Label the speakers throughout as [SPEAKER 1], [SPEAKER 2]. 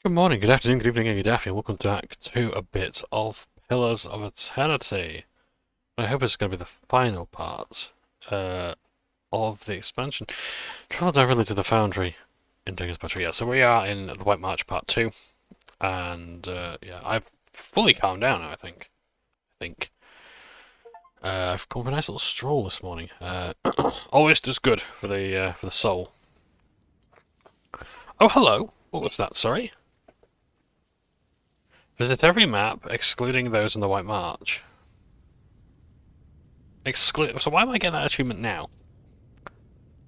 [SPEAKER 1] Good morning, good afternoon, good evening, and good afternoon. Welcome back to a bit of Pillars of Eternity. I hope it's going to be the final part of the expansion. Travel directly to the Foundry in Dinger's Battery. Yeah, so we are in the White March Part 2, and yeah, I've fully calmed down now, I think. I've gone for a nice little stroll this morning. Always does good for the soul. Oh, hello. What was that? Sorry. Visit every map, excluding those in the White March. So why am I getting that achievement now?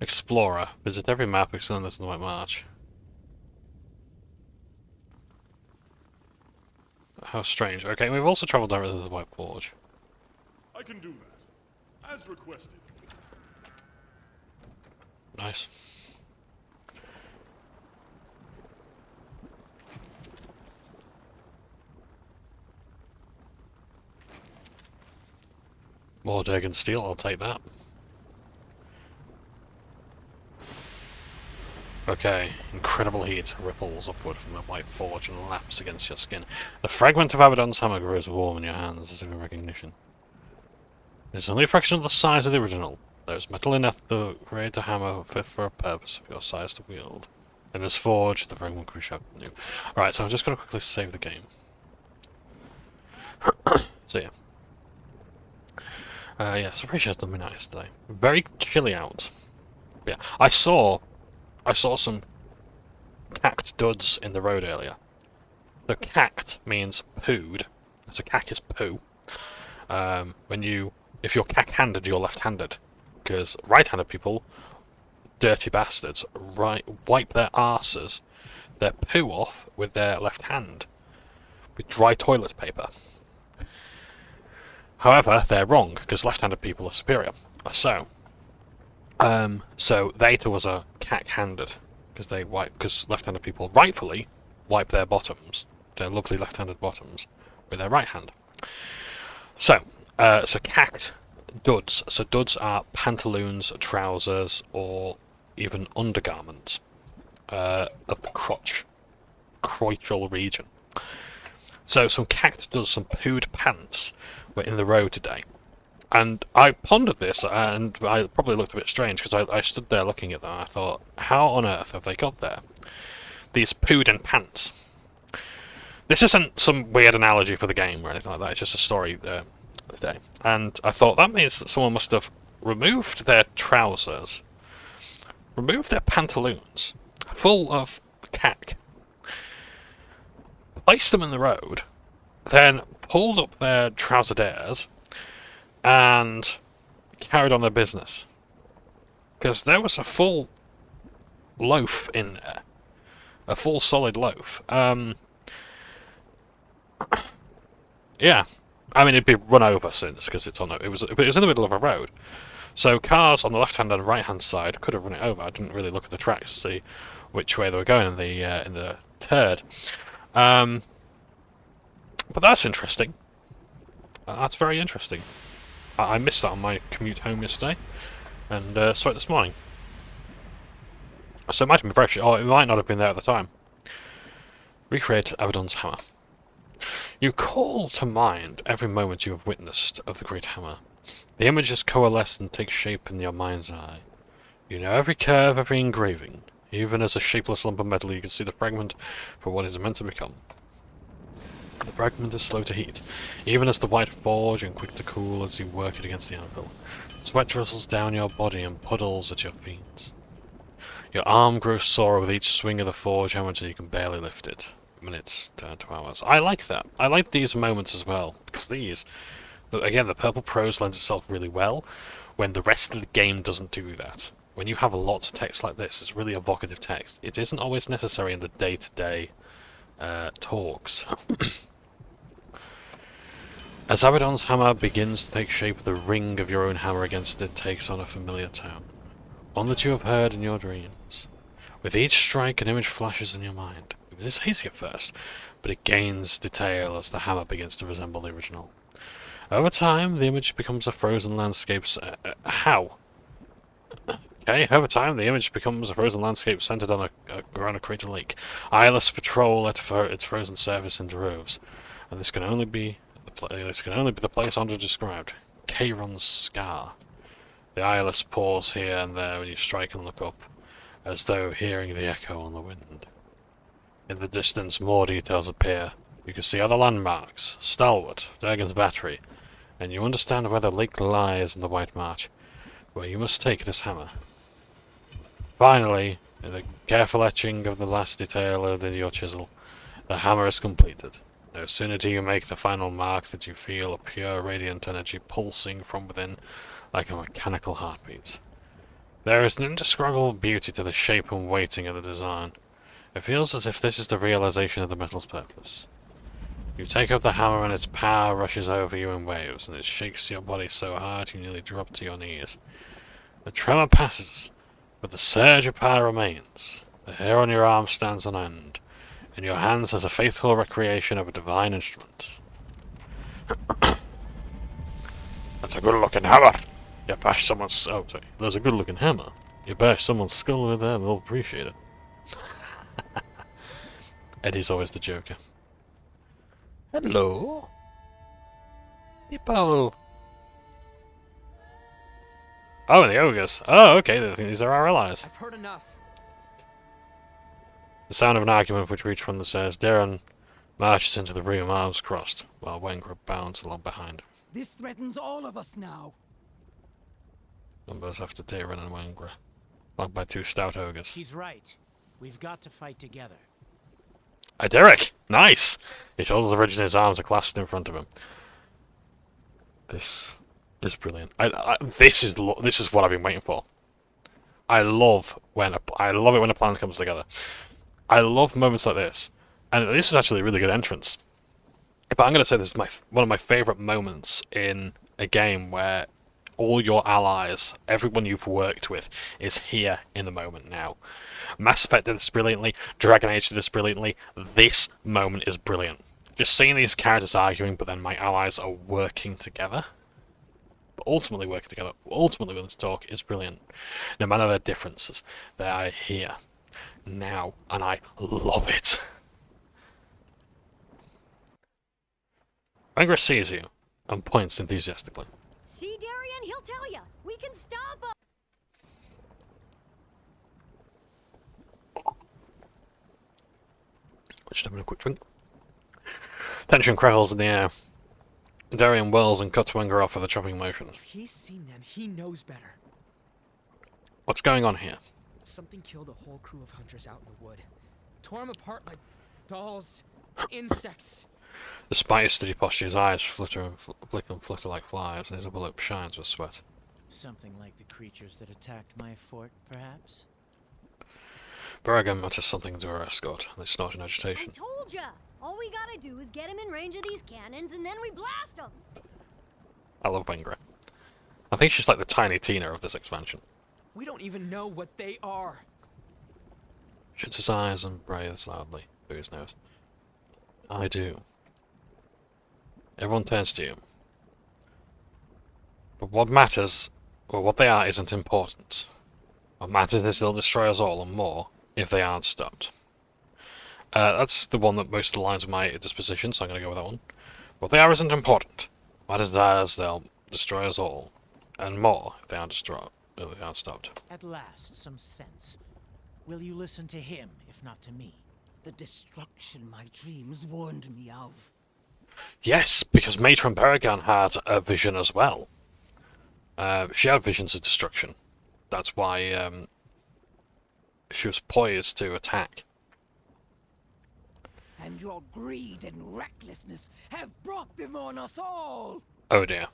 [SPEAKER 1] Explorer. Visit every map, excluding those in the White March. How strange. Okay, we've also travelled directly to the White Forge.
[SPEAKER 2] I can do that, as requested.
[SPEAKER 1] Nice. More Dragon Steel, I'll take that. Okay, incredible heat ripples upward from the White Forge and laps against your skin. The fragment of Abaddon's hammer grows warm in your hands as if in recognition. It's only a fraction of the size of the original. There's metal enough to create a hammer fit for a purpose of your size to wield. In this forge, the fragment can be sharpened new. Alright, so I'm just going to quickly save the game. So yeah. Yeah, so pretty sure it's done me nice today. Very chilly out. But yeah, I saw some cacked duds in the road earlier. So cacked means pooed. So cack is poo. If you're cack-handed, you're left-handed. Because right-handed people, dirty bastards, wipe their arses, their poo off with their left hand. With dry toilet paper. However, they're wrong, because left-handed people are superior. So they too was a cack-handed, because left-handed people rightfully wipe their bottoms, their lovely left-handed bottoms, with their right hand. So cacked duds. So duds are pantaloons, trousers, or even undergarments of the crochal region. So some cacked duds, some pooed pants were in the road today. And I pondered this, and I probably looked a bit strange, because I stood there looking at them, and I thought, how on earth have they got there? These pooed in pants. This isn't some weird analogy for the game or anything like that, it's just a story today. And I thought, that means that someone must have removed their trousers, removed their pantaloons, full of cack, placed them in the road, then pulled up their trouserdairs, and carried on their business. Because there was a full loaf in there. A full solid loaf. Yeah. I mean, it'd be run over since, because it was in the middle of a road. So cars on the left-hand and right-hand side could have run it over. I didn't really look at the tracks to see which way they were going in the turd. But that's interesting. That's very interesting. I missed that on my commute home yesterday, and saw it this morning. So it might have been fresh. Oh, it might not have been there at the time. Recreate Abaddon's hammer. You call to mind every moment you have witnessed of the great hammer. The images coalesce and take shape in your mind's eye. You know every curve, every engraving. Even as a shapeless lump of metal, you can see the fragment for what it is meant to become. The fragment is slow to heat, even as the white forge, and quick to cool as you work it against the anvil. Sweat drizzles down your body and puddles at your feet. Your arm grows sore with each swing of the forge hammer until you can barely lift it. Minutes turn to hours. I like that. I like these moments as well, because again, the purple prose lends itself really well when the rest of the game doesn't do that. When you have a lot of text like this, it's really evocative text. It isn't always necessary in the day-to-day talks. As Abaddon's hammer begins to take shape, the ring of your own hammer against it takes on a familiar tone, one that you have heard in your dreams. With each strike, an image flashes in your mind. It is hazy at first, but it gains detail as the hammer begins to resemble the original. Over time, the image becomes a frozen landscape. How? Okay, over time, the image becomes a frozen landscape centered on around a crater lake. Eyeless patrol its frozen surface in droves, and this can only be the place Andre described. Kayron's Scar. The Eyeless pause here and there when you strike and look up, as though hearing the echo on the wind. In the distance, more details appear. You can see other landmarks, Stalwart, Durgan's Battery, and you understand where the lake lies in the White March, where you must take this hammer. Finally, in the careful etching of the last detail of your chisel, the hammer is completed. No sooner do you make the final mark than you feel a pure radiant energy pulsing from within like a mechanical heartbeat. There is an indescribable beauty to the shape and weighting of the design. It feels as if this is the realization of the metal's purpose. You take up the hammer and its power rushes over you in waves, and it shakes your body so hard you nearly drop to your knees. The tremor passes, but the surge of power remains. The hair on your arm stands on end, in your hands as a faithful recreation of a divine instrument. That's a good-looking hammer! You bash someone's... Oh, sorry. There's a good-looking hammer. You bash someone's skull with that and they'll appreciate it. Eddie's always the joker. Hello? People! Oh, the ogres. Oh, okay, these are our allies.
[SPEAKER 3] I've heard enough.
[SPEAKER 1] The sound of an argument which reached from the stairs. Darren marches into the room, arms crossed, while Wenger bounds along behind him.
[SPEAKER 4] This threatens all of us now.
[SPEAKER 1] Numbers after Darren and Wenger, flanked by two stout ogres.
[SPEAKER 3] She's right. We've got to fight together.
[SPEAKER 1] Hey, Derek! Nice! His shoulders are rigid and his arms are clasped in front of him. This is brilliant. This is what I've been waiting for. I love it when a plan comes together. I love moments like this, and this is actually a really good entrance. But I'm going to say this is one of my favourite moments in a game where all your allies, everyone you've worked with, is here in the moment now. Mass Effect did this brilliantly, Dragon Age did this brilliantly, this moment is brilliant. Just seeing these characters arguing, but then my allies are working together, but ultimately working together, ultimately willing to talk, is brilliant. No matter their differences, they are here now, and I love it. Wenger sees you and points enthusiastically.
[SPEAKER 5] See, Darian? He'll tell you. We can stop him.
[SPEAKER 1] Just having a quick drink. Tension crackles in the air. Darian whirls and cuts Wenger off with a chopping motion.
[SPEAKER 3] If he's seen them, he knows better.
[SPEAKER 1] What's going on here?
[SPEAKER 3] Something killed a whole crew of hunters out in the wood. Tore them apart like dolls, insects.
[SPEAKER 1] Despite his steady posture, his eyes flicker and flicker like flies, and his upper lip shines with sweat.
[SPEAKER 6] Something like the creatures that attacked my fort, perhaps?
[SPEAKER 1] Berrigan mutters something to her escort, and they snort in
[SPEAKER 5] I
[SPEAKER 1] agitation.
[SPEAKER 5] told ya. All we gotta do is get him in range of these cannons, and then we blast him.
[SPEAKER 1] I love Wenger. I think she's like the Tiny Tina of this expansion.
[SPEAKER 3] We don't even know what they are.
[SPEAKER 1] Shuts his eyes and breathes loudly through his nose. I do. Everyone turns to you. But what matters, or what they are, isn't important. What matters is they'll destroy us all and more if they aren't stopped. That's the one that most aligns with my disposition, so I'm going to go with that one. What they are isn't important. What matters is they'll destroy us all and more if they aren't stopped.
[SPEAKER 6] At last, some sense. Will you listen to him, if not to me?
[SPEAKER 4] The destruction my dreams warned me of.
[SPEAKER 1] Yes, because Matron Berrigan had a vision as well. She had visions of destruction. That's why she was poised to attack.
[SPEAKER 4] And your greed and recklessness have brought them on us all.
[SPEAKER 1] Oh dear.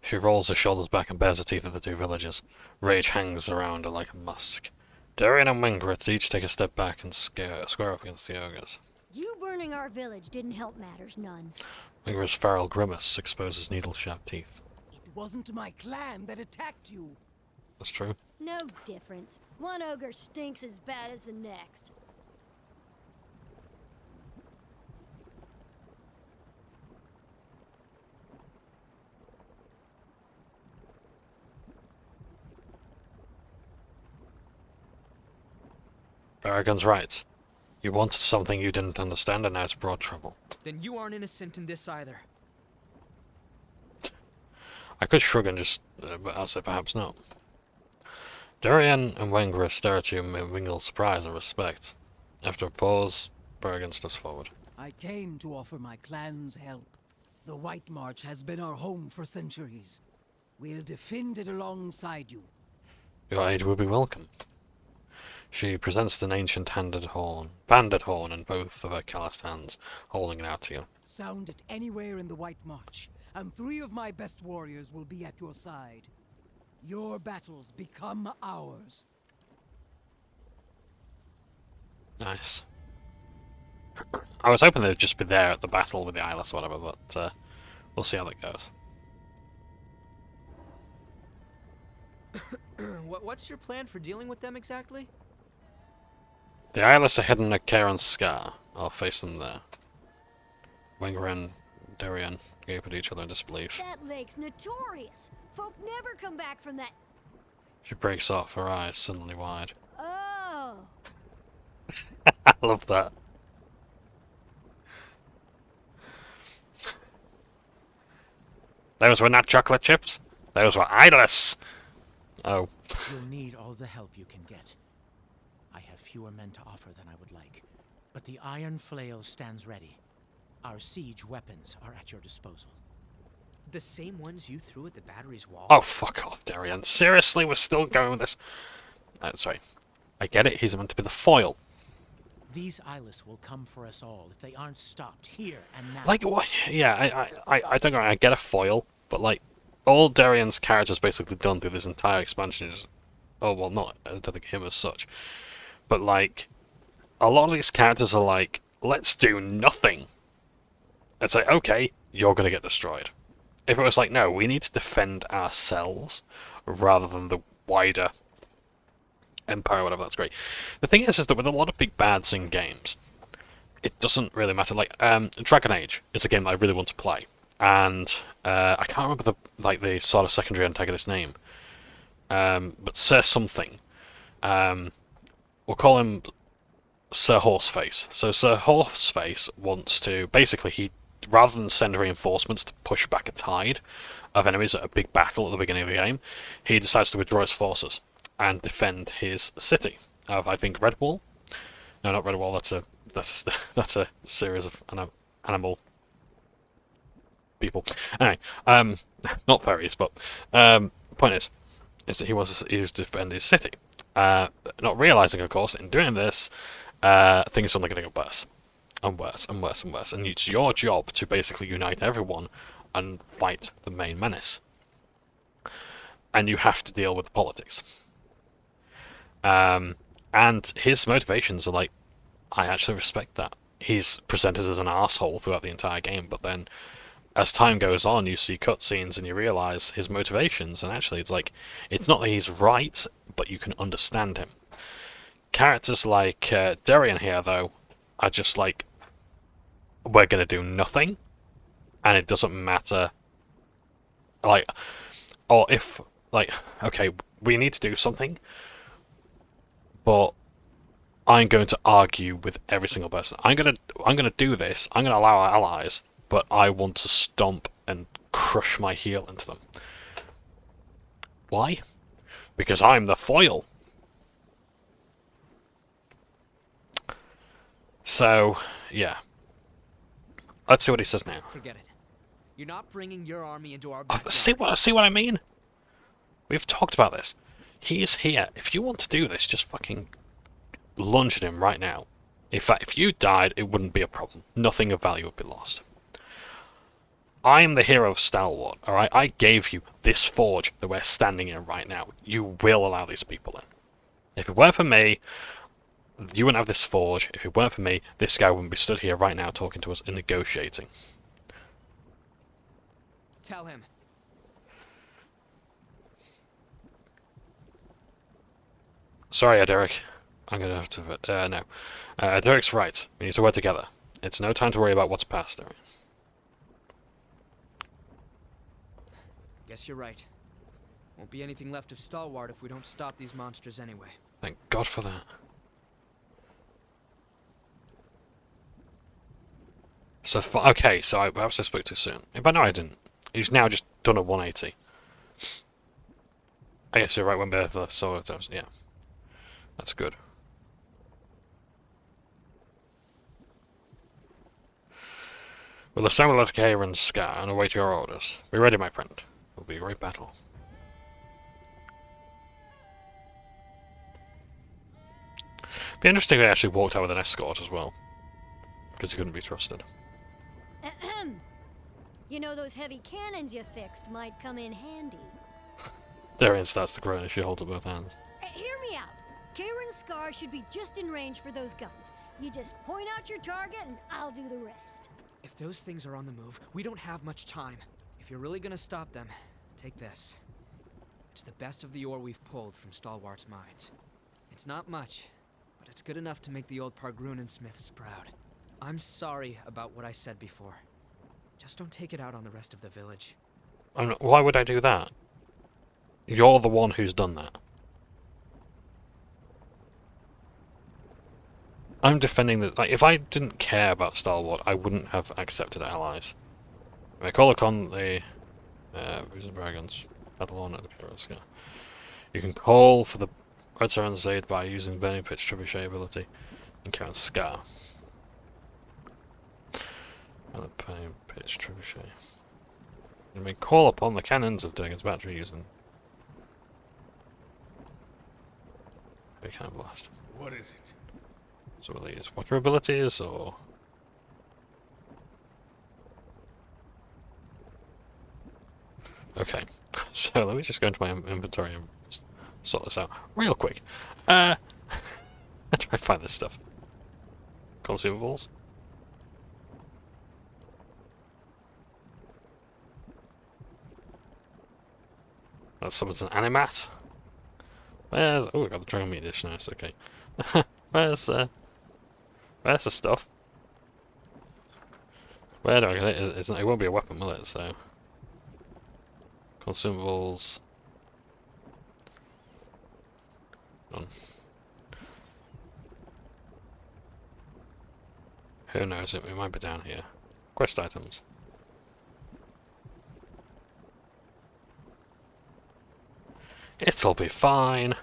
[SPEAKER 1] She rolls her shoulders back and bares the teeth of the two villagers. Rage hangs around her like a musk. Darian and Wenger each take a step back and square off against the ogres.
[SPEAKER 5] You burning our village didn't help matters none.
[SPEAKER 1] Wenger's feral grimace exposes needle-sharp teeth.
[SPEAKER 4] It wasn't my clan that attacked you.
[SPEAKER 1] That's true.
[SPEAKER 5] No difference. One ogre stinks as bad as the next.
[SPEAKER 1] Baragon's right. You wanted something you didn't understand, and now it's brought trouble.
[SPEAKER 3] Then you aren't innocent in this either.
[SPEAKER 1] I could shrug and just, but I'll say perhaps not. Darian and Wenger stare at you in mingled surprise and respect. After a pause, Baragon steps forward.
[SPEAKER 4] I came to offer my clan's help. The White March has been our home for centuries. We'll defend it alongside you.
[SPEAKER 1] Your aid will be welcome. She presents an ancient banded horn in both of her calloused hands, holding it out to you.
[SPEAKER 4] Sound it anywhere in the White March, and 3 of my best warriors will be at your side. Your battles become ours.
[SPEAKER 1] Nice. I was hoping they'd just be there at the battle with the Eyeless or whatever, but we'll see how that goes.
[SPEAKER 3] What's your plan for dealing with them exactly?
[SPEAKER 1] The Eyeless are hidden at Karen's Scar. I'll face them there. Wenger and Darian gape at each other in disbelief.
[SPEAKER 5] That lake's notorious. Folk never come back from that.
[SPEAKER 1] She breaks off, her eyes suddenly wide.
[SPEAKER 5] Oh.
[SPEAKER 1] I love that. Those were not chocolate chips. Those were Eyeless. Oh.
[SPEAKER 6] You'll need all the help you can get. I have fewer men to offer than I would like, but the iron flail stands ready. Our siege weapons are at your disposal.
[SPEAKER 3] The same ones you threw at the battery's wall?
[SPEAKER 1] Oh, fuck off, Darian. Seriously, we're still going with this? Sorry. I get it, he's meant to be the foil.
[SPEAKER 6] These Eyeless will come for us all if they aren't stopped here and now.
[SPEAKER 1] Like, what? Yeah, I don't know, I get a foil, but like, all Darian's character's basically done through this entire expansion is... Oh, well, not, I don't think him as such. But like, a lot of these characters are like, let's do nothing. It's like, okay, you're gonna get destroyed. If it was like, no, we need to defend ourselves rather than the wider empire or whatever, that's great. The thing is that with a lot of big bads in games, it doesn't really matter. Like, Dragon Age is a game that I really want to play. And I can't remember the sort of secondary antagonist name. But Sir something. We'll call him Sir Horseface. So Sir Horseface wants to, basically, rather than send reinforcements to push back a tide of enemies at a big battle at the beginning of the game, he decides to withdraw his forces and defend his city of, I think, Redwall. No, not Redwall. That's a series of animal people. Anyway, not fairies, but point is that he was to defend his city. Not realizing, of course, in doing this, things are only going to get worse. And worse, and worse, and worse. And it's your job to basically unite everyone and fight the main menace. And you have to deal with the politics. And his motivations are like, I actually respect that. He's presented as an arsehole throughout the entire game, but then as time goes on, you see cutscenes and you realise his motivations, and actually it's like, it's not that he's right, but you can understand him. Characters like Darian here, though, are just like, we're going to do nothing, and it doesn't matter, like, or if, like, okay, we need to do something, but I'm going to argue with every single person. I'm gonna do this, I'm going to allow our allies, but I want to stomp and crush my heel into them. Why? Because I'm the foil. So, yeah. Let's see what he says now.
[SPEAKER 3] Forget it. You're not bringing your army into our
[SPEAKER 1] See what I mean? We've talked about this. He is here. If you want to do this, just fucking lunge at him right now. In fact, if you died, it wouldn't be a problem. Nothing of value would be lost. I am the hero of Stalwart, alright? I gave you this forge that we're standing in right now. You will allow these people in. If it weren't for me, you wouldn't have this forge. If it weren't for me, this guy wouldn't be stood here right now talking to us and negotiating.
[SPEAKER 3] Tell him.
[SPEAKER 1] Sorry, Derek. I'm gonna have to... no. Derek's right. We need to work together. It's no time to worry about what's past, Derek.
[SPEAKER 3] Guess you're right. Won't be anything left of Stalwart if we don't stop these monsters anyway.
[SPEAKER 1] Thank God for that. So, okay, so I perhaps I spoke too soon. But no, I didn't. He's now just done a 180. I guess you're right, when both the solar terms. Yeah. That's good. We'll assemble at Kieran's Scar and await your orders. Be ready, my friend. It'll be a great battle. Be interesting if they actually walked out with an escort as well. Because he couldn't be trusted.
[SPEAKER 5] You know, those heavy cannons you fixed might come in handy.
[SPEAKER 1] Darian starts to groan as she holds up both hands.
[SPEAKER 5] Hear me out. Kieran's Scar should be just in range for those guns. You just point out your target and I'll do the rest.
[SPEAKER 3] If those things are on the move, we don't have much time. If you're really gonna stop them, take this. It's the best of the ore we've pulled from Stalwart's mines. It's not much, but it's good enough to make the old Pargrunen smiths proud. I'm sorry about what I said before. Just don't take it out on the rest of the village.
[SPEAKER 1] Why would I do that? You're the one who's done that. I'm defending that. Like, if I didn't care about Stalwart, I wouldn't have accepted allies. I call upon the Dragons. Battle on at the Kieran's Scar. You can call for the Red Siren's aid by using Burning Pitch Trebuchet ability in Kieran's Scar. And the Burning Pitch Trebuchet. You may call upon the cannons of Durgan's battery using Heavy Cannon Blast.
[SPEAKER 2] What is it?
[SPEAKER 1] So are these water abilities, or... Okay, so let me just go into my inventory and sort this out real quick. How do I find this stuff? Consumables? Someone's an animat. Where's... Oh, we got the Dragon Meat Dish, nice, okay. Where's the stuff? Where do I get it? It won't be a weapon, will it? So... Consumables... None. Who knows, it might be down here. Quest items. It'll be fine.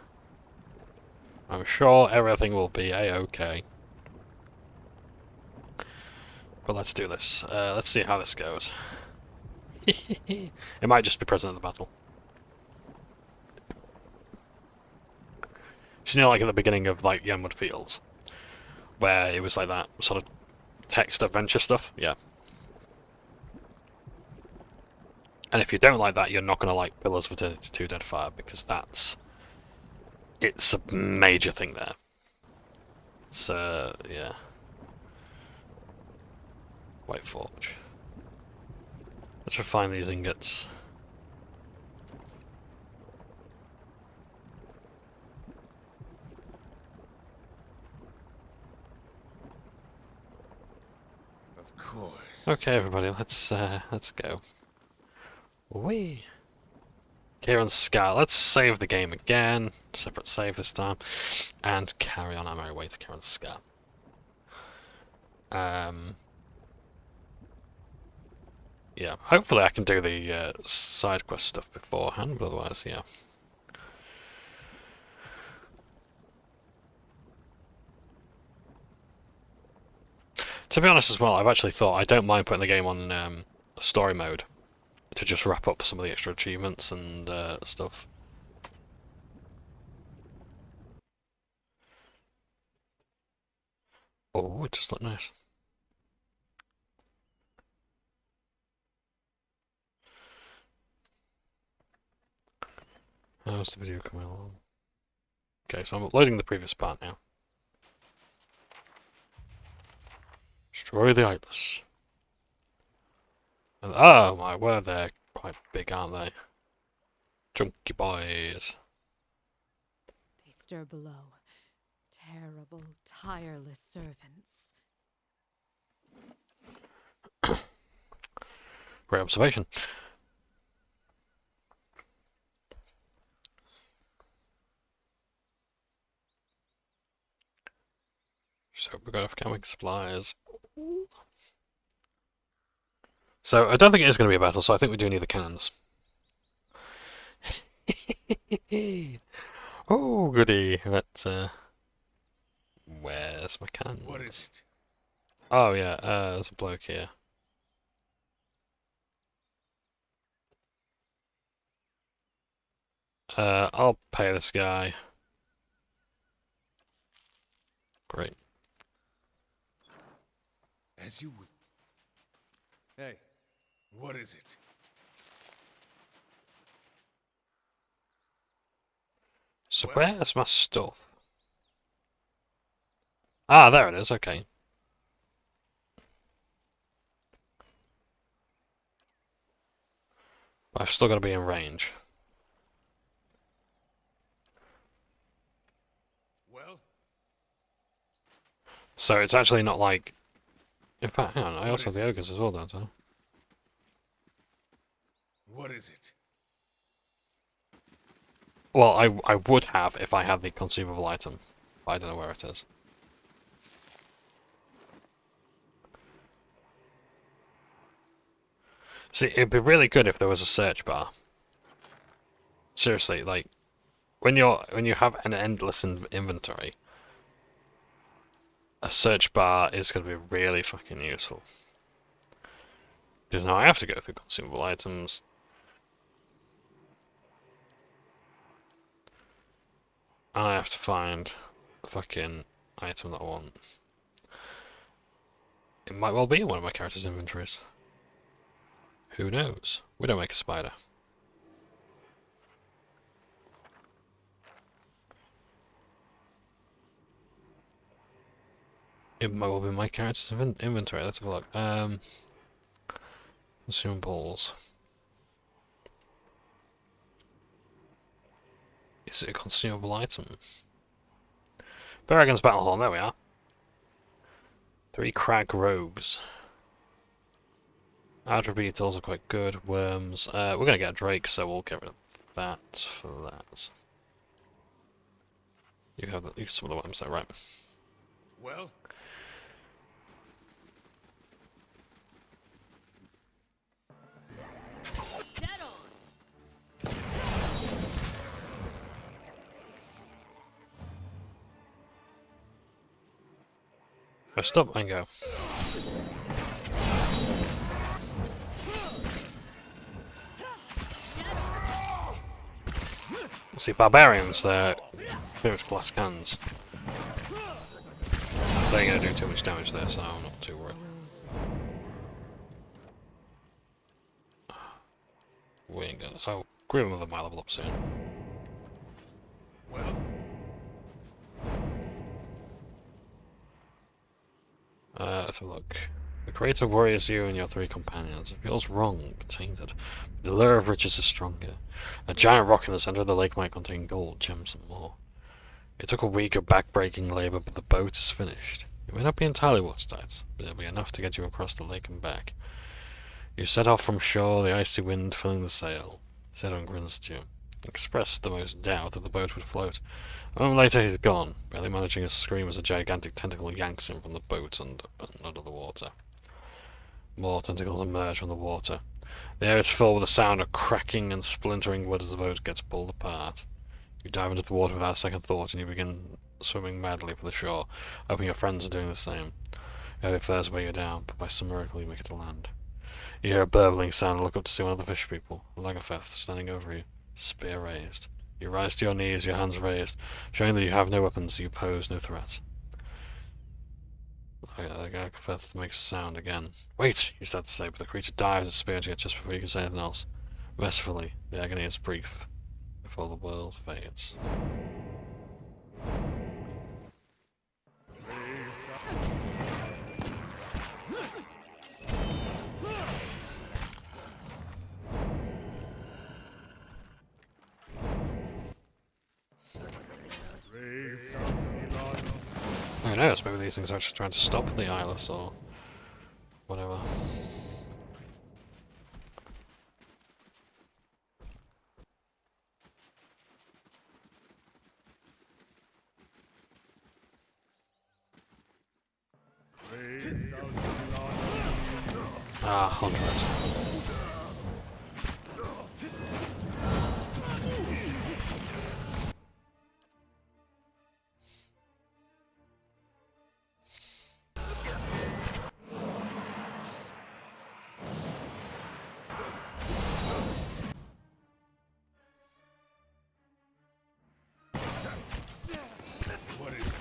[SPEAKER 1] I'm sure everything will be a-okay. But let's do this. Let's see how this goes. It might just be present at the battle. You know, like at the beginning of like Yenwood Fields, where it was like that sort of text adventure stuff. Yeah. And if you don't like that, you're not going to like Pillars of Eternity 2 Deadfire, because it's a major thing there. It's, yeah. White Forge. Let's refine these ingots.
[SPEAKER 2] Of course.
[SPEAKER 1] Okay, everybody, let's go. Whee! Kieran's Scar. Let's save the game again. Separate save this time. And carry on our merry way to Kieran's Scar. Yeah, hopefully I can do the side quest stuff beforehand, but otherwise, yeah. To be honest as well, I've actually thought I don't mind putting the game on story mode to just wrap up some of the extra achievements and stuff. Oh, it just looked nice. How's the video coming along? Okay, so I'm uploading the previous part now. Destroy the Eyeless. And, oh my word, they're quite big, aren't they? Chunky boys.
[SPEAKER 7] They stir below. Terrible, tireless servants.
[SPEAKER 1] Great observation. So we got enough chemical supplies. So I don't think it is going to be a battle, so I think we do need the cannons. Oh, goody. Let's, where's my cannons?
[SPEAKER 2] What is it?
[SPEAKER 1] Oh, yeah, there's a bloke here. I'll pay this guy. Great.
[SPEAKER 2] As you would. Hey, what is it?
[SPEAKER 1] So where's my stuff? Ah, there it is, okay. I've still got to be in range.
[SPEAKER 2] Well,
[SPEAKER 1] So it's actually not like... In fact, hang on, I
[SPEAKER 2] What
[SPEAKER 1] also have
[SPEAKER 2] is
[SPEAKER 1] the
[SPEAKER 2] it?
[SPEAKER 1] ogres as well, don't I?
[SPEAKER 2] what is it?
[SPEAKER 1] Well, I would have if I had the consumable item, but I don't know where it is. See, it'd be really good if there was a search bar. Seriously, like when you have an endless inventory, a search bar is going to be really fucking useful. Because now I have to go through consumable items. And I have to find the fucking item that I want. It might well be in one of my character's inventories. Who knows? We don't make a spider. It might well be in my character's inventory. Let's have a look. Consumables. Is it a consumable item? Berrigan's Battlehorn, there we are. 3 Crag Rogues. Outer beetles are quite good. Worms. We're gonna get a Drake, so we'll get rid of that for that. You have some of the worms there, right?
[SPEAKER 2] Well,
[SPEAKER 1] Stop and go. See, barbarians, they're pretty much glass cannons. They ain't gonna do too much damage there, so I'm not too worried. We ain't gonna. Oh, Grim of them might level up soon.
[SPEAKER 2] well,
[SPEAKER 1] Let's have a look. The creator worries you and your 3 companions. It feels wrong, tainted. The lure of riches is stronger. A giant rock in the center of the lake might contain gold, gems, and more. It took a week of back-breaking labor, but the boat is finished. It may not be entirely watertight, but it'll be enough to get you across the lake and back. You set off from shore, the icy wind filling the sail. Zedon grins at you. Expressed the most doubt that the boat would float. A moment later he's gone, barely managing to scream as a gigantic tentacle yanks him from the boat and under the water. More tentacles emerge from the water. The air is filled with the sound of cracking and splintering wood as the boat gets pulled apart. You dive into the water without a second thought and you begin swimming madly for the shore, hoping your friends are doing the same. You have your furs weigh you down, but by some miracle you make it to land. You hear a burbling sound and look up to see one of the fish people, Lagafeth, standing over you, spear raised. You rise to your knees, your hands raised, showing that you have no weapons, you pose no threat. Lagafeth makes a sound again. Wait, you start to say, but the creature dives its spear into you just before you can say anything else. Mercifully, the agony is brief, before the world fades. Who knows, maybe these things are actually trying to stop the Eyeless or whatever. Ah, 100.
[SPEAKER 2] What is it?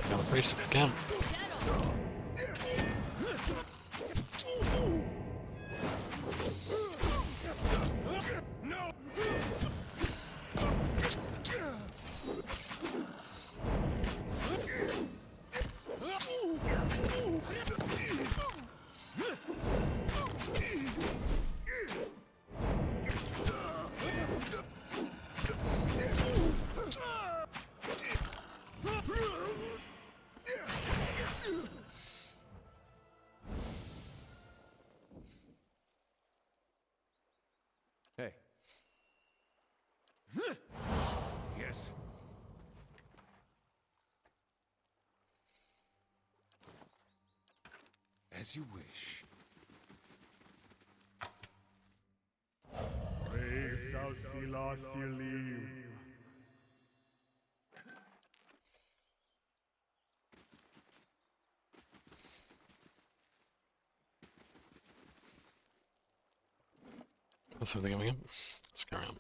[SPEAKER 1] Kill the priest if you can.
[SPEAKER 2] Hey. Yes. As you wish.
[SPEAKER 1] That's everything going in. Let's carry on.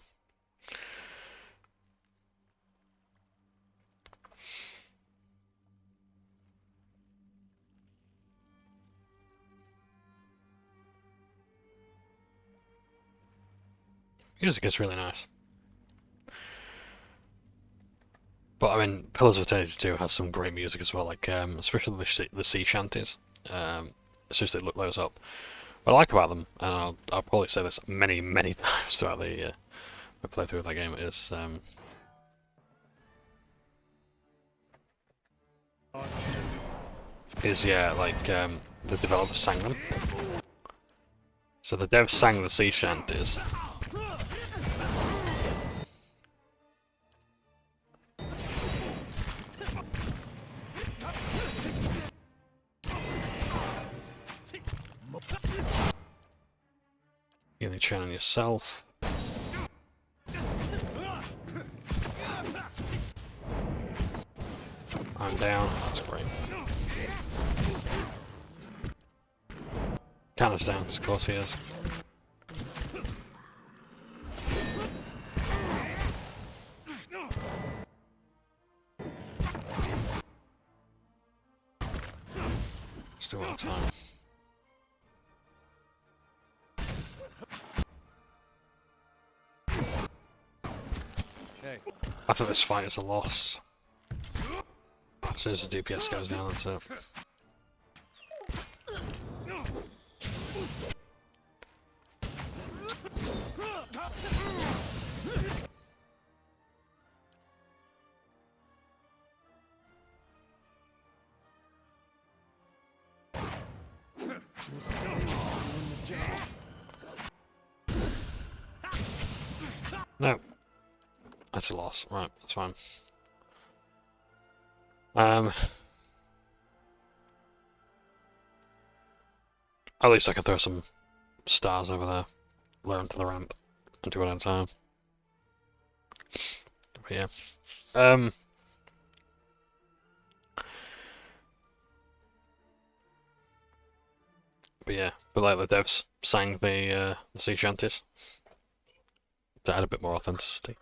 [SPEAKER 1] Music is really nice. But I mean, Pillars of Eternity 2 has some great music as well, like especially the sea shanties. It's just to look those up. What I like about them, and I'll probably say this many, many times throughout the playthrough of that game, is yeah, like the developers sang them. So the devs sang the sea shanties. You can turn on yourself. I'm down. That's great. Counter's down, of course he is. Still got time.
[SPEAKER 2] Hey.
[SPEAKER 1] I think this fight is a loss. As soon as the DPS goes down, that's it. No. That's a loss. Right, that's fine. At least I can throw some stars over there, lower into the ramp, and do it at a time. But yeah. But like the devs sang the sea shanties to add a bit more authenticity.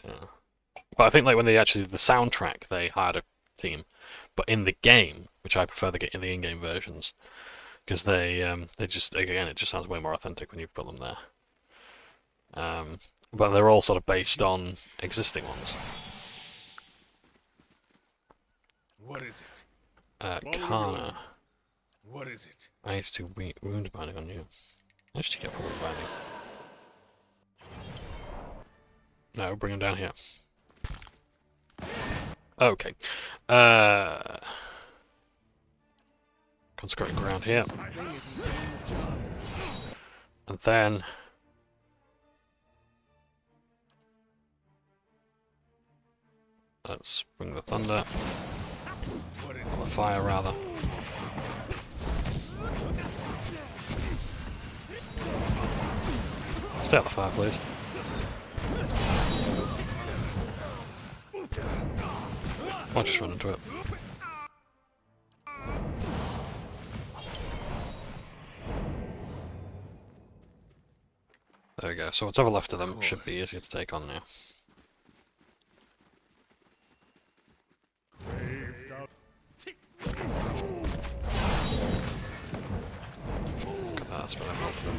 [SPEAKER 1] Yeah. But I think like when they actually did the soundtrack, they hired a team. But in the game, which I prefer in the in-game versions, because they just, again, it just sounds way more authentic when you put them there. But they're all sort of based on existing ones.
[SPEAKER 2] What is it?
[SPEAKER 1] Kana.
[SPEAKER 2] What What is it?
[SPEAKER 1] I used to wound binding on you. I used to get wound binding. No, bring him down here. Okay. Consecrating ground here. And then... let's bring the thunder. Or the fire, rather. Stay out the fire, please. I'll just run into it. There we go. So whatever left of them should be easier to take on now. Look at that, that's what I helped them.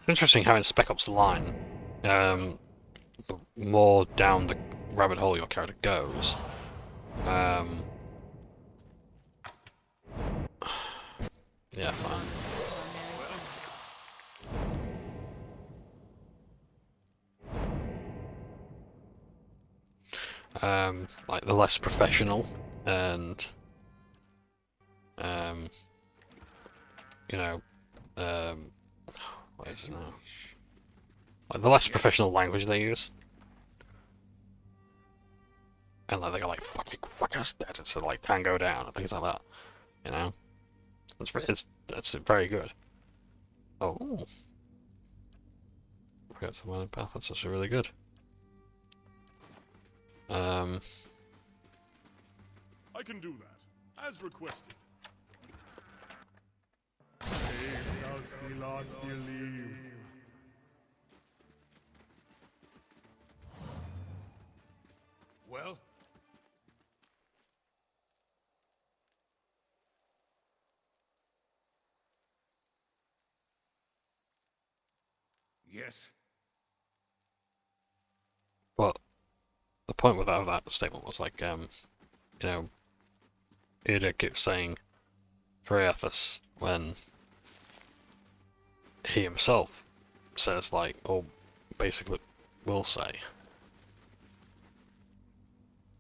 [SPEAKER 1] It's interesting how in Spec Ops line, the more down the rabbit hole your character goes, yeah, fine. Like the less professional and, you know, what is it now? Like the less professional language they use. And like they go like, fuck us dead, instead of like tango down and things like that. You know? It's very good. Oh. We got some minor path, that's also really good.
[SPEAKER 8] I can do that, as requested.
[SPEAKER 2] Well? Yes.
[SPEAKER 1] But the point with that statement was like, you know, Ida keeps saying Phraathus when he himself says like, or basically will say.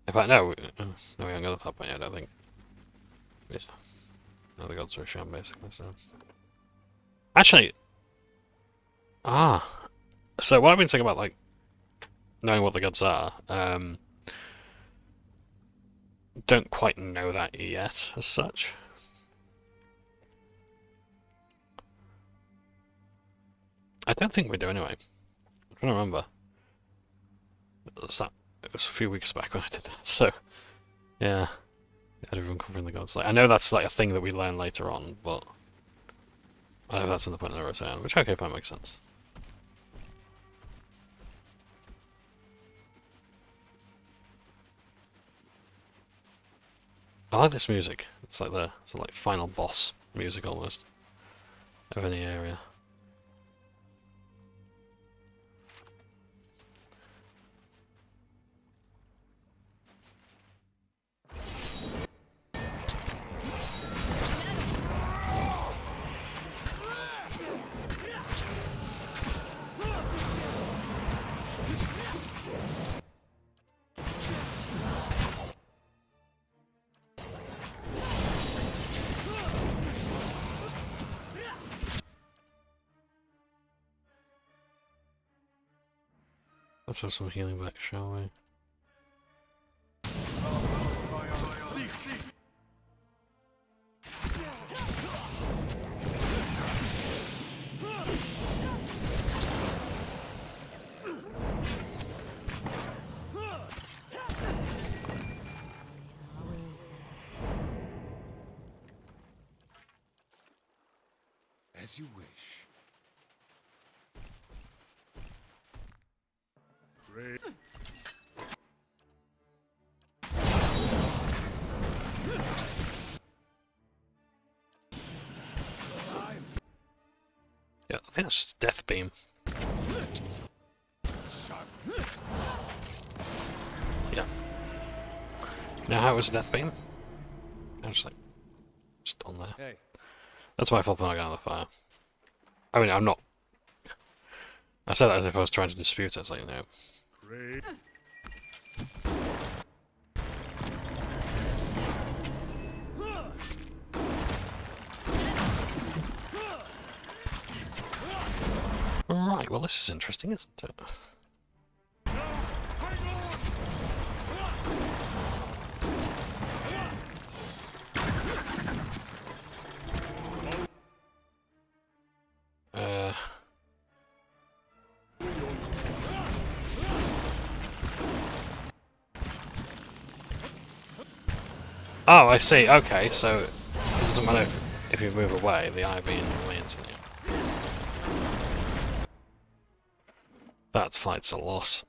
[SPEAKER 1] In fact, no, we haven't got to that point yet, I don't think. Yeah. No, the gods are a sham, basically, so... Actually... So what I've been saying about, like, knowing what the gods are, don't quite know that yet, as such. I don't think we do, anyway. I'm trying to remember. It was a few weeks back when I did that, so... Yeah. Everyone covering the gods. Like, I know that's, like, a thing that we learn later on, but... I know that's in the point of the return, which, okay, fine, makes sense. I like this music. It's like the final boss music almost of any area. Let's have some healing back, shall we?
[SPEAKER 2] As you wish.
[SPEAKER 1] Yeah, I think that's Death Beam. Yeah. You know how it was a Death Beam? I was just on there.
[SPEAKER 2] Hey.
[SPEAKER 1] That's my fault for not getting on the fire. I mean, I'm not. I said that as if I was trying to dispute it, so you know.
[SPEAKER 8] Great.
[SPEAKER 1] Right, well this is interesting, isn't it? Oh, I see. Okay, so it doesn't matter if you move away, the IV remains in you. That fight's a loss.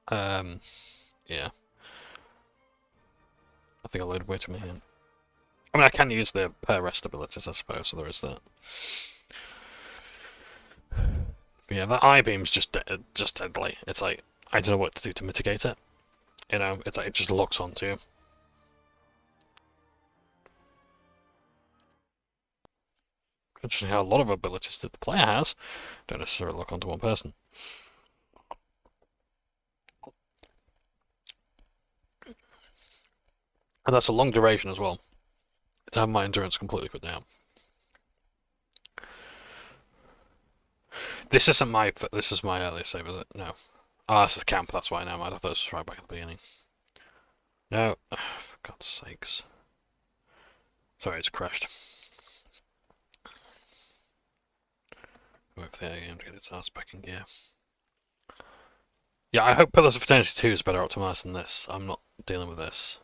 [SPEAKER 1] Yeah. I think I'll load way too many in. I mean, I can use the per rest abilities, I suppose, so there is that. But yeah, that I-beam's just deadly. It's like, I don't know what to do to mitigate it. You know, it's like, it just locks onto you. Interesting how a lot of abilities that the player has don't necessarily lock onto one person. And that's a long duration as well. To have my endurance completely cut down. This isn't my. This is my earliest save, is it? No. Ah, this is camp. That's why now. I thought this was right back at the beginning. No, for God's sakes. Sorry, it's crashed. Wait for the game to get its ass back in gear. Yeah, I hope Pillars of Eternity 2 is better optimized than this. I'm not dealing with this.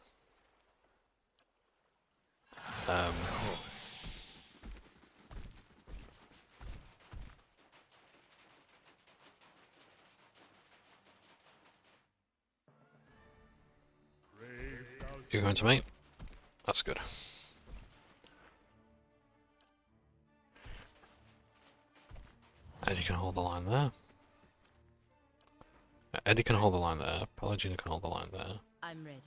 [SPEAKER 1] You're going to me? That's good. Eddie can hold the line there. Eddie can hold the line there. Pelagina can hold the line there.
[SPEAKER 9] I'm ready.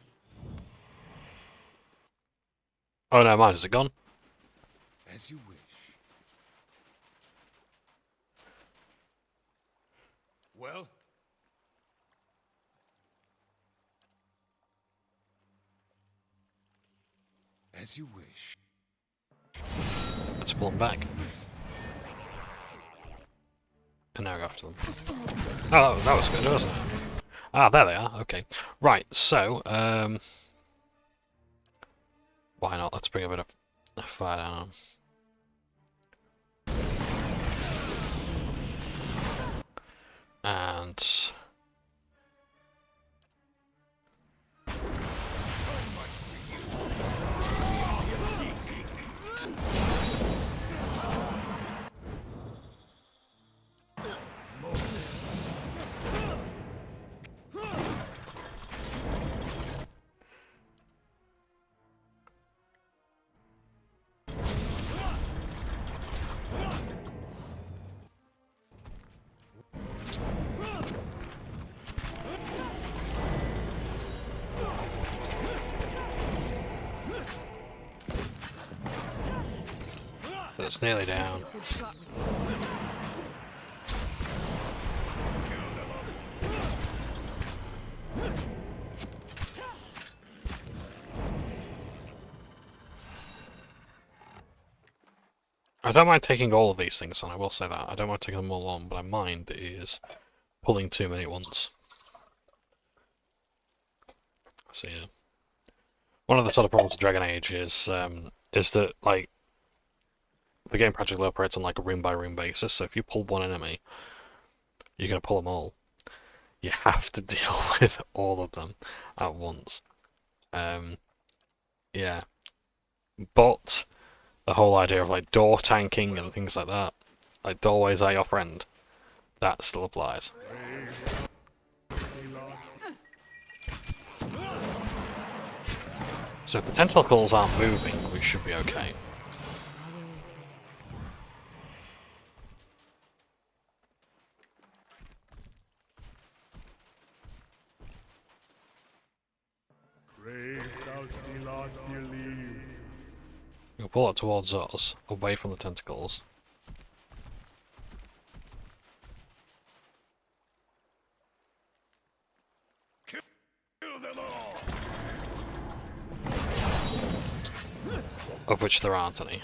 [SPEAKER 1] Oh no, mine. Is it gone?
[SPEAKER 2] As you wish. Well? As you wish.
[SPEAKER 1] Let's pull them back. And now go after them. Oh, that was good, wasn't it? Ah, there they are. Okay. Right, so, why not? Let's bring a bit of fire down on them. And... It's nearly down. I don't mind taking all of these things on, I will say that. I don't mind taking them all on, but I mind is pulling too many at once. So yeah. One of the sort of problems with Dragon Age is that, like, the game practically operates on like a room-by-room basis, so if you pull one enemy, you're going to pull them all. You have to deal with all of them at once. Yeah. But the whole idea of like door tanking and things like that, like doorways are your friend, that still applies. So if the tentacles aren't moving, we should be okay. You'll pull it towards us, away from the tentacles.
[SPEAKER 8] Kill them all.
[SPEAKER 1] Of which there aren't any.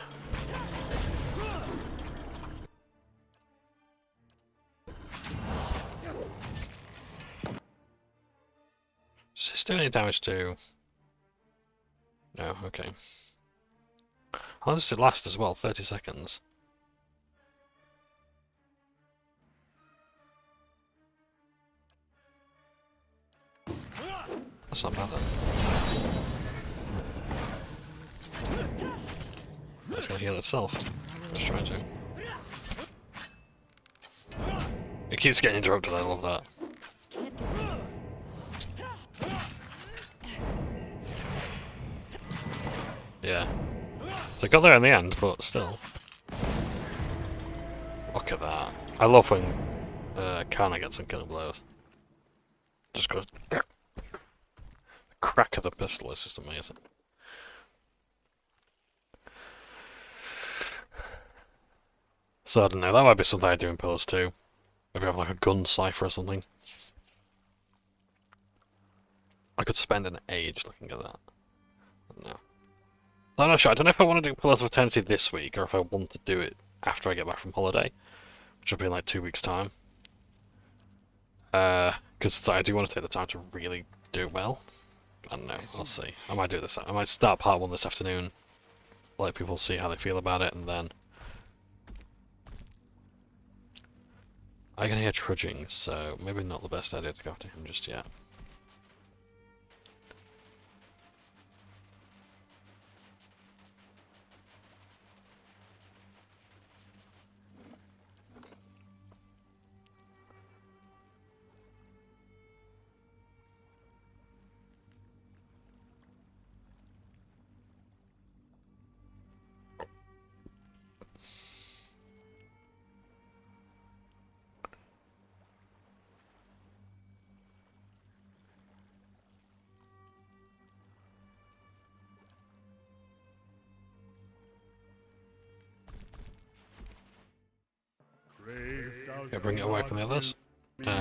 [SPEAKER 1] Does this do any damage to... No, okay. How long does it last as well? 30 seconds. That's not bad then. It's gonna heal itself. Let's try to. It keeps getting interrupted, I love that. Yeah. So it got there in the end, but still. Look at that. I love when Kana gets some killing blows. Just goes... The crack of the pistol is just amazing. So I don't know, that might be something I do in Pillars 2. Maybe have like a gun cipher or something. I could spend an age looking at that. I don't know. I'm not sure. I don't know if I want to do Pillars of Eternity this week, or if I want to do it after I get back from holiday, which will be in like 2 weeks' time. Because I do want to take the time to really do it well. I don't know. I'll see. I might do this. I might start part 1 this afternoon, let people see how they feel about it, and then I can hear trudging, so maybe not the best idea to go after him just yet. Okay, bring it away from the others. Go for it.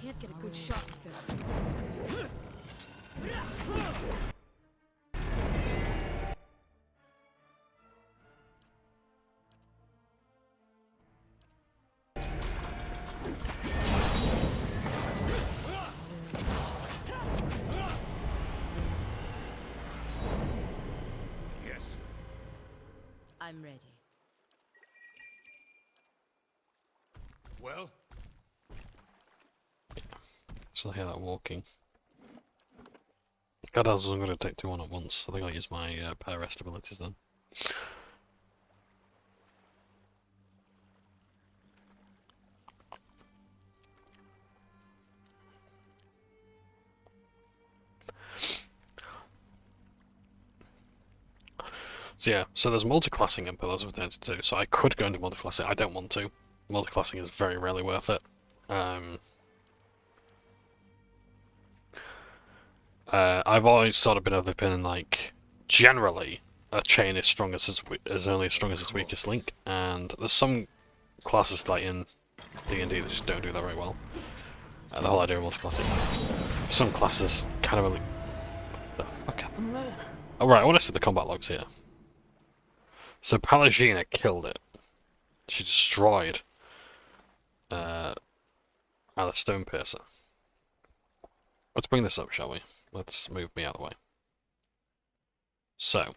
[SPEAKER 3] Can't get a good shot with this.
[SPEAKER 2] Yes.
[SPEAKER 9] I'm ready.
[SPEAKER 2] Well,
[SPEAKER 1] Still hear that walking. God, I wasn't going to take 2 on at once. I think I'll use my pair rest abilities then. So yeah, so there's multi-classing in Pillars of Eternity 2, so I could go into multi-classing. I don't want to. Multi-classing is very rarely worth it. I've always sort of been of the opinion, like, generally, a chain is only as strong as its weakest link, and there's some classes like in D&D that just don't do that very well. The whole idea of multi-classing. Some classes kind of only... What the fuck happened there? Oh right, I want to see the combat logs here. So Palagina killed it. She destroyed Eyeless Stonepiercer. Let's bring this up, shall we? Let's move me out of the way. So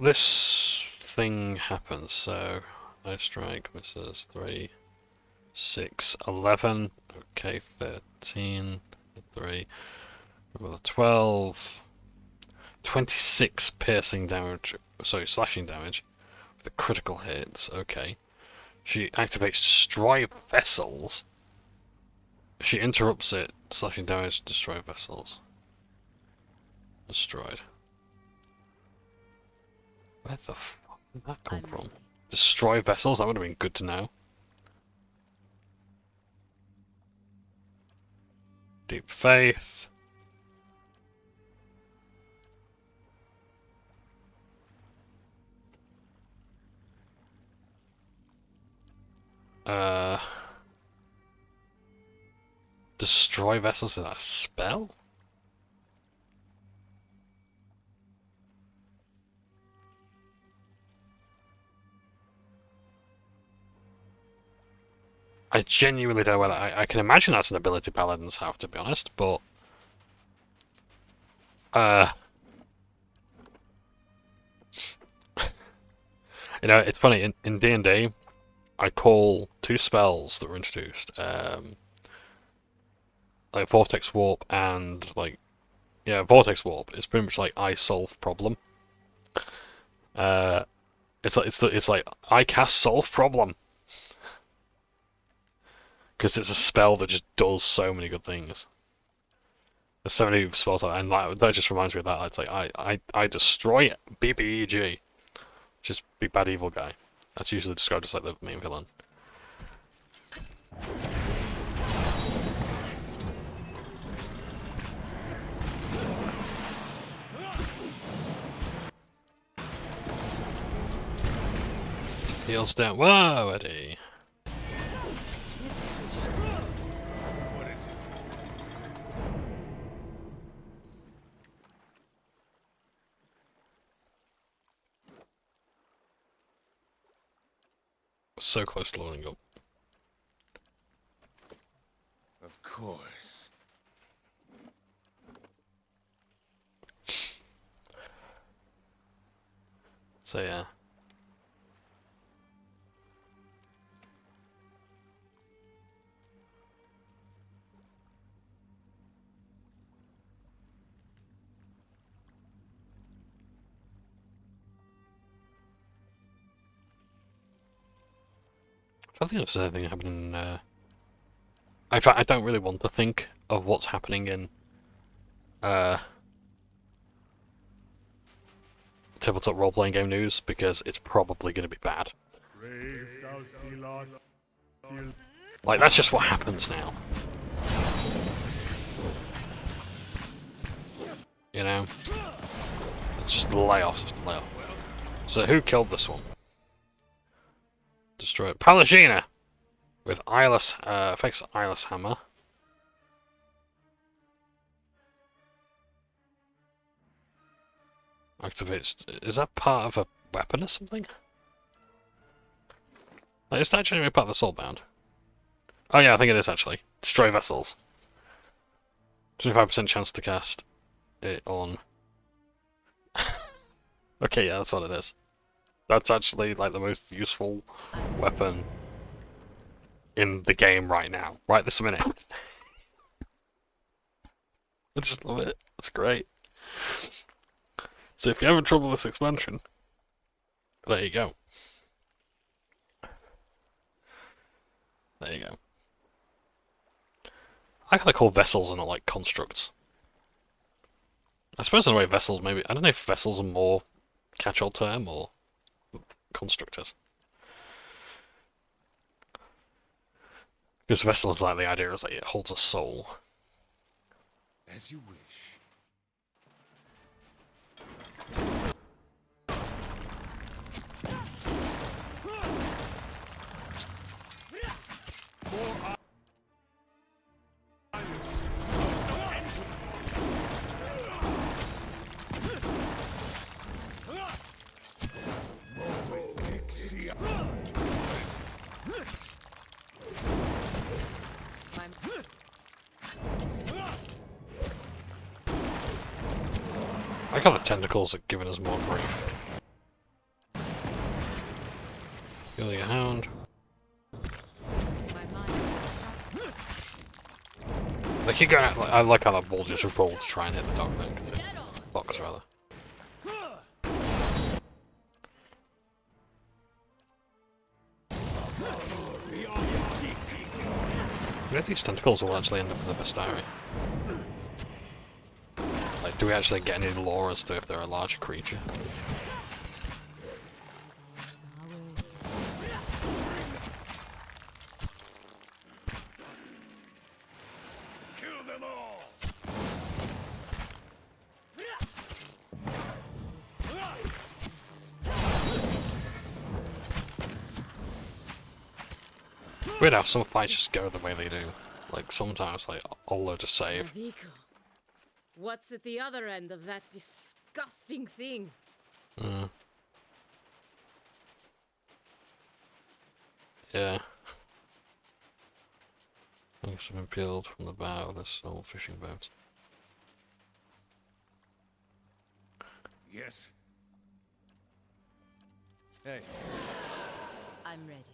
[SPEAKER 1] this thing happens. So I strike misses 3, 6, 11. Okay, 13, 3, 12, 26 piercing damage. Sorry, slashing damage with a critical hit. Okay, She activates destroy vessels. She interrupts it, slashing damage, destroy vessels. Destroyed. Where the fuck did that come from?
[SPEAKER 9] ready.
[SPEAKER 1] Destroy vessels? That would have been good to know. Deep faith. Destroy vessels, is that a spell? I genuinely don't know whether I can imagine that's an ability paladins have, to be honest, but you know, it's funny, in D&D, I call two spells that were introduced, like Vortex Warp and, like, yeah, Vortex Warp is pretty much like I solve problem. It's like I cast solve problem. Because it's a spell that just does so many good things. There's so many spells like that, and that just reminds me of that. It's like I destroy it, BBEG. Just big bad evil guy. That's usually described as like the main villain. Heals down. Whoa, Eddie.
[SPEAKER 2] What is it?
[SPEAKER 1] So close to leveling up.
[SPEAKER 2] Of course.
[SPEAKER 1] So yeah. I don't think there's anything happening. In fact, I don't really want to think of what's happening in tabletop role-playing game news because it's probably going to be bad. Like, that's just what happens now. You know? It's just layoffs after layoff. So who killed this one? Destroyed. Palagina! With Eyeless, affects Eyeless Hammer. Activates. Is that part of a weapon or something? Like, is that actually part of the Soulbound? Oh yeah, I think it is actually. Destroy vessels. 25% chance to cast it on. Okay, yeah, that's what it is. That's actually like the most useful weapon in the game right now. Right this minute. I just love it. It's great. So if you're having trouble with this expansion, there you go. There you go. I kind of call vessels and not like constructs. I suppose in a way vessels maybe... I don't know if vessels are more catch-all term or constructors. Because vessel is like the idea is like it holds a soul.
[SPEAKER 2] As you wish.
[SPEAKER 1] I got the tentacles are giving us more grief. Healing a hound. They keep going out, I like how that ball just rolled to try and hit the dog thing. The box rather. Maybe these tentacles will actually end up in the bestiary. Like, do we actually get any lore as to if they're a larger creature?
[SPEAKER 8] Kill them all!
[SPEAKER 1] Weird how some fights just go the way they do. Like, sometimes, like, I'll load a save.
[SPEAKER 9] Vico, what's at the other end of that disgusting thing?
[SPEAKER 1] Yeah. I guess I've been peeled from the bow of this old fishing boat.
[SPEAKER 2] Yes. Hey,
[SPEAKER 9] I'm ready.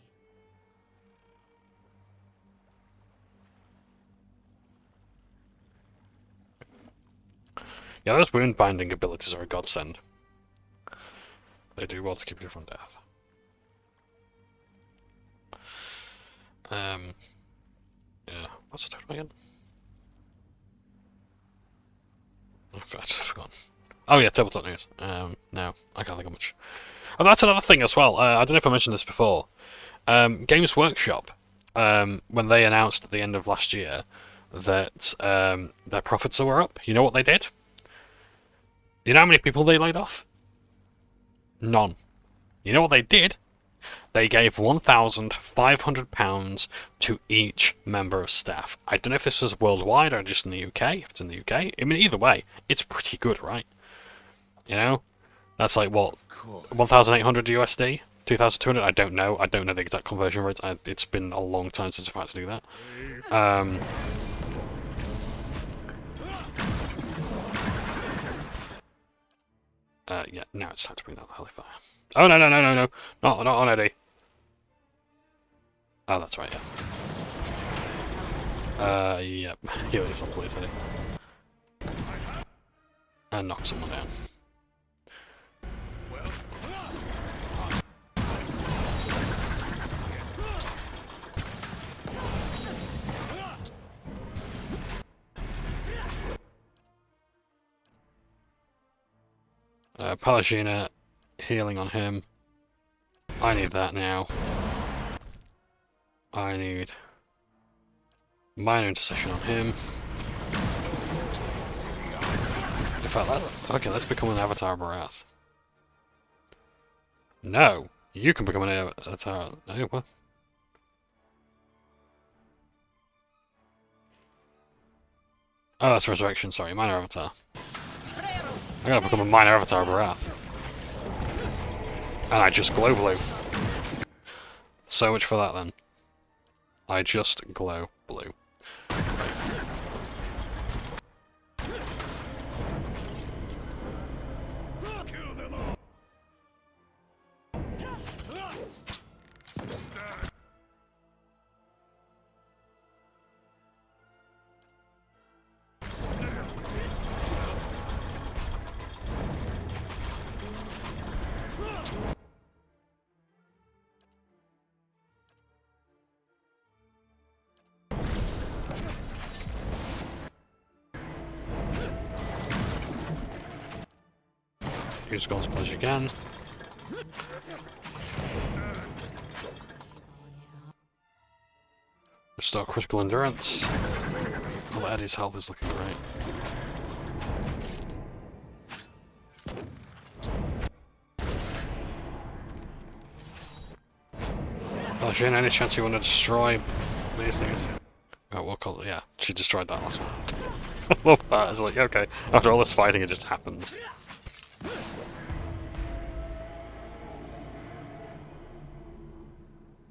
[SPEAKER 1] Yeah, those wound binding abilities are a godsend. They do well to keep you from death. Yeah, what's the total again? I've forgotten. Oh yeah, tabletop news. No, I can't think of much. Oh, that's another thing as well. I don't know if I mentioned this before. Games Workshop, when they announced at the end of last year that their profits were up, you know what they did? You know how many people they laid off? None. You know what they did? They gave £1,500 to each member of staff. I don't know if this was worldwide or just in the UK. If it's in the UK, I mean, either way, it's pretty good, right? You know, that's like what, 1,800 USD, 2,200. I don't know. I don't know the exact conversion rates. It's been a long time since I've had to do that. Yeah, now it's time to bring down the Holy Fire. Oh, no. Not on Eddie. Oh, that's right, yeah. Yep. Heal yourself, please, Eddie. And knock someone down. Palagina, healing on him. I need that now. I need minor intercession on him. In fact, okay, let's become an Avatar of Wrath. No, you can become an Avatar. Oh, what? Oh, that's Resurrection, sorry, minor Avatar. I gotta become a minor Avatar of Wrath. And I just glow blue. So much for that then. I just glow blue.
[SPEAKER 8] Kill them all!
[SPEAKER 1] Use God's Pledge again. Restore critical endurance. Oh, Eddie's health is looking great. Oh, Jane, any chance you want to destroy these things? Oh, we'll call it, yeah, she destroyed that last one. I love that. It's like, okay, after all this fighting, it just happens.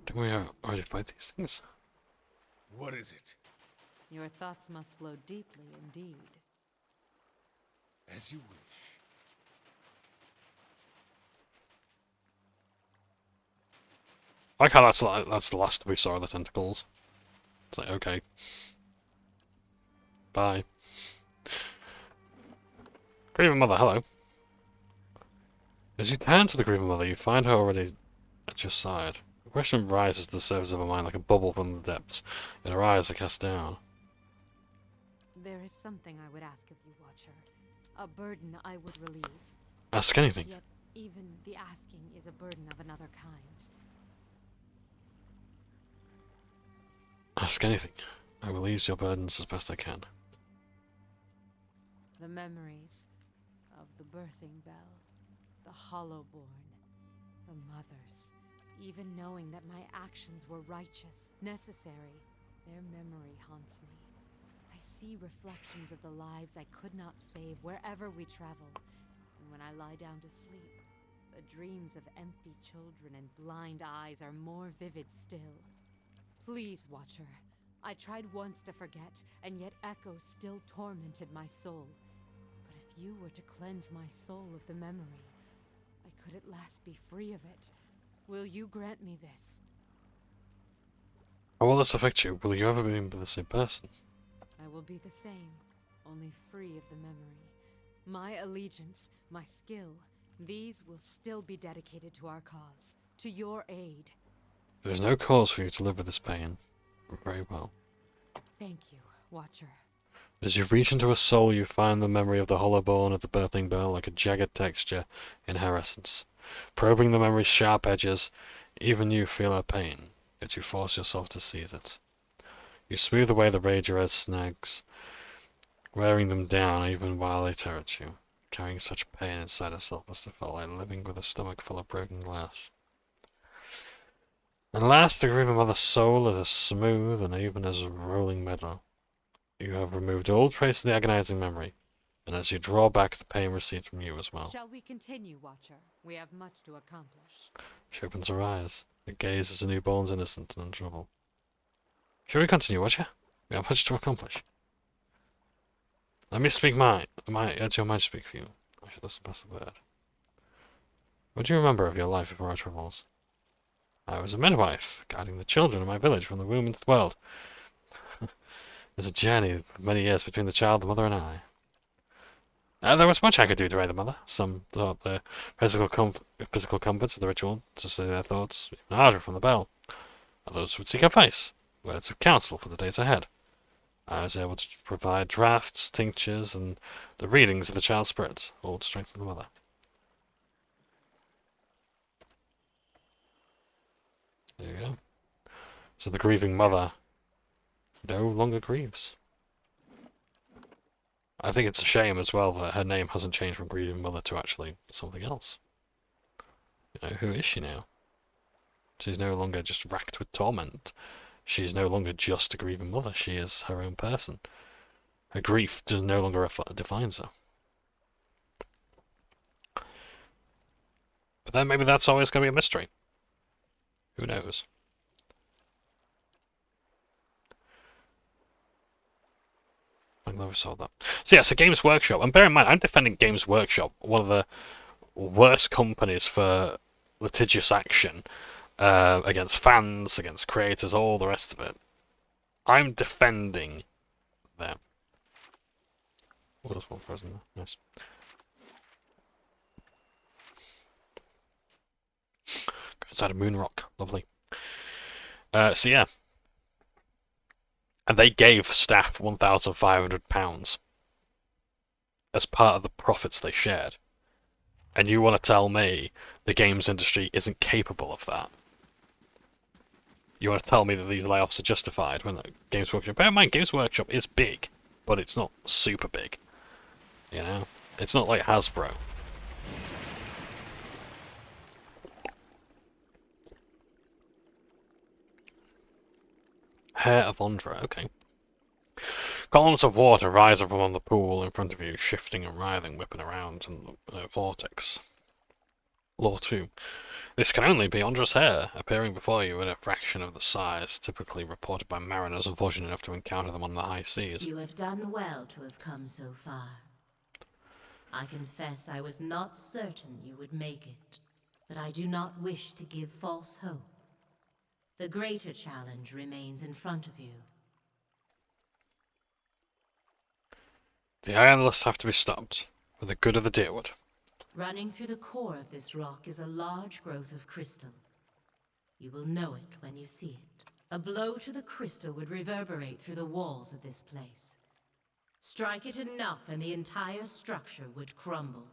[SPEAKER 1] Didn't we already fight these things?
[SPEAKER 2] what is it?
[SPEAKER 7] Your thoughts must flow deeply indeed.
[SPEAKER 2] As you wish.
[SPEAKER 1] I like how that's the last we saw of the tentacles. It's like, okay. Bye. Grieving Mother, hello. As you turn to the Grieving Mother, you find her already at your side. Question rises to the surface of her mind like a bubble from the depths, and her eyes are cast down.
[SPEAKER 7] There is something I would ask of you, Watcher. A burden I would relieve.
[SPEAKER 1] Ask anything.
[SPEAKER 7] Yet even the asking is a burden of another kind.
[SPEAKER 1] Ask anything. I will ease your burdens as best I can.
[SPEAKER 7] The memories of the birthing bell, the hollow-born, the mothers. Even knowing that my actions were righteous, necessary, their memory haunts me. I see reflections of the lives I could not save wherever we travel. And when I lie down to sleep, the dreams of empty children and blind eyes are more vivid still. Please, Watcher. I tried once to forget, and yet echoes still tormented my soul. But if you were to cleanse my soul of the memory, I could at last be free of it. Will you grant me this?
[SPEAKER 1] How will this affect you? Will you ever be the same person?
[SPEAKER 7] I will be the same, only free of the memory. My allegiance, my skill, these will still be dedicated to our cause, to your aid.
[SPEAKER 1] There is no cause for you to live with this pain. Very well.
[SPEAKER 7] Thank you, Watcher.
[SPEAKER 1] As you reach into her soul, you find the memory of the hollow-born of the birthing bell like a jagged texture in her essence. Probing the memory's sharp edges, even you feel her pain, yet you force yourself to seize it. You smooth away the rage-red snags, wearing them down even while they tear at you. Carrying such pain inside herself must have felt like living with a stomach full of broken glass. At last, the grieving mother's soul is as smooth and even as a rolling meadow. You have removed all trace of the agonizing memory, and as you draw back, the pain recedes from you as well.
[SPEAKER 7] Shall we continue, Watcher? We have much to accomplish.
[SPEAKER 1] She opens her eyes. Her gaze is a newborn's, innocent and untroubled. Shall we continue, Watcher? We have much to accomplish. Let me speak mine. Let your mind speak for you. I should listen past the word. What do you remember of your life before our travels? I was a midwife, guiding the children of my village from the womb into the world. There's a journey of many years between the child, the mother, and I. There was much I could do to aid the mother. Some thought the physical comforts of the ritual to say their thoughts even harder from the bell. Others would seek advice, words of counsel for the days ahead. I was able to provide drafts, tinctures, and the readings of the child's spirits, all to strengthen the mother. There you go. So the grieving mother no longer grieves. I think it's a shame as well that her name hasn't changed from grieving mother to actually something else. You know, who is she now? She's no longer just racked with torment. She's no longer just a grieving mother. She is her own person. Her grief no longer defines her. But then maybe that's always going to be a mystery. Who knows? I never saw that. So yeah, so Games Workshop. And bear in mind, I'm defending Games Workshop, one of the worst companies for litigious action against fans, against creators, all the rest of it. I'm defending them. Oh, there's one frozen there. Nice. Go inside a moon rock. Lovely. So yeah. And they gave staff £1,500 as part of the profits they shared. And you want to tell me the games industry isn't capable of that? You want to tell me that these layoffs are justified when Games Workshop... Bear in mind, Games Workshop is big, but it's not super big. You know? It's not like Hasbro. Hair of Ondra, okay. Columns of water rise up from the pool in front of you, shifting and writhing, whipping around in the vortex. Law 2. This can only be Ondra's hair, appearing before you in a fraction of the size typically reported by mariners unfortunate enough to encounter them on the high seas.
[SPEAKER 10] You have done well to have come so far. I confess I was not certain you would make it, but I do not wish to give false hope. The greater challenge remains in front of you.
[SPEAKER 1] The Eyeless have to be stopped, for the good of the Deerwood.
[SPEAKER 10] Running through the core of this rock is a large growth of crystal. You will know it when you see it. A blow to the crystal would reverberate through the walls of this place. Strike it enough and the entire structure would crumble.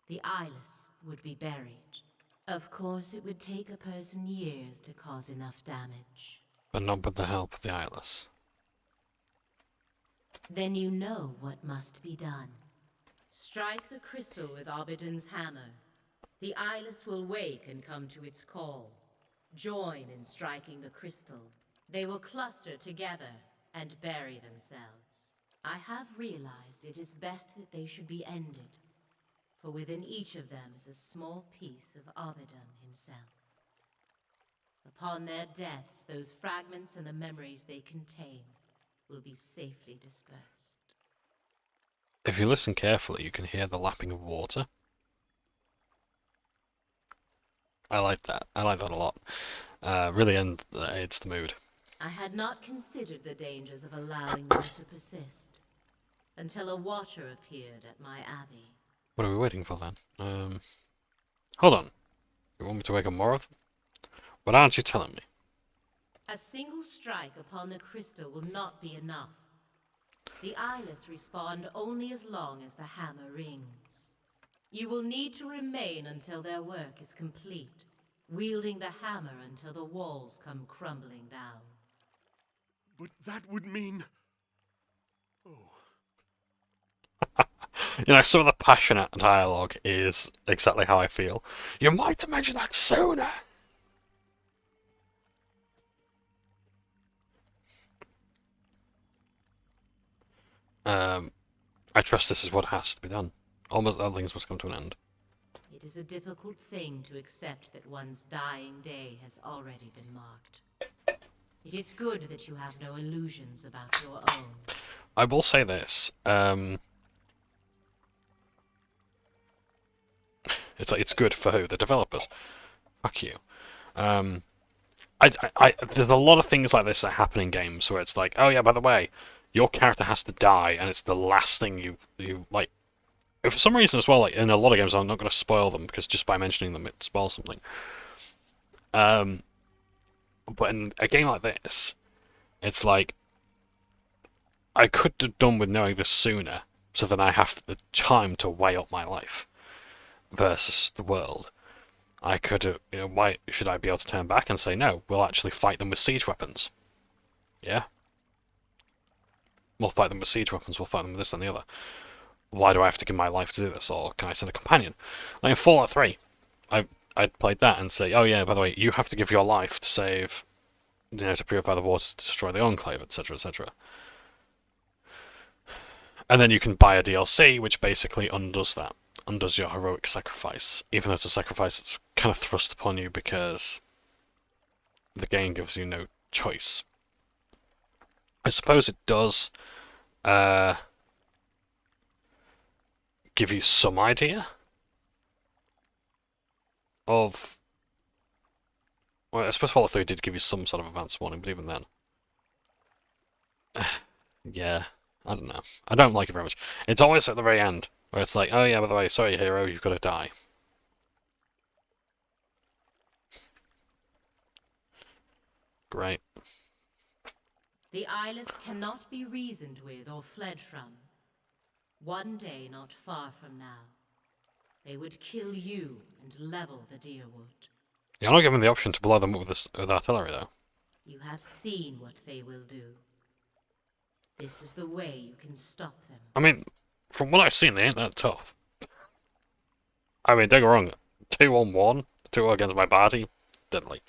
[SPEAKER 10] The Eyeless would be buried. Of course, it would take a person years to cause enough damage.
[SPEAKER 1] But not with the help of the Eyeless.
[SPEAKER 10] Then you know what must be done. Strike the crystal with Obidon's hammer. The Eyeless will wake and come to its call. Join in striking the crystal. They will cluster together and bury themselves. I have realized it is best that they should be ended, for within each of them is a small piece of Obidon himself. Upon their deaths, those fragments and the memories they contain will be safely dispersed.
[SPEAKER 1] If you listen carefully, you can hear the lapping of water. I like that. I like that a lot. Really aids the mood.
[SPEAKER 10] I had not considered the dangers of allowing them to persist, until a watcher appeared at my abbey.
[SPEAKER 1] What are we waiting for then? Hold on. You want me to wake up more of them? What aren't you telling me?
[SPEAKER 10] A single strike upon the crystal will not be enough. The Eyeless respond only as long as the hammer rings. You will need to remain until their work is complete, wielding the hammer until the walls come crumbling down.
[SPEAKER 8] But that would mean... Oh.
[SPEAKER 1] You know, some of the passionate dialogue is exactly how I feel. You might have mentioned that sooner! I trust this is what has to be done. Almost all things must come to an end.
[SPEAKER 10] It is a difficult thing to accept that one's dying day has already been marked. It is good that you have no illusions about your own.
[SPEAKER 1] I will say this. It's good for who? The developers. Fuck you. There's a lot of things like this that happen in games where it's like, oh yeah, by the way, your character has to die, and it's the last thing you like. For some reason as well, like in a lot of games, I'm not going to spoil them because just by mentioning them, it spoils something. But in a game like this, it's like I could have done with knowing this sooner, so that I have the time to weigh up my life versus the world. I could have, why should I be able to turn back and say no? We'll actually fight them with siege weapons. Yeah. We'll fight them with siege weapons. We'll fight them with this and the other. Why do I have to give my life to do this? Or can I send a companion? Like in Fallout 3, I'd played that and say, oh yeah, by the way, you have to give your life to save, to purify the water, to destroy the Enclave, etc., etc. And then you can buy a DLC, which basically undoes that. Undoes your heroic sacrifice. Even though it's a sacrifice that's kind of thrust upon you because the game gives you no choice. I suppose it does give you some idea of... Well, I suppose Fallout 3 did give you some sort of advance warning, but even then... yeah, I don't know. I don't like it very much. It's always at the very end, where it's like, oh yeah, by the way, sorry hero, you've got to die. Great.
[SPEAKER 10] The Eyeless cannot be reasoned with or fled from. One day not far from now, they would kill you and level the Deerwood.
[SPEAKER 1] You're not given the option to blow them up with artillery, though.
[SPEAKER 10] You have seen what they will do. This is the way you can stop them.
[SPEAKER 1] I mean, from what I've seen, they ain't that tough. I mean, don't get me wrong, 2-on-1, 2 against my party, deadly.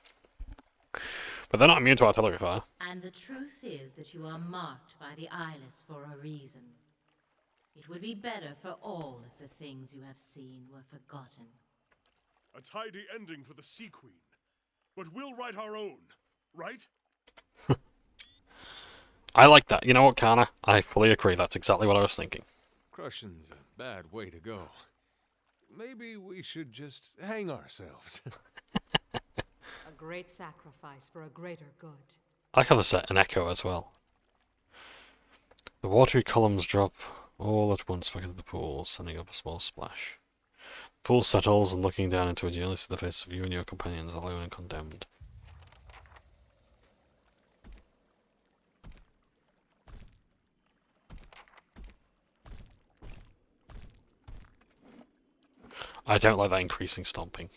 [SPEAKER 1] But they're not immune to artillery fire.
[SPEAKER 10] And the truth is that you are marked by the Eyeless for a reason. It would be better for all if the things you have seen were forgotten.
[SPEAKER 8] A tidy ending for the Sea Queen. But we'll write our own, right?
[SPEAKER 1] I like that. You know what, Kana? I fully agree. That's exactly what I was thinking.
[SPEAKER 2] Crushing's a bad way to go. Maybe we should just hang ourselves.
[SPEAKER 7] A great sacrifice for a greater good.
[SPEAKER 1] I like how they set an echo as well. The watery columns drop all at once back into the pool, sending up a small splash. The pool settles, and looking down into it, you only see the face of you and your companions, alone and condemned. I don't like that increasing stomping.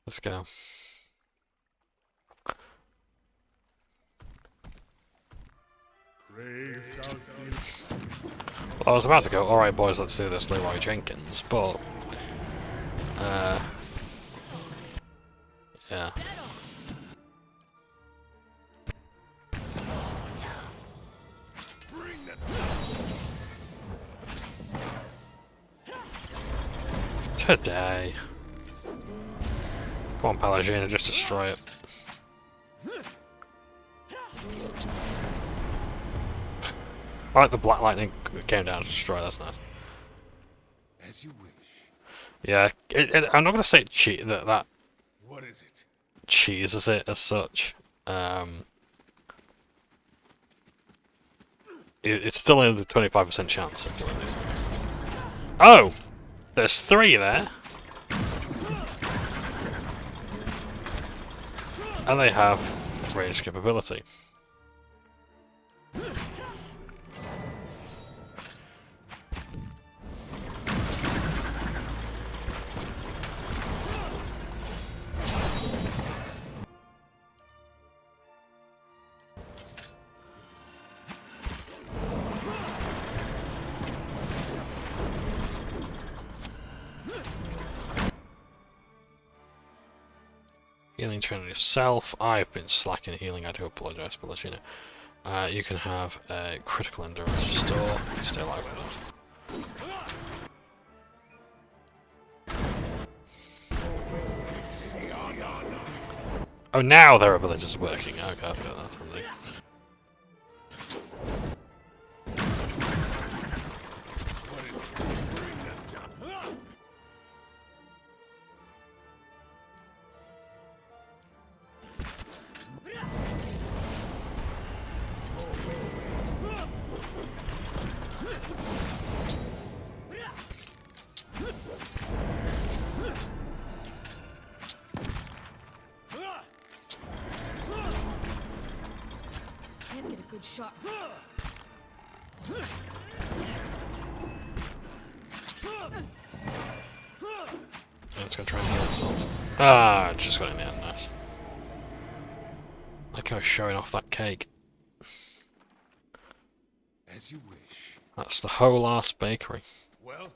[SPEAKER 1] Let's go. Well, I was about to go, alright boys, let's do this, Leroy Jenkins, but... yeah. Today. Come on, Palagina, just destroy it. I like the black lightning came down to destroy, that's nice.
[SPEAKER 2] As you wish.
[SPEAKER 1] Yeah, I'm not going to say that
[SPEAKER 2] What is it?
[SPEAKER 1] cheeses it as such. It's still in the 25% chance of killing these things. Oh! There's 3 there! And they have range capability. Healing turn on yourself. I've been slacking healing, I do apologise, but let you know. You can have a critical endurance restore if you stay alive enough. Oh, now their abilities are working. Okay, I forgot that from the...
[SPEAKER 5] Can't get a good shot.
[SPEAKER 1] Let's go try and heal itself. Ah, it just got in there, nice. Like I was showing off that cake.
[SPEAKER 2] As you wish.
[SPEAKER 1] That's the whole ass bakery.
[SPEAKER 2] Well?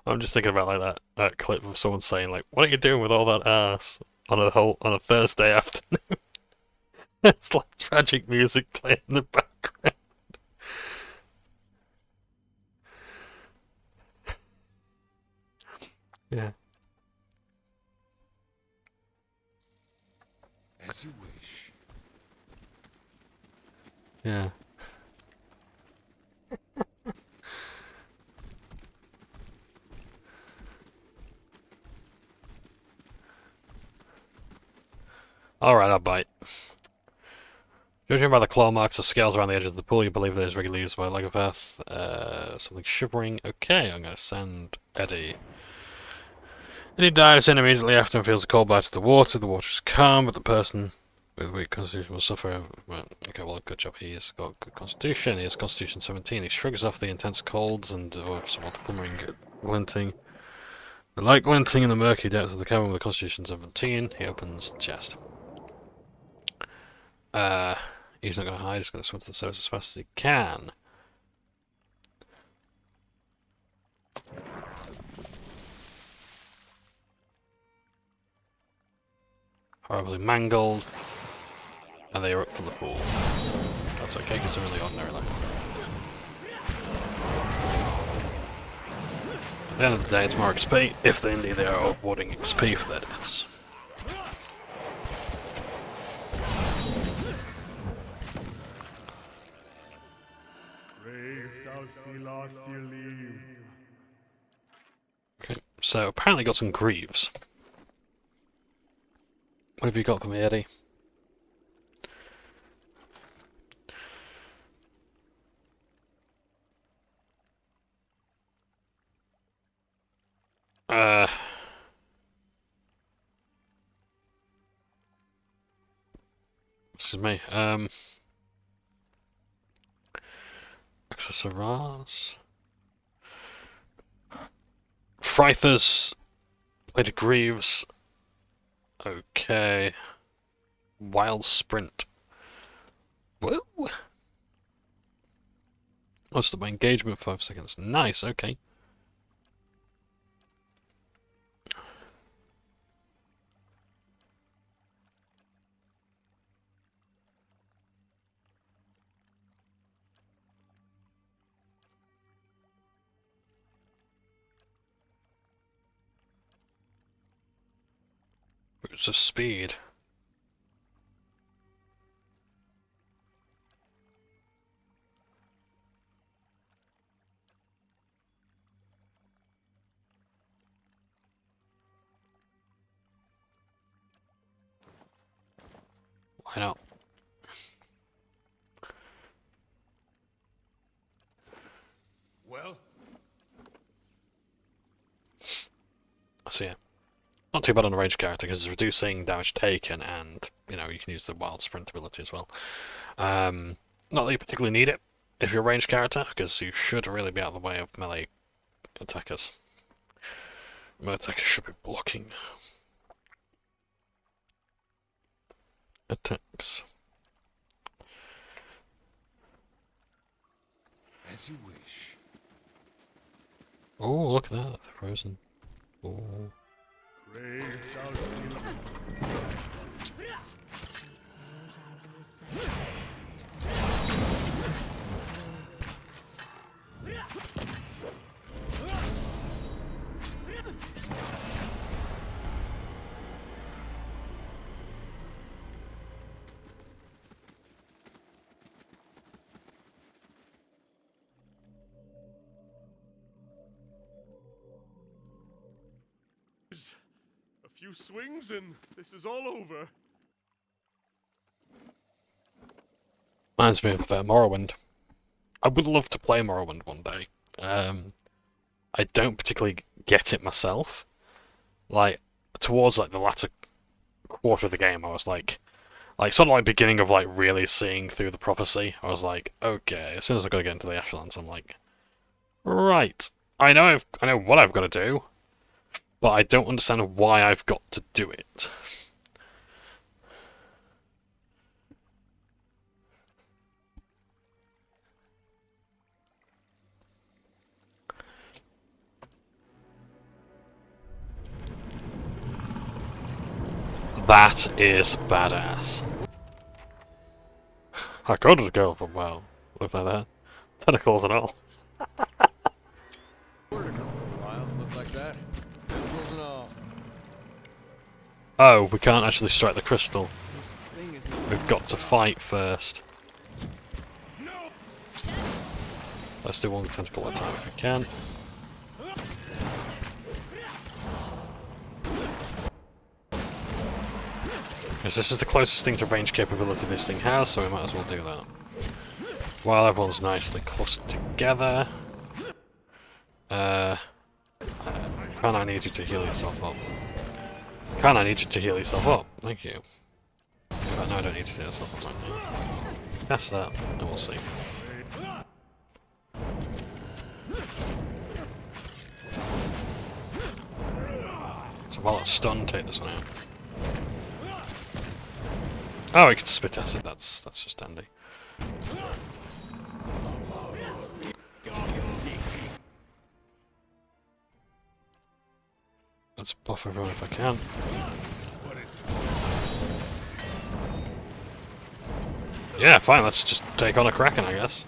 [SPEAKER 1] I'm just thinking about like that clip of someone saying like, "What are you doing with all that ass on a Thursday afternoon?" It's like tragic music playing in the background. Yeah.
[SPEAKER 2] As you wish.
[SPEAKER 1] Yeah. Alright, I'll bite. Judging by the claw marks or scales around the edge of the pool, you believe that it is regularly used by Legovath. Something shivering. Okay, I'm going to send Eddie. Eddie dives in immediately after and feels the cold bite of the water. The water is calm, but the person with weak constitution will suffer. Okay, well, good job. He has got good constitution. He has constitution 17. He shrugs off the intense colds and somewhat glimmering, glinting. The light glinting in the murky depths of the cavern with a constitution 17. He opens the chest. He's not going to hide. He's going to swim to the surface as fast as he can. Horribly mangled. And they are up from the pool. That's okay, because they're really ordinary level. At the end of the day, it's more XP, if indeed they are awarding XP for their deaths.
[SPEAKER 8] Pray
[SPEAKER 1] Okay, so apparently got some greaves. What have you got for me, Eddie? This is me. Accessories. Frithers. Plated greaves. Okay. Wild sprint. Whoa! Lost my engagement 5 seconds. Nice, okay. It's a speed. Why not?
[SPEAKER 2] Well?
[SPEAKER 1] I see it. Not too bad on a ranged character because it's reducing damage taken, and you know you can use the wild sprint ability as well. Not that you particularly need it if you're a ranged character, because you should really be out of the way of melee attackers. Melee attackers should be blocking attacks.
[SPEAKER 2] As you wish.
[SPEAKER 1] Oh, look at that, they're frozen. Oh.
[SPEAKER 8] A few swings and this is all over.
[SPEAKER 1] Reminds me of Morrowind. I would love to play Morrowind one day. I don't particularly get it myself. Like, towards like the latter quarter of the game, I was like sort of like beginning of like really seeing through the prophecy. I was like, okay, as soon as I gotta get into the Ashlands, I'm like, right, I know what I've got to do, but I don't understand why I've got to do it. That is badass. I could go for well, look like that. Tentacles and all.
[SPEAKER 2] Where to go for a while? Look like that. Tentacles and all.
[SPEAKER 1] Oh, we can't actually strike the crystal.
[SPEAKER 2] This thing is
[SPEAKER 1] We've got to fight first. Let's do one tentacle at a time if we can. Because this is the closest thing to range capability this thing has, so we might as well do that. While everyone's nicely clustered together. Can I need you to heal yourself up? Can I need you to heal yourself up? Thank you. But no, I don't need to heal yourself up right now. That's that, and we'll see. So while it's stunned, take this one out. Oh, we can spit acid, that's just handy. Let's buff everyone if I can. Yeah, fine, let's just take on a Kraken, I guess.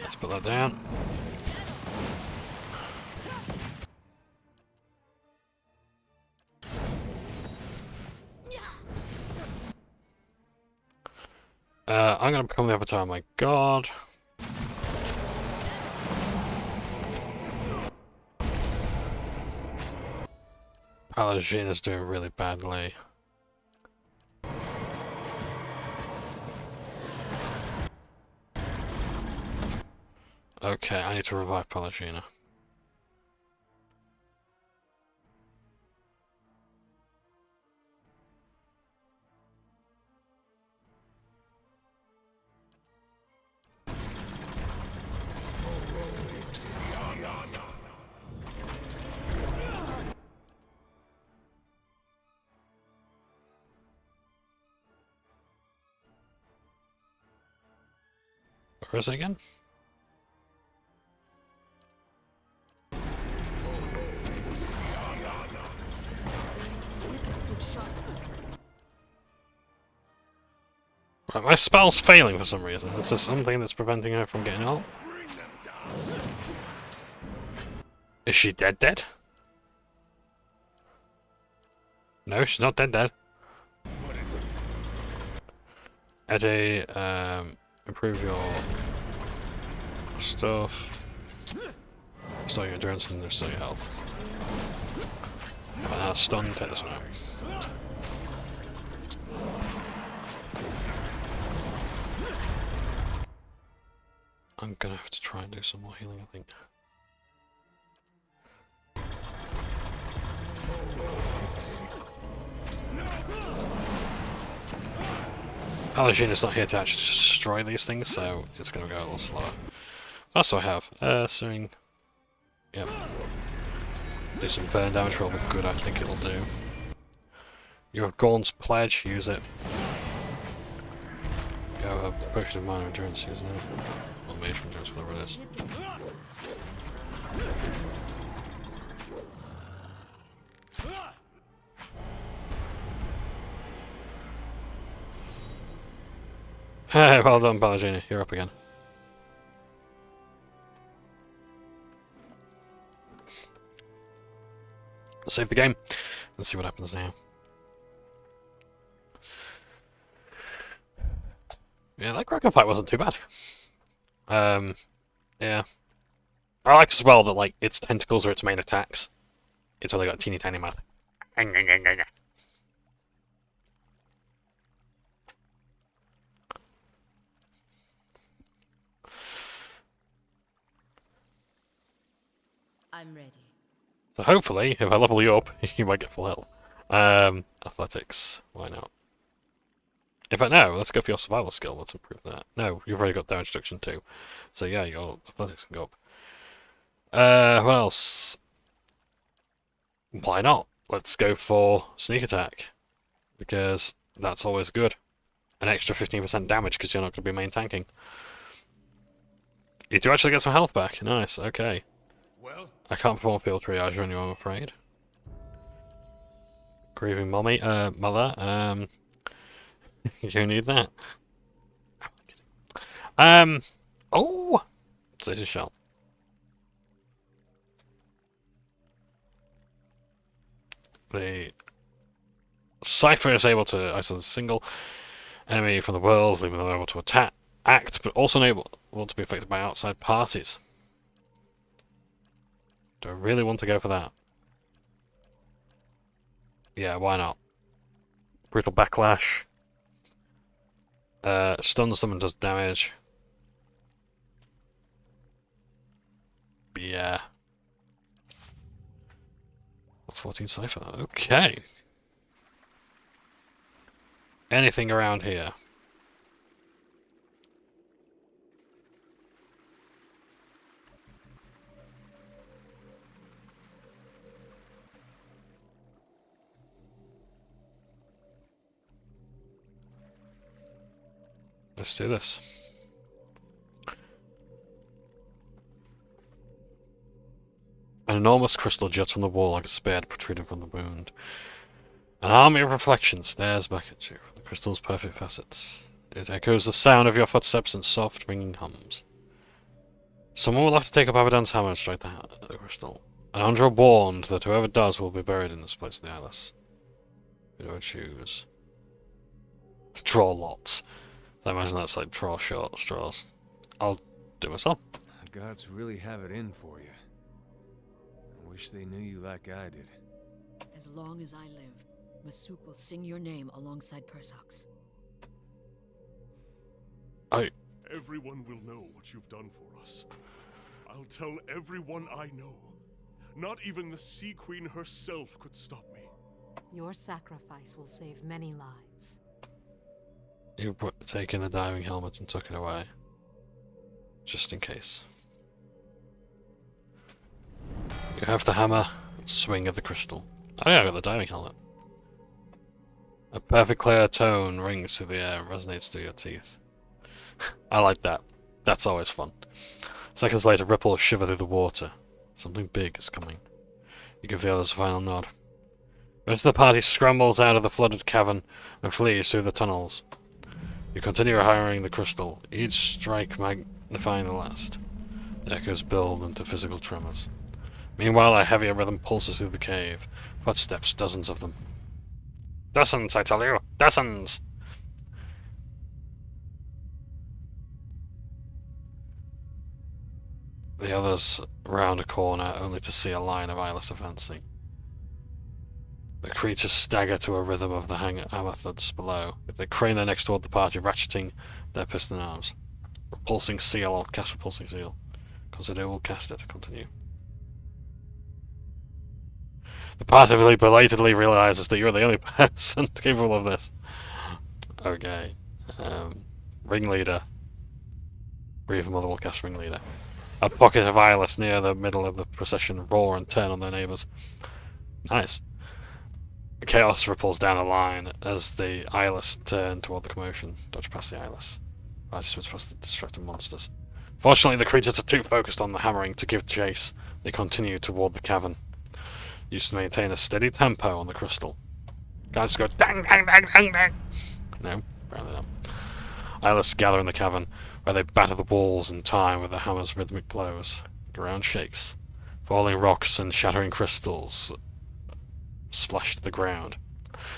[SPEAKER 1] Let's put that down. I'm gonna become the Avatar, my god. Paladin is doing really badly. Okay, I need to revive Palagina. Where is it again? Right, my spell's failing for some reason. Is there something that's preventing her from getting up? Is she dead? No, she's not dead. Eddie, improve your stuff. Restore your endurance and restore your health. Stun, take this one out. I'm gonna have to try and do some more healing, I think. Palagina's not here to actually just destroy these things, so it's gonna go a little slower. That's what I have. Swing. Yep. Do some burn damage for all the good I think it'll do. You have Gorn's Pledge, use it. You have a Potion of Minor Endurance, use it. Or Mage Endurance, whatever it is. Hey, well done, Palagina. You're up again. Save the game. Let's see what happens now. Yeah, that Kraken fight wasn't too bad. Yeah. I like as well that, like, its tentacles are its main attacks. It's only got a teeny tiny mouth.
[SPEAKER 10] I'm ready.
[SPEAKER 1] So hopefully, if I level you up, you might get full health. Athletics, why not? In fact, no, let's go for your survival skill, let's improve that. No, you've already got damage reduction too. So yeah, your athletics can go up. What else? Why not? Let's go for sneak attack. Because that's always good. An extra 15% damage because you're not going to be main tanking. You do actually get some health back. Nice, okay.
[SPEAKER 2] Well,
[SPEAKER 1] I can't perform field triage on you, I'm afraid. Grieving mommy, mother, you need that. Oh! So it's a shell. The Cypher is able to isolate a single enemy from the world, leaving them able to act, but also unable to be affected by outside parties. Do I really want to go for that? Yeah, why not? Brutal Backlash. Stuns them and does damage. Yeah. 14 Cypher. Okay. Anything around here? Let's do this. An enormous crystal juts from the wall like a spear protruding from the wound. An army of reflections stares back at you from the crystal's perfect facets. It echoes the sound of your footsteps in soft, ringing hums. Someone will have to take up Abaddon's hammer and strike the crystal. And Andra warned that whoever does will be buried in this place of the Eyeless. Who do I choose? Draw lots. I imagine that's like draw short straws. I'll do myself.
[SPEAKER 2] The gods really have it in for you. I wish they knew you like I did.
[SPEAKER 11] As long as I live, Masuk will sing your name alongside Persok's.
[SPEAKER 8] Everyone will know what you've done for us. I'll tell everyone I know. Not even the Sea Queen herself could stop me.
[SPEAKER 7] Your sacrifice will save many lives.
[SPEAKER 1] You taken the diving helmet and took it away. Just in case. You have the hammer, swing of the crystal. Oh yeah, I got the diving helmet. A perfect clear tone rings through the air and resonates through your teeth. I like that. That's always fun. Seconds later, ripples shiver through the water. Something big is coming. You give the others a final nod. The rest of the party scrambles out of the flooded cavern and flees through the tunnels. You continue hammering the crystal, each strike magnifying the last. The echoes build into physical tremors. Meanwhile, a heavier rhythm pulses through the cave. Footsteps, dozens of them. Dozens, I tell you! Dozens! The others round a corner, only to see a line of Eyeless advancing. The creatures stagger to a rhythm of the hammer thuds below. They crane their necks toward the party, ratcheting their piston arms. Repulsing seal, or cast repulsing seal. Consider we'll cast it. Continue. The party belatedly realizes that you're the only person capable of this. Okay. Ringleader. Reaver Mother will cast Ringleader. A pocket of Eyeless near the middle of the procession roar and turn on their neighbours. Nice. The chaos ripples down the line as the Eyeless turn toward the commotion. Dodge past the Eyeless. Participants past the distracted monsters. Fortunately, the creatures are too focused on the hammering to give chase. They continue toward the cavern. Used to maintain a steady tempo on the crystal. Can't just go dang dang dang dang dang. No, apparently not. Eyeless gather in the cavern, where they batter the walls in time with the hammer's rhythmic blows. The ground shakes. Falling rocks and shattering crystals splash to the ground.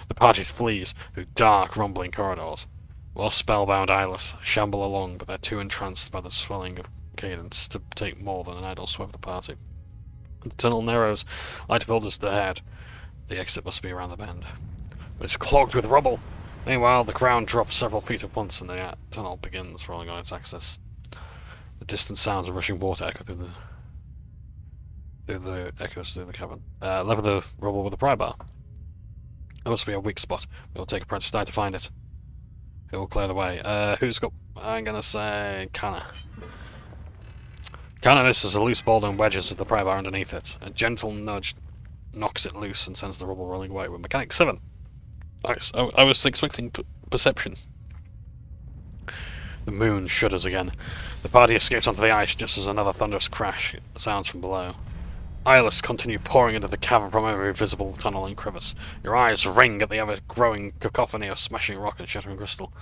[SPEAKER 1] The party flees through dark, rumbling corridors. While spellbound Eyeless shamble along, but they're too entranced by the swelling of cadence to take more than an idle sweep of the party. The tunnel narrows, light filters ahead. The exit must be around the bend. But it's clogged with rubble. Meanwhile, the ground drops several feet at once and the tunnel begins rolling on its axis. The distant sounds of rushing water echo through the echoes through the cavern. Lever the rubble with a pry bar. There must be a weak spot. It will take a practice die to find it. It will clear the way. Who's got... I'm gonna say... Kana. Kana misses a loose boulder and wedges the pry bar underneath it. A gentle nudge knocks it loose and sends the rubble rolling away with mechanic 7. Nice. I was expecting perception. The moon shudders again. The party escapes onto the ice just as another thunderous crash sounds from below. Eyeless continue pouring into the cavern from every visible tunnel and crevice. Your eyes ring at the ever-growing cacophony of smashing rock and shattering crystal.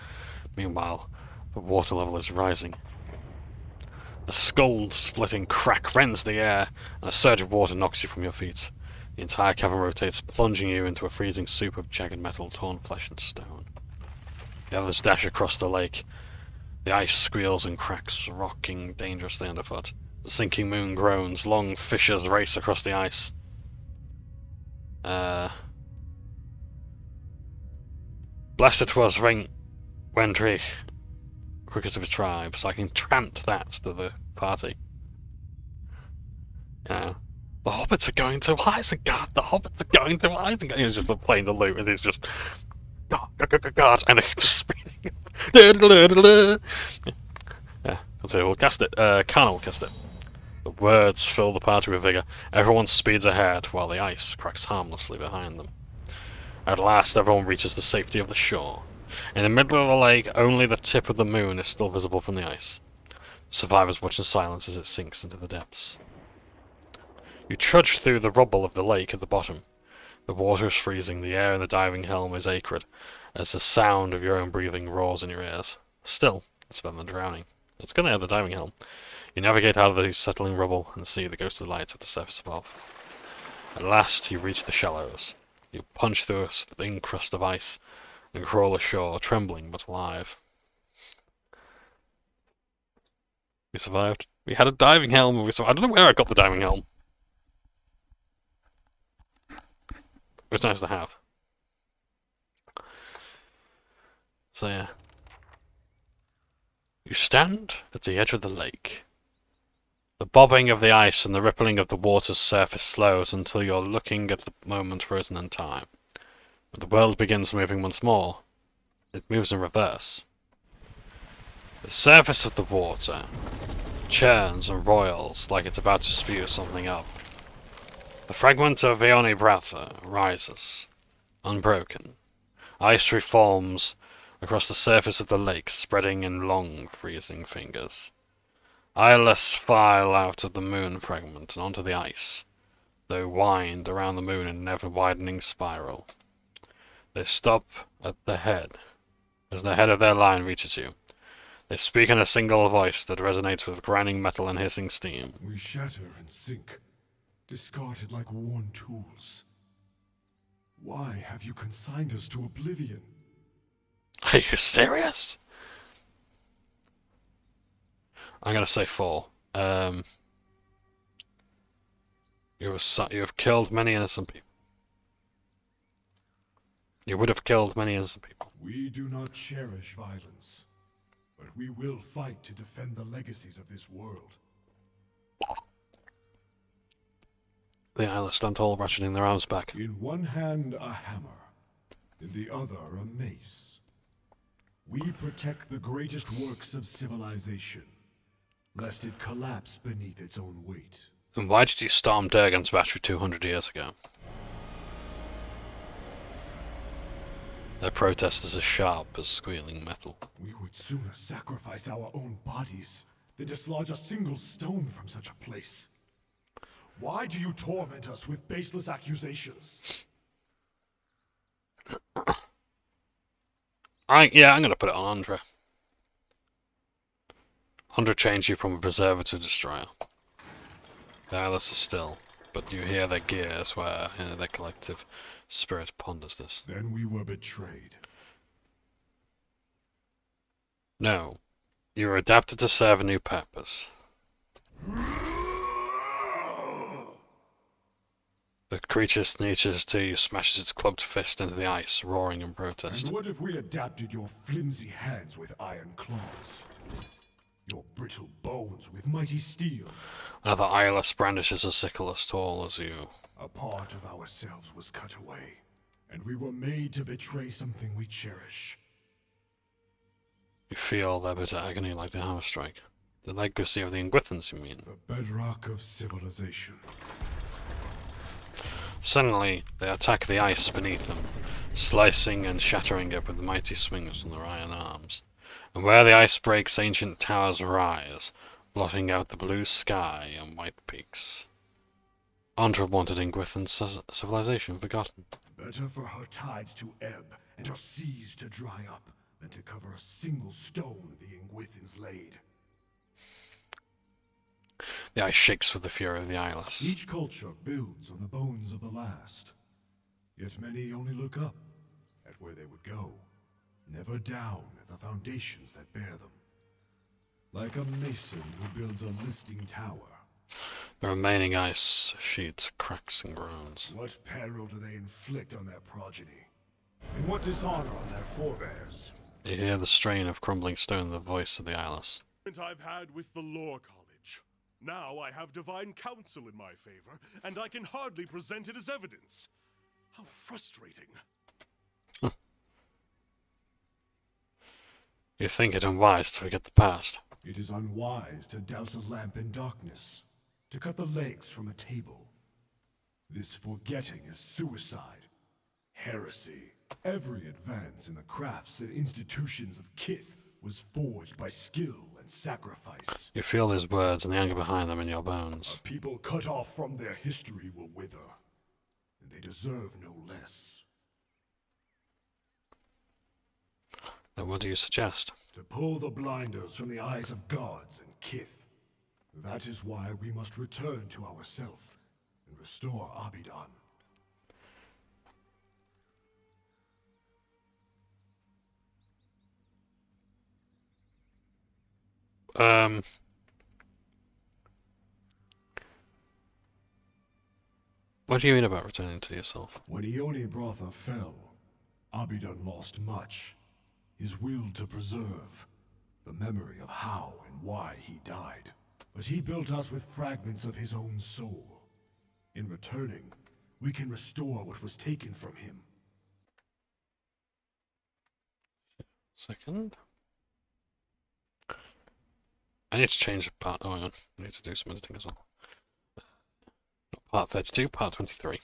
[SPEAKER 1] Meanwhile, the water level is rising. A skull-splitting crack rends the air, and a surge of water knocks you from your feet. The entire cavern rotates, plunging you into a freezing soup of jagged metal, torn flesh and stone. The others dash across the lake. The ice squeals and cracks, rocking dangerously underfoot. The sinking moon groans, long fissures race across the ice. Blessed was Wendrich, quickest of his tribe, so I can chant that to the party. The hobbits are going to Isengard! The hobbits are going to Isengard! He's just playing the lute and he's just... God, and it's just speeding. Yeah, so we'll cast it. Kana will cast it. The words fill the party with vigour. Everyone speeds ahead, while the ice cracks harmlessly behind them. At last, everyone reaches the safety of the shore. In the middle of the lake, only the tip of the moon is still visible from the ice. The survivors watch in silence as it sinks into the depths. You trudge through the rubble of the lake at the bottom. The water is freezing, the air in the diving helm is acrid, as the sound of your own breathing roars in your ears. Still, it's better than drowning. It's good to have the diving helm. You navigate out of the settling rubble and see the ghostly lights at the surface above. At last, you reach the shallows. You punch through a thin crust of ice and crawl ashore, trembling but alive. We survived. We had a diving helm. I don't know where I got the diving helm. It's nice to have. So yeah. You stand at the edge of the lake. The bobbing of the ice and the rippling of the water's surface slows until you're looking at the moment frozen in time. But the world begins moving once more. It moves in reverse. The surface of the water churns and roils like it's about to spew something up. The fragment of Ione Bratha rises, unbroken. Ice reforms across the surface of the lake, spreading in long, freezing fingers. Eyeless file out of the moon fragment and onto the ice. They wind around the moon in an ever-widening spiral. They stop at the head, as the head of their line reaches you. They speak in a single voice that resonates with grinding metal and hissing steam.
[SPEAKER 8] We shatter and sink, discarded like worn tools. Why have you consigned us to oblivion?
[SPEAKER 1] Are you serious? I'm gonna say 4. You have killed many innocent people. You would have killed many innocent people.
[SPEAKER 8] We do not cherish violence, but we will fight to defend the legacies of this world.
[SPEAKER 1] The Eyeless stand tall, ratcheting their arms back.
[SPEAKER 8] In one hand a hammer, in the other a mace. We protect the greatest works of civilization, lest it collapse beneath its own weight.
[SPEAKER 1] And why did you storm Durgan's battery 200 years ago? Their protest is as sharp as squealing metal.
[SPEAKER 8] We would sooner sacrifice our own bodies than dislodge a single stone from such a place. Why do you torment us with baseless accusations?
[SPEAKER 1] I'm gonna put it on Andra. Andra changed you from a preserver to a destroyer. The Eyeless is still, but you hear their gears where their collective spirit ponders this.
[SPEAKER 8] Then we were betrayed.
[SPEAKER 1] No, you were adapted to serve a new purpose. The creature sneezes to you, smashes its clubbed fist into the ice, roaring in protest.
[SPEAKER 8] And what if we adapted your flimsy hands with iron claws? Your brittle bones with mighty steel?
[SPEAKER 1] Another Eyeless brandishes a sickle as tall as you.
[SPEAKER 8] A part of ourselves was cut away, and we were made to betray something we cherish.
[SPEAKER 1] You feel their bitter agony like the hammer strike. The legacy of the Ingwithans, you mean?
[SPEAKER 8] The bedrock of civilization.
[SPEAKER 1] Suddenly, they attack the ice beneath them, slicing and shattering it with mighty swings from their iron arms. And where the ice breaks, ancient towers rise, blotting out the blue sky and white peaks. Andra wanted Ingwithan's civilization forgotten.
[SPEAKER 8] Better for her tides to ebb and her seas to dry up than to cover a single stone the Ingwithans laid.
[SPEAKER 1] The ice shakes with the fury of the Eyeless.
[SPEAKER 8] Each culture builds on the bones of the last. Yet many only look up at where they would go, never down at the foundations that bear them. Like a mason who builds a listing tower.
[SPEAKER 1] The remaining ice sheet cracks and groans.
[SPEAKER 8] What peril do they inflict on their progeny? And what dishonor on their forebears?
[SPEAKER 1] You hear the strain of crumbling stone in the voice of the Eyeless.
[SPEAKER 8] I've had with the Lore College. Now I have divine counsel in my favor, and I can hardly present it as evidence. How frustrating.
[SPEAKER 1] You think it unwise to forget the past.
[SPEAKER 8] It is unwise to douse a lamp in darkness, to cut the legs from a table. This forgetting is suicide, heresy. Every advance in the crafts and institutions of Kith was forged by skill and sacrifice.
[SPEAKER 1] You feel his words and the anger behind them in your bones.
[SPEAKER 8] A people cut off from their history will wither, and they deserve no less.
[SPEAKER 1] Then what do you suggest?
[SPEAKER 8] To pull the blinders from the eyes of gods and Kith. That is why we must return to ourself and restore Abidan.
[SPEAKER 1] What do you mean about returning to yourself?
[SPEAKER 8] When Ione Brotha fell, Abidon lost much. His will to preserve, the memory of how and why he died. But he built us with fragments of his own soul. In returning, we can restore what was taken from him.
[SPEAKER 1] Second. I need to change the part. Oh, hang on. I need to do some editing as well. Not part 32, part 23.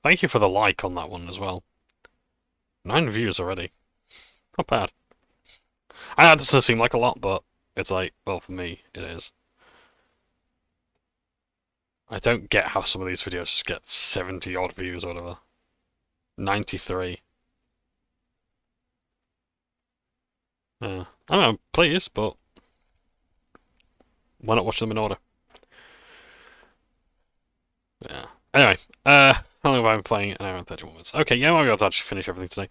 [SPEAKER 1] Thank you for the like on that one as well. 9 views already. Not bad. I know it doesn't seem like a lot, but it's like, well, for me, it is. I don't get how some of these videos just get 70 odd views or whatever. 93. I don't know, please, but why not watch them in order? Yeah. Anyway, how long have I been playing? An hour and 31 minutes. Okay, yeah, I'll be able to actually finish everything today.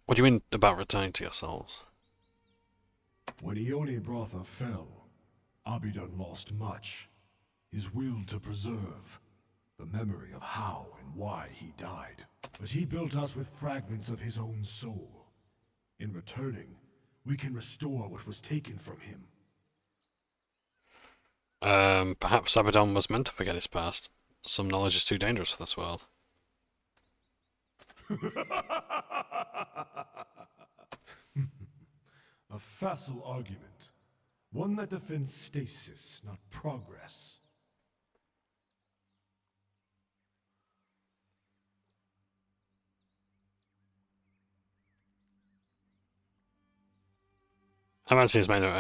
[SPEAKER 1] What do you mean about returning to yourselves?
[SPEAKER 8] When Ione Brotha fell, Abidon lost much. His will to preserve, the memory of how and why he died. But he built us with fragments of his own soul. In returning, we can restore what was taken from him.
[SPEAKER 1] Perhaps Abaddon was meant to forget his past. Some knowledge is too dangerous for this world.
[SPEAKER 8] A facile argument. One that defends stasis, not progress.
[SPEAKER 1] Amanti's made no.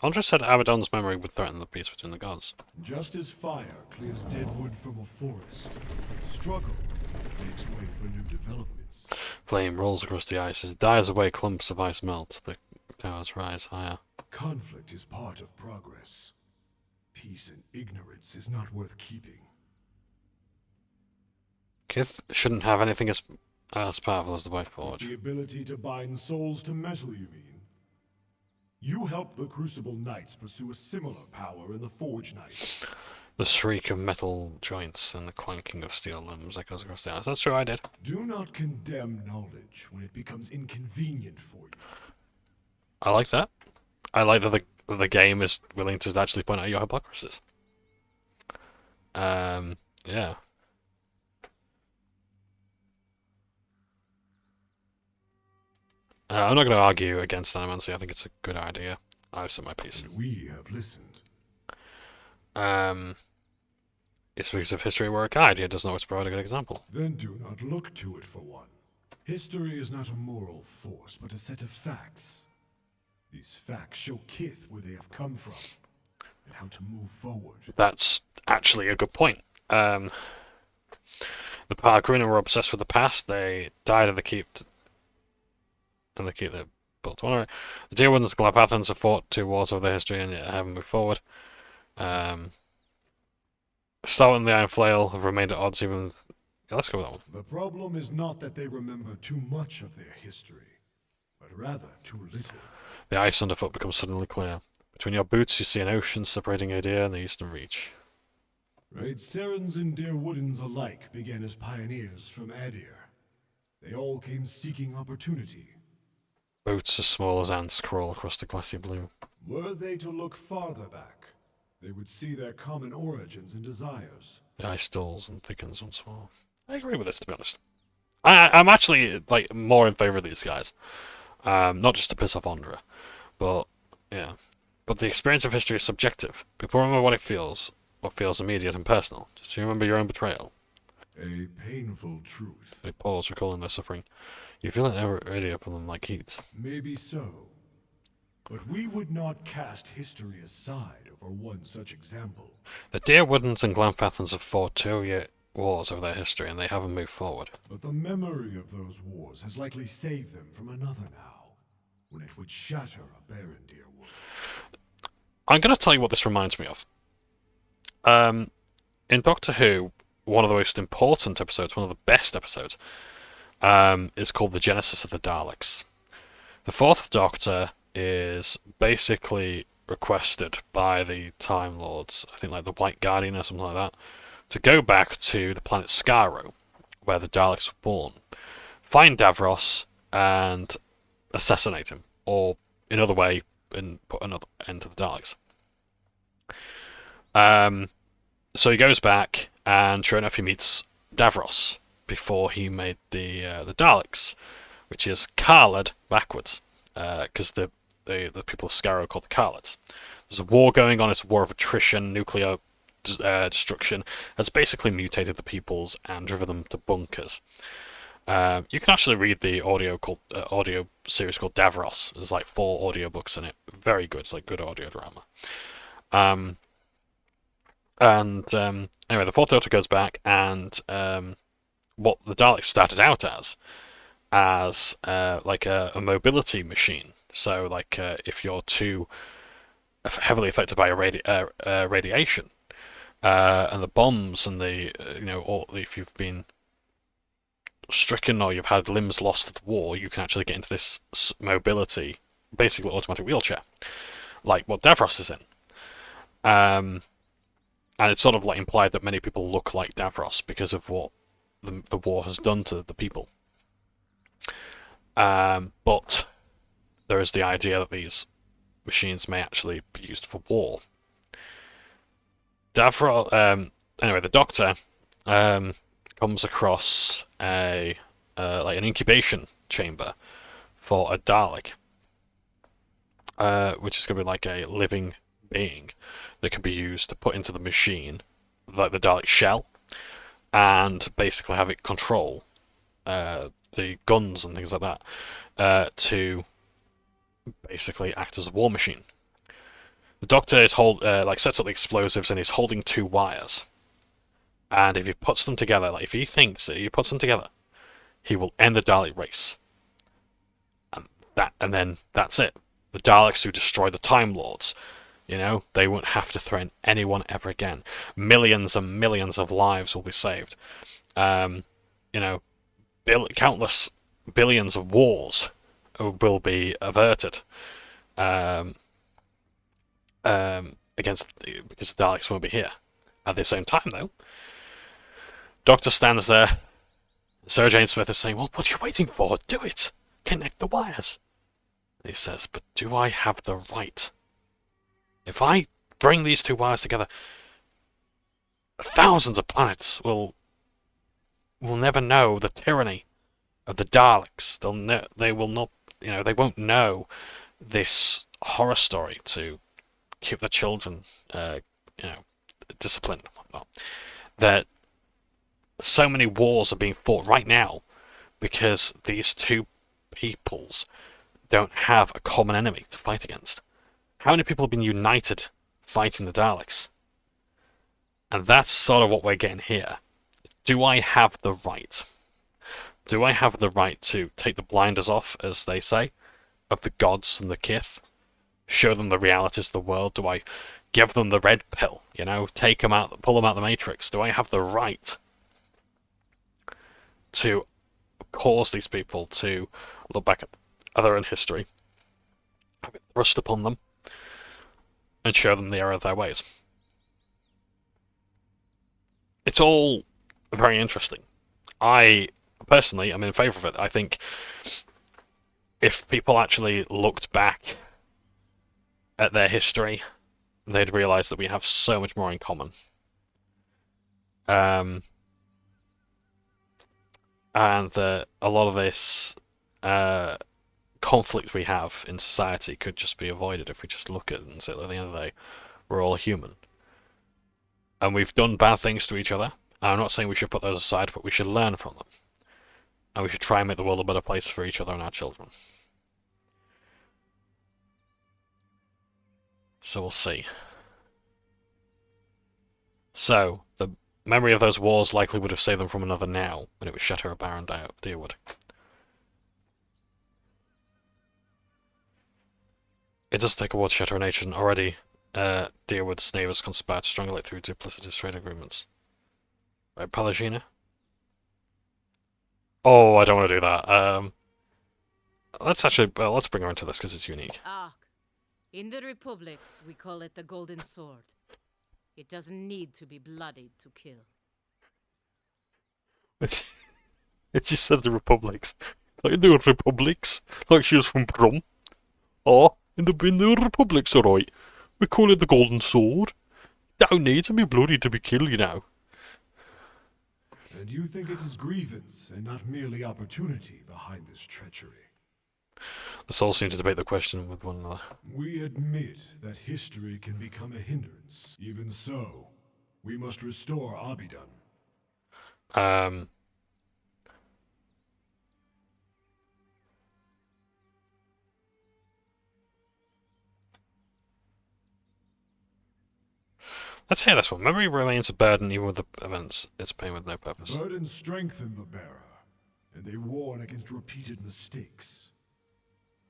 [SPEAKER 1] Andra said Abaddon's memory would threaten the peace between the gods.
[SPEAKER 8] Just as fire clears dead wood from a forest, struggle makes way for new developments.
[SPEAKER 1] Flame rolls across the ice. As it dies away, clumps of ice melt. The towers rise higher.
[SPEAKER 8] Conflict is part of progress. Peace and ignorance is not worth keeping.
[SPEAKER 1] Kith shouldn't have anything as powerful as the White Forge.
[SPEAKER 8] The ability to bind souls to metal, you mean? You helped the Crucible Knights pursue a similar power in the Forge Knights.
[SPEAKER 1] The shriek of metal joints and the clanking of steel limbs that goes across the ice. That's true, I did.
[SPEAKER 8] Do not condemn knowledge when it becomes inconvenient for you.
[SPEAKER 1] I like that. I like that the game is willing to actually point out your hypocrisies. Yeah. I'm not going to argue against animancy. I think it's a good idea. I've said my piece.
[SPEAKER 8] And we have listened.
[SPEAKER 1] It speaks of history where a guide, yet does not always provide a good example.
[SPEAKER 8] Then do not look to it for one. History is not a moral force, but a set of facts. These facts show Kith where they have come from, and how to move forward.
[SPEAKER 1] That's actually a good point. The Parkruna were obsessed with the past. They died in the keep. And the keep they built to honor it. The Deer Woodens and Glapathans have fought 2 wars over their history and yet haven't moved forward. Stalwart and the Iron Flail have remained at odds even... Yeah, let's go with that one.
[SPEAKER 8] The problem is not that they remember too much of their history, but rather too little.
[SPEAKER 1] The ice underfoot becomes suddenly clear. Between your boots you see an ocean separating Adir and the Eastern Reach.
[SPEAKER 8] Great Serens and Deer Woodens alike began as pioneers from Adir. They all came seeking opportunity.
[SPEAKER 1] Boats as small as ants crawl across the glassy blue.
[SPEAKER 8] Were they to look farther back, they would see their common origins and desires.
[SPEAKER 1] The ice stalls and thickens once more. I agree with this, to be honest. I'm actually like more in favour of these guys. Not just to piss off Andra, but yeah. But the experience of history is subjective. People remember what feels immediate and personal. Just remember your own betrayal.
[SPEAKER 8] A painful truth.
[SPEAKER 1] They pause, recalling their suffering. You feel it already upon them like heat.
[SPEAKER 8] Maybe so. But we would not cast history aside over one such example.
[SPEAKER 1] The Deer Woodens and Glampathans have fought 2 wars over their history, and they haven't moved forward.
[SPEAKER 8] But the memory of those wars has likely saved them from another now, when it would shatter a barren Deerwood.
[SPEAKER 1] I'm going to tell you what this reminds me of. In Doctor Who, one of the most important episodes, one of the best episodes, is called The Genesis of the Daleks. The 4th Doctor is basically requested by the Time Lords, I think like the White Guardian or something like that, to go back to the planet Skaro, where the Daleks were born, find Davros, and assassinate him, or another way, and put another end to the Daleks. So he goes back, and sure enough, he meets Davros before he made the Daleks, which is Khaled backwards, because the people of Skaro are called the Khaleds. There's a war going on. It's a war of attrition, nuclear destruction. Has basically mutated the peoples and driven them to bunkers. You can actually read the audio series called Davros. There's like 4 audiobooks in it. Very good. It's like good audio drama. Anyway, the Fourth Doctor goes back, and what the Daleks started out as like a mobility machine. So like if you're too heavily affected by radiation and the bombs and the or if you've been stricken or you've had limbs lost to the war, you can actually get into this mobility, basically automatic wheelchair, like what Davros is in. And it's sort of like implied that many people look like Davros because of what the war has done to the people. But there is the idea that these machines may actually be used for war. Anyway, the Doctor comes across like an incubation chamber for a Dalek, which is going to be like a living being that can be used to put into the machine, like the Dalek shell, and basically have it control the guns and things like that, to basically act as a war machine. The Doctor is sets up the explosives and he's holding 2 wires. And if he puts them together, like if he thinks that he puts them together, he will end the Dalek race. And then that's it. The Daleks who destroy the Time Lords, they won't have to threaten anyone ever again. Millions and millions of lives will be saved. Countless billions of wars will be averted. Because the Daleks won't be here. At the same time, though, Doctor stands there. Sarah Jane Smith is saying, "Well, what are you waiting for? Do it! Connect the wires." And he says, "But do I have the right? If I bring these 2 wires together, thousands of planets will never know the tyranny of the Daleks. They will not, they won't know this horror story to keep their children, disciplined and whatnot. That so many wars are being fought right now because these 2 peoples don't have a common enemy to fight against. How many people have been united fighting the Daleks? And that's sort of what we're getting here. Do I have the right? Do I have the right to take the blinders off, as they say, of the gods and the kith? Show them the realities of the world? Do I give them the red pill? Take them out, pull them out of the Matrix? Do I have the right to cause these people to look back at their own history, have it thrust upon them, and show them the error of their ways? It's all very interesting. I personally am in favour of it. I think if people actually looked back at their history, they'd realise that we have so much more in common. And that a lot of this conflict we have in society could just be avoided if we just look at it and say, at the end of the day, we're all human. And we've done bad things to each other. I'm not saying we should put those aside, but we should learn from them. And we should try and make the world a better place for each other and our children. So we'll see. So, the memory of those wars likely would have saved them from another now, when it was Shatter Baron Deerwood. It does take a war to shatter a nation. Already, Deerwood's neighbours conspired to strangulate through duplicitous trade agreements. Right, Palagina? Oh, I don't want to do that. Let's bring her into this because it's unique.
[SPEAKER 9] Ark, In the Republics, we call it the Golden Sword. It doesn't need to be bloodied to kill.
[SPEAKER 1] It just said the Republics. Like in the Republics, like she was from Brum. Oh, in the Republics, alright. We call it the Golden Sword. Don't need to be bloody to be killed, you know.
[SPEAKER 8] And you think it is grievance and not merely opportunity behind this treachery?
[SPEAKER 1] The souls seem to debate the question with one another.
[SPEAKER 8] We admit that history can become a hindrance. Even so, we must restore Abidan.
[SPEAKER 1] Let's hear this one. Memory remains a burden even with the events. It's pain with no purpose.
[SPEAKER 8] Burdens strengthen the bearer, and they warn against repeated mistakes.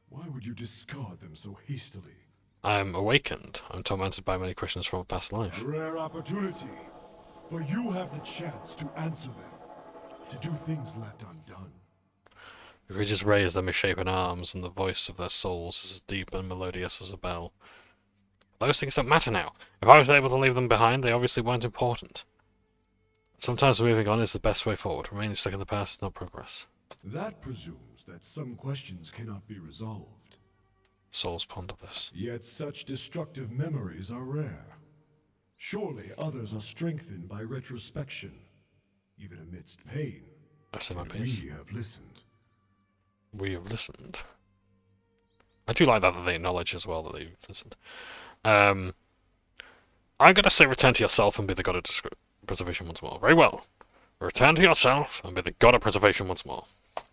[SPEAKER 8] Why would you discard them so hastily?
[SPEAKER 1] I am awakened. I'm tormented by many questions from a past life.
[SPEAKER 8] Rare opportunity, for you have the chance to answer them, to do things left undone.
[SPEAKER 1] The creatures raise their misshapen arms, and the voice of their souls is as deep and melodious as a bell. Those things don't matter now. If I was able to leave them behind, they obviously weren't important. Sometimes moving on is the best way forward. Remaining stuck in the past is not progress.
[SPEAKER 8] That presumes that some questions cannot be resolved.
[SPEAKER 1] Souls ponder this.
[SPEAKER 8] Yet such destructive memories are rare. Surely others are strengthened by retrospection, even amidst pain.
[SPEAKER 1] I said my
[SPEAKER 8] And
[SPEAKER 1] piece.
[SPEAKER 8] we have listened.
[SPEAKER 1] We have listened. I do like that they acknowledge as well that they've listened. I'm gonna say return to yourself and be the god of preservation once more. Very well. Return to yourself and be the god of preservation once more.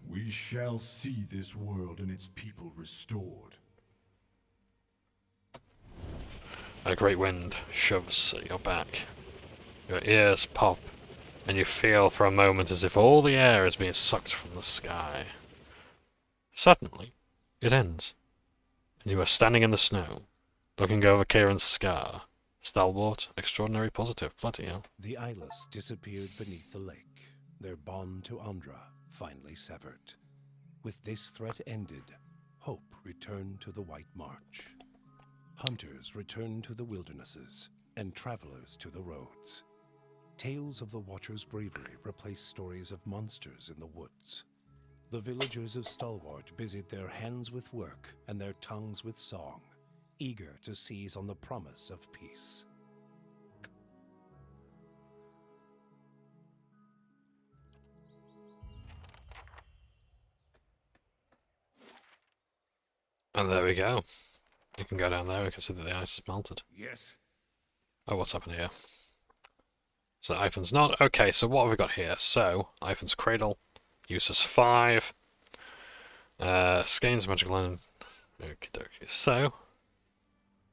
[SPEAKER 8] We shall see this world and its people restored.
[SPEAKER 1] A great wind shoves at your back. Your ears pop, and you feel for a moment as if all the air is being sucked from the sky. Suddenly, it ends, and you are standing in the snow, looking over Kieran's scar. Stalwart, extraordinary, positive. Bloody hell.
[SPEAKER 12] The Eyeless disappeared beneath the lake, their bond to Andra finally severed. With this threat ended, hope returned to the White March. Hunters returned to the wildernesses, and travelers to the roads. Tales of the Watcher's bravery replaced stories of monsters in the woods. The villagers of Stalwart busied their hands with work and their tongues with song, eager to seize on the promise of peace.
[SPEAKER 1] And there we go. You can go down there, we can see that the ice has melted.
[SPEAKER 2] Yes.
[SPEAKER 1] Oh, what's happened here? So Ivan's not. Okay, so what have we got here? So, Ivan's Cradle, uses 5. Skeins Magic Line. Okie dokie. So,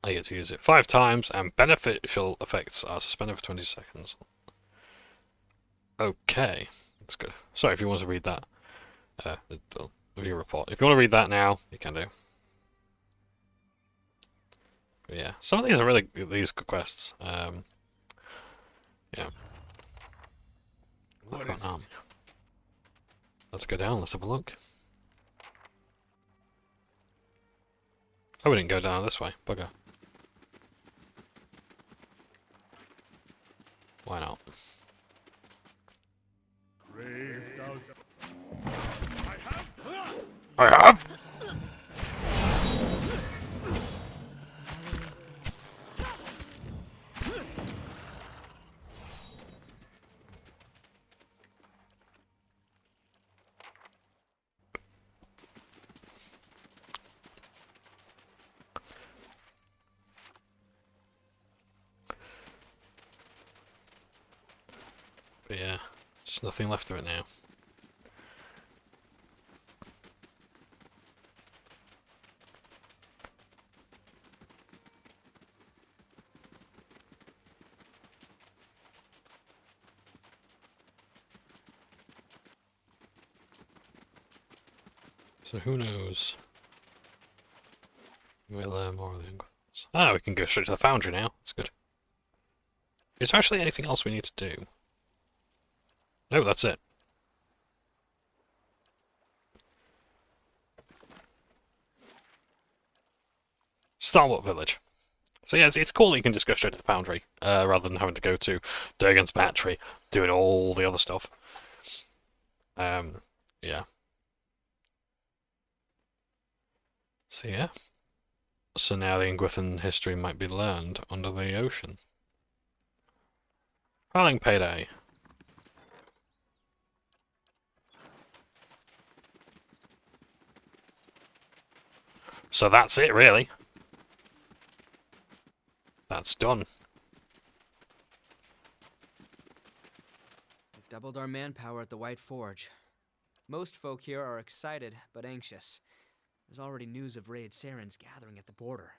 [SPEAKER 1] I get to use it 5 times, and beneficial effects are suspended for 20 seconds. Okay, that's good. Sorry if you want to read that. Review report. If you want to read that now, you can do. But yeah, some of these are really these good quests. Yeah.
[SPEAKER 2] What is it?
[SPEAKER 1] Let's go down, let's have a look. Oh, we didn't go down this way. Bugger. Why not? I have! But yeah, just nothing left of it now. So who knows? We'll learn more of the ingredients. Ah, we can go straight to the foundry now. That's good. Is there actually anything else we need to do? No, that's it. Starwater Village. So yeah, it's cool that you can just go straight to the foundry, rather than having to go to Durgan's battery, doing all the other stuff. Yeah. So yeah. So now the Ingwithan history might be learned under the ocean. Filing payday. So that's it, really. That's done.
[SPEAKER 3] We've doubled our manpower at the White Forge. Most folk here are excited, but anxious. There's already news of raid Sarens gathering at the border.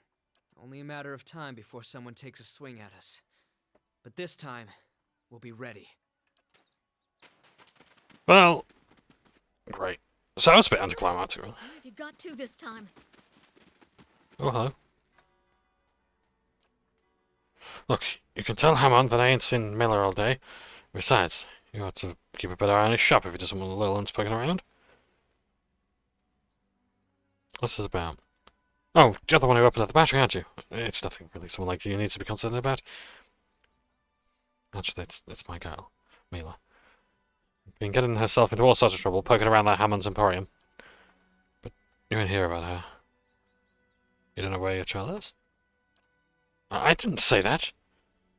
[SPEAKER 3] Only a matter of time before someone takes a swing at us. But this time, we'll be ready.
[SPEAKER 1] Well, great. So that was a bit anticlimactic, really.
[SPEAKER 5] Where have you got to this time?
[SPEAKER 1] Oh, hello. Look, you can tell Hammond that I ain't seen Miller all day. Besides, you ought to keep a better eye on his shop if he doesn't want the little ones poking around. What's this about? Oh, you're the one who opened up the battery, aren't you? It's nothing really someone like you needs to be concerned about. Actually, it's my girl, Mila. Been getting herself into all sorts of trouble, poking around that Hammond's Emporium. But you didn't hear about her. You don't know where your child is? I didn't say that.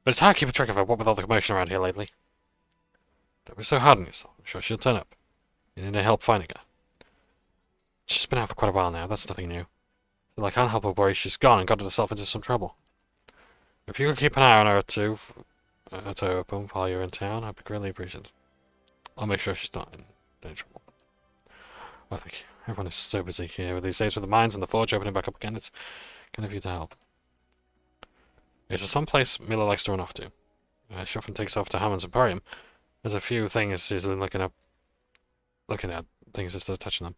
[SPEAKER 1] But it's hard to keep a track of her, what with all the commotion around here lately. Don't be so hard on yourself. I'm sure she'll turn up. You need any help finding her. She's been out for quite a while now, that's nothing new. Still, I can't help but worry she's gone and got herself into some trouble. If you could keep an eye on her too, to open while you're in town, I'd be greatly appreciated. I'll make sure she's not in any trouble. Well, thank you. Everyone is so busy here these days with the mines and the forge opening back up again. It's kind of you to help. Is there some place Mila likes to run off to? She often takes off to Hammond's Emporium. There's a few things she's been looking at things instead of touching them.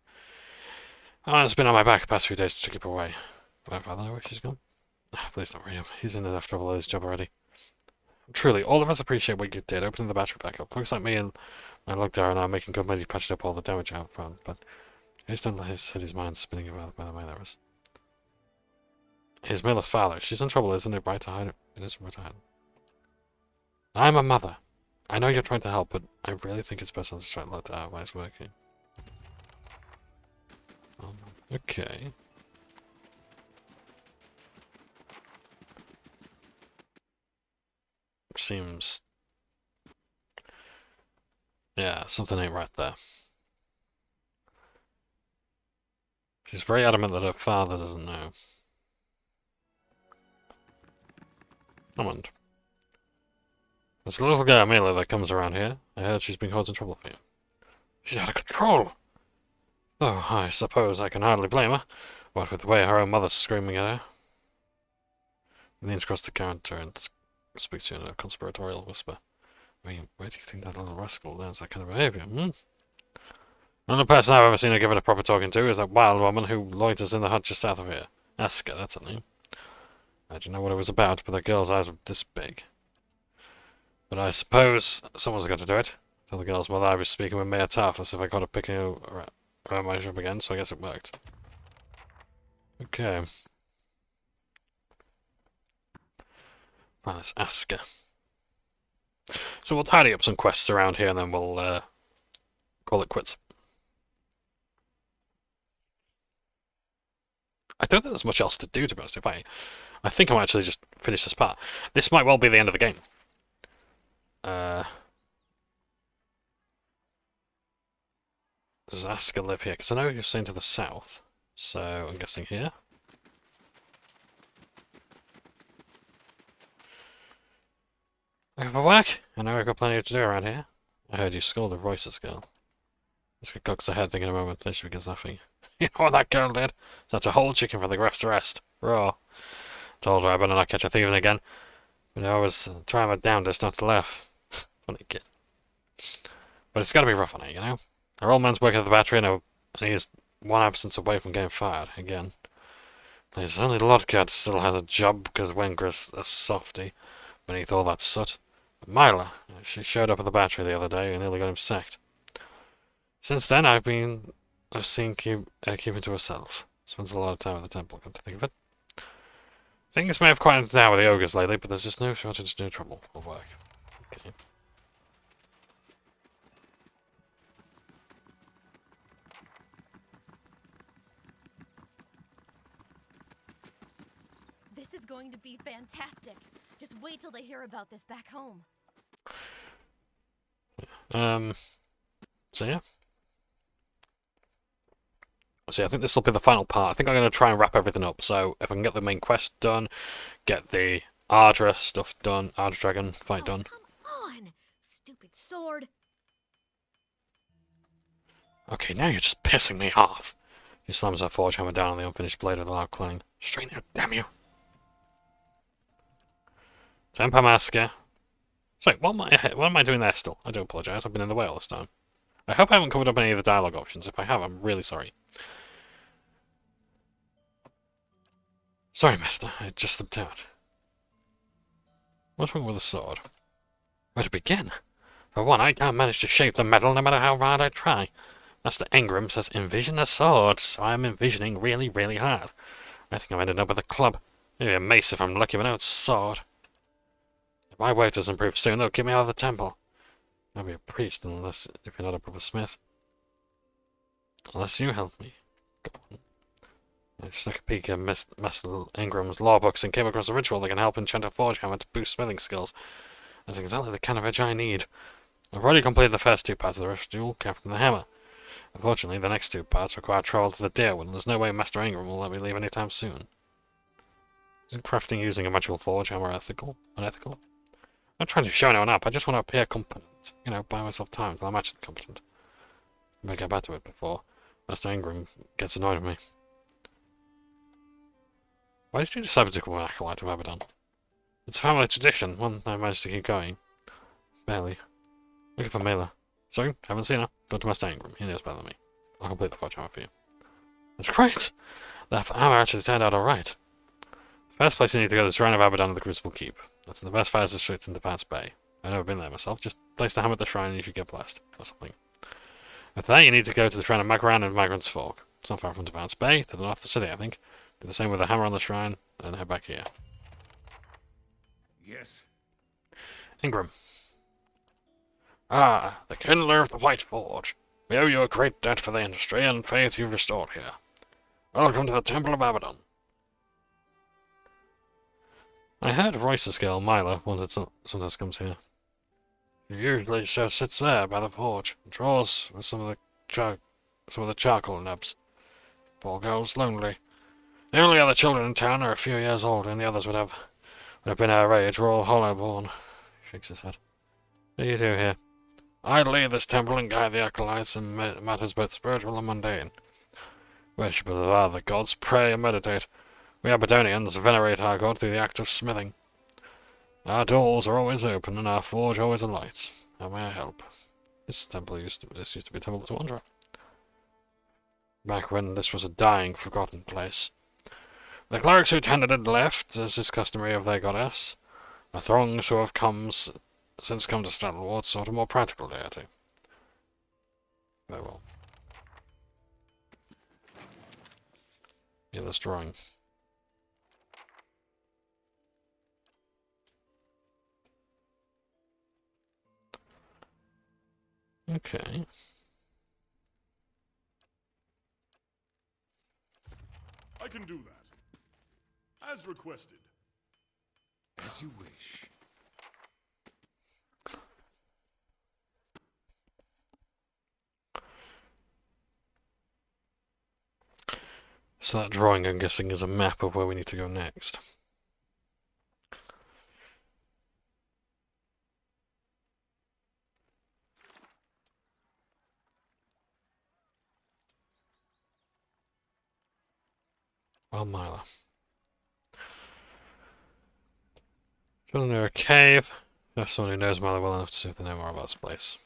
[SPEAKER 1] Oh, it's been on my back the past few days to keep her away. Do my father know where she's gone? Please don't worry him. He's in enough trouble with his job already. Truly, all of us appreciate what you did, opening the battery back up. Folks like me and my luck are now making good money patching up all the damage out front, but I just don't let his mind spinning about by the way that was. His Miller's father. She's in trouble, isn't it right to hide it? It is right to hide it. I'm a mother. I know you're trying to help, but I really think it's best to try to let it out while it's working. Okay. Seems... yeah, something ain't right there. She's very adamant that her father doesn't know. Hammond. There's a little girl, Mila, that comes around here. I heard she's been causing trouble for you. She's out of control! Though I suppose I can hardly blame her, what with the way her own mother's screaming at her. He leans across the counter and speaks to you in a conspiratorial whisper. I mean, where do you think that little rascal learns that kind of behaviour, The only person I've ever seen her give it a proper talking to is that wild woman who loiters in the hut just south of here. Aska, that's her name. I didn't know what it was about, but the girl's eyes were this big. But I suppose someone's got to do it. Tell the girl's mother I was speaking with Mayor Tarfus if I got her picking around my shop again, so I guess it worked. Okay. Well, let's ask her. So we'll tidy up some quests around here and then we'll call it quits. I don't think there's much else to do, to be honest. I think I might actually just finish this part. This might well be the end of the game. Does Aska live here? Because I know you're saying to the south. So I'm guessing here. Looking for work? I know we've got plenty to do around here. I heard you scolded Royce's girl. Just cocks her head thinking a moment, then she begins laughing. You know what that girl did? That's a whole chicken for the Gref's rest. Raw. Told her I better not catch her thieving again. But I was trying my damnedest not to laugh. Funny kid. But it's gotta be rough on her, you know? Her old man's working at the battery and he's one absence away from getting fired again. There's only Lodgart still has a job because Wenger's a softy beneath all that soot. But Myla, she showed up at the battery the other day and nearly got him sacked. Since then, I've seen keeping to herself. Spends a lot of time at the temple, come to think of it. Things may have quieted down with the ogres lately, but there's just no shortage of new trouble or work. Okay.
[SPEAKER 13] This is going to be fantastic. Just wait till they hear about this back home.
[SPEAKER 1] So yeah. See, I think this will be the final part. I think I'm going to try and wrap everything up. So if I can get the main quest done, get the Ardra stuff done, Ardra Dragon fight done.
[SPEAKER 13] Come on, stupid sword.
[SPEAKER 1] Okay, now you're just pissing me off. He slams her forge hammer down on the unfinished blade of the loud clang. Straighten out, damn you. Temper Masker. Sorry, what am I doing there still? I do apologise, I've been in the way all this time. I hope I haven't covered up any of the dialogue options. If I have, I'm really sorry. Sorry, mister, I just slipped out. What's wrong with the sword? Where to begin? For one, I can't manage to shape the metal no matter how hard I try. Master Ingram says envision a sword, so I'm envisioning really, really hard. I think I'm ending up with a club. Maybe a mace if I'm lucky, but no, it's a sword. If my work doesn't improve soon, they'll kick me out of the temple. I'll be a priest unless if you're not a proper smith. Unless you help me. Go on. I stuck a peek at Master Ingram's law books and came across a ritual that can help enchant a forge hammer to boost smithing skills. That's exactly the kind of edge I need. I've already completed the first two parts of the ritual, crafting the hammer. Unfortunately, the next two parts require travel to the Deerwood, and there's no way Master Ingram will let me leave anytime soon. Isn't crafting using a magical forge hammer unethical? I'm not trying to show anyone up, I just want to appear competent. You know, buy myself time until I'm actually competent. I better get back to it before Master Ingram gets annoyed with me. Why did you decide to become an acolyte of Abaddon? It's a family tradition, one I managed to keep going. Barely. Looking for Mela. Sorry, haven't seen her. Go to Master Ingram, he knows better than me. I'll complete the forge hammer for you. That's great! That hammer actually turned out alright. First place you need to go to the Shrine of Abaddon at the Crucible Keep. That's in the best fire district in Defiance Bay. I've never been there myself, just place the hammer at the shrine and you should get blessed, or something. After that, you need to go to the Shrine of Magaran and Migrant's Fork. It's not far from Defiance Bay, to the north of the city, I think. Do the same with the hammer on the shrine, and head back here.
[SPEAKER 2] Yes.
[SPEAKER 1] Ingram. Ah, the kindler of the White Forge. We owe you a great debt for the industry and faith you've restored here. Welcome to the Temple of Abaddon. I heard Royce's girl, Myla, sometimes comes here. She usually just sits there by the forge and draws with some of the charcoal nubs. Poor girl's lonely. The only other children in town are a few years old, and the others would have been her age, were all hollow-born. Shakes his head. What do you do here? I lead this temple and guide the acolytes in matters both spiritual and mundane. Worshippers of other gods pray and meditate. We Aberdonians venerate our god through the act of smithing. Our doors are always open and our forge always alight. How may I help? This used to be a temple to Wanderer. Back when this was a dying, forgotten place. The clerics who tended it left, as is customary of their goddess. The throngs who have since come to Stattleward sought a more practical deity. Very well. Yeah, this drawing. Okay.
[SPEAKER 8] I can do that. As requested.
[SPEAKER 2] As you wish.
[SPEAKER 1] So that drawing, I'm guessing, is a map of where we need to go next. Well, Myla. Drilling near a cave. There's someone who knows Myla well enough to see if they know more about this place.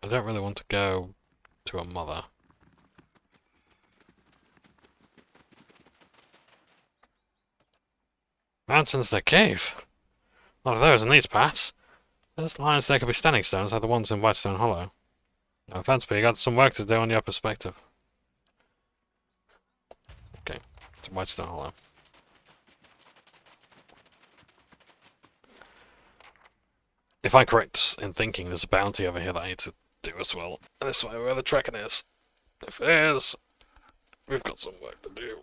[SPEAKER 1] I don't really want to go to a mother. Mountains, the cave. A lot of those in these parts. Those lines there could be standing stones like the ones in Whitestone Hollow. No offense, but you got some work to do on your perspective. To Whitestone Hollow. If I'm correct in thinking, there's a bounty over here that I need to do as well. And this way where the trekking is. If it is, we've got some work to do.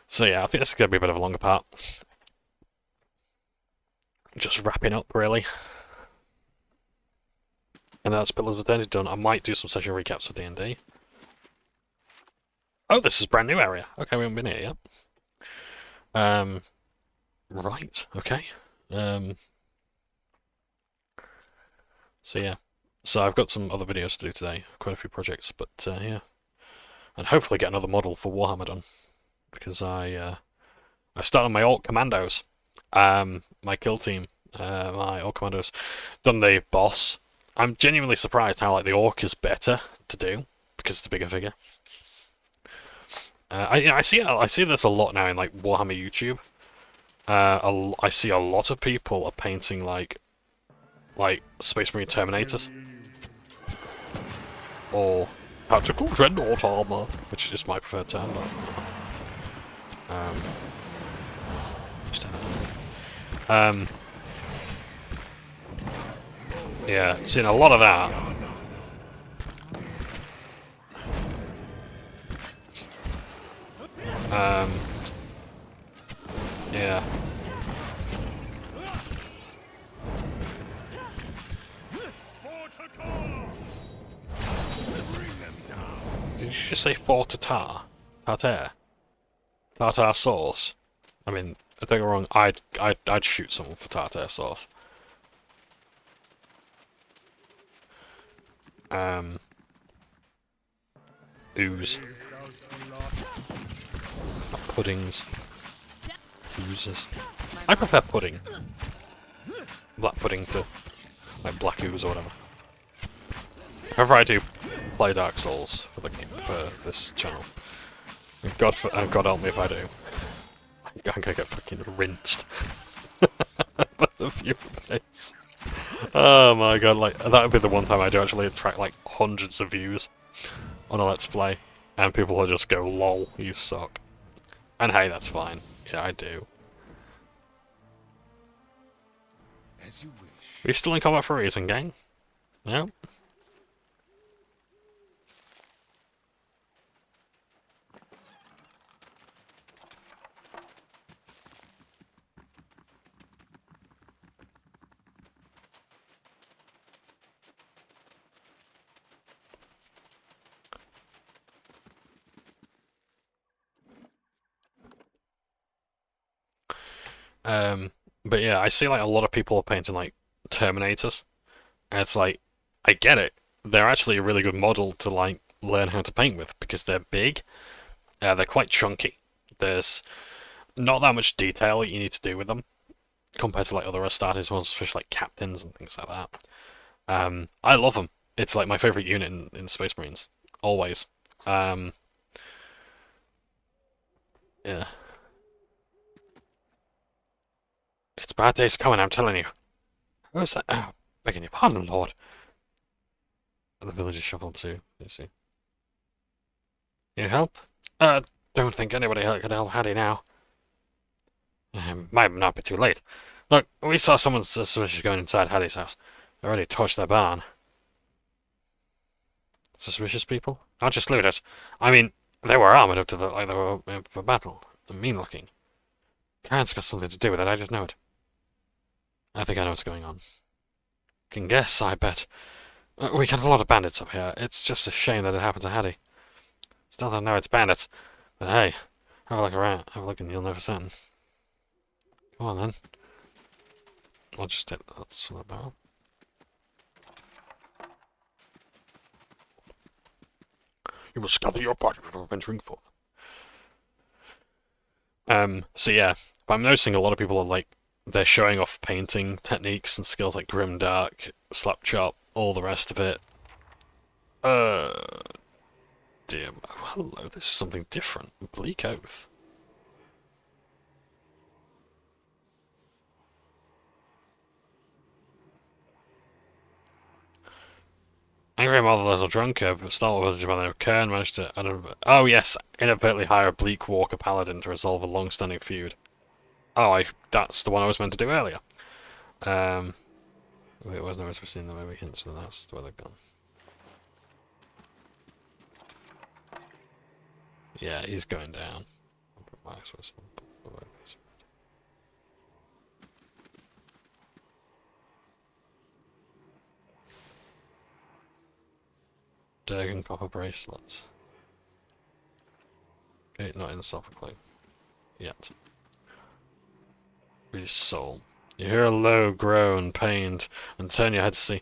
[SPEAKER 1] So yeah, I think this is going to be a bit of a longer part. Just wrapping up, really. And that's Pillars of Eternity done. I might do some session recaps for D&D. Oh, this is a brand new area. Okay, we haven't been here yet. Right, okay. So yeah. So I've got some other videos to do today. Quite a few projects, but yeah. And hopefully get another model for Warhammer done. Because I started my Orc Commandos. My kill team. My Orc Commandos. Done the boss. I'm genuinely surprised how like the Orc is better to do. Because it's a bigger figure. I see this a lot now in like Warhammer YouTube. I see a lot of people are painting like Space Marine Terminators or Tactical Dreadnought armor, which is my preferred term. But, yeah, seeing a lot of that. Yeah. Did you just say for Tatar? Tartare? Tartar sauce? I mean, don't get me wrong, I'd shoot someone for tartare sauce. Ooze. Puddings. Oozes. I prefer pudding. Black pudding to like black ooze or whatever. However, I do play Dark Souls for this channel. God help me if I do. I'm gonna get fucking rinsed by the viewer base. Oh my god, like that would be the one time I do actually attract like hundreds of views on a Let's Play, and people will just go, "Lol, you suck." And hey, that's fine. Yeah, I do.
[SPEAKER 2] As you wish.
[SPEAKER 1] Are you still in combat for a reason, gang? No? But yeah, I see like a lot of people are painting like Terminators, and it's like, I get it. They're actually a really good model to like learn how to paint with because they're big, they're quite chunky. There's not that much detail you need to do with them compared to like other Astartes ones, especially like captains and things like that. I love them. It's like my favorite unit in Space Marines, always. Yeah. It's bad days coming, I'm telling you. Who's that? Oh, begging your pardon, Lord. The villagers shuffled too, you see. Need help? Don't think anybody could help Hattie now. Might not be too late. Look, we saw someone suspicious going inside Hattie's house. They already torched their barn. Suspicious people? Not just looters. I mean, they were armored up to the like they were for battle. They're mean looking. Khan's got something to do with it, I just know it. I think I know what's going on. Can guess, I bet. We got a lot of bandits up here. It's just a shame that it happened to Hattie. Still don't know it's bandits. But hey, have a look around. Have a look and you'll know for certain. Come on then. I'll just take that barrel. You must gather your party before venturing forth. So yeah, but I'm noticing a lot of people are like, they're showing off painting techniques and skills like Grim Dark, Slap Chop, all the rest of it. Dear, oh, hello, this is something different. Bleak Oath. Angry model, a little drunker, but startled with by the Kern managed to, oh yes, inadvertently hire a Bleak Walker Paladin to resolve a long-standing feud. Oh, that's the one I was meant to do earlier. Wait, wasn't I supposed to see the movie hints, so that's where they've gone. Yeah, he's going down. Durgan copper bracelets. Okay, not in the self-proclaim. Yet. Read his soul. You hear a low groan, pained, and turn your head to see.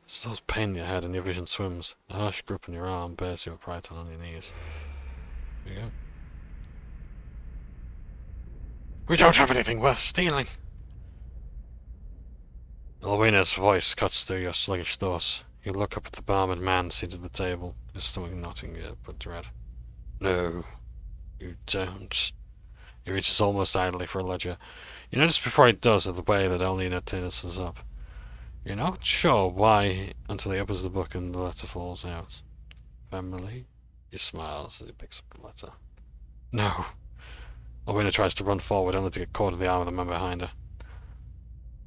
[SPEAKER 1] Still pain in your head and your vision swims. A harsh grip on your arm bears you upright on your knees. Here you go. We don't have anything worth stealing! Alwina's voice cuts through your sluggish thoughts. You look up at the barman man seated at the table, his stomach knotting with dread. No, you don't. He reaches almost idly for a ledger. You notice before he does the way that Alina tenses up. You're not sure why until he opens the book and the letter falls out. Family? He smiles as he picks up the letter. No. Alwina tries to run forward only to get caught in the arm of the man behind her.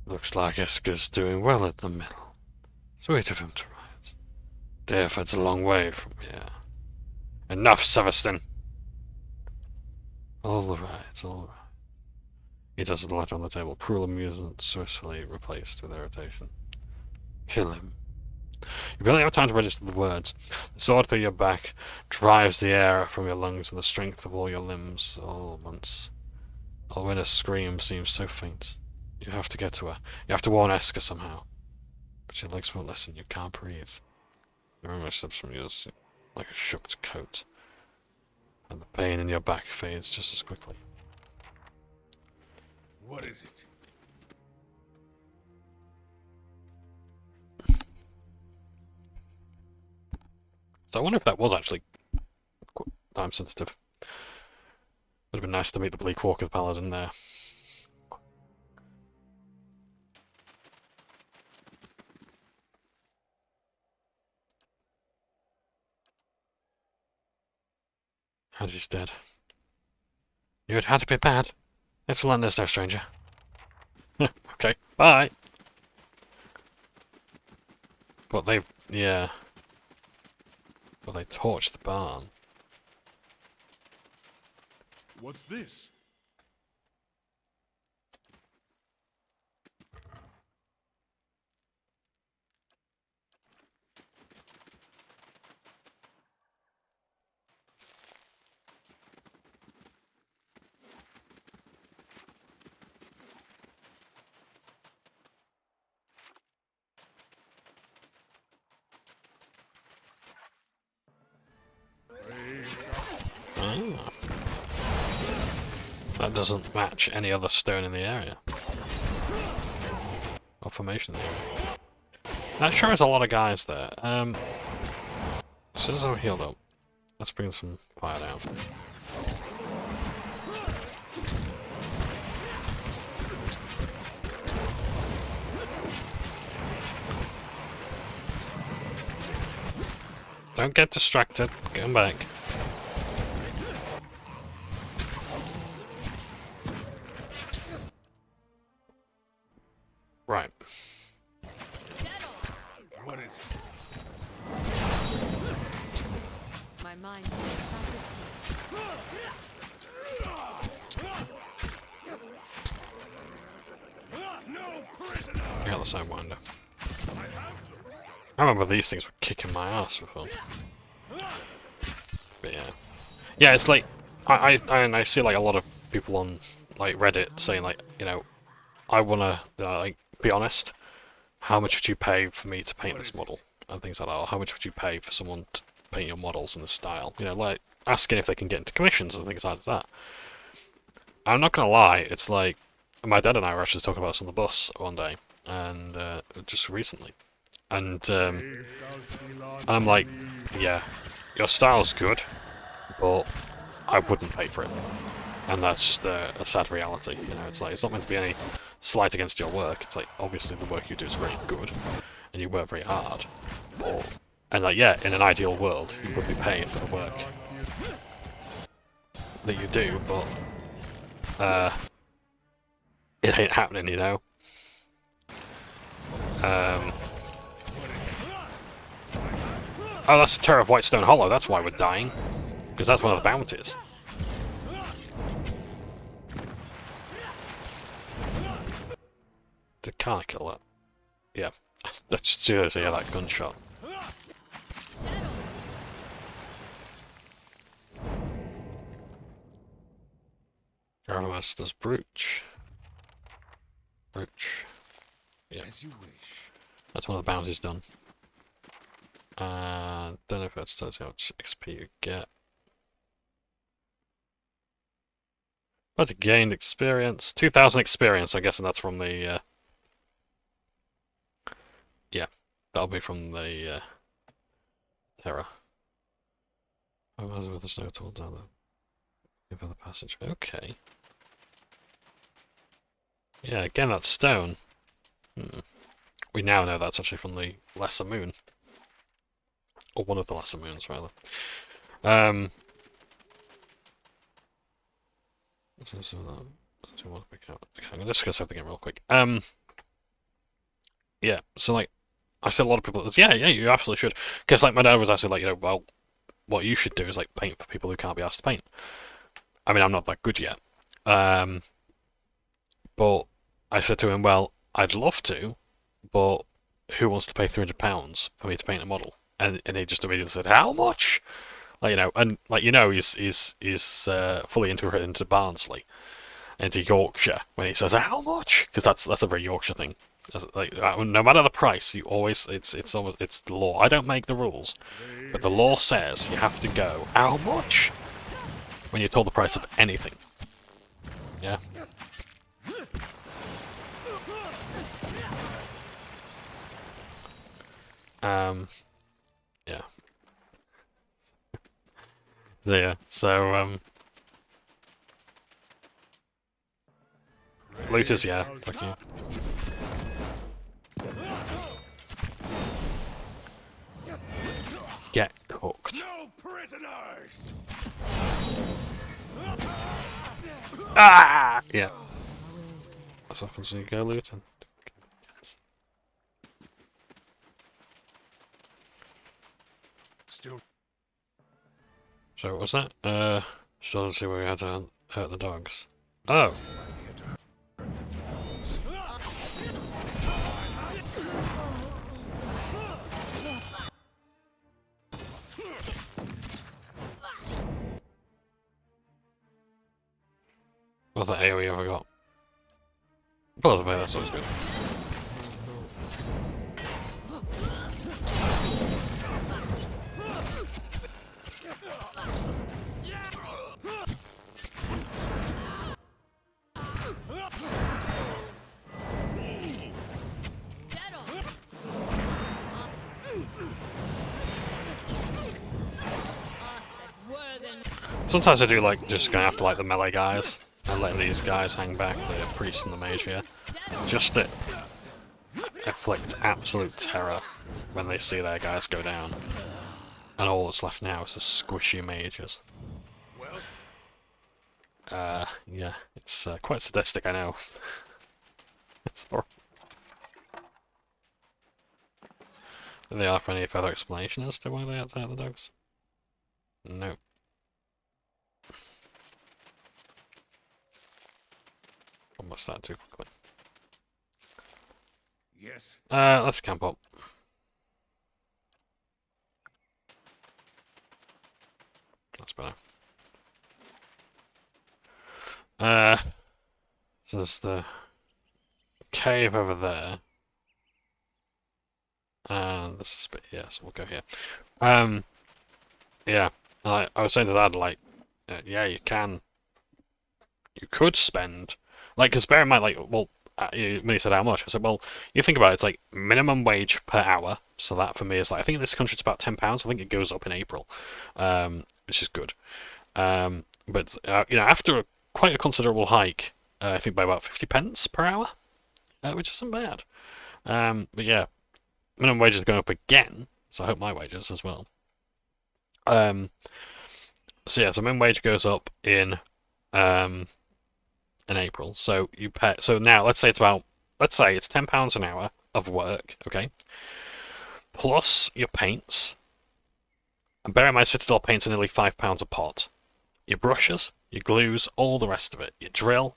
[SPEAKER 1] Looks like Esker's doing well at the mill. Sweet of him to write. Deadfire's a long way from here. Enough, Severston! All right, all right. He does the letter on the table, cruel amusement swiftly replaced with irritation. Kill him. You barely have time to register the words. The sword through your back drives the air from your lungs and the strength of all your limbs all at once. Alwina's scream seems so faint. You have to get to her. You have to warn Esker somehow. But your legs won't listen. You can't breathe. The armor slips from yours like a shook coat. And the pain in your back fades just as quickly.
[SPEAKER 2] What is it?
[SPEAKER 1] So I wonder if that was actually time sensitive. Would have been nice to meet the Bleak Walker Paladin there. As he's dead. You had to be bad. Thanks for letting us know, stranger. Okay, bye. But they've, yeah. But they torched the barn.
[SPEAKER 8] What's this?
[SPEAKER 1] Ah. That doesn't match any other stone in the area. Or formation in the area. That sure is a lot of guys there. As soon as I'm healed up, let's bring some fire down. Don't get distracted. Get him back. Right.
[SPEAKER 2] What is it?
[SPEAKER 7] My mind
[SPEAKER 1] I got the sidewinder. I remember these things were kicking my ass before. But yeah. Yeah, it's like I see like a lot of people on like Reddit saying like, you know, I wanna like be honest, how much would you pay for me to paint this model? And things like that, or how much would you pay for someone to paint your models in this style? You know, like asking if they can get into commissions and things like that. I'm not gonna lie, it's like my dad and I were actually talking about this on the bus one day, and just recently. And I'm like, yeah, your style's good, but I wouldn't pay for it. And that's just a sad reality, you know, it's like, it's not meant to be any slight against your work, it's like, obviously the work you do is very good, and you work very hard, but And like, yeah, in an ideal world, you would be paid for the work that you do, but it ain't happening, you know. Oh, that's the Terror of Whitestone Hollow. That's why we're dying, because that's one of the bounties. Can't I kill that? Yeah. Let's seriously hear that gunshot. Grandmaster's brooch. Brooch. Yeah.
[SPEAKER 2] As you wish.
[SPEAKER 1] That's one of the bounties done. Don't know if that tells you how much XP you get. But it gained experience. 2,000 experience, I guess, and that's from the yeah, that'll be from the Terror. Oh, as with the snow tool down the give her the passage. Okay. Yeah, again that's stone. We now know that's actually from the Lesser Moon. Or one of the Lesser Moons, rather. I'm just gonna save the game real quick. Yeah, so like, I said a lot of people, yeah, you absolutely should. Because like my dad was actually like, you know, well, what you should do is like paint for people who can't be asked to paint. I mean, I'm not that good yet. But I said to him, well, I'd love to, but who wants to pay £300 for me to paint a model? And he just immediately said, how much? Like, you know, and like, you know, he's fully into Barnsley, into Yorkshire when he says how much, because that's a very Yorkshire thing. Like, no matter the price, you always it's the law. I don't make the rules, but the law says you have to go how much when you're told the price of anything. Yeah. Yeah. So yeah. So looters, yeah. Fuck you. Get cooked.
[SPEAKER 2] No prisoners.
[SPEAKER 1] Ah! Yeah. That's what happens when you go looting.
[SPEAKER 2] Still.
[SPEAKER 1] So what was that? Still don't see where we had to hurt the dogs. Oh. What's that AoE have I got? Possibly, that's always good. Sometimes I do like just going after like the melee guys and letting these guys hang back, the priest and the mage here, just to inflict absolute terror when they see their guys go down. And all that's left now is the squishy mages. Yeah, it's quite sadistic, I know. It's horrible. Did they offer any further explanation as to why they had to hurt the dogs? No. Almost that too quickly.
[SPEAKER 2] Yes.
[SPEAKER 1] Let's camp up. That's better. So there's the cave over there. And this is a bit here, so we'll go here. Yeah. I was saying to Dad, like, yeah, you could spend, like, because bear in mind, like, well, when he said how much, I said, well, you think about it, it's like minimum wage per hour. So that for me is like, I think in this country it's about £10. I think it goes up in April, which is good. But you know, after quite a considerable hike, I think by about 50p per hour, which isn't bad. But yeah, minimum wage is going up again, So I hope my wages as well. So yeah, so minimum wage goes up in April. So you pay. So now let's say it's £10 an hour of work, okay? Plus your paints. And bear in mind, Citadel paints are nearly £5 a pot. Your brushes, your glues, all the rest of it. Your drill,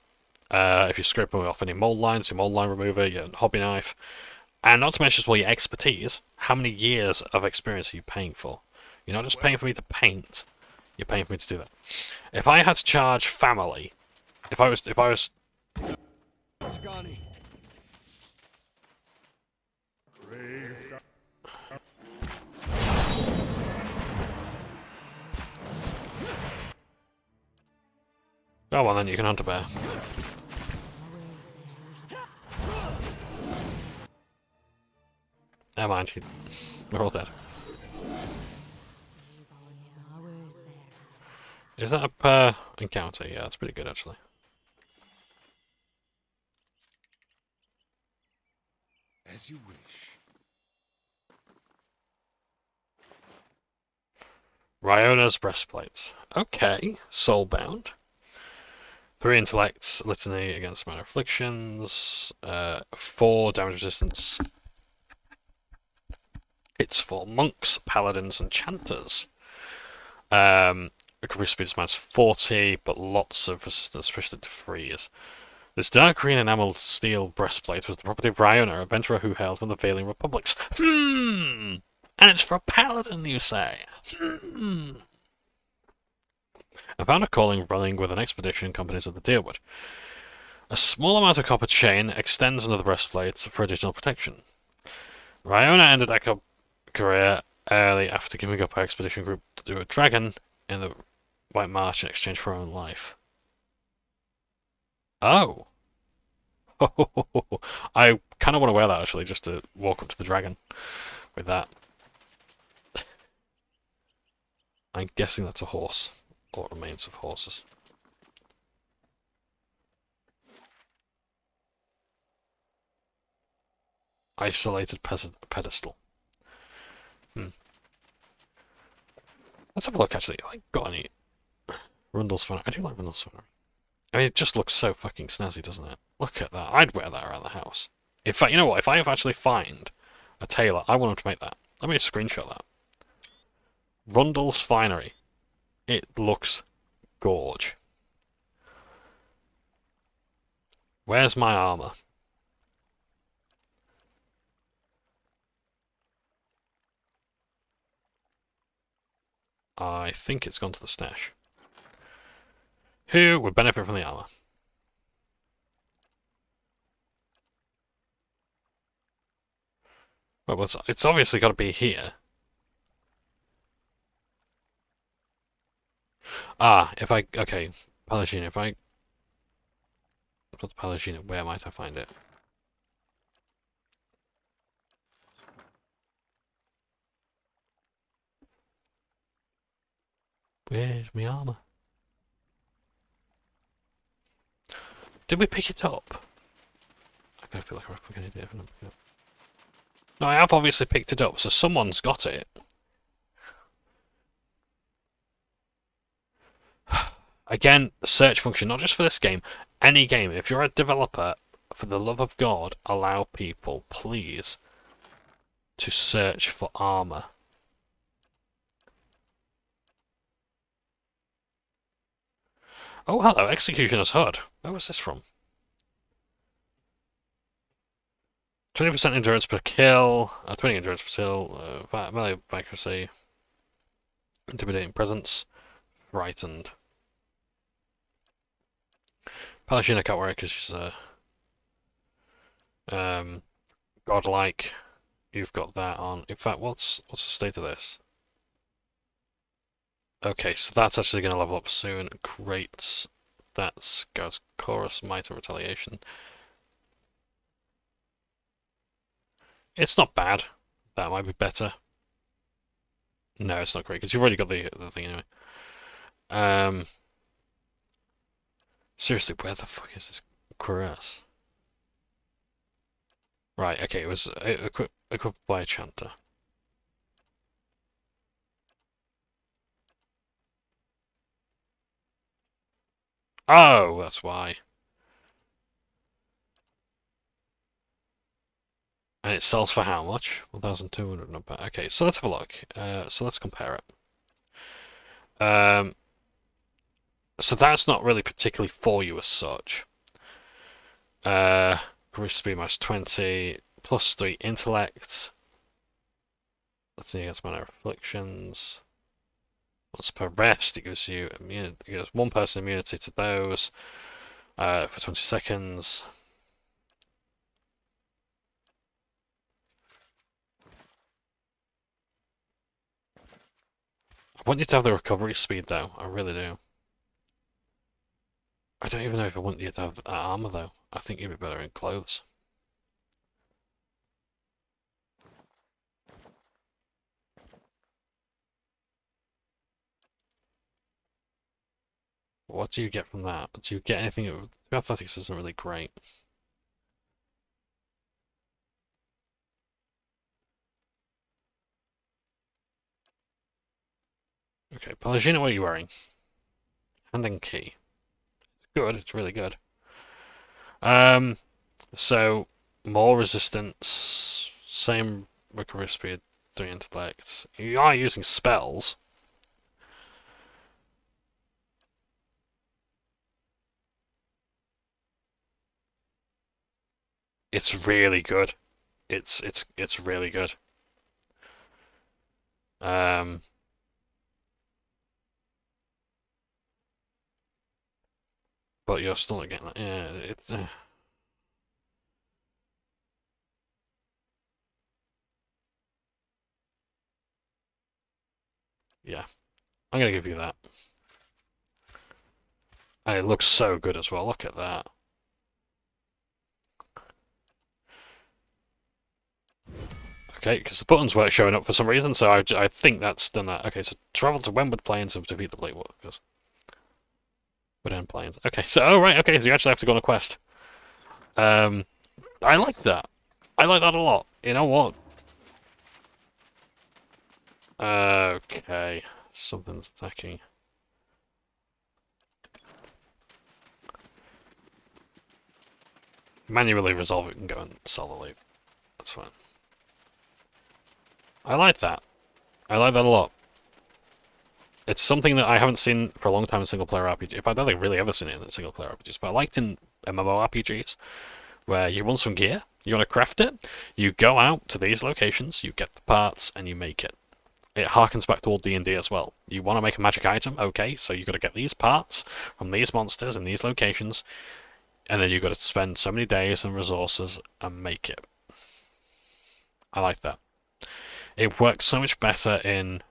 [SPEAKER 1] if you're scraping off any mold lines, your mold line remover, your hobby knife, and not to mention as well your expertise. How many years of experience are you paying for? You're not just paying for me to paint. You're paying for me to do that. If I had to charge family, if I was oh well, then you can hunt a bear. Never mind, they're all dead. Is that a per encounter? Yeah, that's pretty good actually.
[SPEAKER 2] As you wish.
[SPEAKER 1] Ryona's breastplates. Okay, soulbound. 3 intellects, litany against minor afflictions. 4 damage resistance. It's for monks, paladins, and chanters. Recovery speed is minus 40, but lots of resistance, especially to freeze. This dark green enameled steel breastplate was the property of Ryona, a adventurer who hailed from the Valian Republics. And it's for a paladin, you say? I found a calling running with an expedition companies of the Deerwood. A small amount of copper chain extends under the breastplate for additional protection. Ryona ended her career early after giving up her expedition group to do a dragon in the White March in exchange for her own life. Oh. I kind of want to wear that actually, just to walk up to the dragon with that. I'm guessing that's a horse, or remains of horses. Isolated pedestal. Let's have a look actually. Have I got any Rundle's Finery? I do like Rundle's Finery. I mean, it just looks so fucking snazzy, doesn't it? Look at that. I'd wear that around the house. In fact, you know what? If I ever actually find a tailor, I want him to make that. Let me just screenshot that. Rundle's Finery. It looks gorge. Where's my armor? I think it's gone to the stash. Who would benefit from the armor? Well, it's obviously got to be here. Ah, okay, Palagina, if I put Palagina, where might I find it? Where's my armor? Did we pick it up? I kind of feel like I'm a fucking idiot if I'm not picking it up. No, I have obviously picked it up, so someone's got it. Again, search function, not just for this game, any game. If you're a developer, for the love of God, allow people, please, to search for armor. Oh, hello, Executioner's HUD. Where was this from? 20% endurance per kill, 20 endurance per kill, melee accuracy, intimidating presence, frightened. Palashina can't wear it because she's godlike. You've got that on. In fact, what's the state of this? Okay, so that's actually going to level up soon. Great. That's goes Chorus, Might, and Retaliation. It's not bad. That might be better. No, it's not great, because you've already got the thing anyway. Seriously, where the fuck is this cuirass? Right, okay, it was equipped by a chanter. Oh, that's why. And it sells for how much? 1,200. Not bad. Okay, so let's have a look. So let's compare it. So that's not really particularly for you as such. Grease speed minus 20, plus 3 intellect. Let's see against mana afflictions. Once per rest, it gives you one person immunity to those for 20 seconds. I want you to have the recovery speed though, I really do. I don't even know if I want you to have armor though. I think you'd be better in clothes. What do you get from that? Do you get anything? Athletics isn't really great. Okay, Pelagina, what are you wearing? Hand and key. It's good, it's really good. So more resistance, same recovery speed, 3 intellect. You are using spells. It's really good. It's really good. But you're still not getting that. Yeah, it's. Yeah, I'm gonna give you that. And it looks so good as well. Look at that. Okay, because the buttons weren't showing up for some reason, so I think that's done that. Okay, so travel to Wendwood Plains to defeat the Blade Walkers. Woodend Plains. Okay, so oh right, okay, so you actually have to go on a quest. I like that. I like that a lot. You know what? Okay, something's attacking. Manually resolve it and go and solo leave. That's fine. I like that. I like that a lot. It's something that I haven't seen for a long time in single-player RPG. In fact, I don't think really ever seen it in single-player RPGs, but I liked in MMORPGs, where you want some gear, you want to craft it, you go out to these locations, you get the parts, and you make it. It harkens back to old D&D as well. You want to make a magic item, okay, so you've got to get these parts from these monsters in these locations, and then you've got to spend so many days and resources and make it. I like that. It works so much better in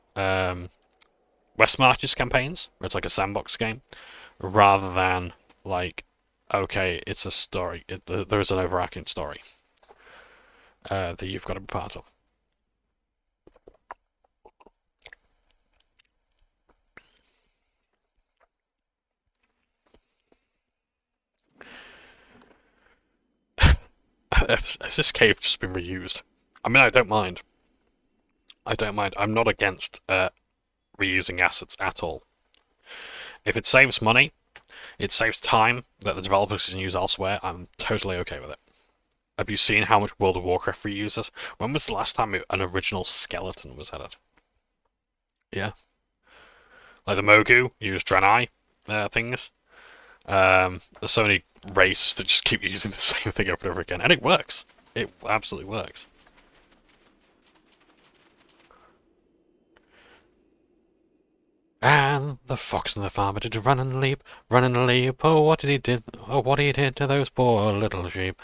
[SPEAKER 1] Westmarch's campaigns, where it's like a sandbox game, rather than like, okay, it's a story. There is an overarching story that you've got to be part of. Has this cave just been reused? I mean, I don't mind. I don't mind. I'm not against reusing assets at all. If it saves money, it saves time that the developers can use elsewhere, I'm totally okay with it. Have you seen how much World of Warcraft reuses? When was the last time an original skeleton was added? Yeah. Like the Mogu used Draenei things. There's so many races that just keep using the same thing over and over again, and it works. It absolutely works. And the fox and the farmer did run and leap, run and leap. Oh, what he did to those poor little sheep.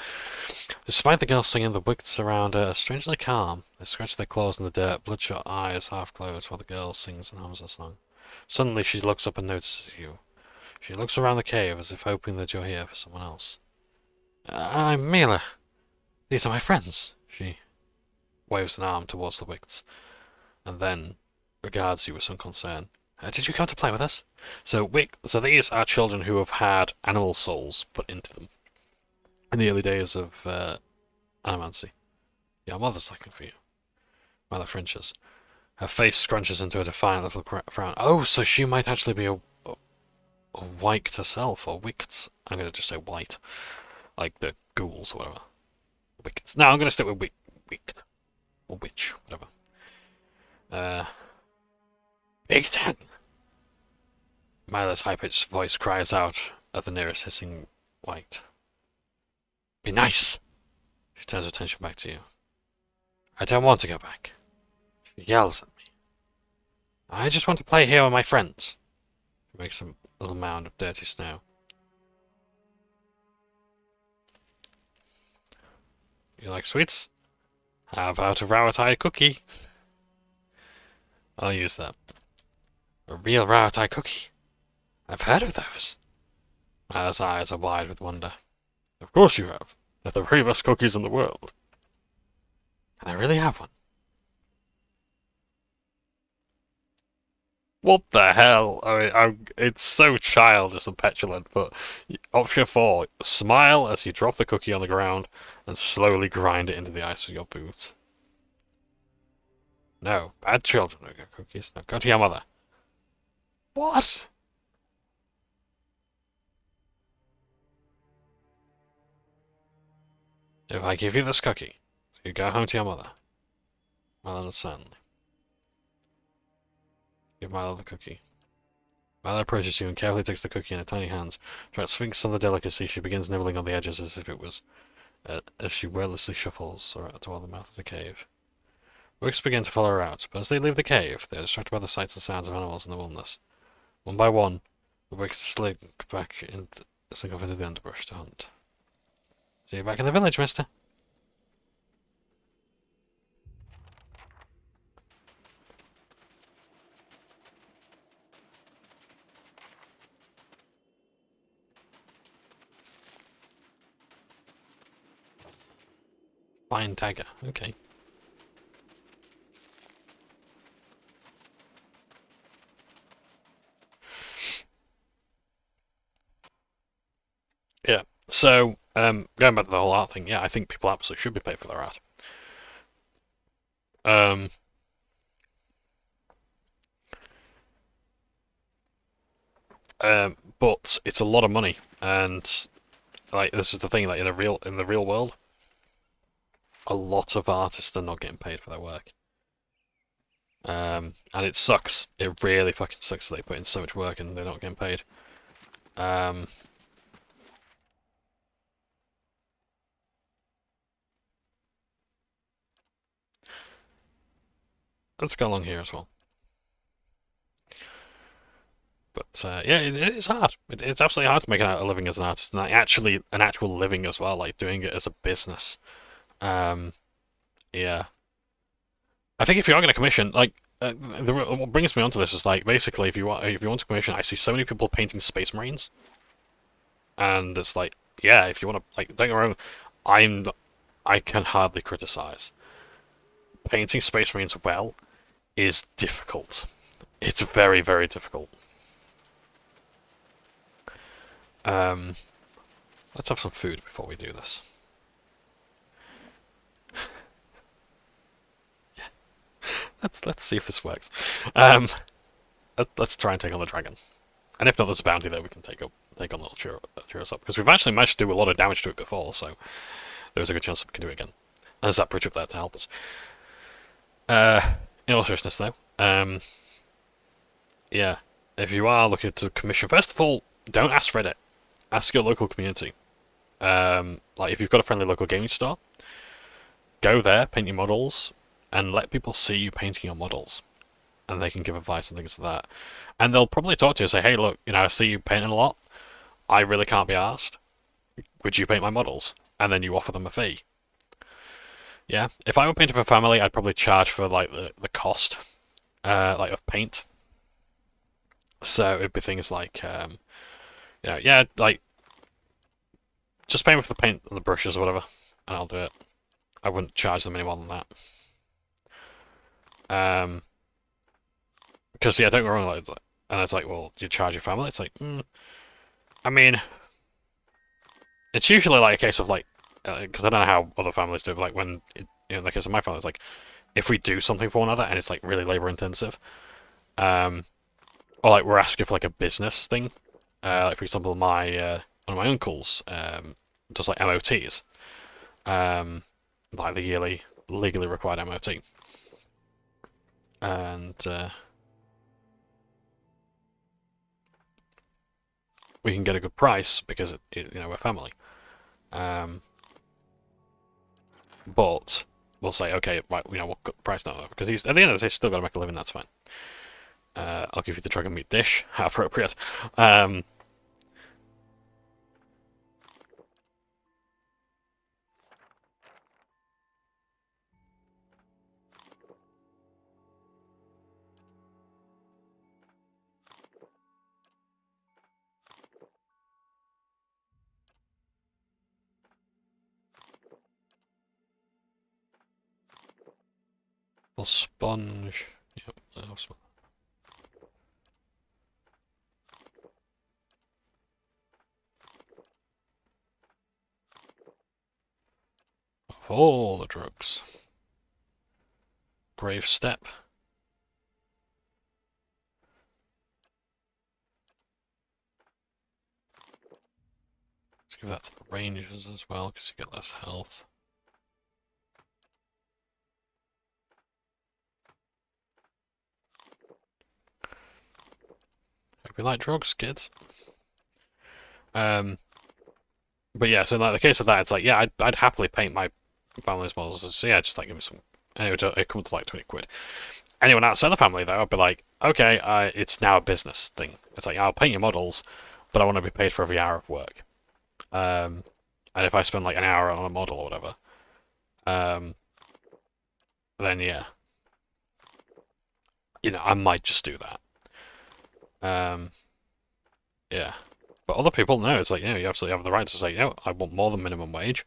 [SPEAKER 1] Despite the girl singing, the wicks around her are strangely calm. They scratch their claws in the dirt, bloodshot eyes half closed, while the girl sings and hums a song. Suddenly she looks up and notices you. She looks around the cave as if hoping that you're here for someone else. I'm Mila. These are my friends. She waves an arm towards the wicks, and then regards you with some concern. Did you come to play with us? So these are children who have had animal souls put into them in the early days of animancy. Your mother's looking for you. Mother flinches. Her face scrunches into a defiant little frown. Oh, so she might actually be a Wiked herself, or Wicked. I'm going to just say white. Like the ghouls or whatever. Wicked. No, I'm going to stick with Wicked. Or Witch, whatever. Big Ten! Milo's high-pitched voice cries out at the nearest hissing white. Be nice! She turns her attention back to you. I don't want to go back. She yells at me. I just want to play here with my friends. She makes a little mound of dirty snow. You like sweets? How about a Rauatai cookie? I'll use that. A real Rauatai cookie. I've heard of those. Milo's eyes are wide with wonder. Of course you have. They're the very best cookies in the world. Can I really have one? What the hell? I mean, it's so childish and petulant, but option 4, smile as you drop the cookie on the ground and slowly grind it into the ice with your boots. No, bad children don't get cookies. No, go to your mother. What? If I give you this cookie, you go home to your mother. Milo certainly. Give Milo the cookie. Milo approaches you and carefully takes the cookie in her tiny hands. Trying to sphinx on the delicacy, she begins nibbling on the edges as if it was, as she wordlessly shuffles toward the mouth of the cave. Wicks begin to follow her out, but as they leave the cave, they are distracted by the sights and sounds of animals in the wilderness. One by one, the Wicks sink off into the underbrush to hunt. See you back in the village, mister. Fine dagger, okay. Yeah, so, going back to the whole art thing, yeah, I think people absolutely should be paid for their art. But it's a lot of money, and like this is the thing, like in the real world, a lot of artists are not getting paid for their work. And it sucks. It really fucking sucks that they put in so much work and they're not getting paid. Let's go along here as well. But yeah, it is hard. It's absolutely hard to make a living as an artist, and actually an actual living as well, like doing it as a business. Yeah. I think if you are going to commission, like, what brings me onto this is like basically if you want to commission, I see so many people painting Space Marines, and it's like, yeah, if you want to, like, don't get me wrong, I can hardly criticize. Painting Space Marines well is difficult. It's very, very difficult. Let's have some food before we do this. Let's see if this works. Let's try and take on the dragon, and if not, there's a bounty that we can take on that'll cheer us up, because we've actually managed to do a lot of damage to it before, so there's a good chance that we can do it again. And there's that bridge up there to help us. In all seriousness, though, yeah, if you are looking to commission, first of all, don't ask Reddit. Ask your local community. Like, if you've got a friendly local gaming store, go there, paint your models, and let people see you painting your models. And they can give advice and things like that. And they'll probably talk to you and say, hey, look, you know, I see you painting a lot. I really can't be arsed. Would you paint my models? And then you offer them a fee. Yeah, if I were painting for family, I'd probably charge for, like, the cost, like, of paint. So it'd be things like, you know, yeah, like, just pay me for the paint and the brushes or whatever, and I'll do it. I wouldn't charge them any more than that. Because, yeah, don't go wrong, like, and it's like, well, do you charge your family? It's like, I mean, it's usually, like, a case of, like, because I don't know how other families do it, but, like, when, in the case of my family, it's like, if we do something for one another, and it's, like, really labor-intensive, or, like, we're asking for, like, a business thing, Like for example, my one of my uncles does like MOTs, like the yearly legally required MOT, and we can get a good price because you know, we're family. But we'll say, okay, right, you know, we'll cut the price down because he's at the end of the day still got to make a living. That's fine. I'll give you the dragon meat dish. How appropriate. Well, sponge. Yep, that was... all the drugs. Grave step. Let's give that to the rangers as well, because you get less health. Hope you like drugs, kids. But yeah, so in like the case of that, it's like, yeah, I'd happily paint my family's models. So yeah, just like give me some. And it comes to like 20 quid. Anyone outside the family though, I'd be like, okay, it's now a business thing. It's like, I'll paint your models, but I want to be paid for every hour of work. And if I spend like an hour on a model or whatever, then yeah, you know, I might just do that. Yeah. But other people, no, it's like, you know, you absolutely have the right to say, you know, I want more than minimum wage.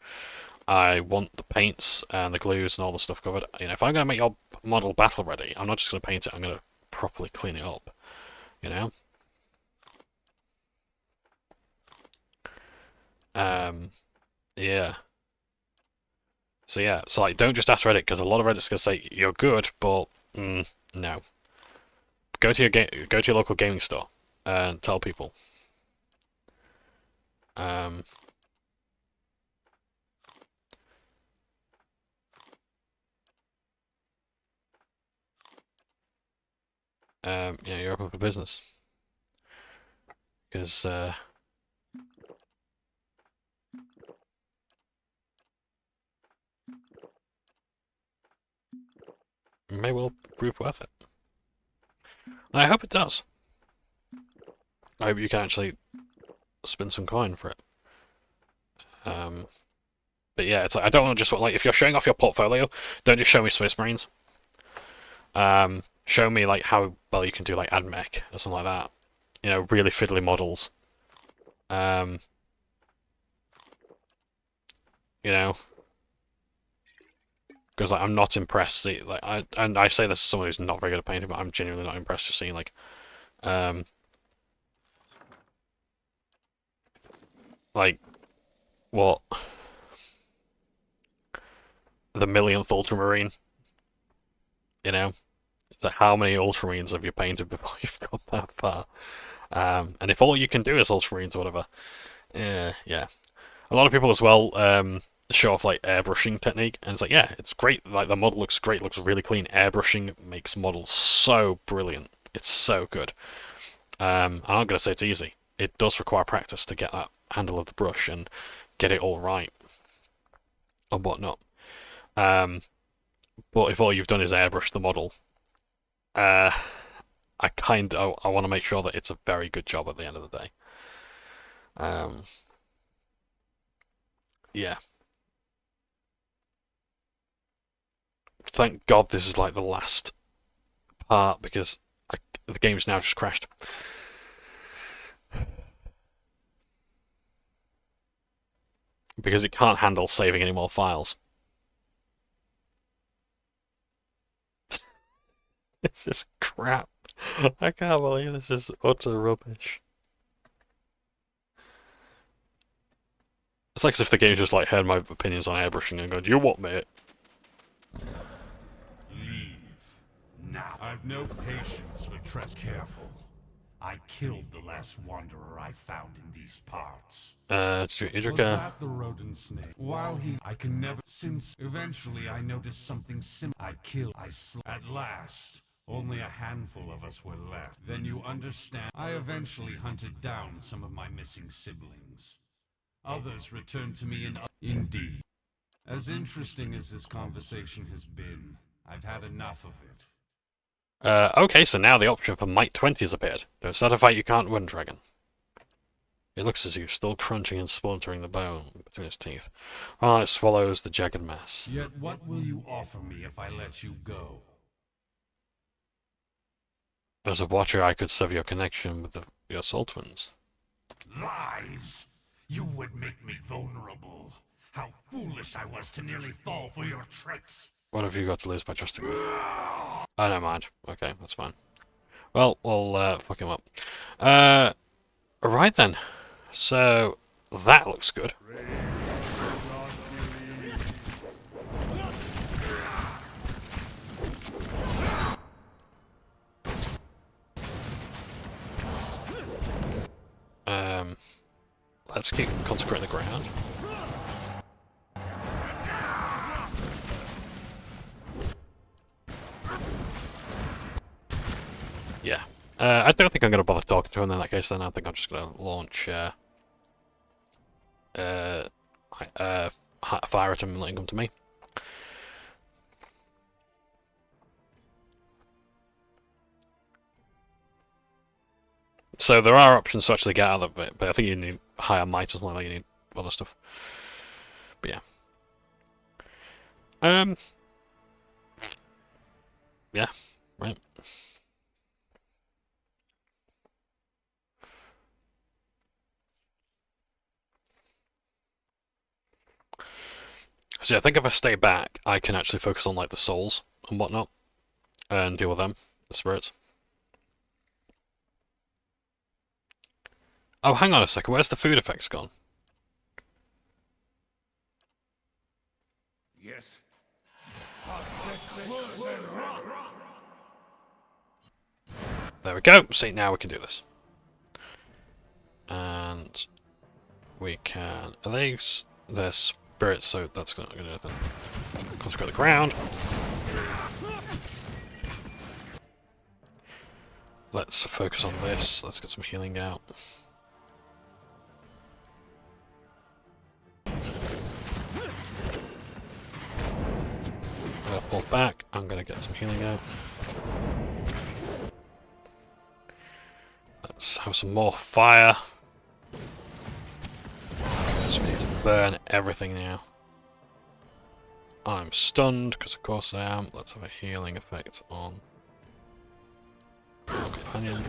[SPEAKER 1] I want the paints and the glues and all the stuff covered. You know, if I'm going to make your model battle ready, I'm not just going to paint it, I'm going to properly clean it up. You know? Yeah. So yeah, so like, don't just ask Reddit, because a lot of Reddit's going to say, you're good, but, no. Go to your local gaming store and tell people. Yeah, you're open for business. Because, it may well prove worth it. And I hope it does. I hope you can actually spin some coin for it. But yeah, it's like, I don't want to just, like, if you're showing off your portfolio, don't just show me Swiss Marines. Show me, like, how well you can do, like, AdMech or something like that. You know, really fiddly models. You know, because like, I'm not impressed. Like, I say this as someone who's not very good at painting, but I'm genuinely not impressed just seeing like what, the millionth Ultramarine. You know, like, how many Ultramarines have you painted before you've got that far? And if all you can do is Ultramarines or whatever, yeah. A lot of people as well show off like airbrushing technique, and it's like, yeah, it's great. Like, the model looks great, looks really clean. Airbrushing makes models so brilliant. It's so good. I'm not gonna say it's easy. It does require practice to get that handle of the brush and get it all right and whatnot. But if all you've done is airbrush the model, I want to make sure that it's a very good job at the end of the day. Yeah. Thank God this is like the last part, because the game's now just crashed. Because it can't handle saving any more files. This is crap. I can't believe this is utter rubbish. It's like as if the game just like heard my opinions on airbrushing and gone, "You what, mate?"
[SPEAKER 8] Leave. Now. I've no patience for careful.
[SPEAKER 14] I killed the last wanderer I found in these parts.
[SPEAKER 1] Was
[SPEAKER 14] that the rodent snake? I can never, since eventually I noticed something at last. Only a handful of us were left. Then you understand. I eventually hunted down some of my missing siblings. Others returned to me indeed. As interesting as this conversation has been, I've had enough of it.
[SPEAKER 1] Okay, so now the option for Might 20 has appeared. Don't start a fight you can't win, Dragon. It looks as if still crunching and splintering the bone between its teeth, while it swallows the jagged mass.
[SPEAKER 14] Yet what will you offer me if I let you go?
[SPEAKER 1] As a watcher, I could sever your connection with your soul twins.
[SPEAKER 14] Lies! You would make me vulnerable. How foolish I was to nearly fall for your tricks.
[SPEAKER 1] What have you got to lose by trusting me? I don't mind. Okay, that's fine. Well, we'll fuck him up. Alright then. So, that looks good. Let's keep consecrating the ground. Yeah. I don't think I'm going to bother talking to him in that case then. I think I'm just going to launch fire at him and let him come to me. So there are options to actually get out of it, but I think you need higher might or something like that. You need other stuff. But yeah. Yeah, right. So yeah, I think if I stay back, I can actually focus on like the souls and whatnot, and deal with them, the spirits. Oh, hang on a second. Where's the food effects gone?
[SPEAKER 14] Yes.
[SPEAKER 1] There we go. See, now we can do this. And we can... Are they... They're spirits, so that's not going to do anything. Consecrate the ground. Let's focus on this. Let's get some healing out. I'm going to pull back. I'm going to get some healing out. Let's have some more fire. Because we need to burn everything now. I'm stunned, because of course I am. Let's have a healing effect on our companion.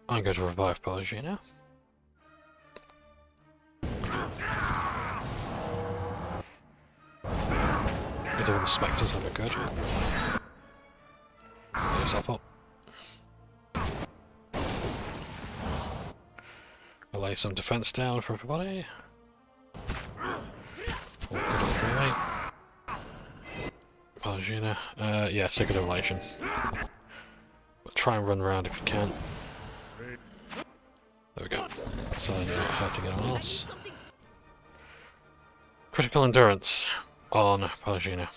[SPEAKER 1] I'm going to revive Pelagina. You're doing the spectres, that were good. Get yourself up. We'll lay some defense down for everybody. Pelagina. Yeah, Sacred Revelation. But try and run around if you can. There we go. So then you're not hurting anyone else. Critical endurance on Pelagina.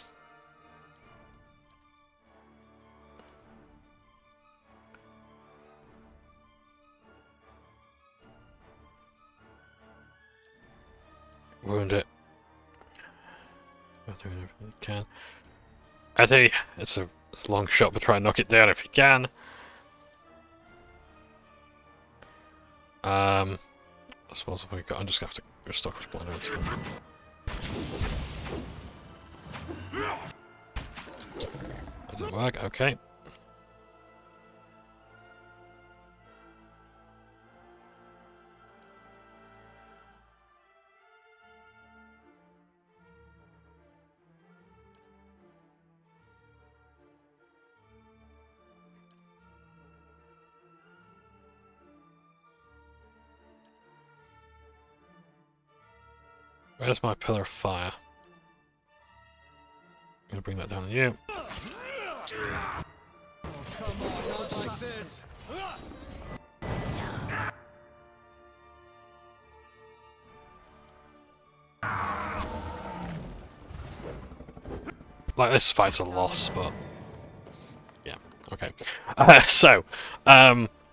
[SPEAKER 1] Wound it. You're doing everything you can. Eddie, it's a long shot, but try and knock it down if you can. I suppose if we got, I'm just gonna have to go stock with blind into him. That didn't work, okay. Where's my pillar of fire? I'm gonna bring that down on you.
[SPEAKER 3] Come on, not like this.
[SPEAKER 1] Like, this fight's a loss, but... yeah, okay.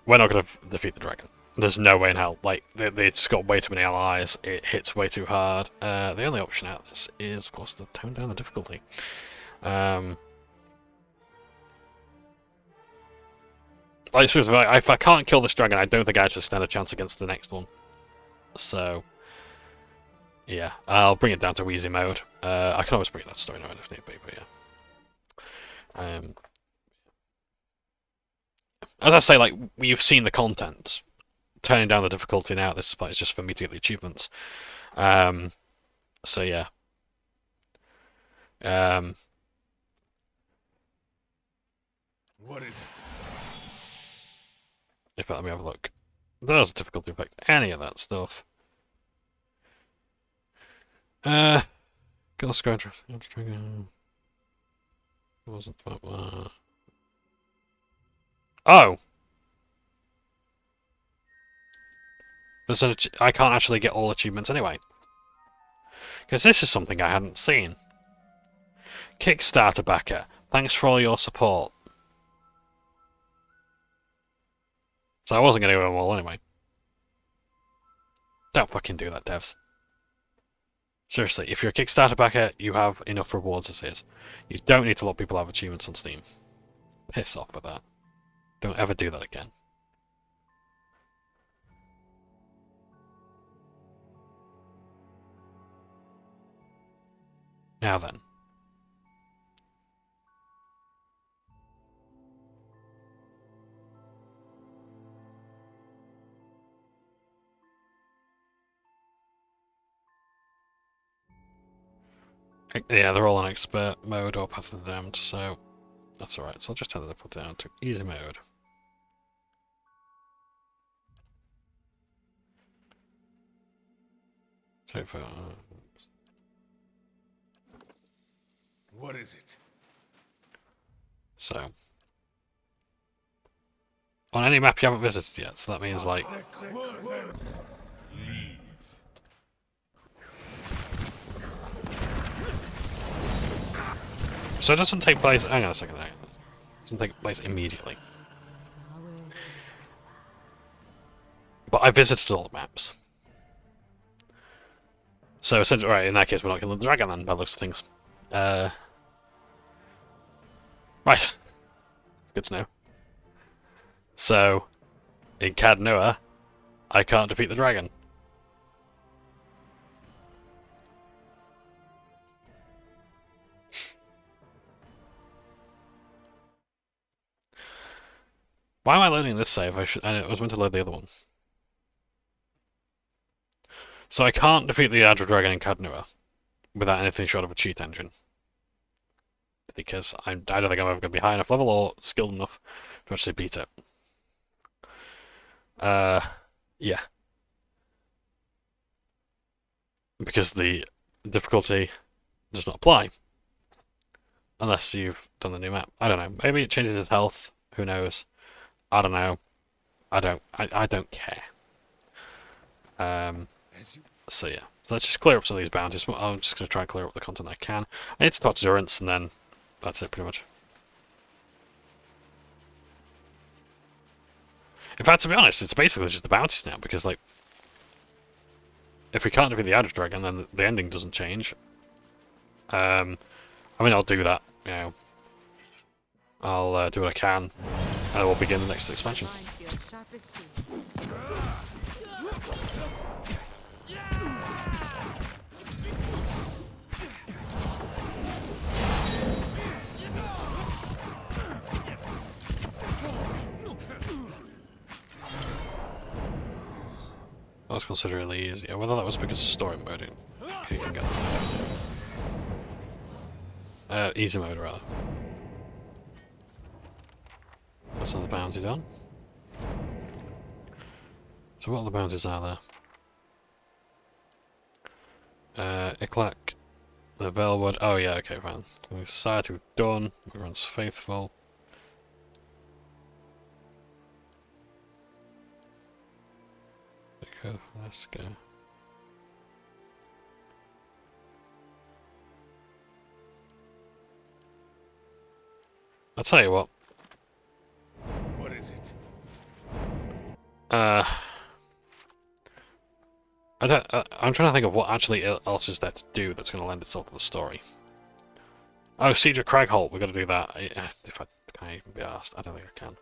[SPEAKER 1] We're not gonna defeat the dragon. There's no way in hell. Like, it's got way too many allies, it hits way too hard. The only option out of this is, of course, to tone down the difficulty. Like, seriously, if I can't kill this dragon, I don't think I actually stand a chance against the next one. So... yeah, I'll bring it down to easy mode. I can always bring that story mode if need be, but yeah. As I say, like, we've seen the content. Turning down the difficulty now at this spot is just for me to get the achievements. So yeah.
[SPEAKER 2] What is it?
[SPEAKER 1] In fact, let me have a look. There doesn't difficulty affect any of that stuff. Ghost Scratcher. Wasn't that oh! I can't actually get all achievements anyway. Because this is something I hadn't seen. Kickstarter backer, thanks for all your support. So I wasn't going to do them all anyway. Don't fucking do that, devs. Seriously, if you're a Kickstarter backer, you have enough rewards as is. You don't need to let people have achievements on Steam. Piss off with that. Don't ever do that again. Now then. Yeah, they're all on expert mode or Path of the Damned, so that's alright. So I'll just turn the difficulty down to easy mode. So for
[SPEAKER 2] what is it?
[SPEAKER 1] So on any map you haven't visited yet, so that means like so it doesn't take place. Hang on a second. It doesn't take place immediately. But I visited all the maps. So essentially, right, in that case, we're not killing the dragon then, by the looks of things. Right. It's good to know. So, in Cad Noah, I can't defeat the dragon. Why am I loading this save? I was meant to load the other one. So I can't defeat the Adra Dragon in Cad Noah without anything short of a cheat engine. Because I don't think I'm ever going to be high enough level or skilled enough to actually beat it. Yeah. Because the difficulty does not apply. Unless you've done the new map. I don't know. Maybe it changes his health. Who knows? I don't know. I don't care. So yeah. So let's just clear up some of these bounties. I'm just going to try and clear up the content I can. I need to talk to Durance and then that's it pretty much. In fact, to be honest, it's basically just the bounties now, because, like, if we can't defeat the Outer Dragon, then the ending doesn't change. I mean, I'll do that, you know. I'll do what I can, and we'll begin the next expansion. That was considerably easier. Whether that was because of story mode, you can get that. Easy mode, rather. That's another bounty done. So what other bounties are there? Iclac, the Bellwood. Oh yeah, okay, fine. Society we've done. Everyone's faithful. Okay, let's go. I'll tell you what.
[SPEAKER 2] What is it?
[SPEAKER 1] I'm trying to think of what actually else is there to do that's going to lend itself to the story. Oh, Siege of Cragholt, we've got to do that. If I can even be asked, I don't think I can.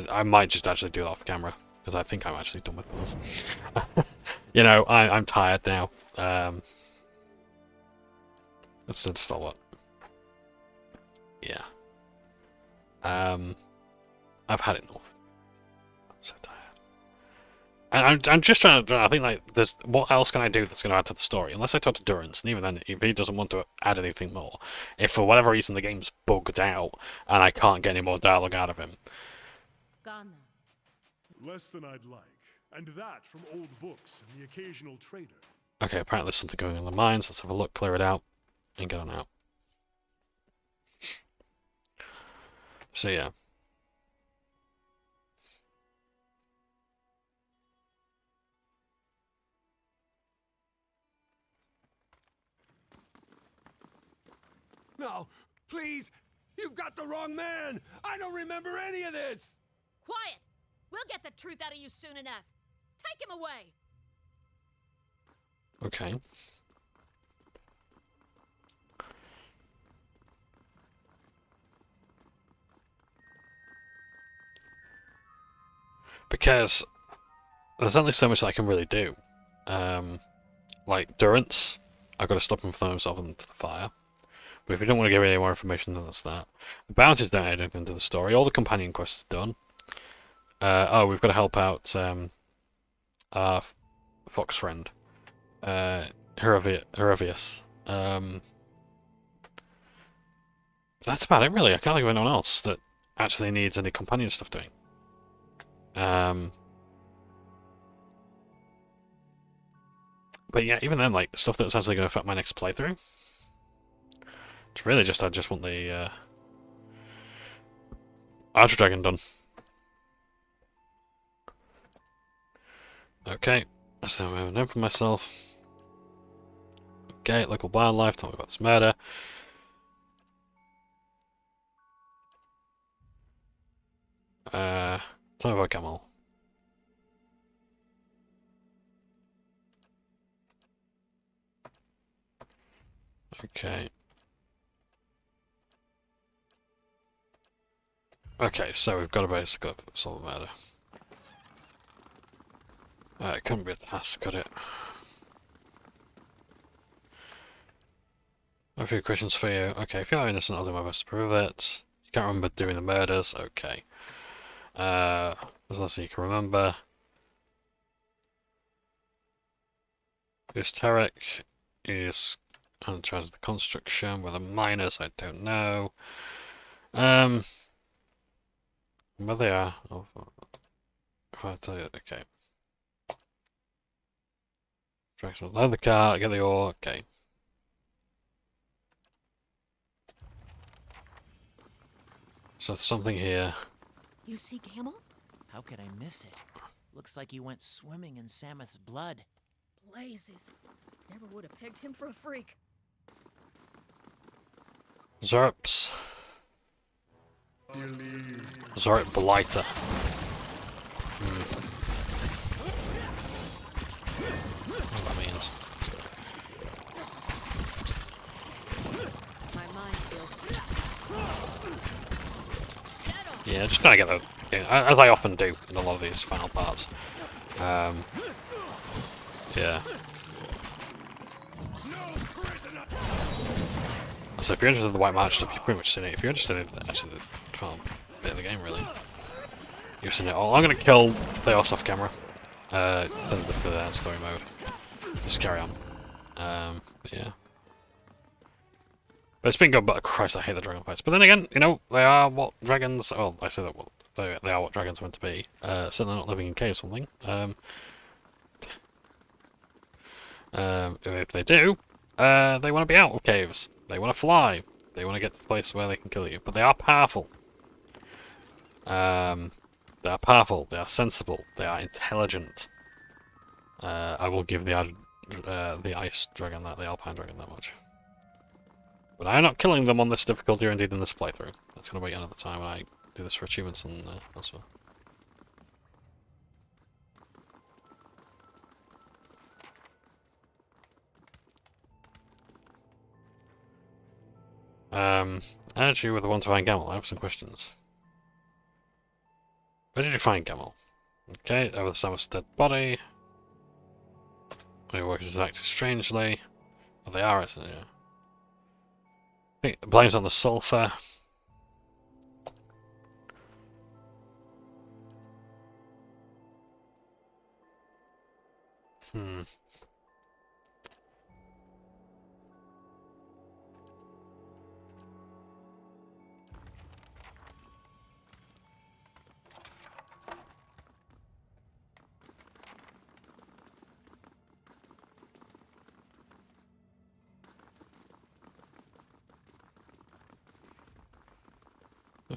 [SPEAKER 1] I might just actually do that off camera, because I think I'm actually done with this. You know, I'm tired now. Let's install what? Yeah. I've had enough. I'm so tired. And I'm just trying to. I think like, what else can I do that's going to add to the story? Unless I talk to Durrance, and even then, if he doesn't want to add anything more, if for whatever reason the game's bugged out and I can't get any more dialogue out of him.
[SPEAKER 9] Gone.
[SPEAKER 8] Less than I'd like, and that from old books and the occasional trader.
[SPEAKER 1] Okay, apparently there's something going on in the mines. Let's have a look, clear it out, and get on out. So yeah.
[SPEAKER 2] No, please! You've got the wrong man! I don't remember any of this!
[SPEAKER 13] Quiet! We'll get the truth out of you soon enough. Take him away!
[SPEAKER 1] Okay. Because there's only so much that I can really do. Like Durrance, I've got to stop him from throwing himself into the fire. But if you don't want to give any more information, then that's that. The bounties don't add anything to the story. All the companion quests are done. Oh, we've got to help out our fox friend, Herodias. That's about it, really. I can't think of anyone else that actually needs any companion stuff doing. But yeah, even then, like, stuff that's actually going to affect my next playthrough. It's really just, I just want the Archer Dragon done. Okay, so I have a name for myself. Okay, local wildlife, tell me about this murder. Tell me about Camel. Okay. Okay, so we've got to basically solve the murder. It couldn't be a task, could it? A few questions for you. Okay, if you're innocent, I'll do my best to prove it. You can't remember doing the murders. Okay. There's nothing you can remember. Who's Tarek? Is in charge of the construction. With the miners, I don't know. Where they are. Oh, if I tell you, okay. Drag some leather car, get the ore, okay. So there's something here.
[SPEAKER 11] You see Camel?
[SPEAKER 6] How could I miss it? Looks like he went swimming in Samuth's blood.
[SPEAKER 13] Blazes. Never would have pegged him for a freak.
[SPEAKER 1] Zerps. Zerp Blighter. What that means.
[SPEAKER 7] My mind feels
[SPEAKER 1] Yeah, just trying to get the... as I often do in a lot of these final parts. Yeah. So if you're interested in the White March stuff, you've pretty much seen it. If you're interested in actually the final bit of the game, really, you've seen it all. I'm going to kill Theos off camera. The story mode. Just carry on. But yeah. But it's been good, but Christ, I hate the dragon fights. But then again, you know, they are what dragons... Well, I say that, well, they are what dragons are meant to be. Certainly not living in caves or something. If they do, they want to be out of caves. They want to fly. They want to get to the place where they can kill you. But they are powerful. They are powerful. They are sensible. They are intelligent. I will give the ice dragon that, the alpine dragon that much. But I am not killing them on this difficulty or indeed in this playthrough. That's going to wait another time when I do this for achievements and elsewhere. Actually, with the one to find Gamel, I have some questions. Where did you find Gamel? Okay, over the Samus' dead body. They work as acting strangely. Well, they are, isn't it? Yeah. I think it blames on the sulfur.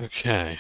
[SPEAKER 1] Okay.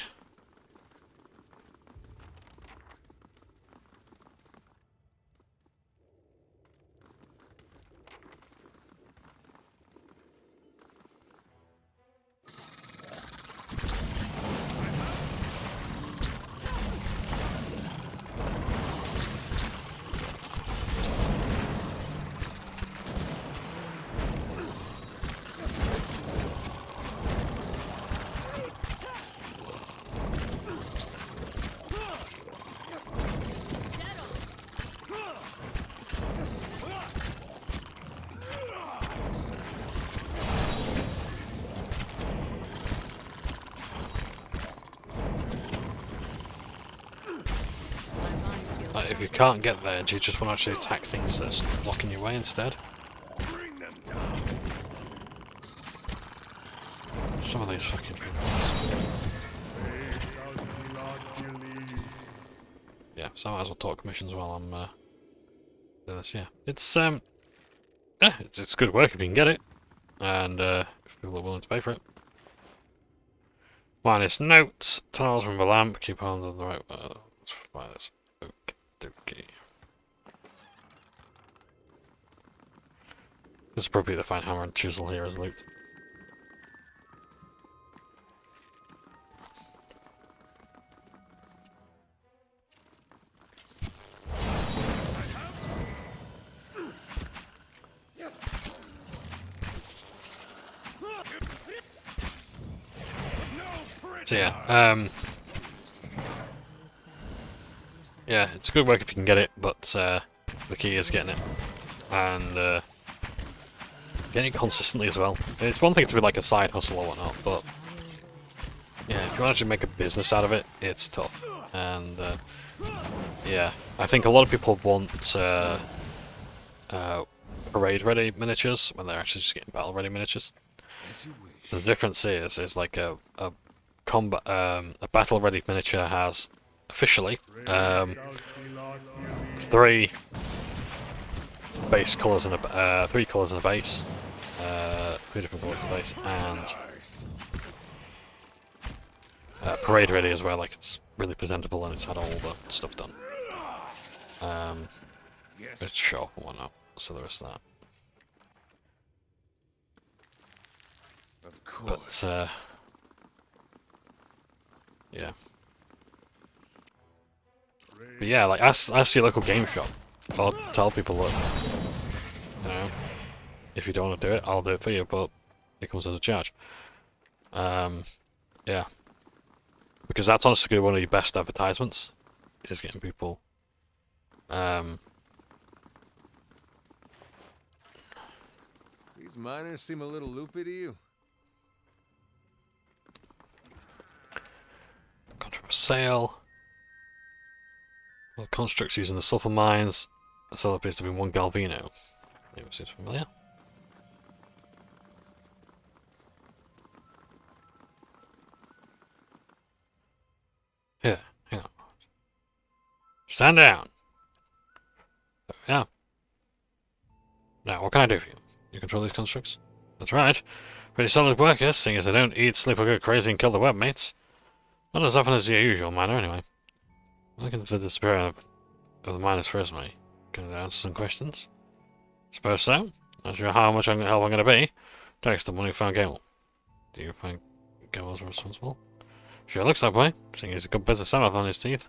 [SPEAKER 1] If you can't get there, do you just want to actually attack things that's blocking your way instead? Some of these fucking things. Yeah, so I might as well talk missions while I'm doing this. Yeah, it's good work if you can get it, and if people are willing to pay for it. Minus notes, tunnels from the lamp, keep on the right. Minus. Okay. It's appropriate to find hammer and chisel here as loot. So yeah, yeah, it's good work if you can get it, but the key is getting it, and getting it consistently as well. It's one thing to be like a side hustle or whatnot, but yeah, if you want to actually make a business out of it, it's tough. And yeah, I think a lot of people want parade-ready miniatures when they're actually just getting battle-ready miniatures. The difference is like a battle-ready miniature has officially 3 base colours in a 3 colours in a base, 3 different colours in a base, and parade ready as well. Like it's really presentable and it's had all the stuff done. It's sharp and whatnot, so there's that.
[SPEAKER 2] Of course.
[SPEAKER 1] But yeah. But yeah, like ask your local game shop. I'll tell people that, you know, if you don't want to do it, I'll do it for you, but it comes as a charge. Yeah. Because that's honestly one of your best advertisements, is getting people
[SPEAKER 2] These miners seem a little loopy to you.
[SPEAKER 1] Contract for sale. Well, constructs using the sulfur mines. The seller appears to be one Galvino. Anyone seems familiar? Here, hang on. Stand down. There we are. Now, what can I do for you? You control these constructs? That's right. Pretty solid workers, seeing as they don't eat, sleep, or go crazy and kill their webmates. Not as often as your usual miner, anyway. Looking for the disappearance of the miner's first money. Can I answer some questions? Suppose so. Not sure how much help I'm going to be. Text the money found Gable. Do you think Gable's responsible? Sure looks that way, seeing he's a good bit of salmon on his teeth.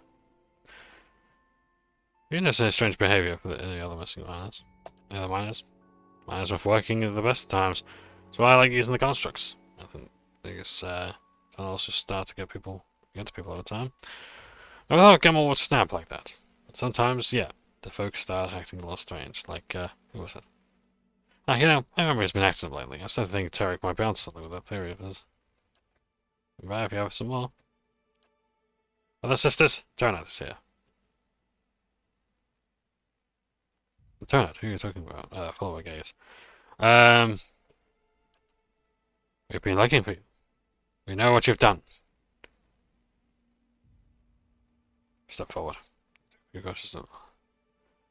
[SPEAKER 1] You notice any strange behaviour for the other missing miners? The other miners? Miners are working at the best of times. That's why I like using the constructs. I think tunnels just start to get to people all the time. I thought Gamble would snap like that. But sometimes, yeah, the folks start acting a little strange. Like, who was it? Ah, you know, my memory's been active lately. I started thinking Tarek might be onto something with that theory of his. Right, if you have some more. Other sisters, Turnout is here. Turnout, who are you talking about? Follower gaze. We've been looking for you. We know what you've done. Step forward.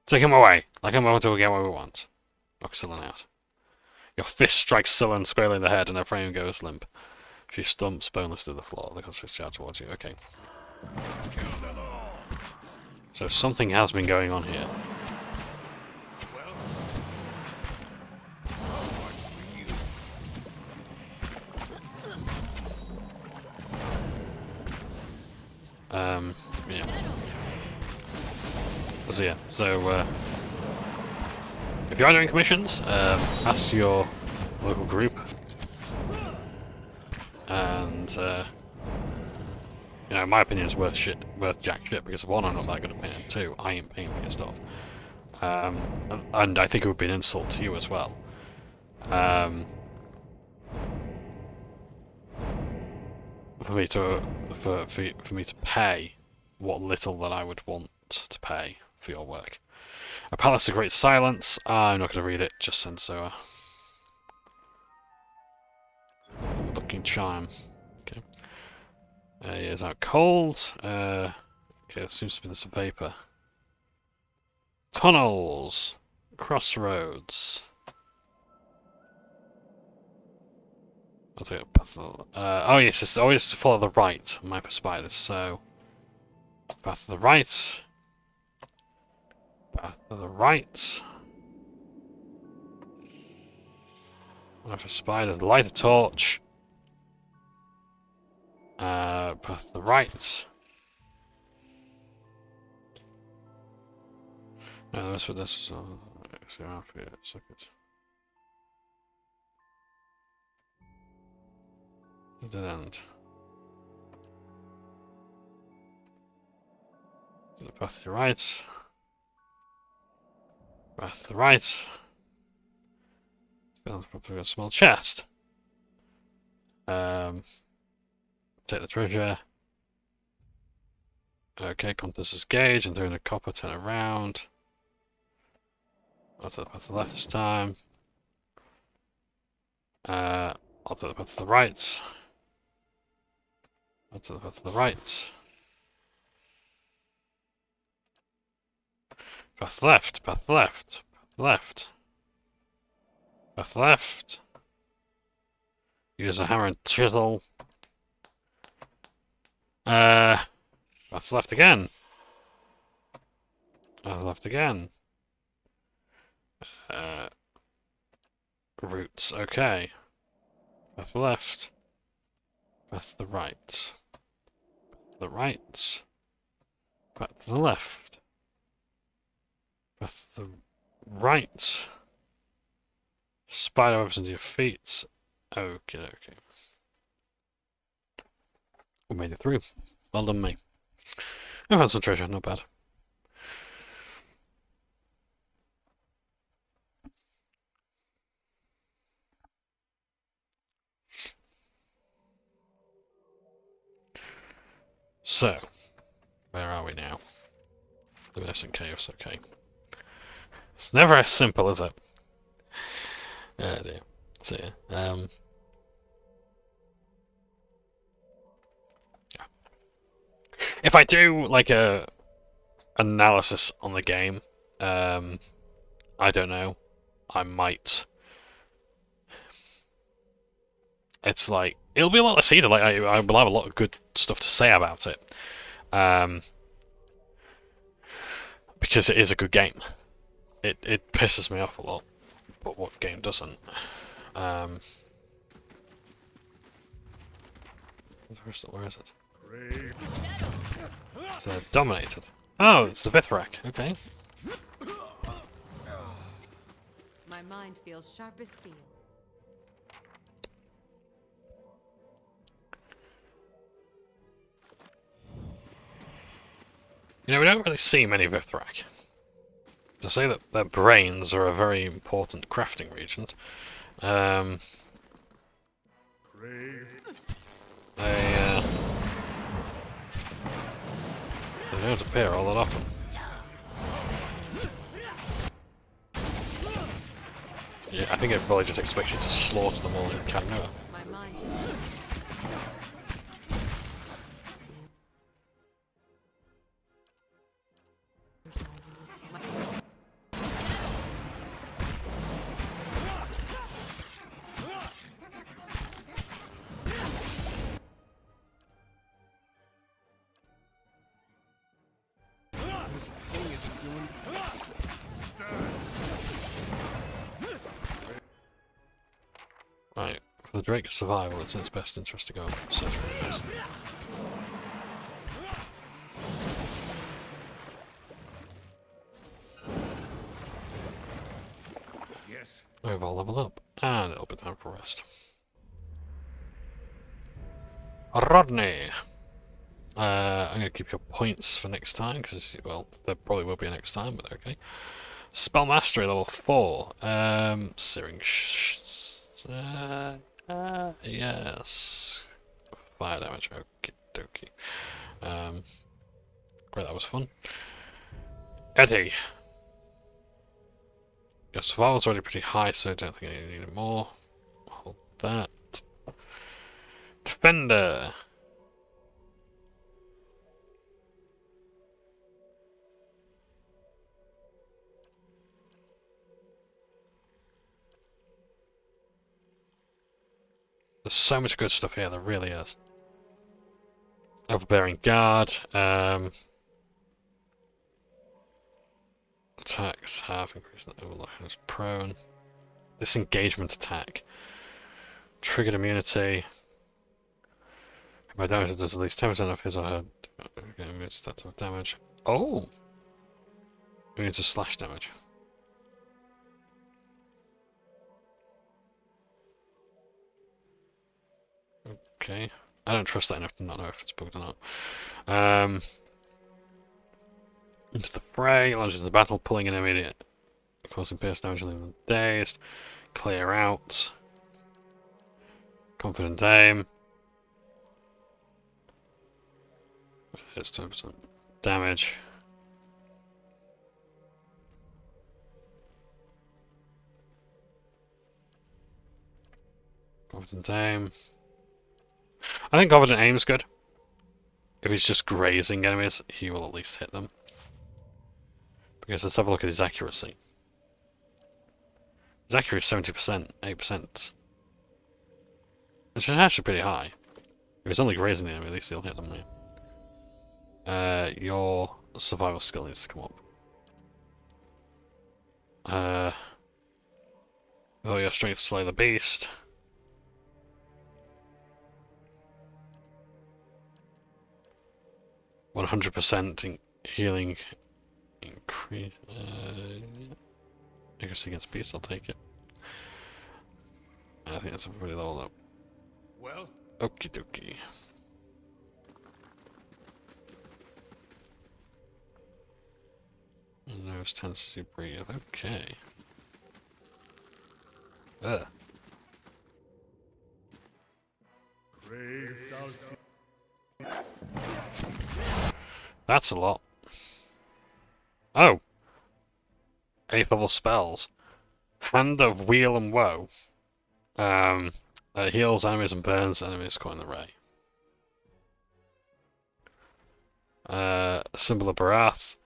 [SPEAKER 1] Take him away. Like him until we get what we want. Knock Scylla out. Your fist strikes Scylla squarely in the head and her frame goes limp. She stumps boneless to the floor. The constructs charge towards you. Okay. So something has been going on here. Yeah. So yeah, if you are doing commissions, ask your local group, and you know, my opinion is worth jack shit, because one, I'm not that good at paying, two, I ain't paying for your stuff, and I think it would be an insult to you as well. For me to pay what little that I would want to pay for your work. A Palace of Great Silence. I'm not going to read it, just send so. Looking chime. Okay. He is out cold. Okay, it seems to be this vapor. Tunnels. Crossroads. I'll take a path. Oh yes, it's always to follow the right. Map of spiders. So path to the right. Path to the right. Map of spiders. Light a torch. Path to the right. No, that's what this. So after it, second. Dead end. To the path to the right. Path to the right. There's probably a small chest. Take the treasure. Okay, compass is gauge and doing a copper, turn around. I'll take the path to the left this time. I'll take the path to the right. I'll take the path to the right. Path left, path left, path left. Path left. Use a hammer and chisel. Path left again. Path left again. Roots, okay. Path left. Path to the right. Path to the right. Path to the left. Path to the right. Spider webs into your feet. Okay, okay. We made it through. Well done, me. I found some treasure, not bad. So, where are we now? The innocent chaos, okay. It's never as simple, is it? Oh dear. So yeah. If I do like a analysis on the game, I don't know. I might. It's like it'll be a lot less heated. Like I will have a lot of good stuff to say about it, because it is a good game. It pisses me off a lot, but what game doesn't? Where is it? So dominated. Oh, it's the Vithrak. Okay.
[SPEAKER 7] My mind feels sharp as steel.
[SPEAKER 1] You know, we don't really see many Vithrak. To say that their brains are a very important crafting regent. They don't appear all that often. Yeah, I think it probably just expects you to slaughter them all in Canua. Right, for the Drake's survival, it's in its best interest to go search for this.
[SPEAKER 2] Yes.
[SPEAKER 1] We've all leveled up, and it'll be time for rest. Rodney! I'm going to keep your points for next time, because, well, there probably will be a next time, but okay. Spell Mastery, level 4. Searing yes. Fire damage, okie dokie. Great, that was fun. Eddie. Your survival's already pretty high, so I don't think I need more. Hold that. Defender. There's so much good stuff here, there really is. Overbearing Guard. Attacks have increased the overload as prone. Disengagement attack. Triggered immunity. My damage does at least 10% of his or her damage. Oh! Immune to slash damage. Okay. I don't trust that enough to not know if it's bugged or not. Into the fray, launches the battle, pulling an immediate, causing pierce damage, leaving them dazed. Clear out. Confident aim. It's 2% damage. Confident aim. I think confident aim is good. If he's just grazing enemies, he will at least hit them. Because let's have a look at his accuracy. His accuracy is 70%, 8%. Which is actually pretty high. If he's only grazing the enemy, at least he'll hit them. Yeah. Your survival skill needs to come up. Oh, your strength to slay the beast. %healing increase. Accuracy against beasts, I'll take it. I think that's a pretty low though.
[SPEAKER 2] Well?
[SPEAKER 1] Okie dokie. Nose tends to breathe. Okay. Ugh. That's a lot. Oh! 8th level spells. Hand of Wheel and Woe. Heals enemies and burns enemies caught in the ray. Symbol of Barath.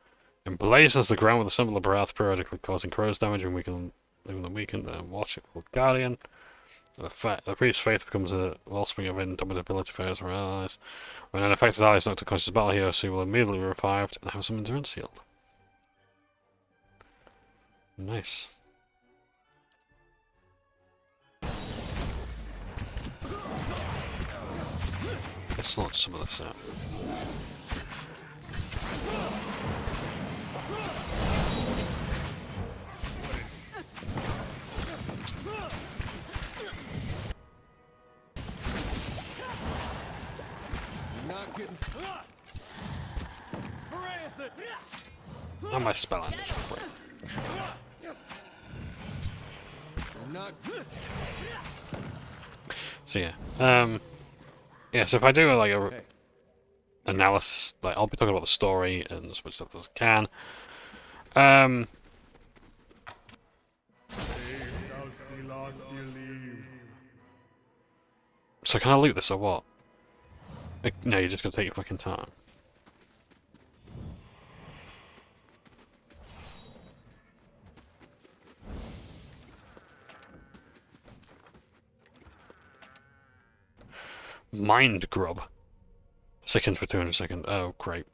[SPEAKER 1] Emblazons the ground with the symbol of Barath, periodically causing corrosive damage and weakening leaving the weakened and watchful guardian. The priest's faith becomes a wellspring of indomitability for his allies. When an affected ally is knocked unconscious battle, he or she will immediately be revived and have some endurance healed. Nice. Let's launch some of this out. How am I spelling? So yeah, so if I do like a analysis, like I'll be talking about the story and as much stuff as I can. So can I loot this or what? No, you're just gonna take your fucking time. Mind grub. Seconds for 200 seconds. Oh, great.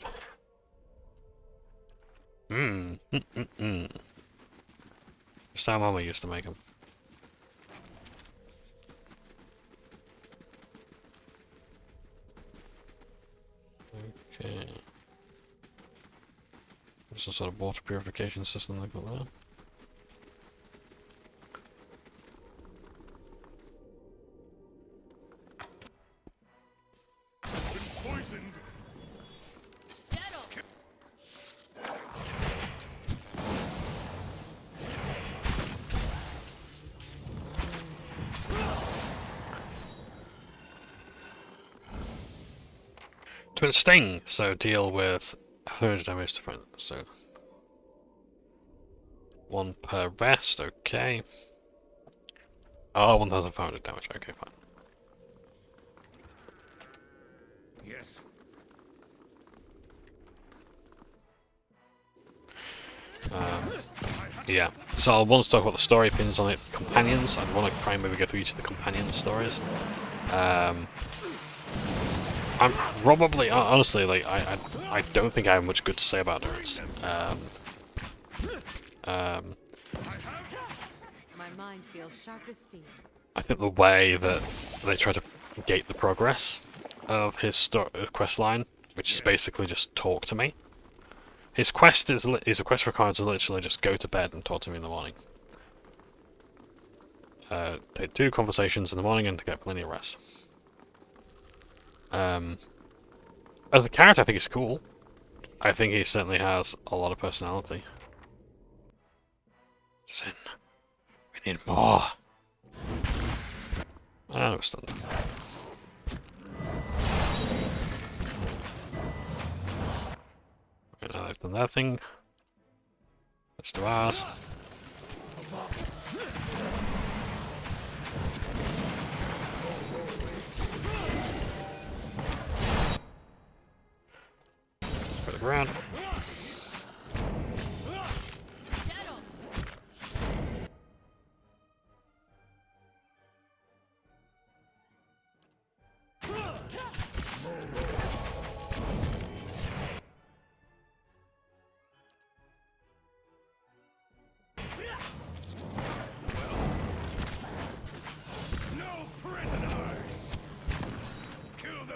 [SPEAKER 1] Just how Mama used to make them. Okay. There's some sort of water purification system they've got there. Twin Sting, so deal with 100 damage to friends, so 1 per rest, okay. Oh, 1,500 damage, okay, fine.
[SPEAKER 2] Yes.
[SPEAKER 1] Yeah, so I want to talk about the story pins on it, companions. I want to try and maybe go through each of the companion stories. I'm probably, honestly, like, I don't think I have much good to say about Durance.
[SPEAKER 7] My mind feels sharp as steel.
[SPEAKER 1] I think the way that they try to gate the progress of his quest line, which is basically just talk to me. His quest is his request for cards is literally just go to bed and talk to me in the morning. Take 2 conversations in the morning and to get plenty of rest. As a character, I think he's cool. I think he certainly has a lot of personality. Sin. We need more. I was stunned. Okay, now they've done that thing. Let's do ours. For the ground.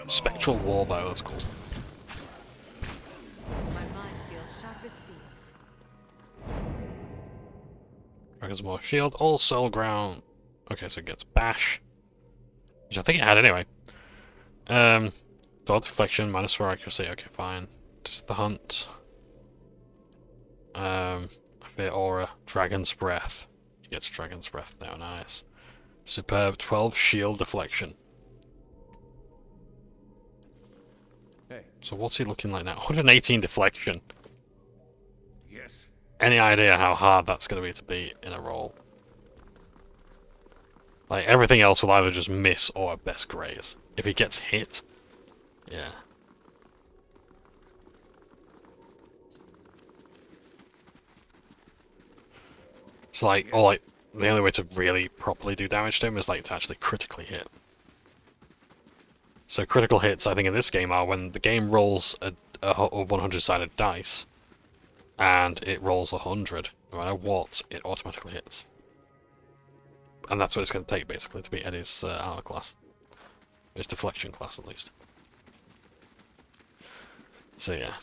[SPEAKER 1] Spectral warbow, that's cool.
[SPEAKER 7] My mind feels sharp as steel.
[SPEAKER 1] Dragon's Maw shield, all soul ground. Okay, so it gets bash. Which I think it had anyway. Dodge deflection, -4 accuracy, okay fine. Just the hunt. Fear aura, Dragon's Breath. He gets Dragon's Breath now, nice. Superb 12 shield deflection.
[SPEAKER 2] Hey.
[SPEAKER 1] So what's he looking like now? 118 deflection.
[SPEAKER 2] Yes.
[SPEAKER 1] Any idea how hard that's going to be in a roll? Like, everything else will either just miss or at best graze. If he gets hit, yeah. It's like, or like, the only way to really properly do damage to him is like to actually critically hit. So critical hits, I think, in this game are when the game rolls a 100-sided dice, and it rolls 100. No matter what, it automatically hits. And that's what it's going to take, basically, to beat Eddie's armor class. His deflection class, at least. So, yeah.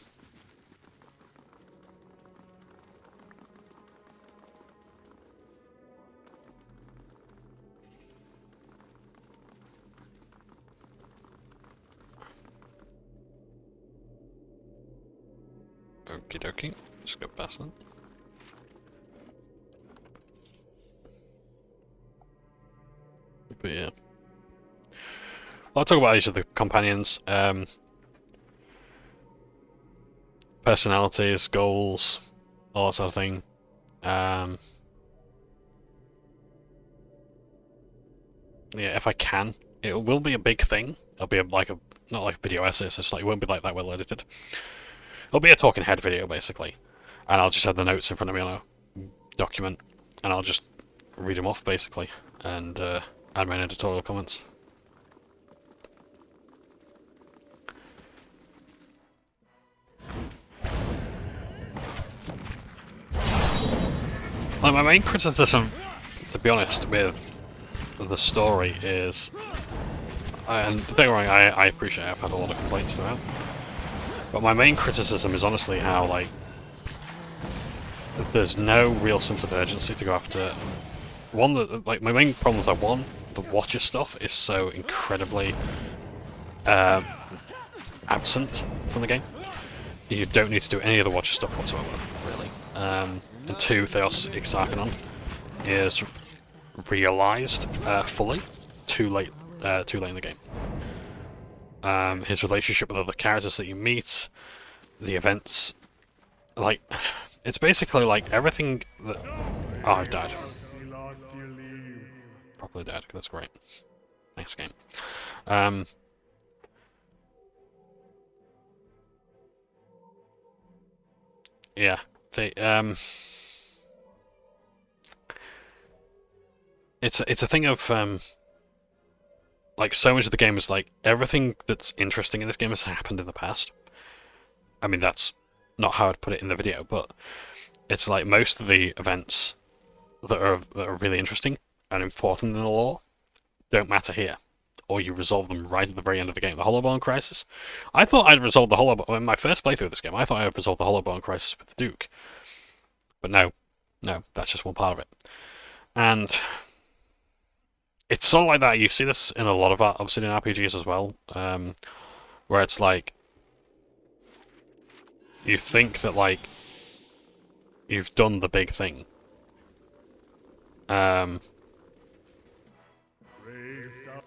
[SPEAKER 1] Okie dokie. Just go past them. But yeah. I'll talk about each of the companions. Personalities, goals, all that sort of thing. Yeah, if I can. It will be a big thing. It'll be not like a video essay, so it won't be like that well edited. It'll be a talking head video, basically. And I'll just have the notes in front of me on a document, and I'll just read them off, basically, and add my editorial comments. Like, my main criticism, to be honest, with the story is... And don't get me wrong, I appreciate I've had a lot of complaints throughout. But my main criticism is honestly how, like, there's no real sense of urgency to go after... One, like, my main problem is that, one, the Watcher stuff is so incredibly absent from the game. You don't need to do any of the Watcher stuff whatsoever, really. And two, Theos Ixarchanon is realised fully too late in the game. His relationship with other characters that you meet, the events, like, it's basically like everything that... Oh, I've died. Properly dead, that's great. Next game. Yeah, it's a thing of, like, so much of the game is like, everything that's interesting in this game has happened in the past. I mean, that's not how I'd put it in the video, but it's like most of the events that are really interesting and important in the lore don't matter here, or you resolve them right at the very end of the game. The Hollowbone Crisis, I thought I'd resolved the Hollowbone in my first playthrough of this game. I thought I'd resolved the Hollowbone Crisis with the Duke, but no, that's just one part of it. And it's sort of like that. You see this in a lot of Obsidian RPGs as well, where it's like, you think that, like, you've done the big thing.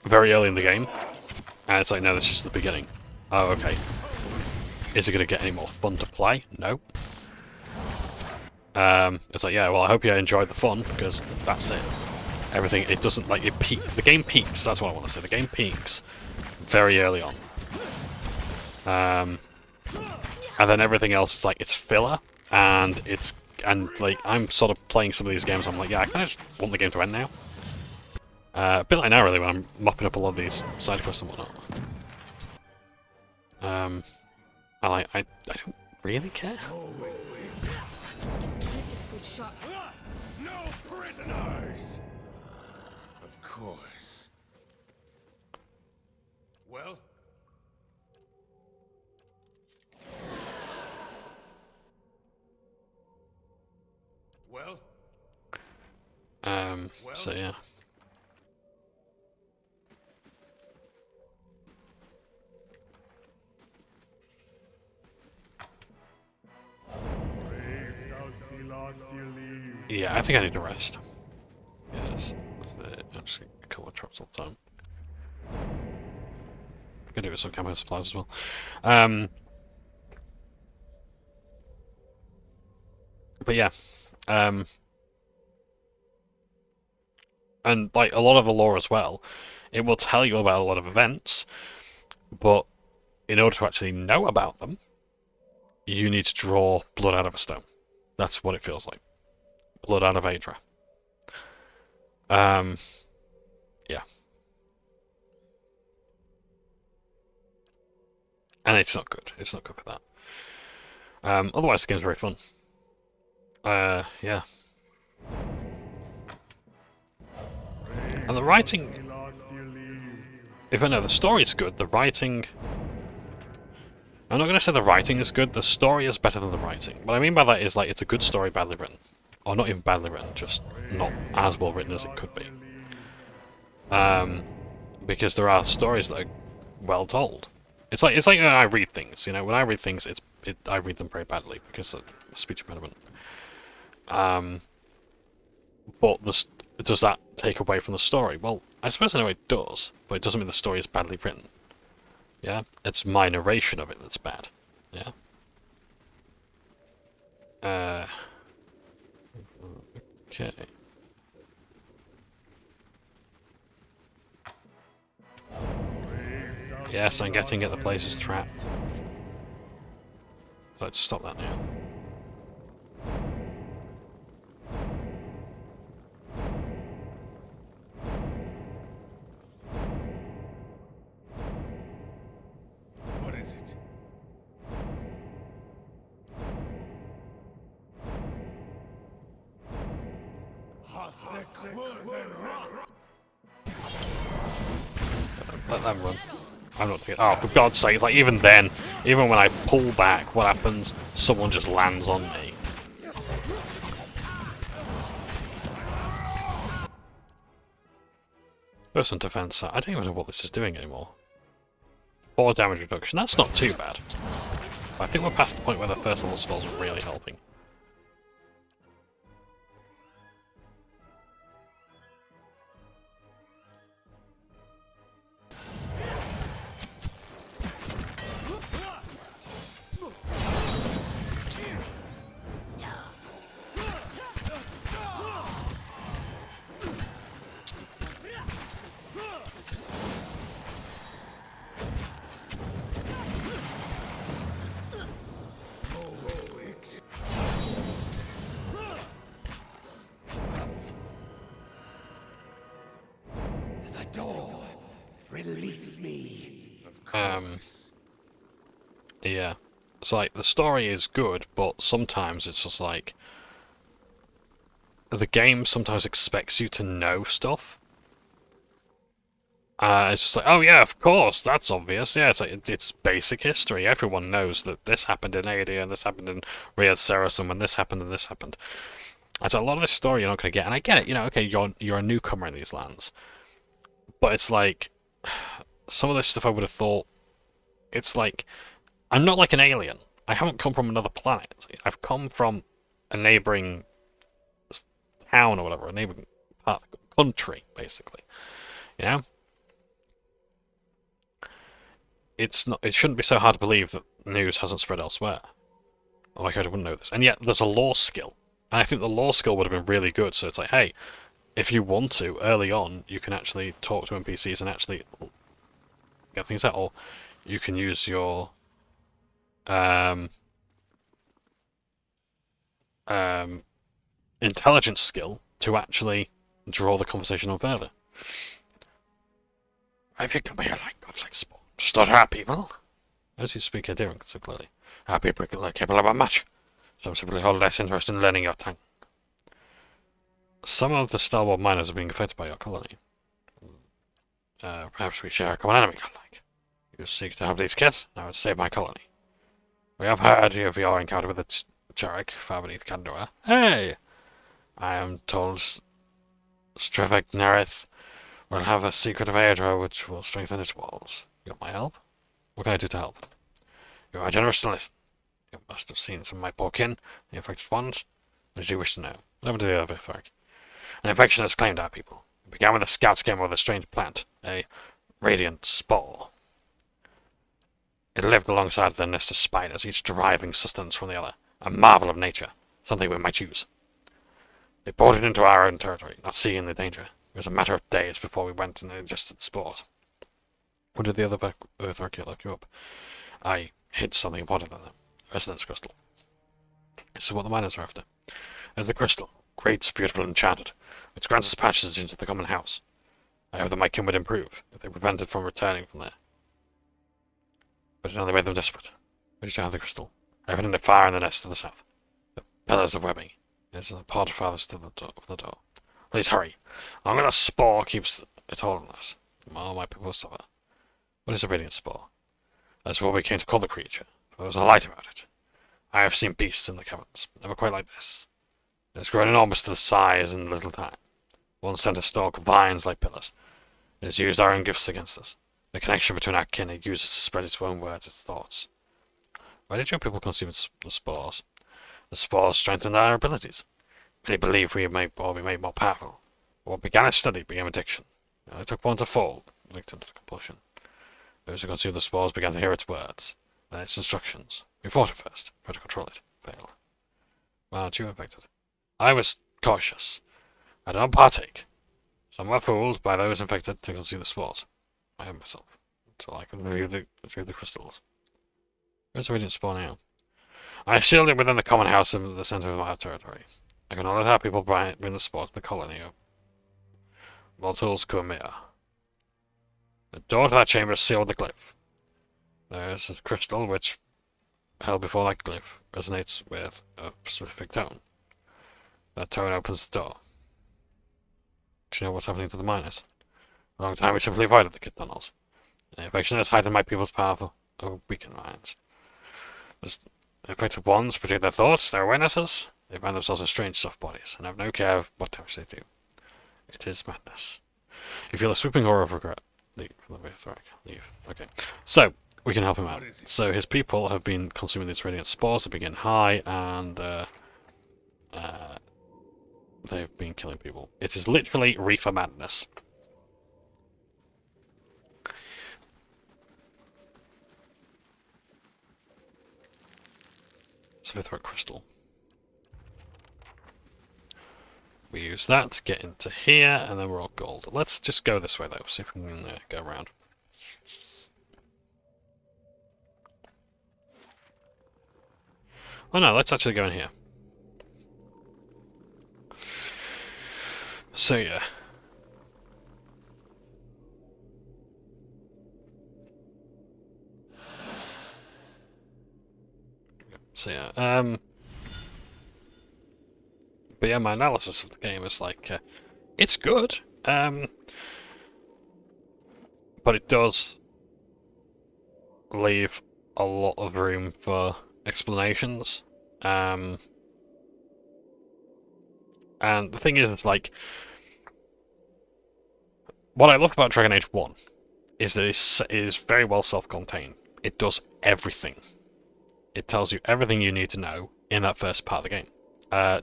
[SPEAKER 1] Very early in the game, and it's like, no, this is the beginning. Oh, okay. Is it going to get any more fun to play? No. It's like, yeah, well, I hope you enjoyed the fun, because that's it. Everything, it doesn't, like, the game peaks, that's what I want to say. The game peaks very early on. And then everything else is like, it's filler, and like, I'm sort of playing some of these games, I'm like, yeah, I kind of just want the game to end now. A bit like now, really, when I'm mopping up a lot of these side quests and whatnot. I don't really care.
[SPEAKER 2] Good shot. No prisoners! Of course. Well? Well?
[SPEAKER 1] So yeah. Yeah, I think I need to rest. Yes, I'm just gonna kill my traps all the time. I'm gonna do it with some camo supplies as well. But yeah, and like a lot of the lore as well, it will tell you about a lot of events, but in order to actually know about them, you need to draw blood out of a stone. That's what it feels like. Blood out of Adra. Yeah. And it's not good. It's not good for that. Otherwise, the game's very fun. Yeah. And the writing... If I know, the story's good, the writing... I'm not going to say the writing is good, the story is better than the writing. What I mean by that is, like, it's a good story badly written. Or not even badly written, just not as well written as it could be. Because there are stories that are well told. It's like when I read things, you know, when I read things, I read them very badly because of speech impediment. But does that take away from the story? Well, I suppose in a way it does, but it doesn't mean the story is badly written. Yeah? It's my narration of it that's bad. Yeah? Okay. Yes, I'm getting it, the place is trapped. Let's stop that now.
[SPEAKER 2] What is it?
[SPEAKER 1] Let them run. I'm not doing it. Oh, for God's sake, like, even then, even when I pull back, what happens? Someone just lands on me. Person defense, I don't even know what this is doing anymore. 4 damage reduction, that's not too bad. But I think we're past the point where the first level spells are really helping.
[SPEAKER 2] Release me.
[SPEAKER 1] Yeah. It's like, the story is good, but sometimes it's just like... The game sometimes expects you to know stuff. It's just like, oh yeah, of course, that's obvious. Yeah, it's like, it's basic history. Everyone knows that this happened in Aedia, and this happened in Riyadh Saracen, when this happened and this happened. And so a lot of this story you're not going to get. And I get it, you know, okay, you're a newcomer in these lands. But it's like... Some of this stuff I would have thought... It's like... I'm not like an alien. I haven't come from another planet. I've come from a neighbouring town or whatever, a neighbouring part of the country, basically. You know? It's not. It shouldn't be so hard to believe that news hasn't spread elsewhere. Like I wouldn't know this. And yet, there's a lore skill. And I think the lore skill would have been really good, so it's like, hey, if you want to, early on, you can actually talk to NPCs and actually get things out, or you can use your intelligence skill to actually draw the conversation on further. Have you come here like godlike sport? Stutter our people? As you speak endearing so clearly. Our people are capable of a match. Some simply hold less interest in learning your tongue. Some of the stalwart miners are being affected by your colony. Perhaps we share a common enemy, godlike. You seek to help these kids, I would save my colony. We have heard of your encounter with the Jarek, far beneath Kandora. Hey! I am told Strevek Nerith will have a secret of Aedra which will strengthen its walls. You want my help? What can I do to help? You are generous to listen. You must have seen some of my poor kin, the infected ones. What do you wish to know? What happened to the other folk? An infection has claimed our people. It began with a scout scammer with a strange plant, a radiant spore. It lived alongside their nest of spiders, each deriving sustenance from the other. A marvel of nature, something we might use. They poured it into our own territory, not seeing the danger. It was a matter of days before we went and ingested the spores. When did the other Earth-Archaea look you up? I hid something important in them. Resonance crystal. This is what the miners are after. There's the crystal. great, beautiful, and enchanted, which grants us passage into the common house. I hope that my kin would improve, if they prevented from returning from there. But it only made them desperate. Where did you have the crystal? I have it in the fire in the nest to the south. The pillars of webbing. It is the part farthest to the door. Please hurry. I'm gonna spore keeps it holding-us. All my people suffer. What is a radiant spore? That's what we came to call the creature. There was a light about it. I have seen beasts in the caverns, but never quite like this. It has grown enormous to the size in little time. One sent a stalk of vines like pillars. It has used our own gifts against us. The connection between our kin it uses to spread its own words, its thoughts. Why did your people consume the spores? The spores strengthened our abilities. Many believe we may all be made more powerful. What began as study became addiction. It took one to fall, linked into the compulsion. Those who consumed the spores began to hear its words, then its instructions. We fought it first, tried to control it, failed. Why aren't you infected? I was cautious. I did not partake. Some were fooled by those infected to consume the spores. I am myself, until I could retrieve the crystals. Where's the radiant spore now? I sealed it within the common house in the center of our territory. I cannot let our people bring the spore to the colony of Voltul's Kumir. The door to that chamber is sealed with a glyph. There is a crystal which, held before that glyph, resonates with a specific tone. That tone opens the door. Do you know what's happening to the miners? For a long time we simply avoided the kit tunnels. The infection has heightened my people's powerful or weakened minds. The infected ones project their thoughts, their awarenesses. They find themselves in strange soft bodies, and have no care of what damage they do. It is madness. You feel a sweeping aura of regret. Leave. Leave. Okay. So, we can help him out. So, his people have been consuming these radiant spores to begin high, and they've been killing people. It is literally reefer madness. It's a Vithric crystal. We use that to get into here, and then we're all gold. Let's just go this way, though, see if we can go around. Oh no, let's actually go in here. So, yeah. So, yeah, but yeah, my analysis of the game is like, it's good, but it does leave a lot of room for explanations. And the thing is, it's like, what I love about Dragon Age 1 is that it is very well self-contained. It does everything. It tells you everything you need to know in that first part of the game.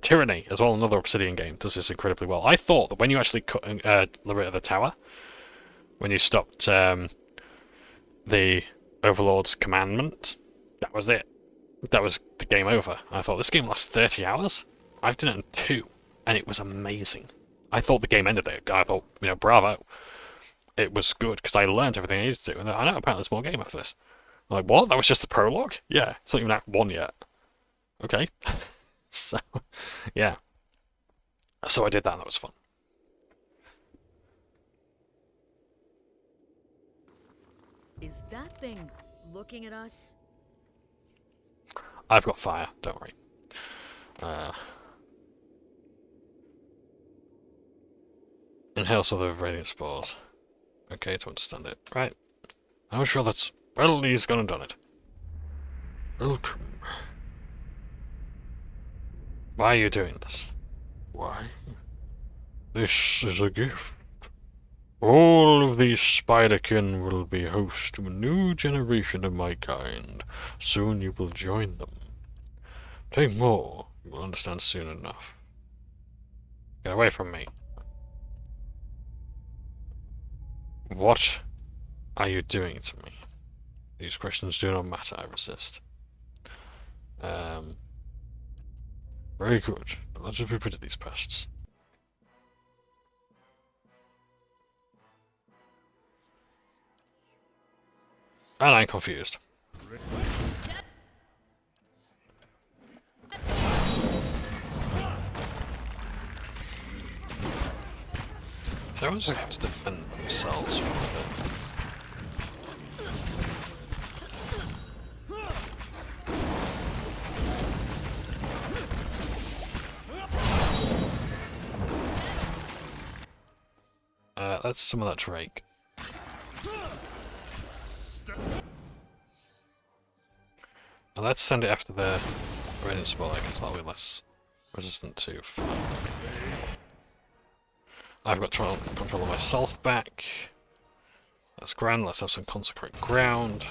[SPEAKER 1] Tyranny, as well, another Obsidian game, does this incredibly well. I thought that when you actually liberated the tower, when you stopped the Overlord's commandment, that was it. That was the game over. I thought, this game lasts 30 hours? I've done it in 2, and it was amazing. I thought the game ended there. I thought, you know, bravo. It was good, because I learned everything I needed to do, and I know apparently there's more game after this. I'm like, what? That was just a prologue? Yeah, it's not even Act 1 yet. Okay. So, yeah. So I did that, and that was fun.
[SPEAKER 11] Is that thing looking at us?
[SPEAKER 1] I've got fire, don't worry. Inhale some of the radiant spores. Okay, to understand it. Right. I'm sure that's... Well, he's gone and done it. Welcome. Why are you doing this? Why? This is a gift. All of these spiderkin will be host to a new generation of my kind. Soon you will join them. Take more. You will understand soon enough. Get away from me. What are you doing to me? These questions do not matter, I resist. Very good. Let's just be rid of these pests. And I'm confused. They always have to defend themselves from it. Let's summon that Drake. And let's send it after the Radiant Spotlight, because that'll be less resistant to fire. I've got control of myself back. That's grand, let's have some Consecrate Ground.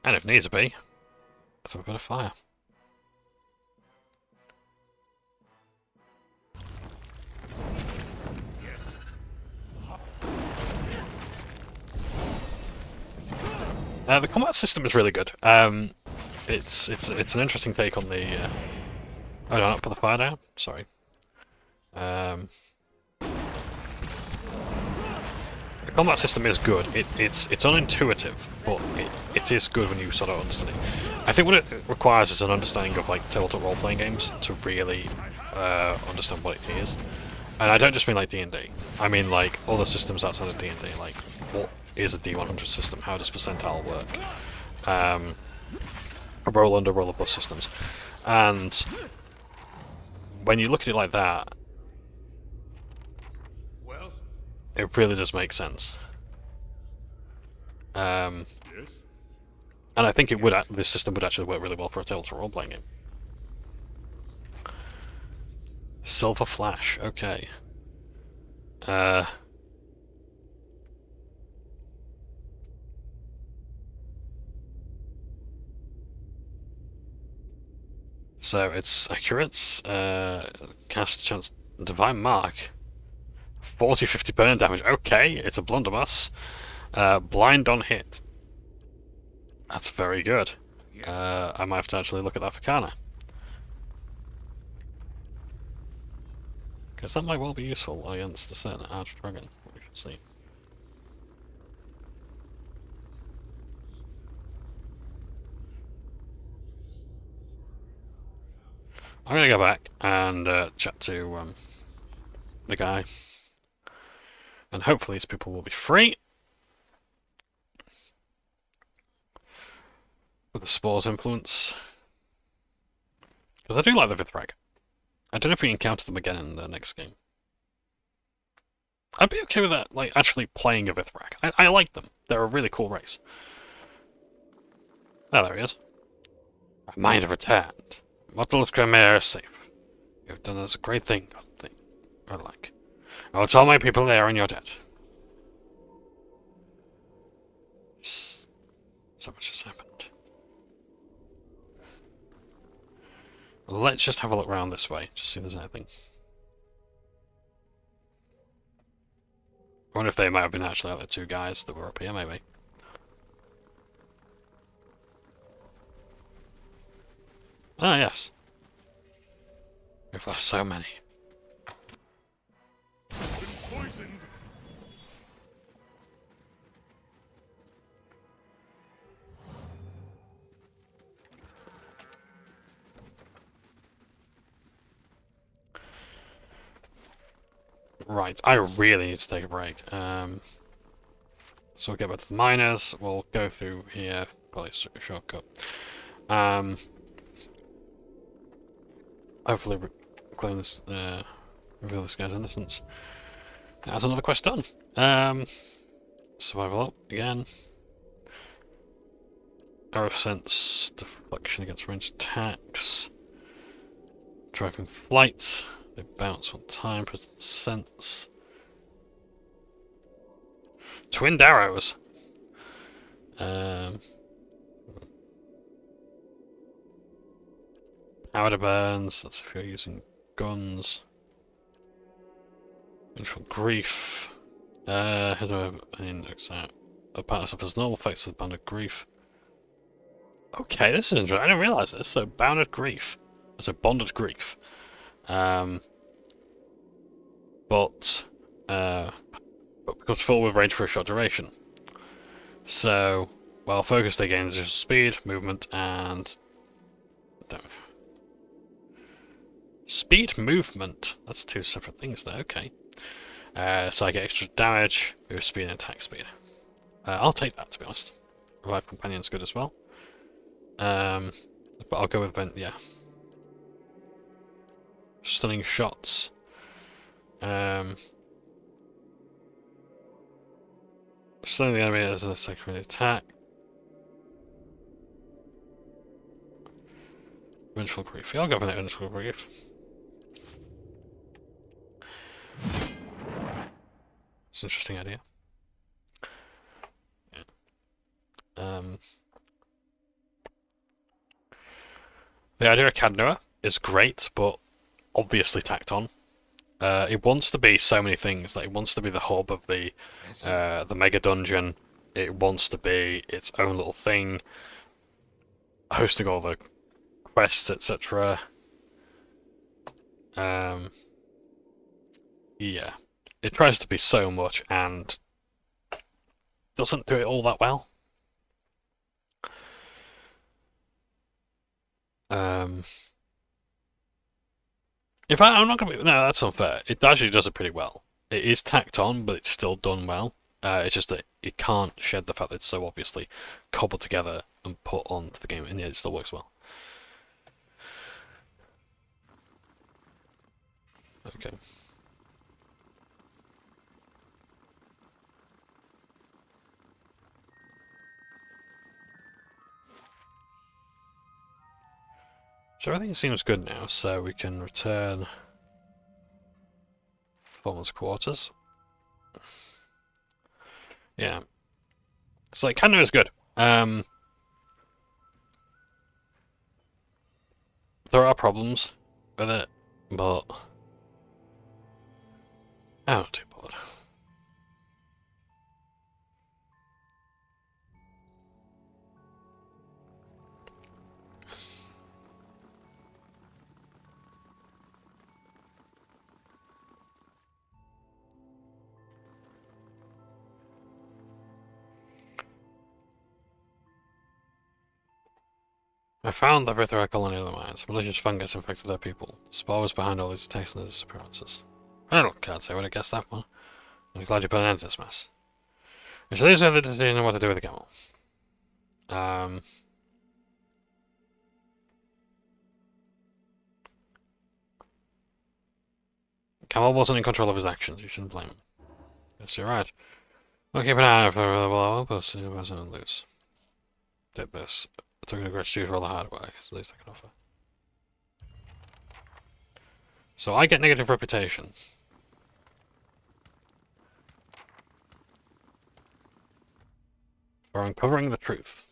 [SPEAKER 1] And if needs be, let's have a bit of fire. The combat system is really good. It's an interesting take on the. Oh, did I not put the fire down? Sorry. The combat system is good. It's unintuitive, but it is good when you sort of understand it. I think what it requires is an understanding of like tabletop role-playing games to really understand what it is. And I don't just mean like D&D. I mean like other systems outside of D&D. Like what is a D100 system? How does percentile work? Roll under, roll above systems. And when you look at it like that, it really does make sense. And I think it would. This system would actually work really well for a tabletop role-playing game. Silver Flash, okay. So it's accurate. Cast chance Divine Mark. 40-50 burn damage. Okay, it's a blunderbuss. Blind on hit. That's very good. I might have to actually look at that for Kana. Because that might well be useful against a certain Archdragon. We shall see. I'm going to go back and chat to the guy. And hopefully these people will be free. With the Spore's influence. Because I do like the Vithrag. I don't know if we encounter them again in the next game. I'd be okay with that, like, actually playing a Vithrag. I like them. They're a really cool race. Oh, there he is. I might have returned. Mortal's Grimere is safe. You've done this great thing, I like. I will tell my people there and you're dead. So much has happened. Let's just have a look around this way, just see if there's anything. I wonder if they might have been actually like the two guys that were up here, maybe. Ah, yes. We've lost so many. Right, I really need to take a break. So we'll get back to the miners. We'll go through here, probably a shortcut. Hopefully claim this, reveal this guy's innocence. That's another quest done. Survival up again. Arrow sense, deflection against ranged attacks. Driving flight. They bounce one time, present sense. Twinned arrows. Powder burns, that's if you're using guns. Vengeful grief. Here's a partner suffers normal effects of bounded grief. Okay, this is interesting. I didn't realise this. So bounded grief. So bonded grief. But becomes full with range for a short duration. So, while focused they gain additional speed, movement, and damage. Speed movement. That's two separate things there, okay. So I get extra damage, move speed, and attack speed. I'll take that, to be honest. Revive Companion's good as well. But I'll go with, yeah. Stunning shots. Stunning the enemy as a secondary attack. Vengeful Grief. Yeah, I'll go for that Vengeful Grief. It's an interesting idea. Yeah. The idea of Cadnoa is great, but obviously tacked on. It wants to be so many things. Like, it wants to be the hub of the mega dungeon. It wants to be its own little thing, hosting all the quests, etc. Yeah, it tries to be so much and doesn't do it all that well. In fact, I'm not gonna be. No, that's unfair. It actually does it pretty well. It is tacked on, but it's still done well. It's just that it can't shed the fact that it's so obviously cobbled together and put onto the game, and yet it still works well. Okay. So everything seems good now, so we can return Performance Quarters. Yeah. So Cadnoa is good. There are problems with it, but I'm not too bothered. I found every threat colony of the mines. Malicious fungus infected their people. Spore was behind all these attacks and disappearances. Well, can't say I would have guessed that one. I'm glad you put an end to this mess. So these are the decision on what to do with the camel. Camel wasn't in control of his actions. You shouldn't blame him. Yes, you're right. We'll keep an eye out for the blow, but see if I don't lose. Did this. I took a great shoot for all the hard work. It's the least I can offer. So I get negative reputation. For uncovering the truth.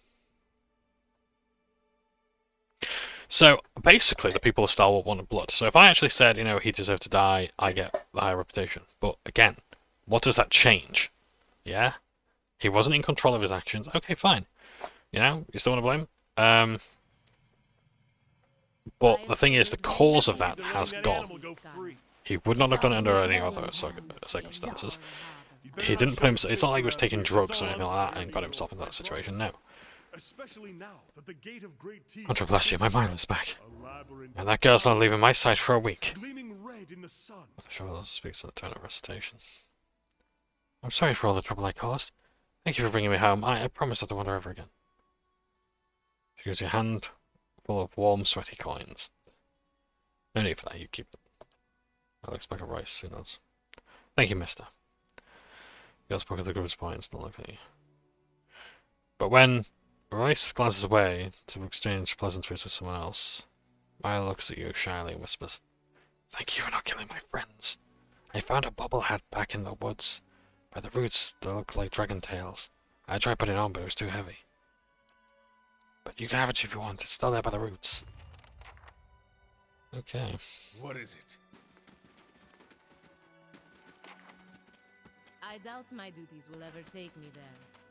[SPEAKER 1] So basically, the people of Stalwart wanted blood. So if I actually said, you know, he deserved to die, I get the higher reputation. But again, what does that change? Yeah? He wasn't in control of his actions. Okay, fine. You know, you still want to blame? But the thing is, the cause of that has gone. He would not have done it under any other circumstances. He didn't put himself. It's not like he was taking drugs or anything like that and got himself in that situation. No. God bless you, my mind is back. And that girl's not leaving my sight for a week. Sure, that speaks to the tone of recitation. I'm sorry for all the trouble I caused. Thank you for bringing me home. I promise not to wander ever again. She gives you a hand full of warm, sweaty coins. No need for that, you keep it. That looks like a rice, who knows. Thank you, mister. The girl spoke of the group's points, not looking at you. But when Royce glances away to exchange pleasantries with someone else, Maya looks at you shyly and whispers, "Thank you for not killing my friends. I found a bobble hat back in the woods. By the roots, they look like dragon tails. I tried putting it on, but it was too heavy. But you can have it if you want. It's still there by the roots." Okay.
[SPEAKER 2] What is it?
[SPEAKER 9] I doubt my duties will ever take me there.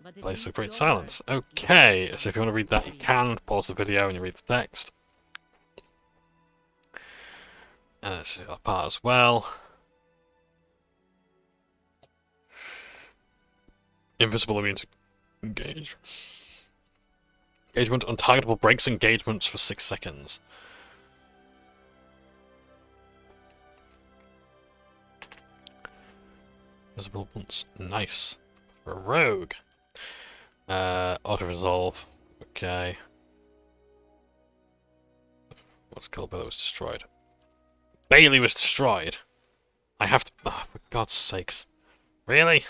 [SPEAKER 9] But
[SPEAKER 1] Place of Great Silence. Okay, so if you want to read that, you can. Pause the video and you read the text. And let's see that part as well. Invisible immune to engage. Engagement untargetable breaks engagements for 6 seconds. Visible once. Nice. For a rogue. Auto resolve. Okay. What's killed by that was destroyed? Bailey was destroyed. I have to. Oh, for God's sakes. Really?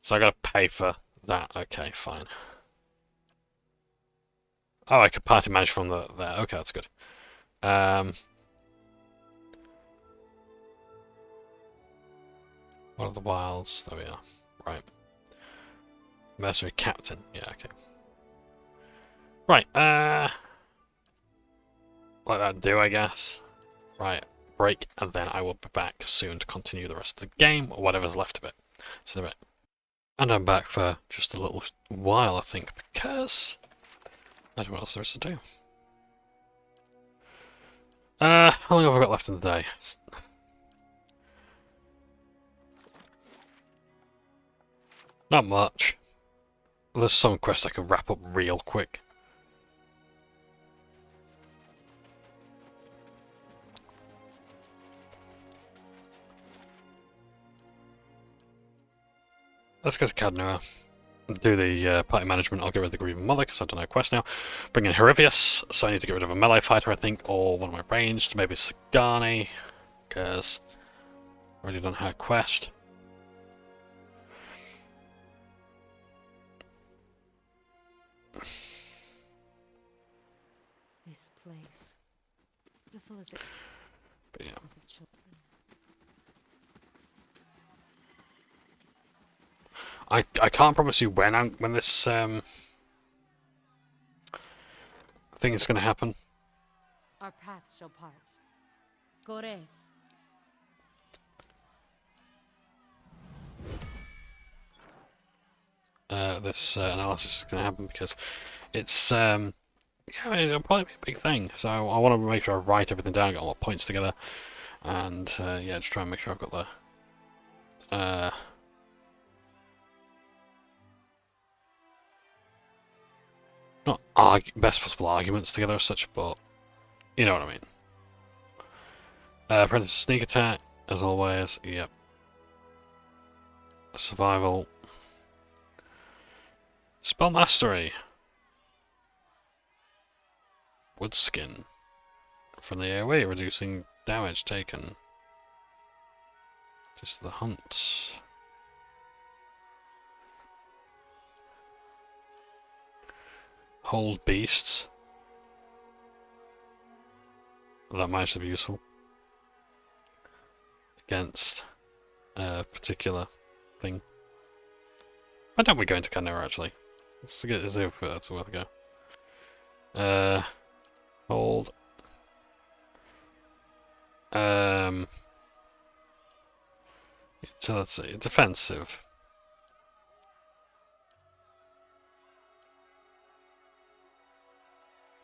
[SPEAKER 1] So I gotta pay for that. Okay, fine. Oh, I could party manage from there. Okay, that's good. What are the wilds? There we are. Right. Mercenary captain. Yeah, okay. Right, let that do, I guess. Right, break, and then I will be back soon to continue the rest of the game, or whatever's left of it. See you in a bit. And I'm back for just a little while, I think, because I don't know what else there is to do. How long have I got left in the day? Not much. There's some quests I can wrap up real quick. Let's go to Cadnua. Do the party management. I'll get rid of the Grieving Mother because I've done a quest now. Bring in Herivius, so I need to get rid of a melee fighter, I think, or one of my ranged. Maybe Sagani, because I've already done her quest.
[SPEAKER 7] This place, beautiful as it
[SPEAKER 1] But yeah.
[SPEAKER 7] of children.
[SPEAKER 1] I can't promise you when this thing is going to happen.
[SPEAKER 7] Our paths shall part.
[SPEAKER 9] Gores.
[SPEAKER 1] This analysis is going to happen because it's yeah, it'll probably be a big thing. So I want to make sure I write everything down, get all my points together, and yeah, just try and make sure I've got the not best possible arguments together as such, but you know what I mean. Predator sneak attack, as always. Yep. Survival. Spell mastery. Wood skin. From the AoE, reducing damage taken. Just the hunts. Hold beasts. That might actually be useful. Against a particular thing. Why don't we go into Cadnua actually? Let's get as if that's worth a go. Hold. So let's see. Defensive.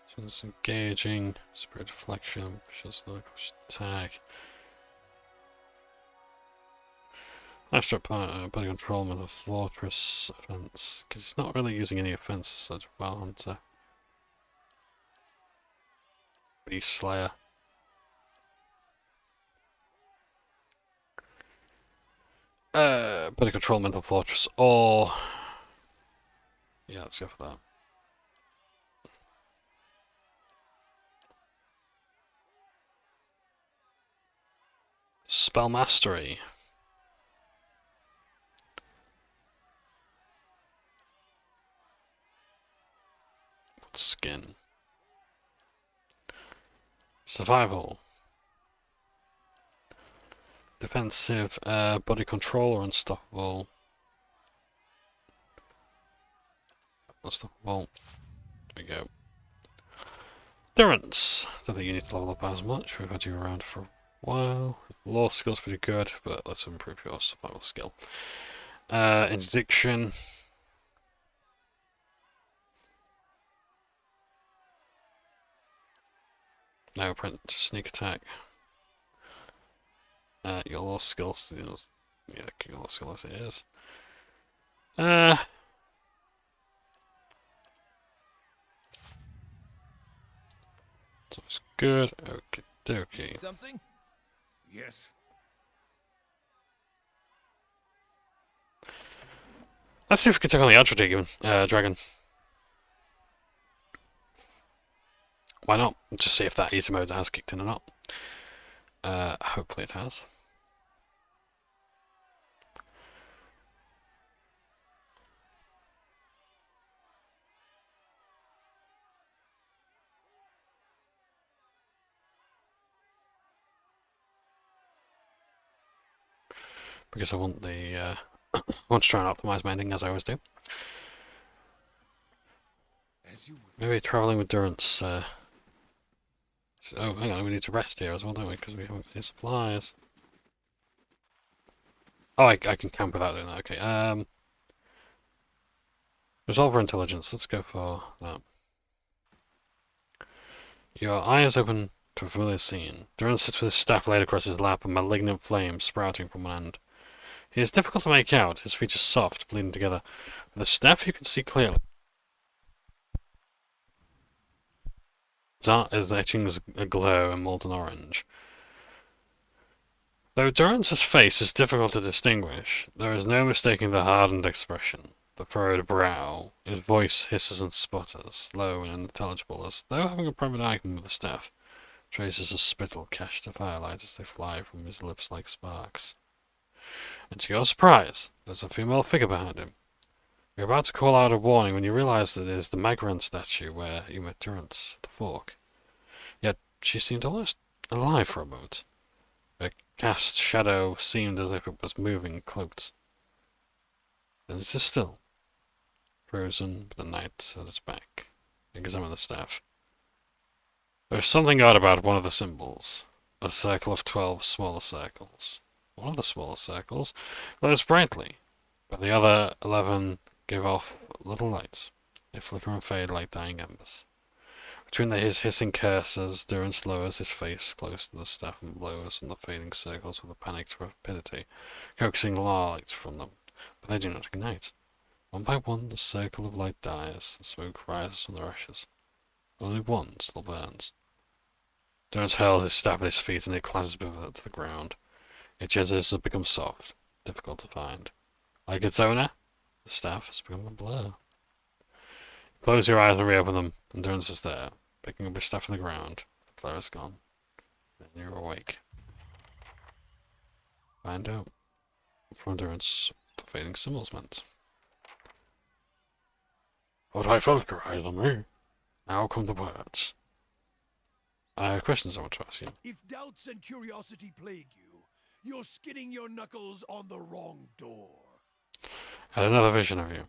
[SPEAKER 1] So it's engaging. Spirit deflection. Just the attack. Extra body control with a fortress offense, because it's not really using any offenses such a Wild Hunter. Beast Slayer. Body control, mental fortress, or yeah, let's go for that. Spell mastery. Skin. Survival. Defensive, body control or unstoppable. Unstoppable. There we go. Endurance. Don't think you need to level up as much. We've had you around for a while. Law skill's pretty good, but let's improve your survival skill. Interdiction. Now print sneak attack. Your lost skills, you know, yeah, your lost skill as it is. So it's good. Okay, dokie.
[SPEAKER 2] Something? Yes.
[SPEAKER 1] Let's see if we can take on the Ultra Dragon. Why not? Just see if that easy mode has kicked in or not. Hopefully it has. Because I want the I want to try and optimize my ending as I always do. Maybe traveling with Durance. Oh, hang on, we need to rest here as well, don't we? Because we haven't got any supplies. Oh, I can camp without doing that. Okay. Resolver intelligence. Let's go for that. Your eyes open to a familiar scene. Durance sits with his staff laid across his lap, a malignant flame sprouting from one end. He is difficult to make out, his features soft, bleeding together. With the staff you can see clearly. His etchings aglow in molten orange. Though Durance's face is difficult to distinguish, there is no mistaking the hardened expression, the furrowed brow. His voice hisses and sputters, low and unintelligible, as though having a private argument with the staff. Traces of spittle catch the firelight as they fly from his lips like sparks. And to your surprise, there's a female figure behind him. You're about to call out a warning when you realize that it is the Magran statue where you met Durance at the fork. Yet she seemed almost alive for a moment. Her cast shadow seemed as if it was moving, cloaked. Then it is still, frozen with the night at its back. Examine the staff. There is something odd about one of the symbols. A circle of 12 smaller circles. One of the smaller circles glows brightly, but the other 11 give off little lights. They flicker and fade like dying embers. Between his hissing curses, Durance lowers his face close to the staff and blows on the fading circles with a panicked rapidity, coaxing light from them, but they do not ignite. One by one, the circle of light dies, and smoke rises from their ashes. Only one still burns. Durance hurls his staff at his feet, and it clatters to the ground. It jitters and becomes soft, difficult to find. Like its owner, the staff has become a blur. Close your eyes and reopen them, and Durance is there, picking up his staff from the ground. The blur is gone. Then you're awake. Find out from Durance what the fading symbols meant. What I felt your eyes on me. Now come the words. I have questions I want to ask you.
[SPEAKER 2] If doubts and curiosity plague you, you're skidding your knuckles on the wrong door.
[SPEAKER 1] I had another vision of you.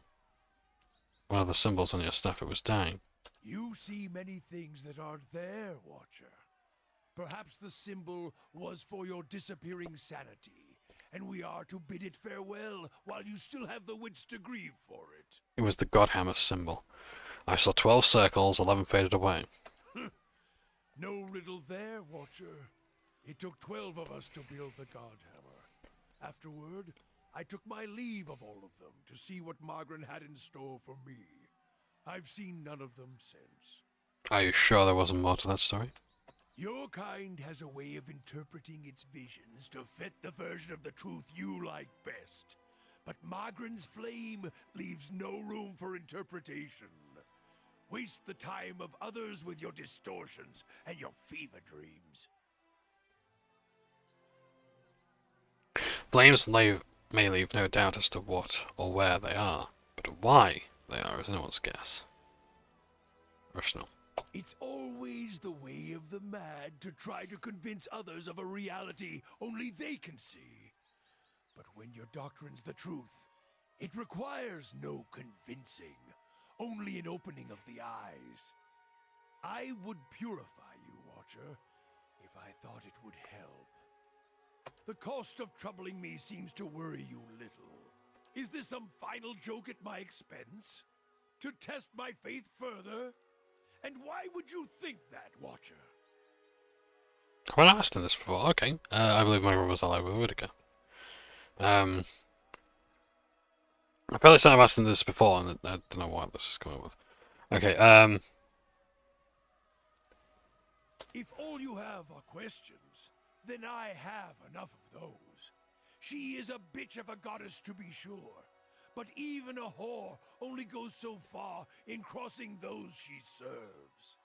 [SPEAKER 1] One of the symbols on your staff, it was dying.
[SPEAKER 2] You see many things that aren't there, Watcher. Perhaps the symbol was for your disappearing sanity, and we are to bid it farewell while you still have the wits to grieve for it.
[SPEAKER 1] It was the Godhammer symbol. I saw 12 circles, 11 faded away.
[SPEAKER 2] No riddle there, Watcher. It took 12 of us to build the Godhammer. Afterward, I took my leave of all of them to see what Magran had in store for me. I've seen none of them since.
[SPEAKER 1] Are you sure there wasn't more to that story?
[SPEAKER 2] Your kind has a way of interpreting its visions to fit the version of the truth you like best. But Magran's flame leaves no room for interpretation. Waste the time of others with your distortions and your fever dreams.
[SPEAKER 1] Flames may leave no doubt as to what or where they are, but why they are is no one's guess. Rational.
[SPEAKER 2] It's always the way of the mad to try to convince others of a reality only they can see. But when your doctrine's the truth, it requires no convincing, only an opening of the eyes. I would purify you, Watcher, if I thought it would help. The cost of troubling me seems to worry you little. Is this some final joke at my expense? To test my faith further? And why would you think that, Watcher?
[SPEAKER 1] Well, I asked him this before. Okay. I believe my room was alive with Whitaker. I feel like I've asked him this before, and I don't know what this is coming with. Okay,
[SPEAKER 2] If all you have are questions, then I have enough of those. She is a bitch of a goddess, to be sure, But even a whore only goes so far in crossing those she serves.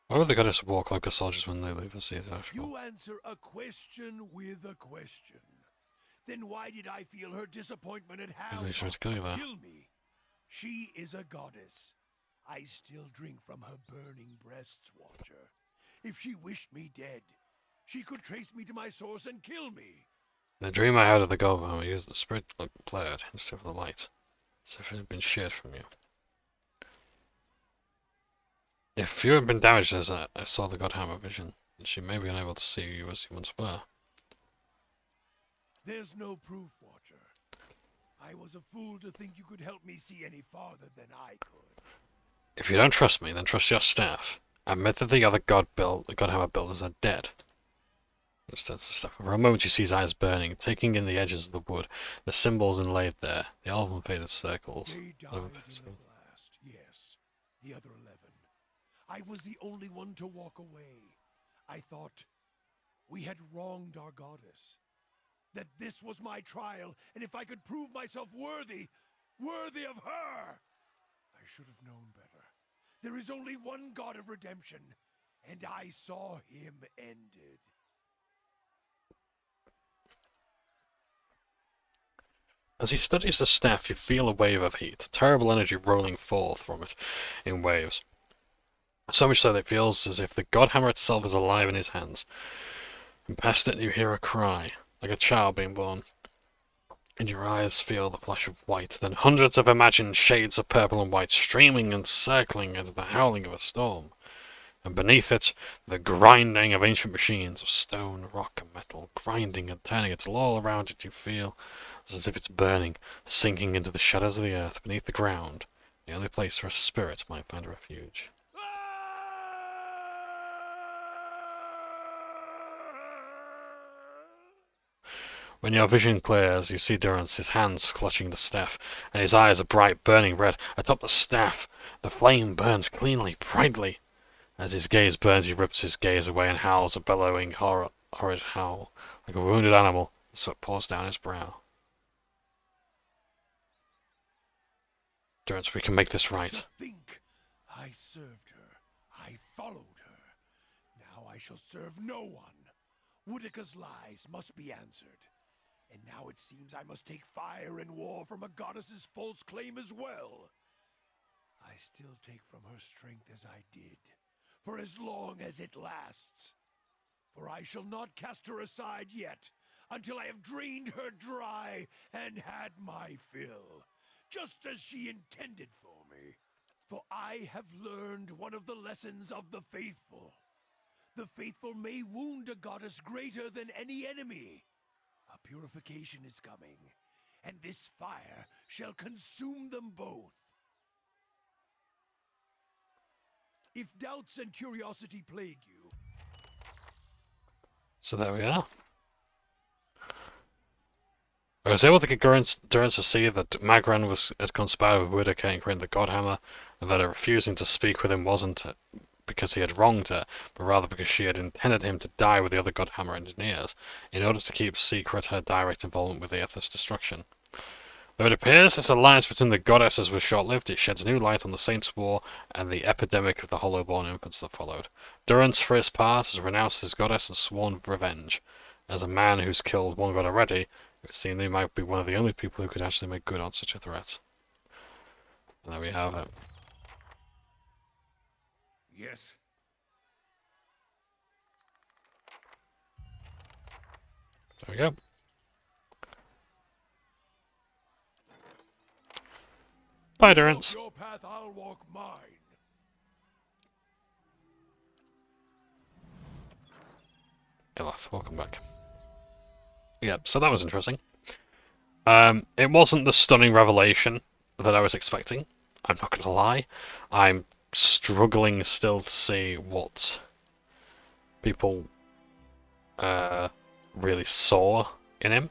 [SPEAKER 1] Why would the goddess walk like a soldiers when they leave a seat?
[SPEAKER 2] You answer a question with a question. Then why did I feel her disappointment at how
[SPEAKER 1] Because they tried to kill you there.
[SPEAKER 2] kill me? She is a goddess. I still drink from her burning breasts, Watcher. If she wished me dead, she could trace me to my source and kill me.
[SPEAKER 1] The dream I had of the gold hammer used the spirit like blurred instead of the light, as if it had been shared from you. If you had been damaged as I saw the god hammer vision, then she may be unable to see you as you once were.
[SPEAKER 2] There's no proof, Watcher. I was a fool to think you could help me see any farther than I could.
[SPEAKER 1] If you don't trust me, then trust your staff. Admit that the other god hammer builders are dead. That's the stuff. For a moment you see his eyes burning, taking in the edges of the wood, the symbols inlaid there, the elven faded circles.
[SPEAKER 2] They died in the blast, yes. The other 11. I was the only one to walk away. I thought we had wronged our goddess. That this was my trial, and if I could prove myself worthy of her, I should have known better. There is only one God of redemption, and I saw him ended.
[SPEAKER 1] As he studies the staff, you feel a wave of heat, terrible energy rolling forth from it in waves. So much so that it feels as if the god hammer itself is alive in his hands. And past it you hear a cry, like a child being born. And your eyes feel the flash of white, then hundreds of imagined shades of purple and white streaming and circling into the howling of a storm. And beneath it, the grinding of ancient machines of stone, rock, and metal, grinding and turning until all around it you feel as if it's burning, sinking into the shadows of the earth beneath the ground, the only place where a spirit might find refuge. When your vision clears, you see Durance, his hands clutching the staff, and his eyes are bright, burning red. Atop the staff, the flame burns cleanly, brightly. As his gaze burns, he rips his gaze away and howls a bellowing, horrid howl, like a wounded animal. The sweat pours down his brow. Durance, we can make this right.
[SPEAKER 2] Think I served her. I followed her. Now I shall serve no one. Woodica's lies must be answered. And now it seems I must take fire and war from a goddess's false claim as well. I still take from her strength as I did, for as long as it lasts. For I shall not cast her aside yet, until I have drained her dry and had my fill, just as she intended for me. For I have learned one of the lessons of the faithful. The faithful may wound a goddess greater than any enemy. A purification is coming, and this fire shall consume them both. If doubts and curiosity plague you...
[SPEAKER 1] So there we are. I was able to get Durance to see that Magran had conspired with Whittaker in creating the Godhammer, and that her refusing to speak with him wasn't because he had wronged her, but rather because she had intended him to die with the other Godhammer engineers, in order to keep secret her direct involvement with the Earth's destruction. Though it appears this alliance between the goddesses was short-lived, it sheds new light on the Saints' War and the epidemic of the hollow-born infants that followed. Durance, for his part, has renounced his goddess and sworn revenge. As a man who's killed one god already, it would seem he might be one of the only people who could actually make good on such a threat. And there we have it.
[SPEAKER 2] Yes.
[SPEAKER 1] There we go. Bye, Durance.
[SPEAKER 2] Your path, I'll walk mine.
[SPEAKER 1] Eyeless, welcome back. Yeah, so that was interesting. It wasn't the stunning revelation that I was expecting. I'm not going to lie. I'm struggling still to see what people really saw in him.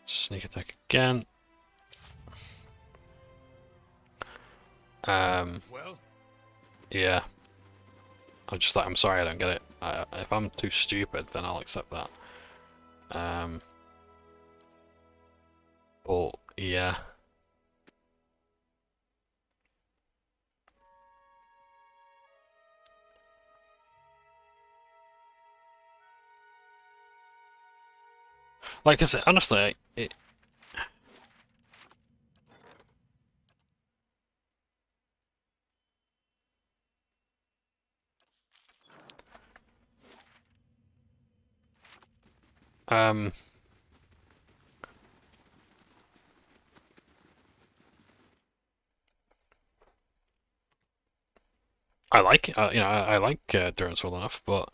[SPEAKER 1] Sneak attack again.
[SPEAKER 2] Well?
[SPEAKER 1] Yeah. I'm just like, I'm sorry, I don't get it. If I'm too stupid, then I'll accept that. But yeah. Like I said, honestly, I like, I like Durance well enough, but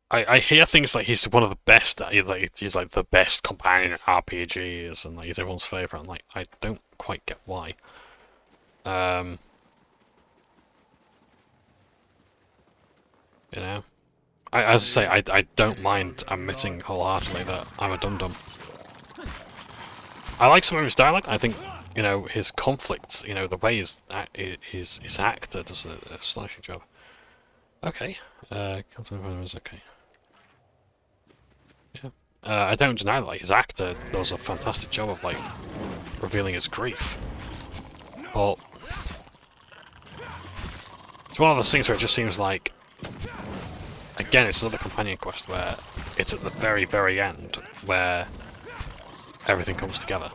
[SPEAKER 1] I hear things like he's one of the best. He's like the best companion in RPGs, and like he's everyone's favorite. And like, I don't quite get why. You know, as I say, I don't mind admitting wholeheartedly that I'm a dum-dum. I like some of his dialogue. I think, you know, his conflicts, you know, the way his actor does an astonishing job. Okay, okay. Yeah, I don't deny that, like, his actor does a fantastic job of like revealing his grief, but it's one of those things where it just seems like, again, it's another companion quest where it's at the very, very end where everything comes together.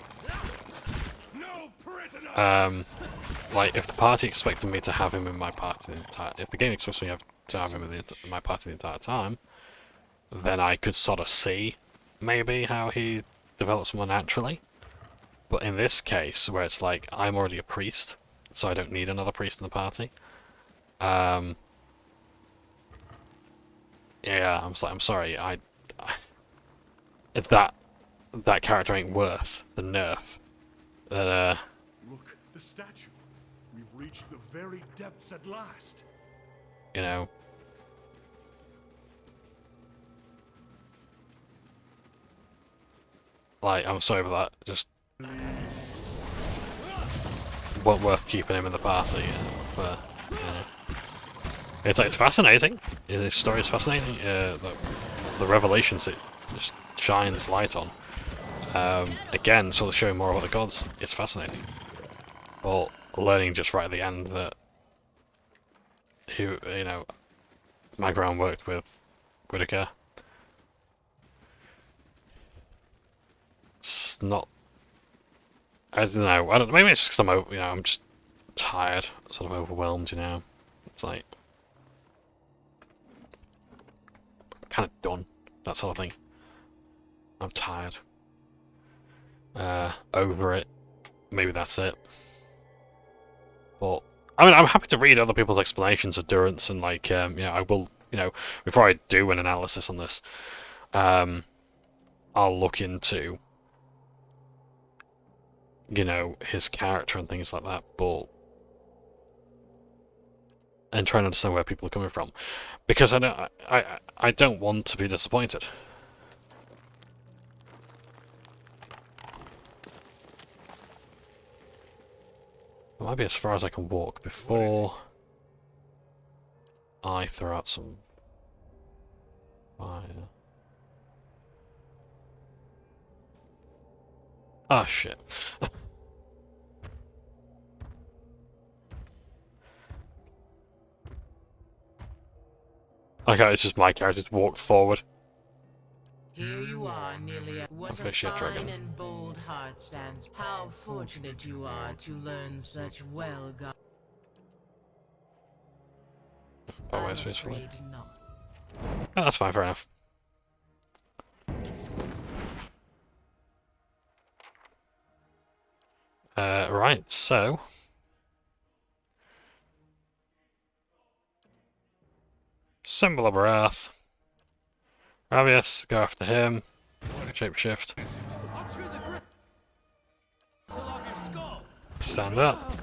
[SPEAKER 1] Like, if the party expected me to have him in my party the entire... If the game expects me to have him in my party the entire time, then I could sort of see, maybe, how he develops more naturally. But in this case, where it's like, I'm already a priest, so I don't need another priest in the party. Yeah, I'm sorry, that character ain't worth the nerf that,
[SPEAKER 2] Look, the statue. We've reached the very depths at last.
[SPEAKER 1] you know... Like, I'm sorry about that, just... wasn't worth keeping him in the party, but, you know. It's fascinating. His story is fascinating. The revelations it just shines light on. Again, sort of showing more about the gods is fascinating. But learning just right at the end that Magron worked with Whitaker. It's not. I don't know. Maybe it's because I'm just tired, sort of overwhelmed. You know, it's like I'm kind of done. That sort of thing. I'm tired. Over it. Maybe that's it. But I mean, I'm happy to read other people's explanations of Durance, and like, I will, before I do an analysis on this, I'll look into, his character and things like that, and try and understand where people are coming from, because I don't want to be disappointed. It might be as far as I can walk before I throw out some fire. Ah, shit. Okay, it's just my character's walked forward.
[SPEAKER 10] Here you are, Nelia. What a fine and bold heart stands. How fortunate you are to learn such well God.
[SPEAKER 1] Always peacefully. Oh, that's fine, fair enough. Right, so Symbol of Wrath. Ravius, go after him. Shapeshift. Stand up.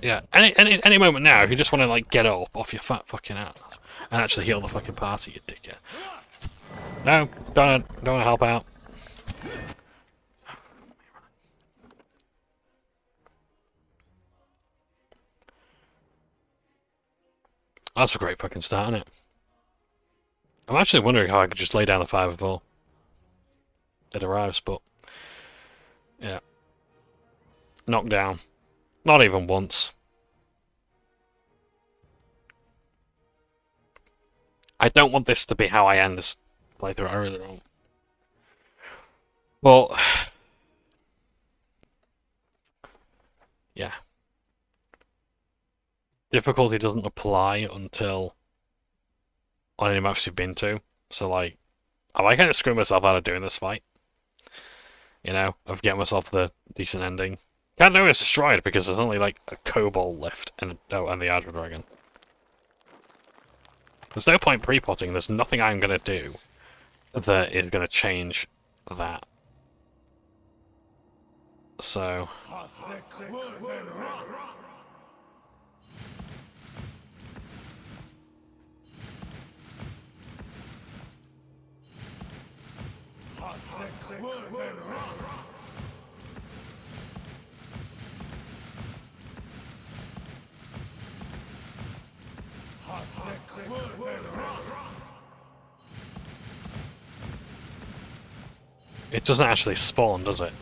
[SPEAKER 1] Yeah, any moment now, if you just want to like get up off your fat fucking ass and actually heal the fucking party, you dickhead. No, don't want to help out. That's a great fucking start, isn't it? I'm actually wondering how I could just lay down the 5 before it arrives, but yeah. Knocked down. Not even once. I don't want this to be how I end this playthrough, I really don't. But yeah. Difficulty doesn't apply until on any maps you've been to. So like, I might kind of screw myself out of doing this fight. You know, of getting myself the decent ending. Can't know it's destroyed because there's only like a kobold left and and the Adra Dragon. There's no point pre-potting. There's nothing I'm gonna do that is gonna change that. So. It doesn't actually spawn, does it?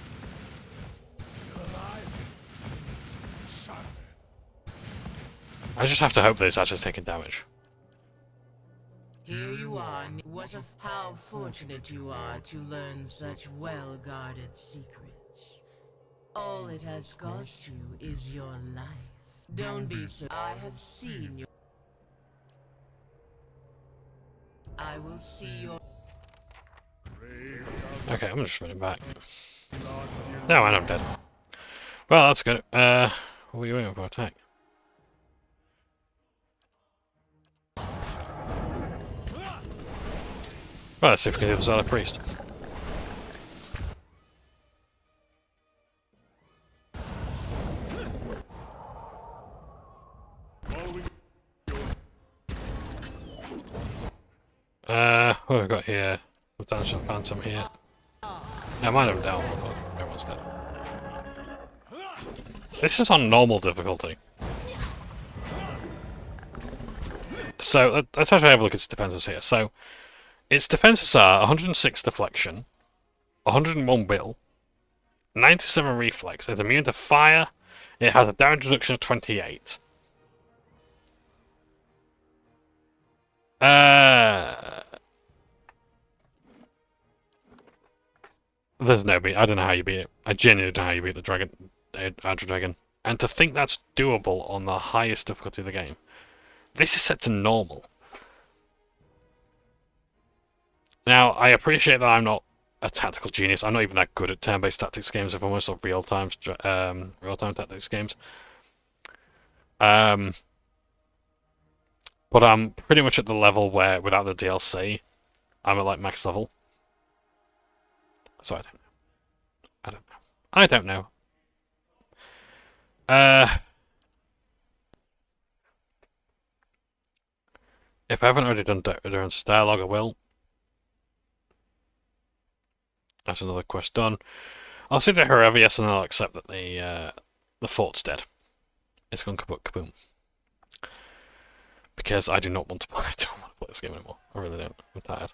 [SPEAKER 1] I just have to hope that it's actually taking damage.
[SPEAKER 9] Here you are. How fortunate you are to learn such well-guarded secrets. All it has cost you is your life. Don't be so. I have seen your. I will see your.
[SPEAKER 1] Okay, I'm just running back. No, and I'm dead. Well, that's good. What are you waiting for? Attack. Well, let's see if we can do this on a priest. What have we got here? Substantial Phantom here. I might have down, but everyone's dead. This is on normal difficulty. So, let's actually have a look at its defenses here. So, its defenses are 106 deflection, 101 will, 97 reflex, it's immune to fire, it has a damage reduction of 28. There's no beat. I don't know how you beat it. I genuinely don't know how you beat the dragon, Adra Dragon. And to think that's doable on the highest difficulty of the game. This is set to normal. Now, I appreciate that I'm not a tactical genius. I'm not even that good at turn-based tactics games, if I'm almost of real-time tactics games. But I'm pretty much at the level where, without the DLC, I'm at like max level. So I don't know. If I haven't already done Endurance Dialogue, I will. That's another quest done. I'll say to whoever, yes, and I'll accept that the fort's dead. It's gone kaput kaboom. Because I do not want to play. I don't want to play this game anymore. I really don't. I'm tired.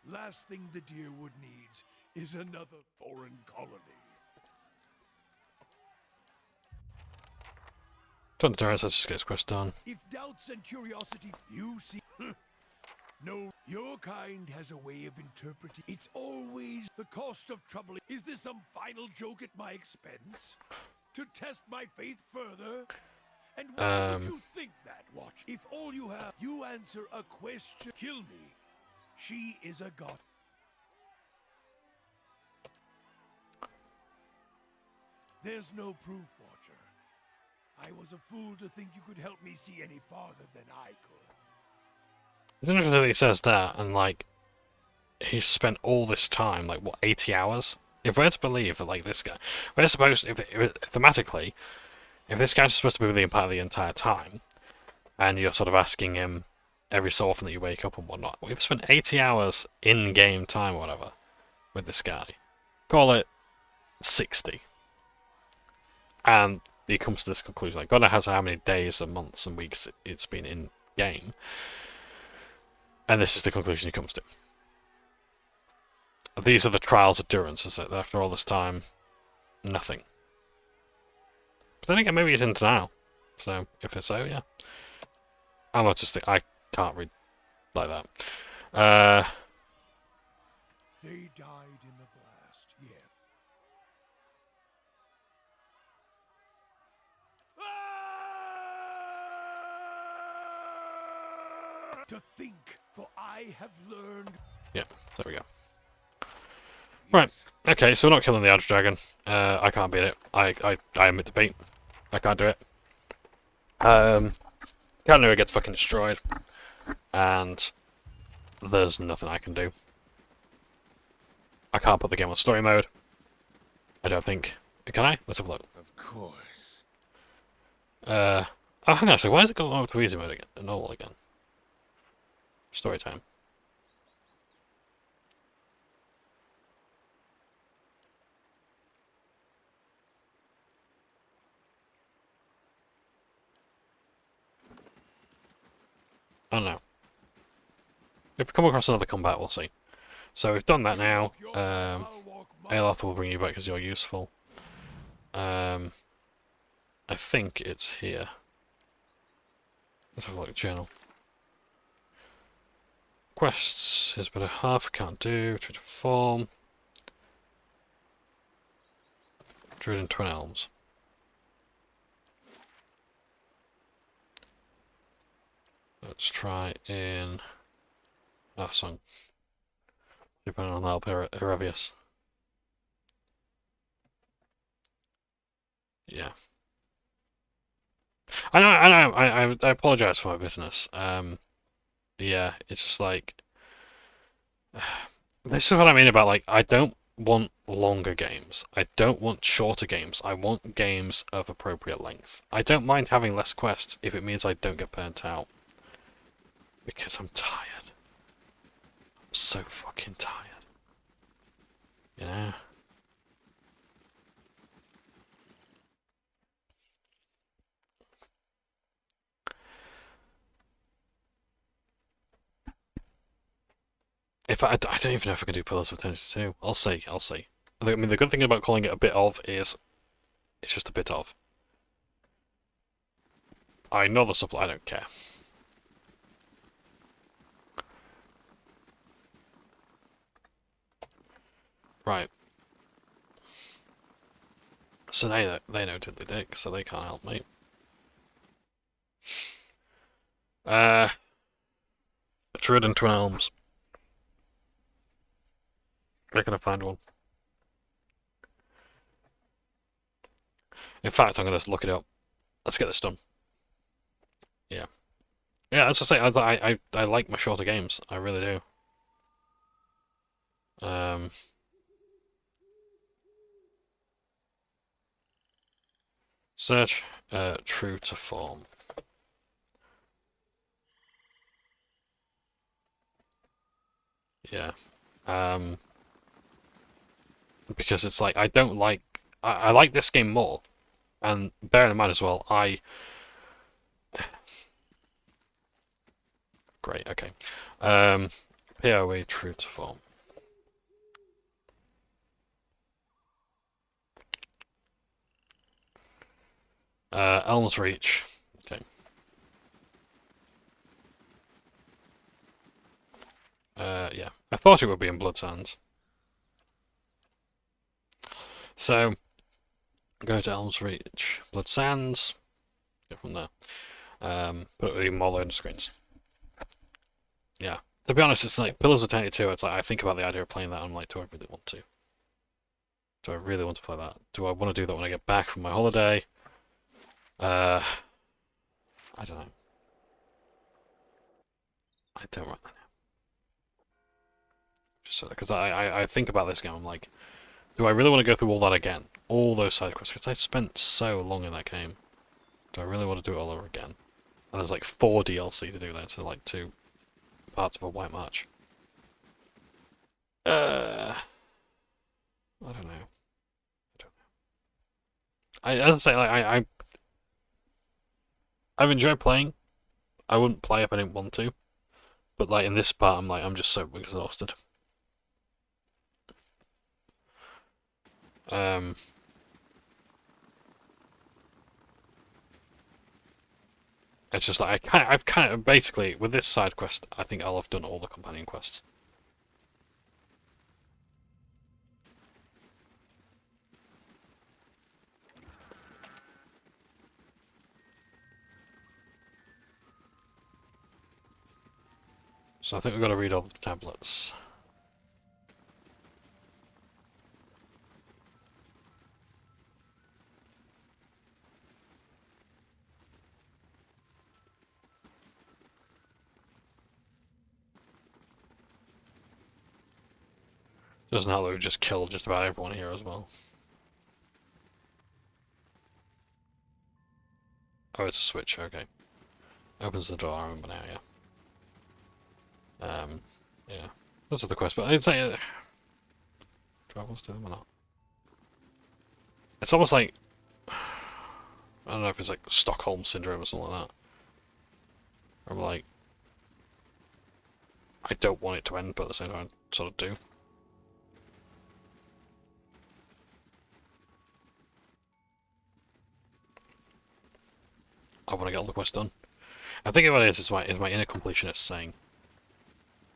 [SPEAKER 2] Last thing the Deerwood needs is another foreign colony.
[SPEAKER 1] Done the turns, let's just get this quest done.
[SPEAKER 2] If doubts and curiosity you see... No, your kind has a way of interpreting. It's always the cost of trouble. Is this some final joke at my expense? To test my faith further? And why would you think that, Watch? If all you have, you answer a question. Kill me. She is a god. There's no proof, Watcher. I was a fool to think you could help me see any farther than I could.
[SPEAKER 1] It's interesting that he says that, and like, he's spent all this time, like, what, 80 hours? If we're to believe that, like, this guy, we're supposed, thematically, if this guy's supposed to be with the Empire the entire time, and you're sort of asking him every so often that you wake up and whatnot, we've spent 80 hours in-game time or whatever with this guy. Call it 60. And he comes to this conclusion, like, God knows how many days and months and weeks it's been in game. And this is the conclusion he comes to. These are the trials of Durance, is it? After all this time, nothing. But then again, maybe he's in denial. So, if it's so, yeah. I'm autistic. I can't read like that.
[SPEAKER 2] They died in the blast, yeah. To think, for I have learned.
[SPEAKER 1] Yeah, there we go. Right. Okay, so we're not killing the Arch Dragon. I can't beat it. I admit defeat. I can't do it. Can't do it, gets fucking destroyed. And there's nothing I can do. I can't put the game on story mode. I don't think. Can I? Let's have a look.
[SPEAKER 2] Of course.
[SPEAKER 1] Oh, hang on a second. Why is it going over to easy mode again? Normal again. Story time. I don't know. If we come across another combat, we'll see. So we've done that now. Eyeless will bring you back because you're useful. I think it's here. Let's have a look at the journal. Quests is but a half, can't do. True to form. Druid in Twin Elms. Let's try in that song. Depending on that, Arabius. Yeah. I know, I apologize for my business. Yeah, it's just like this is what I mean about like I don't want longer games. I don't want shorter games. I want games of appropriate length. I don't mind having less quests if it means I don't get burnt out. Because I'm tired. I'm so fucking tired. You know? If I don't even know if I can do Pillars of Eternity 2. I'll see. I mean, the good thing about calling it a bit of is it's just a bit of. I know the supply. I don't care. Right. So they know diddly dick, so they can't help me. Druid and Twin Elms. Where can I find one? In fact, I'm gonna look it up. Let's get this done. Yeah. Yeah, as I say, I like my shorter games. I really do. Search true to form. Yeah. Because it's like I don't like I like this game more. And bearing in mind as well, great, okay. POE true to form. Elm's Reach. Okay. Yeah. I thought it would be in Blood Sands. So, go to Elm's Reach. Blood Sands. Go from there. But it'll be more loading screens. Yeah. To be honest, it's like Pillars of Eternity 2, it's like I think about the idea of playing that and I'm like, do I really want to? Do I really want to play that? Do I want to do that when I get back from my holiday? I don't know. I don't right now. Just because I think about this game, I'm like, do I really want to go through all that again? All those side quests? Because I spent so long in that game. Do I really want to do it all over again? And there's like 4 DLC to do that, so like 2 parts of a White March. I don't know. As I say, like, I've enjoyed playing. I wouldn't play if I didn't want to. But like in this part, I'm just so exhausted. It's just like I've kind of basically with this side quest, I think I'll have done all the companion quests. So I think we've got to read all the tablets. Doesn't help that we've just killed just about everyone here as well. Oh, it's a switch, okay. Opens the door, I remember now, yeah. Yeah. Those are the quests, but I'd say... do I want to do them or not? It's almost like... I don't know if it's like Stockholm Syndrome or something like that. I'm like... I don't want it to end, but at the same time, I sort of do. I want to get all the quests done. I think what it is my inner completionist saying,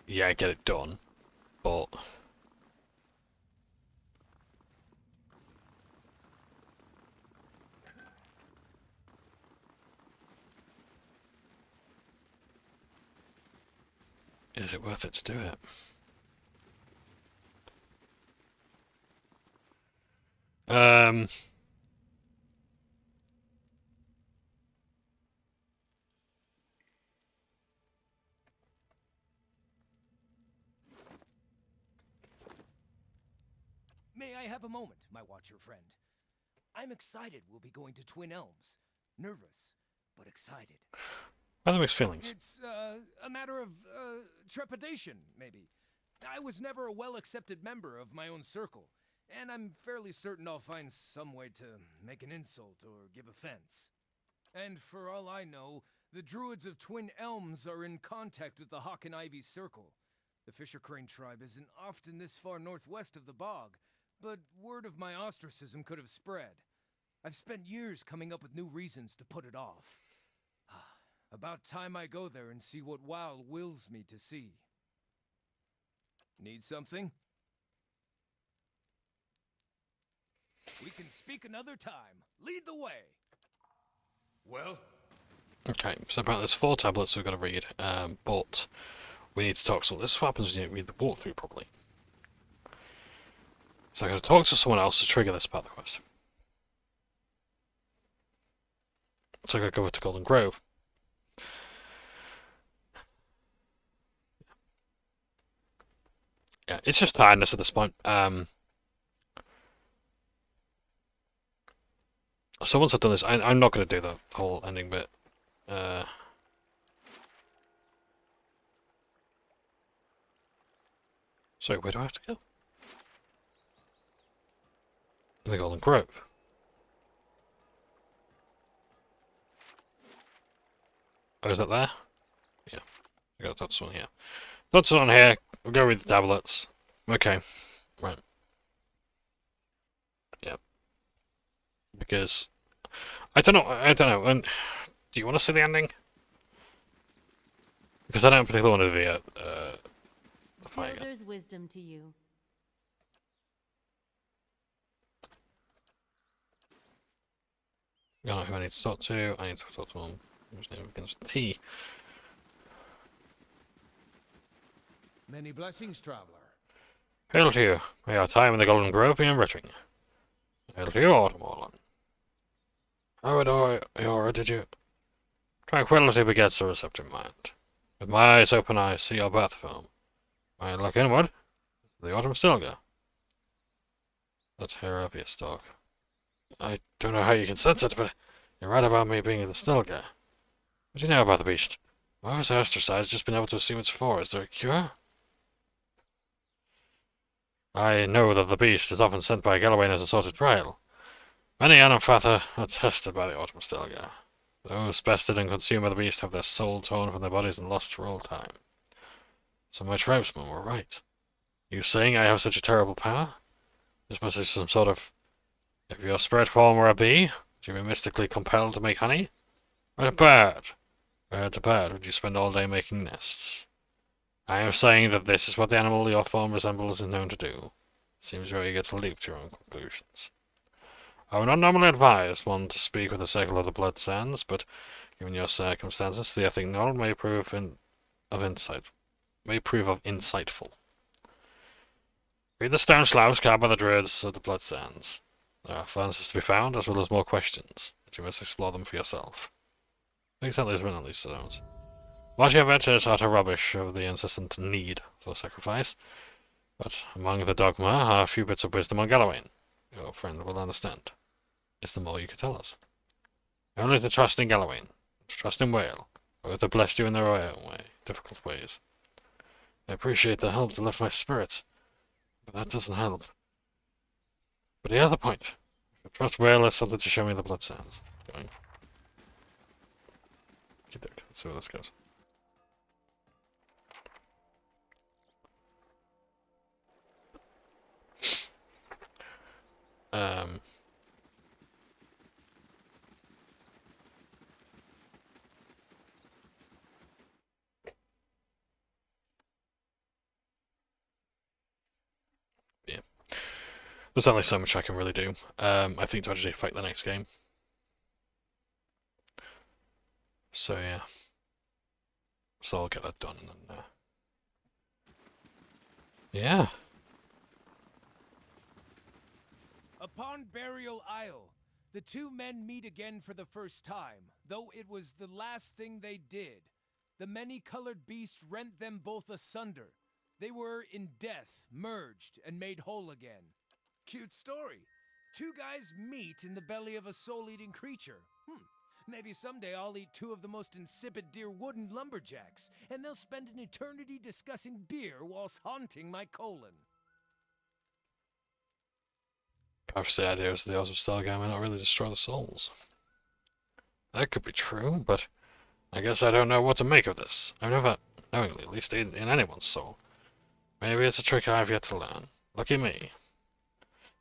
[SPEAKER 1] yeah, get it done, but... is it worth it to do it?
[SPEAKER 2] May I have a moment, my watcher friend? I'm excited we'll be going to Twin Elms. Nervous, but excited.
[SPEAKER 1] Why are the mixed feelings?
[SPEAKER 2] It's a matter of trepidation, maybe. I was never a well-accepted member of my own circle, and I'm fairly certain I'll find some way to make an insult or give offense. And for all I know, the Druids of Twin Elms are in contact with the Hawk and Ivy Circle. The Fisher Crane tribe isn't often this far northwest of the bog, but word of my ostracism could have spread. I've spent years coming up with new reasons to put it off. About time I go there and see what WoW wills me to see. Need something? We can speak another time. Lead the way. Well?
[SPEAKER 1] Okay, so apparently there's 4 tablets we've got to read, but we need to talk. So this is what happens when you don't read the walkthrough properly. So I've got to talk to someone else to trigger this part of the quest. So I've got to go to Golden Grove. Yeah, it's just tiredness at this point. So once I've done this, I'm not going to do the whole ending bit. Sorry, where do I have to go? In the Golden Grove. Oh, is that there? Yeah. I got that's one here. That's on here. We'll go with the tablets. Okay. Right. Yep. Because I don't know. And do you want to see the ending? Because I don't particularly want to do the fight again.
[SPEAKER 7] Builder's wisdom to you.
[SPEAKER 1] I don't know who I need to talk to. I need to talk to one whose name begins with T.
[SPEAKER 2] Many blessings, traveler.
[SPEAKER 1] Hail to you. May our time in the Golden Grove be enriching. Hail to you, Autumn. How adore you, did you? Tranquility begets a receptive mind. With my eyes open, I see your birth film. When I look inward, the Autumn Stilgar. That's Herodias talk. I don't know how you can sense it, but you're right about me being the Stilgar. What do you know about the beast? Why was ostracized just been able to assume it's for? Is there a cure? I know that the beast is often sent by Galloway as a sort of trial. Many Anamfatha are tested by the Autumn Stilgar. Those bested and consumed by the beast have their soul torn from their bodies and lost for all time. So my tribesmen were right. You saying I have such a terrible power? This must be some sort of... If your spirit form were a bee, would you be mystically compelled to make honey? Or a bird? Bird to bird, would you spend all day making nests? I am saying that this is what the animal your form resembles is known to do. Seems you're eager to leap to your own conclusions. I would not normally advise one to speak with a circle of the blood sands, but given your circumstances, the ethic knowledge may prove of insightful. Read the stone slabs carved by the druids of the blood sands. There are answers to be found, as well as more questions, but you must explore them for yourself. Exactly as written on these stones. What you have read is utter rubbish of the incessant need for sacrifice, but among the dogma are a few bits of wisdom on Gallowayne. Your friend will understand. It's the more you could tell us. Only to trust in Gallowayne, to trust in Whale, both have blessed you in their own way, difficult ways. I appreciate the help to lift my spirits, but that doesn't help. But the other point, if I trust Whale has something to show me the blood sands. Going. Let's see where this goes. Yeah. There's only so much I can really do. I think to actually fight the next game. So yeah. So I'll get that done and then yeah.
[SPEAKER 2] Upon Burial Isle, the two men meet again for the first time, though it was the last thing they did. The many-colored beast rent them both asunder. They were, in death, merged and made whole again. Cute story. Two guys meet in the belly of a soul-eating creature. Maybe someday I'll eat two of the most insipid deer wooden lumberjacks, and they'll spend an eternity discussing beer whilst haunting my colon.
[SPEAKER 1] Perhaps the idea is the odds of Stargate may not really destroy the souls. That could be true, but I guess I don't know what to make of this. I've never, knowingly, at least in anyone's soul. Maybe it's a trick I've yet to learn. Lucky me.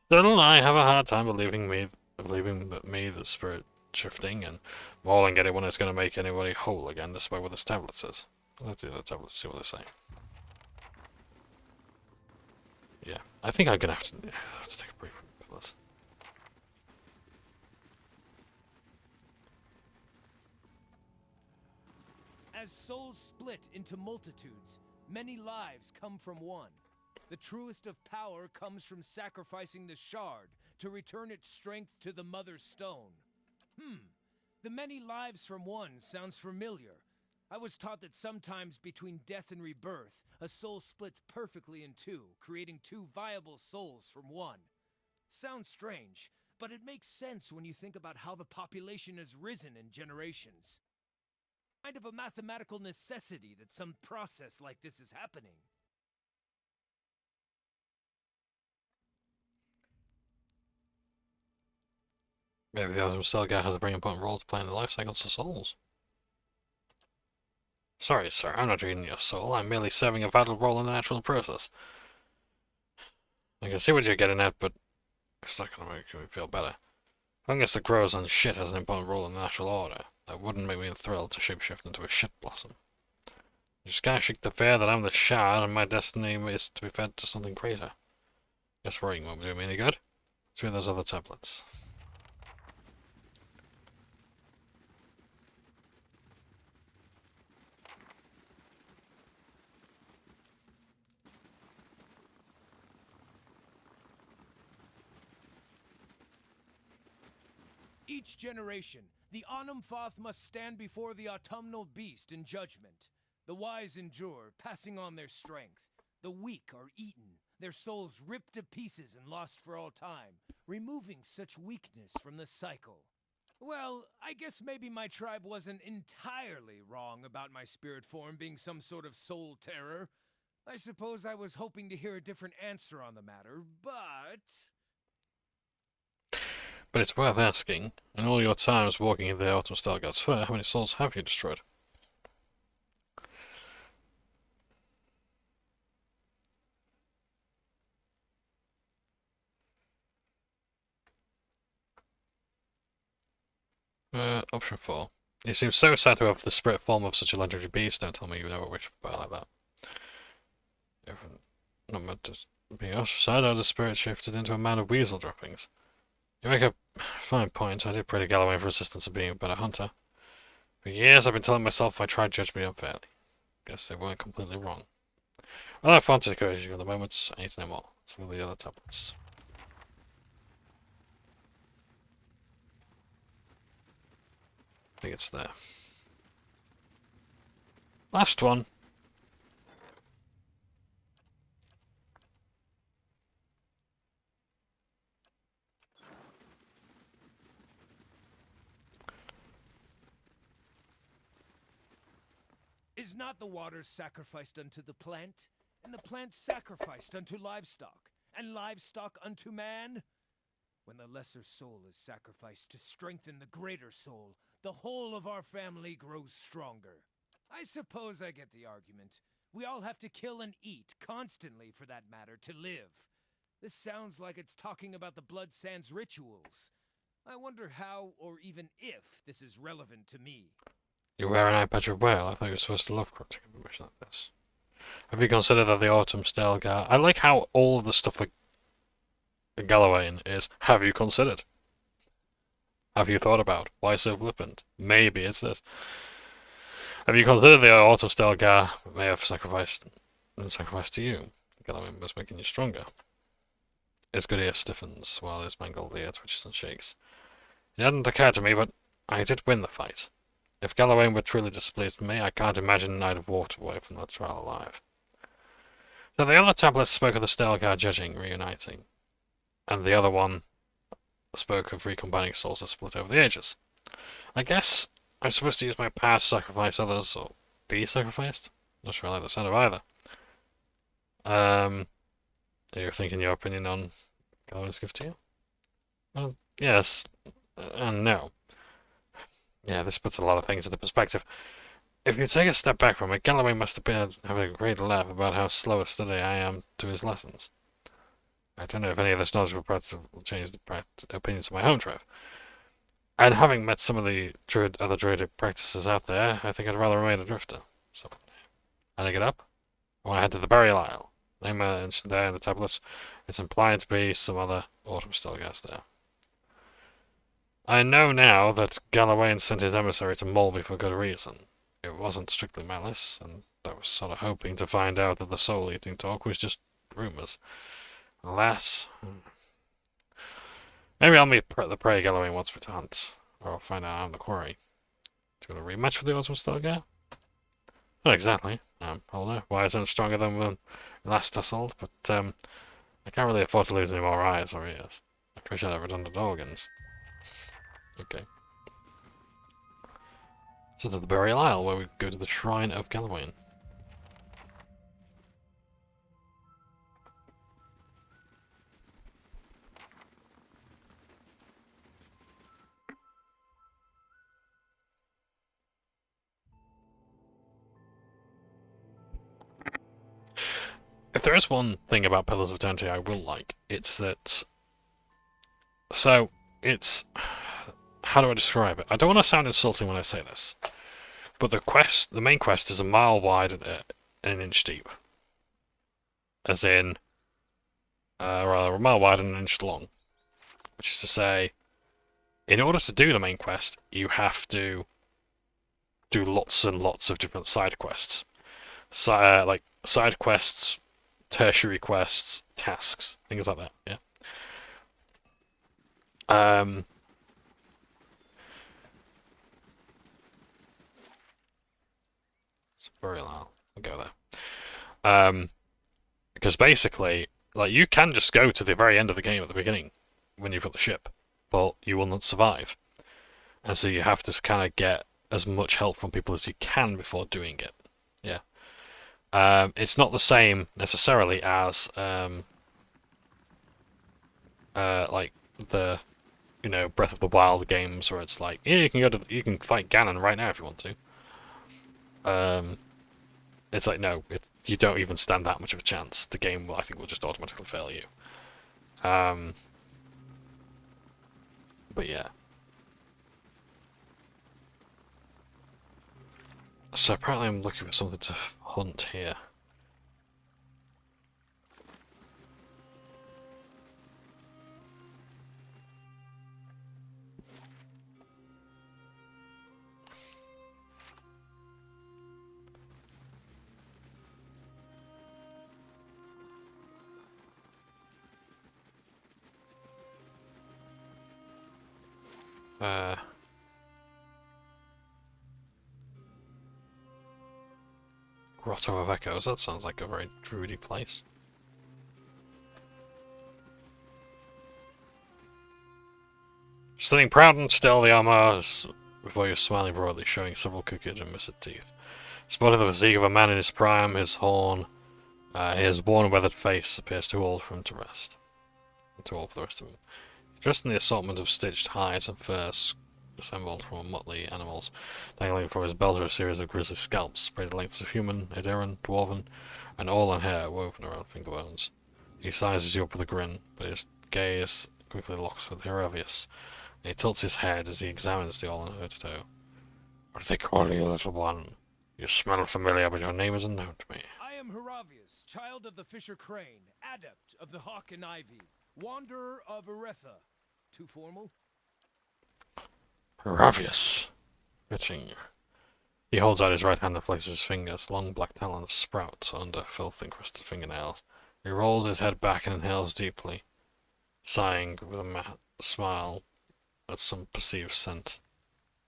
[SPEAKER 1] Still, I have a hard time believing that the spirit shifting and mauling anyone is going to make anybody whole again, despite what this tablet says. Let's do the tablet, see what they say. Yeah, I think I'm going to have to... Let's take a break from this.
[SPEAKER 2] As souls split into multitudes, many lives come from one. The truest of power comes from sacrificing the shard to return its strength to the Mother Stone. The many lives from one sounds familiar. I was taught that sometimes between death and rebirth, a soul splits perfectly in two, creating two viable souls from one. Sounds strange, but it makes sense when you think about how the population has risen in generations. Kind of a mathematical necessity that some process like this is happening.
[SPEAKER 1] Maybe the other Selgar has a very important role to play in the life cycles of souls. Sorry, sir, I'm not reading your soul. I'm merely serving a vital role in the natural process. I can see what you're getting at, but it's not going to make me feel better. Fungus that grows on shit has an important role in the natural order. That wouldn't make me thrilled to shapeshift into a shit blossom. You just can't shake the fear that I'm the shard and my destiny is to be fed to something greater. Guess worrying won't do me any good. Let's read those other tablets.
[SPEAKER 2] Each generation, the Onumfoth must stand before the autumnal beast in judgment. The wise endure, passing on their strength. The weak are eaten, their souls ripped to pieces and lost for all time, removing such weakness from the cycle. Well, I guess maybe my tribe wasn't entirely wrong about my spirit form being some sort of soul terror. I suppose I was hoping to hear a different answer on the matter, but...
[SPEAKER 1] But it's worth asking, in all your times walking in the Autumn Starguard's Fair, how many souls have you destroyed? Option 4. You seem so sad to have the spirit form of such a legendary beast. Don't tell me you never wished for like that. Not meant to be ostracized, how the spirit shifted into a man of weasel droppings. You make a fine point. I did pray to Galloway for assistance of being a better hunter. For years I've been telling myself I tried to judge me unfairly. Guess they weren't completely wrong. Well, I have fun to encourage you at the moment. I need to know more. Let's look at the other tablets. I think it's there. Last one.
[SPEAKER 2] Is not the water sacrificed unto the plant, and the plant sacrificed unto livestock, and livestock unto man? When the lesser soul is sacrificed to strengthen the greater soul, the whole of our family grows stronger. I suppose I get the argument. We all have to kill and eat, constantly for that matter, to live. This sounds like it's talking about the Blood Sands rituals. I wonder how, or even if, this is relevant to me.
[SPEAKER 1] You wear an eye patch of whale. I thought you were supposed to love corrupting information like this. Have you considered that the Autumn Stelgar... I like how all of the stuff for Galloway is, have you considered? Have you thought about? Why so flippant? Maybe it's this. Have you considered the Autumn Stelgar may have sacrificed to you? Galloway was making you stronger. His good ear stiffens, while his mangled ear twitches and shakes. It hadn't occurred to me, but I did win the fight. If Galloway were truly displeased with me, I can't imagine I'd have walked away from that trial alive. So the other tablets spoke of the Stelgar judging, reuniting, and the other one spoke of recombining souls that split over the ages. I guess I'm supposed to use my power to sacrifice others, or be sacrificed? Not sure I like the sound of either. You're thinking your opinion on Galloway's gift to you? Well, yes, and no. Yeah, this puts a lot of things into perspective. If you take a step back from it, Galloway must have been having a great laugh about how slow a study I am to his lessons. I don't know if any of this knowledge will change the opinions of my home tribe. And having met some of the other druidic practices out there, I think I'd rather remain a drifter. So, how do I get up? I want to head to the Burial Isle. Name mentioned there in the tablets. It's implied to be some other Autumn Stelgars there. I know now that Galloway sent his emissary to Molby for good reason. It wasn't strictly malice, and I was sort of hoping to find out that the soul-eating talk was just rumours. Alas... Maybe I'll meet the prey Galloway wants me to hunt, or I'll find out I'm the quarry. Do you want a rematch with the Autumn Stelgar? Not exactly. Older, wiser and stronger than when last tussled, but I can't really afford to lose any more eyes or ears. I appreciate that redundant organs. Okay. So to the Burial Isle, where we go to the Shrine of Galloway. If there is one thing about Pillars of Eternity I will like, it's that... So, it's... How do I describe it? I don't want to sound insulting when I say this, but the main quest is a mile wide and an inch deep. As in... rather, a mile wide and an inch long. Which is to say, in order to do the main quest, you have to do lots and lots of different side quests. Like, side quests... tertiary quests, tasks, things like that, yeah. It's very loud. I'll go there. Because basically, like, you can just go to the very end of the game at the beginning, when you've got the ship, but you will not survive. And so you have to kind of get as much help from people as you can before doing it, yeah. It's not the same necessarily as like the you know, Breath of the Wild games where it's like, yeah, you can fight Ganon right now if you want to. It's like, no, you don't even stand that much of a chance. The game, I think, will just automatically fail you. But yeah. So apparently I'm looking for something to hunt here. Grotto of Echoes, that sounds like a very druidy place. Standing proud and still, the armor is before you, smiling broadly, showing several crooked and missing teeth. Spotting the physique of a man in his prime, his worn and weathered face appears too old for him to rest. Too old for the rest of him. Dressed in the assortment of stitched hides and furs assembled from motley animals, dangling from his belt are a series of grisly scalps, spread lengths of human, Edaran, dwarven, and all in hair woven around finger bones. He sizes you up with a grin, but his gaze quickly locks with Heravius, and he tilts his head as he examines the all in her toe. What do they call you, little one? You smell familiar, but your name is unknown to me.
[SPEAKER 2] I am Heravius, child of the Fisher Crane, adept of the Hawk and Ivy, wanderer of Eretha. Too formal?
[SPEAKER 1] Heravius. Fitting. He holds out his right hand and flexes his fingers. Long black talons sprout under filth-encrusted fingernails. He rolls his head back and inhales deeply, sighing with a smile at some perceived scent.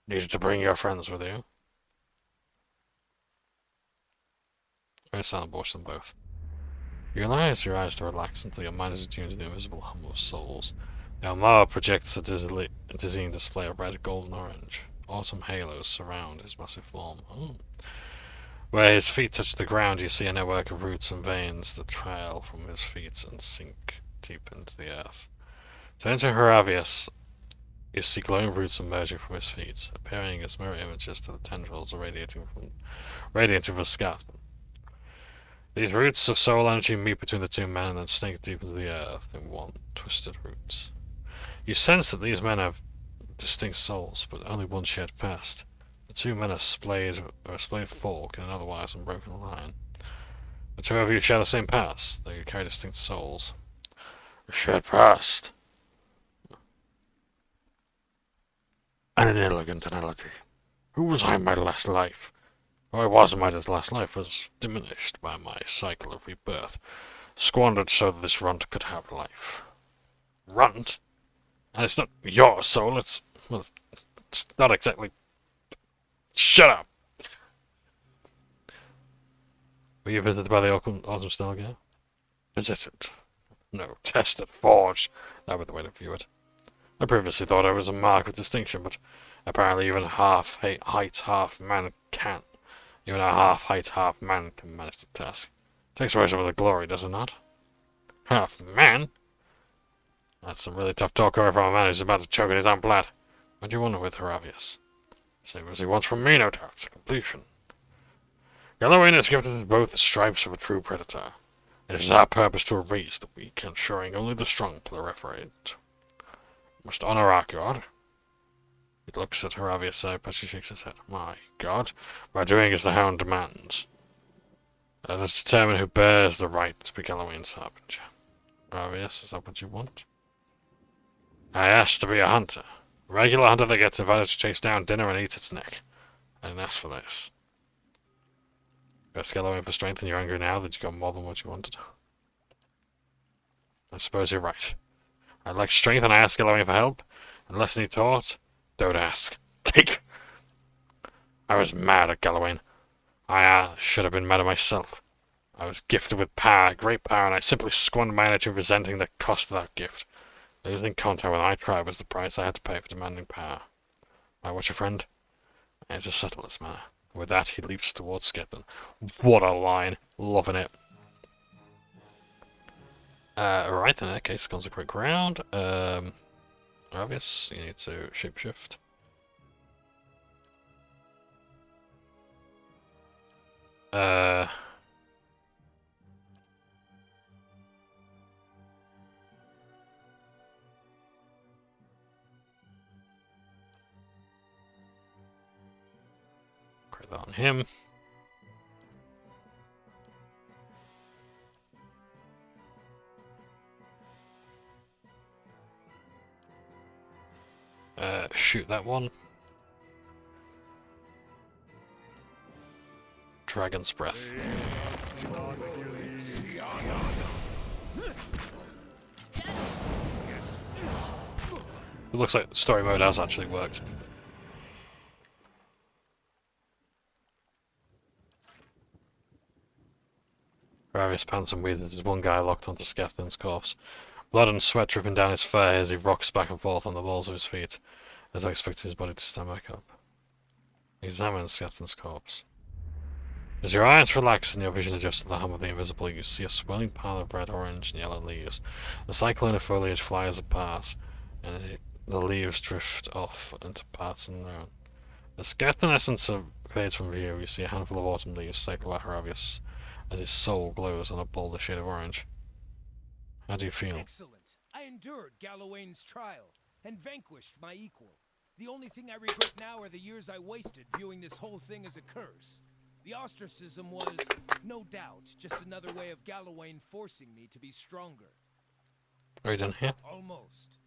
[SPEAKER 1] Needed to bring your friends with you? Very silent, watch them both. You allow your eyes to relax until your mind is attuned to the invisible hum of souls. The Almara projects a dizzying display of red, gold, and orange. Autumn halos surround his massive form. Where his feet touch the ground, you see a network of roots and veins that trail from his feet and sink deep into the earth. Turning to Heravius, you see glowing roots emerging from his feet, appearing as mirror images to the tendrils radiating from the scapular. These roots of soul energy meet between the two men and then sink deep into the earth in one twisted roots. You sense that these men have distinct souls, but only one shared past. The two men are a splayed fork in an otherwise unbroken line. The two of you share the same past, though you carry distinct souls. A shared past. And an elegant analogy. Who was I in my last life? Who I was in my last life was diminished by my cycle of rebirth, squandered so that this runt could have life. Runt? And it's not your soul, it's not exactly... Shut up! Were you visited by the Autumn Stalker? Visited? No, tested, forged. That would be the way to view it. I previously thought I was a mark of distinction, but apparently even half height, half man can. Even a half height, half man can manage the task. Takes away some of the glory, does it not? Half man? That's some really tough talk from a man who's about to choke in his own blood. What do you want with Heravius? Same as he wants from me, no doubt. Completion. Gallowayne has gifted us both the stripes of a true predator. It is our purpose to erase the weak, ensuring only the strong proliferate. Must honor our god. He looks at Heravius, but she shakes his head. My god, by doing as the hound demands. Let us determine who bears the right to be Gallowayne's harbinger. Heravius, is that what you want? I asked to be a hunter. A regular hunter that gets invited to chase down dinner and eat its neck. I didn't ask for this. You asked Gallowayne for strength and you're angry now that you got more than what you wanted. I suppose you're right. I lack strength and I asked Gallowayne for help. And lesson he taught, don't ask. Take! I was mad at Gallowayne. I should have been mad at myself. I was gifted with power, great power, and I simply squandered my energy resenting the cost of that gift. Losing contact with my tribe was the price I had to pay for demanding power. I watch your friend. I need to settle this matter. With that, he leaps towards Skeleton. What a line. Loving it. Alright, in that case, consecrate ground. Obvious, you need to shapeshift. Put that on him. Shoot that one. Dragon's Breath. It looks like story mode has actually worked. Various pants and weeds. There's one guy locked onto Skethlin's corpse. Blood and sweat dripping down his fur as he rocks back and forth on the balls of his feet, as I expect his body to stand back up. He examines Skethlin's corpse. As your eyes relax and your vision adjusts to the hum of the invisible, you see a swirling pile of red, orange, and yellow leaves. The cyclone of foliage flies apart, and the leaves drift off into parts and around. As Skethlin essence fades from view, you see a handful of autumn leaves cycle about Haravius as his soul glows on a bolder shade of orange. How do you feel?
[SPEAKER 2] Excellent. I endured Gallowayne's trial and vanquished my equal. The only thing I regret now are the years I wasted viewing this whole thing as a curse. The ostracism was, no doubt, just another way of Gallowayne forcing me to be stronger.
[SPEAKER 1] Are you done here?
[SPEAKER 2] Almost.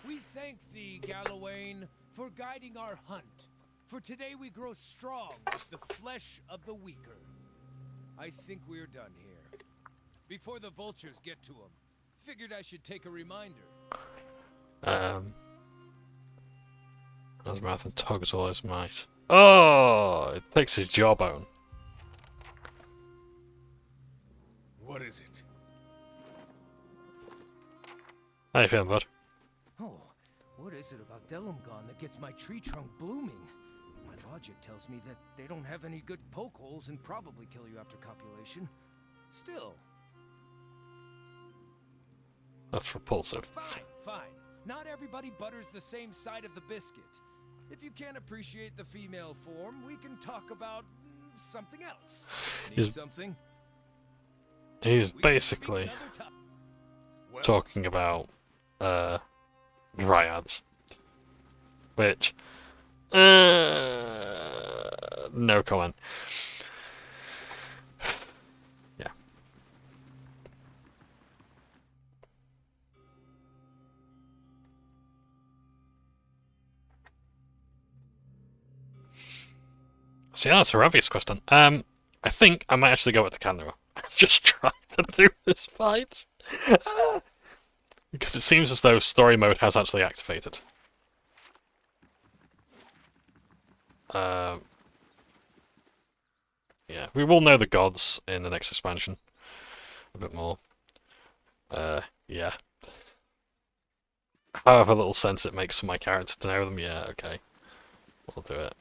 [SPEAKER 2] We thank thee, Gallowayne, for guiding our hunt. For today we grow strong with the flesh of the weaker. I think we're done here. Before the vultures get to him, figured I should take a reminder.
[SPEAKER 1] His mouth and tugs all his might. Oh! It takes his jawbone.
[SPEAKER 2] What is it?
[SPEAKER 1] How you feeling, bud?
[SPEAKER 2] Oh, what is it about Delumgon that gets my tree trunk blooming? My logic tells me that they don't have any good poke holes and probably kill you after copulation. Still.
[SPEAKER 1] That's repulsive.
[SPEAKER 2] Fine, fine. Not everybody butters the same side of the biscuit. If you can't appreciate the female form, we can talk about something else. Need something?
[SPEAKER 1] He's basically talking about dryads, which no comment. Yeah. So yeah, that's a obvious question. I think I might actually go with the camera. Just try to do this fight. Because it seems as though story mode has actually activated. Yeah, we will know the gods in the next expansion a bit more. Yeah. However little sense it makes for my character to know them, yeah, okay. We'll do it.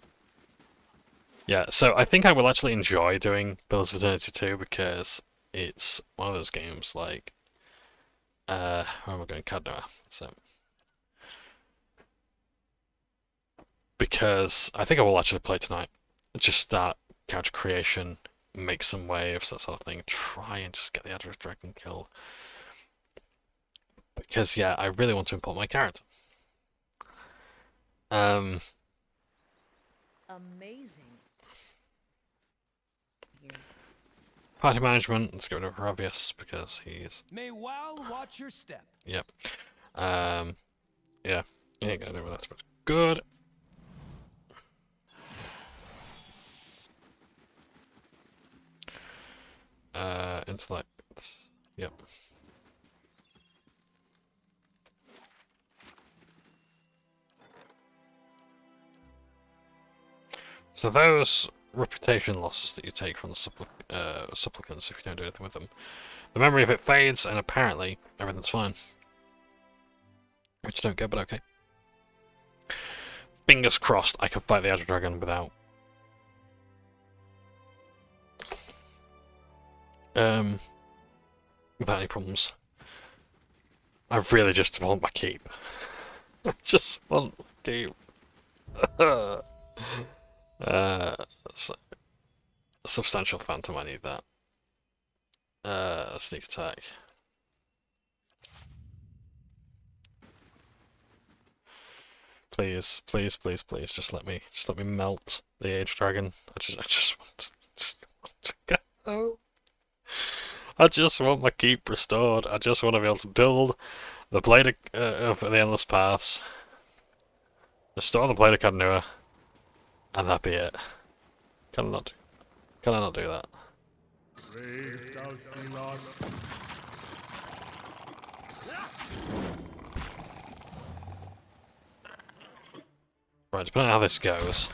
[SPEAKER 1] Yeah, so I think I will actually enjoy doing Pillars of Eternity 2 because it's one of those games like... where am I going? Cadnoa. So, because I think I will actually play tonight. Just start character creation, make some waves, that sort of thing. Try and just get the Adder's Dragon killed. Because, yeah, I really want to import my character.
[SPEAKER 11] Amazing.
[SPEAKER 1] Party management, let's get rid of Haravius because he's...
[SPEAKER 2] May Wow watch your step.
[SPEAKER 1] Yep. Yeah. Yeah, go do with that. Good. Intellect. Yep. So those reputation losses that you take from the supplicants if you don't do anything with them, the memory of it fades and apparently everything's fine. Which I don't get, but okay. Fingers crossed I can fight the Adder Dragon without without any problems. I really just want my keep. I just want the keep. So, substantial phantom, I need that. Sneak attack. Please, please, please, please, just let me melt the Age Dragon. I just want to go. I just want my keep restored. I just want to be able to build the Blade of the Endless Paths, restore the Blade of Cadnua, and that be it. Can I not do that? Right, depending on how this goes,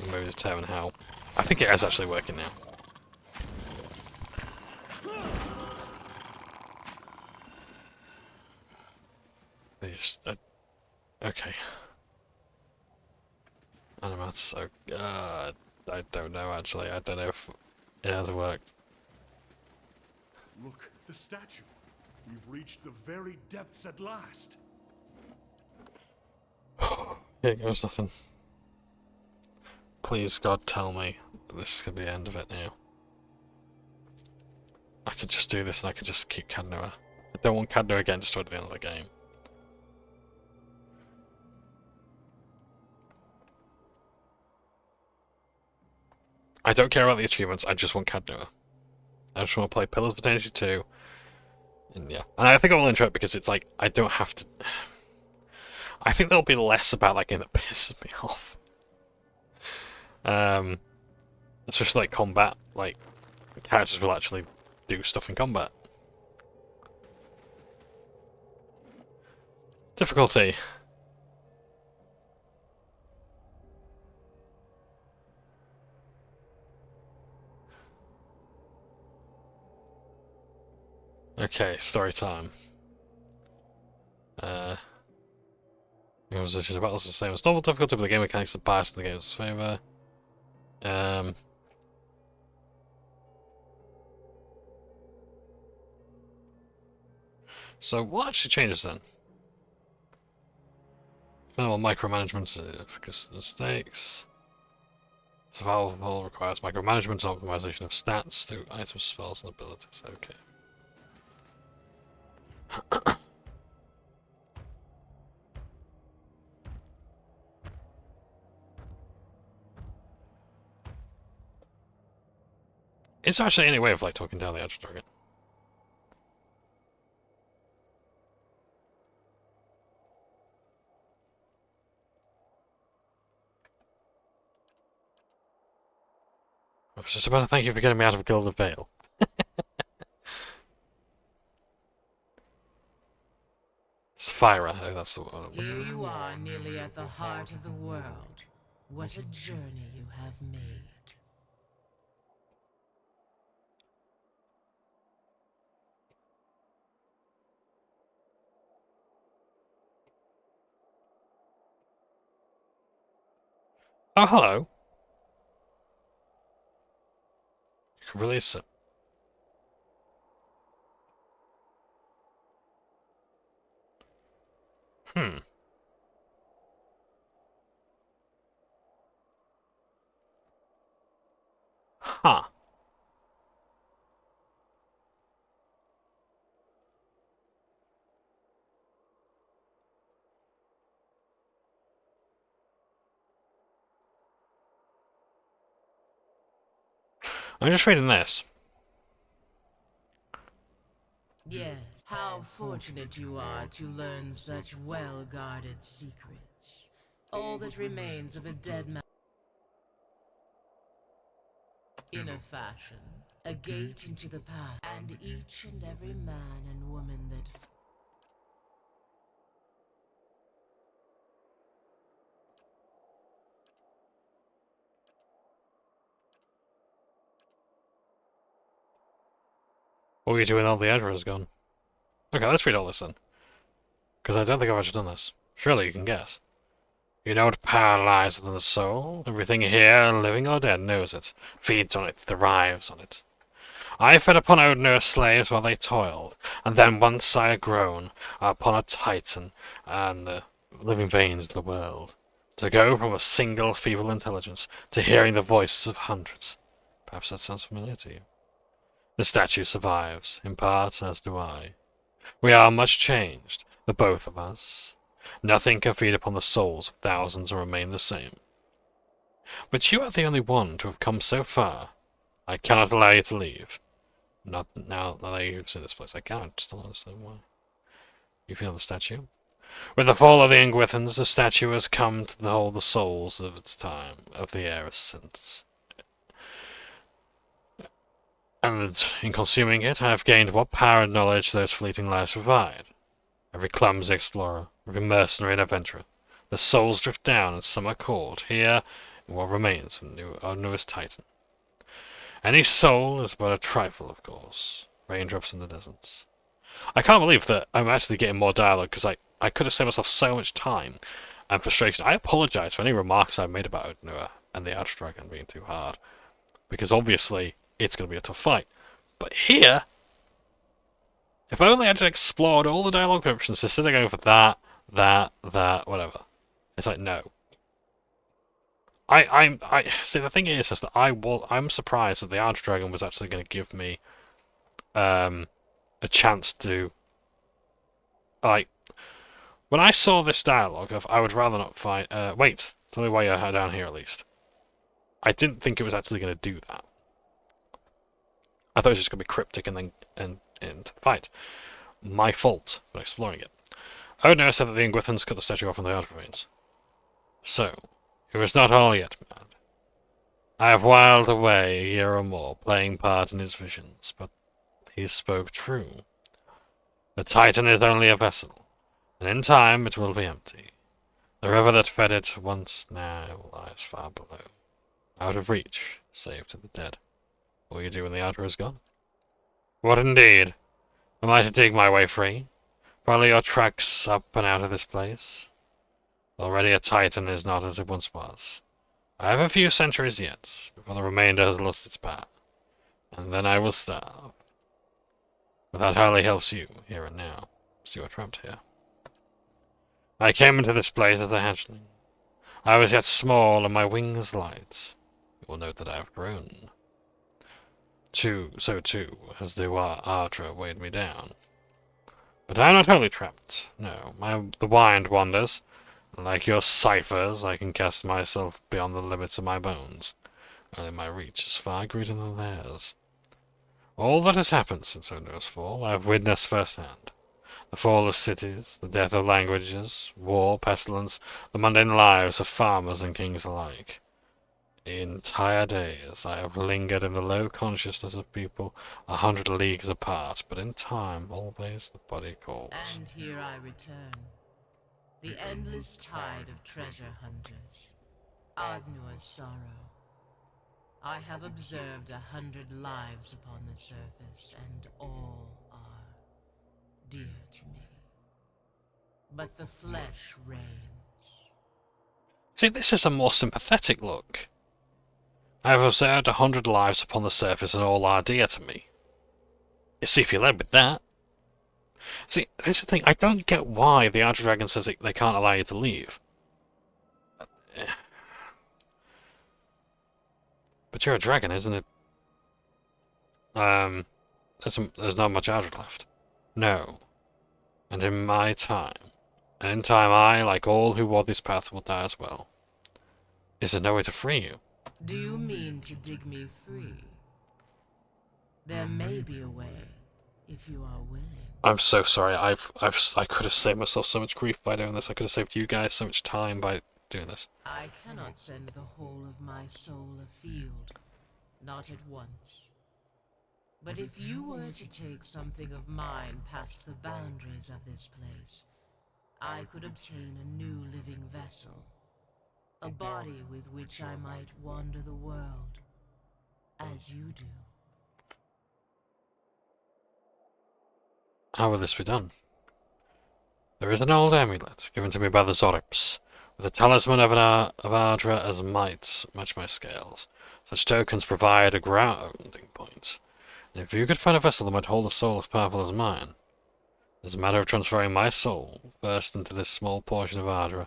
[SPEAKER 1] we'll maybe determine how. I think it is actually working now. They just, okay. Animats, so, I don't know actually. I don't know if it has worked.
[SPEAKER 2] Look, the statue. We've reached the very depths at last.
[SPEAKER 1] Here goes nothing. Please, God, tell me this is going to be the end of it now. I could just do this and I could just keep Cadnua. I don't want Cadnua getting destroyed at the end of the game. I don't care about the achievements, I just want Cadnua. I just want to play Pillars of Eternity 2. And yeah. And I think I will intro it because it's like, I don't have to... I think there'll be less about that game that pisses me off. Especially like combat, like characters will actually do stuff in combat. Difficulty. Okay, story time. The position of battles is the same as normal difficulty, but the game mechanics are biased in the game's favour. So what actually changes then? Minimal micromanagement because mistakes. Survival requires micromanagement and optimization of stats through items, spells, and abilities. Okay. Is there actually any way of like talking down the edge target? I was just about to thank you for getting me out of Gilded Vale. Sapphira, oh, that's the one.
[SPEAKER 9] Here you are, nearly at the heart of the world. What a journey you have made.
[SPEAKER 1] Oh, hello. You can release it. Hmm. Huh. I'm just reading this.
[SPEAKER 9] Yes, how fortunate you are to learn such well-guarded secrets. All that remains of a dead man. In a fashion, a gate into the past, and each and every man and woman that...
[SPEAKER 1] What were you doing when all the Ezra is gone? Okay, let's read all this then. Because I don't think I've actually done this. Surely you can guess. You know what power lies within the soul? Everything here, living or dead, knows it. Feeds on it, thrives on it. I fed upon Odin's slaves while they toiled, and then once I had grown upon a Titan and the living veins of the world, to go from a single feeble intelligence to hearing the voices of hundreds. Perhaps that sounds familiar to you. The statue survives, in part, as do I. We are much changed, the both of us. Nothing can feed upon the souls of thousands and remain the same. But you are the only one to have come so far. I cannot allow you to leave. Not now that you've seen this place. I can't. Still understand why. You feel the statue? With the fall of the Ingwithans, the statue has come to hold the souls of its time, of the era since. And in consuming it, I have gained what power and knowledge those fleeting lives provide. Every clumsy explorer, every mercenary and adventurer, the souls drift down and some are caught here in what remains of our newest Titan. Any soul is but a trifle, of course. Raindrops in the deserts. I can't believe that I'm actually getting more dialogue, because I could have saved myself so much time and frustration. I apologise for any remarks I made about Odinua and the Archdragon being too hard, because obviously it's going to be a tough fight. But here, if only I had explored all the dialogue options instead of going for that, whatever. It's like, no. I see. The thing is that I'm surprised that the Archdragon was actually going to give me a chance to, like, when I saw this dialogue of I would rather not fight. Wait, tell me why you're down here at least. I didn't think it was actually going to do that. I thought it was just going to be cryptic and then end the fight. My fault when exploring it. Odin said that the Ingwithans cut the statue off in the Archdragons. So, it was not all yet mad. I have whiled away a year or more, playing part in his visions, but he spoke true. The Titan is only a vessel, and in time it will be empty. The river that fed it once now lies far below, out of reach, save to the dead. What will you do when the outer is gone? What indeed? Am I to dig my way free? Follow your tracks up and out of this place? Already a Titan is not as it once was. I have a few centuries yet, before the remainder has lost its power, and then I will starve. But that hardly helps you, here and now, as you are trapped here. I came into this place as a hatchling. I was yet small, and my wings light. You will note that I have grown. So too has the Ardra weighed me down. But I am not wholly trapped. No, the wind wanders. Like your ciphers, I can cast myself beyond the limits of my bones. Only my reach is far greater than theirs. All that has happened since Odin's fall, I have witnessed firsthand. The fall of cities, the death of languages, war, pestilence, the mundane lives of farmers and kings alike. Entire days I have lingered in the low consciousness of people 100 leagues apart, but in time, always the body calls.
[SPEAKER 9] And here I return. The endless tide of treasure hunters. Odnua's sorrow. I have observed 100 lives upon the surface, and all are dear to me. But the flesh reigns.
[SPEAKER 1] See, this is a more sympathetic look. I have observed 100 lives upon the surface, and all are dear to me. You see if you led with that. See, this is the thing. I don't get why the Archdragon says they can't allow you to leave. But you're a dragon, isn't it? There's not much Ardra left. No. And in my time, and in time I, like all who walk this path, will die as well. Is there no way to free you?
[SPEAKER 9] Do you mean to dig me free? There may be a way, if you are willing.
[SPEAKER 1] I'm so sorry. I could have saved myself so much grief by doing this. I could have saved you guys so much time by doing this.
[SPEAKER 9] I cannot send the whole of my soul afield, not at once. But if you were to take something of mine past the boundaries of this place, I could obtain a new living vessel. A body with which I might wander the world, as you do.
[SPEAKER 1] How will this be done? There is an old amulet given to me by the Zorips, with a talisman of Ardra as might match my scales. Such tokens provide a grounding point. If you could find a vessel that might hold a soul as powerful as mine, it's a matter of transferring my soul first into this small portion of Ardra,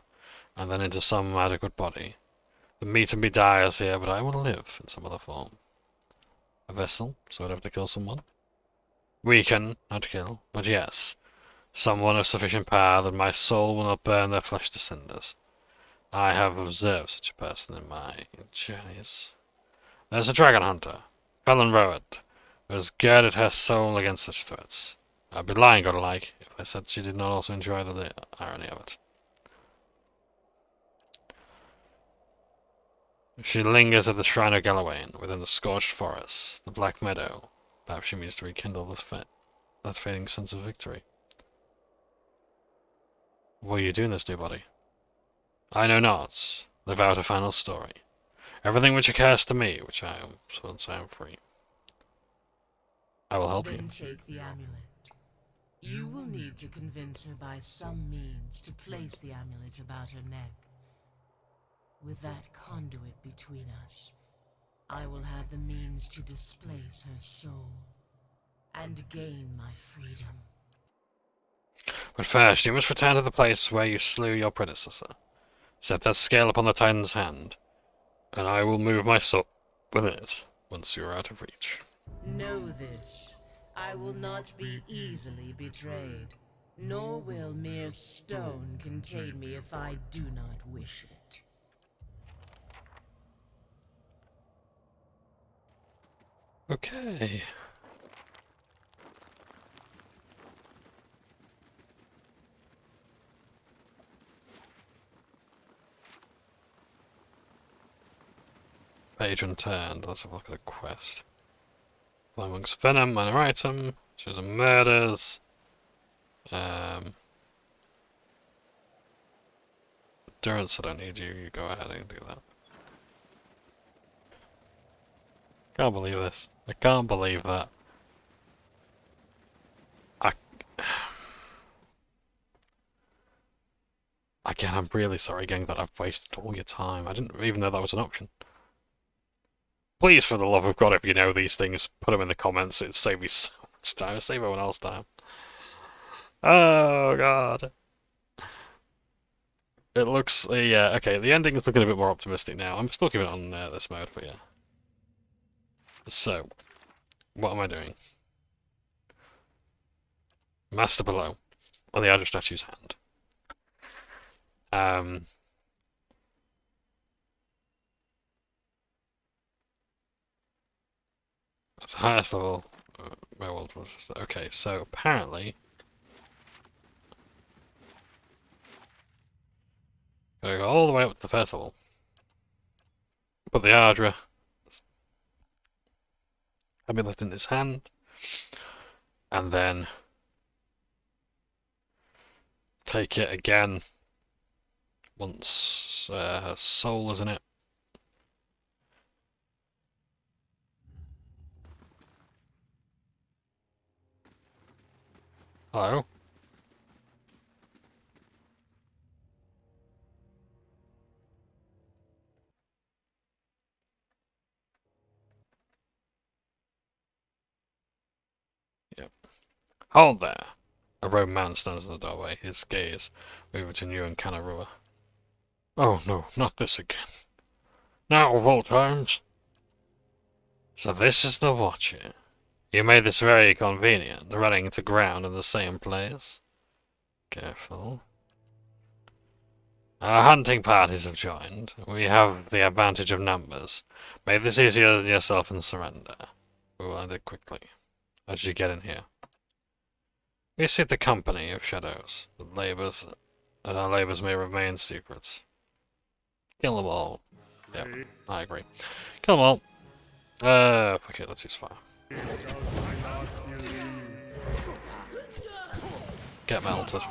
[SPEAKER 1] and then into some adequate body. The meat and me dies here, but I will live in some other form. A vessel, so I'd have to kill someone. Weaken, not kill, but yes, someone of sufficient power that my soul will not burn their flesh to cinders. I have observed such a person in my journeys. There's a dragon hunter, Felon Rowan, who has girded her soul against such threats. I'd be lying, godlike, if I said she did not also enjoy the irony of it. She lingers at the Shrine of Galawain, within the scorched forest, the Black Meadow. Perhaps she means to rekindle that fading sense of victory. What are you doing this, dear body? I know not. Live out a final story. Everything which occurs to me, which I am, once I am free. I will help you.
[SPEAKER 9] Then take the amulet. You will need to convince her by some means to place the amulet about her neck. With that conduit between us, I will have the means to displace her soul and gain my freedom.
[SPEAKER 1] But first, you must return to the place where you slew your predecessor. Set that scale upon the Titan's hand, and I will move my soul with it once you are out of reach.
[SPEAKER 9] Know this, I will not be easily betrayed, nor will mere stone contain me if I do not wish it.
[SPEAKER 1] Okay. Page unturned. Let's have a look at a quest. Fly amongst venom, minor item. Choose a murders. Endurance, I don't need you. You go ahead and do that. Can't believe this. I can't believe that. Again, I'm really sorry, gang, that I've wasted all your time. I didn't even know that was an option. Please, for the love of God, if you know these things, put them in the comments. It'd save me so much time. It'd save everyone else time. Oh, God. It looks... yeah, okay, the ending is looking a bit more optimistic now. I'm still keeping it on this mode, but yeah. So, what am I doing? Master below, on the Idol Statue's hand. At the highest level, okay, so apparently, gotta go all the way up to the first level. Put the Ardra amulet in his hand, and then take it again once her soul is in it. Hello? Yep. Hold there. A robed man stands in the doorway, his gaze moving to you and Kanarua. Oh no, not this again. Now of all times. So this is the Watcher. You made this very convenient, running to ground in the same place. Careful. Our hunting parties have joined. We have the advantage of numbers. Make this easier than yourself and surrender. We will end it quickly. How did you get in here? We seek the company of shadows. That our labors may remain secrets. Kill them all. Yep, I agree. Kill them all. Okay, let's use fire. Get melted.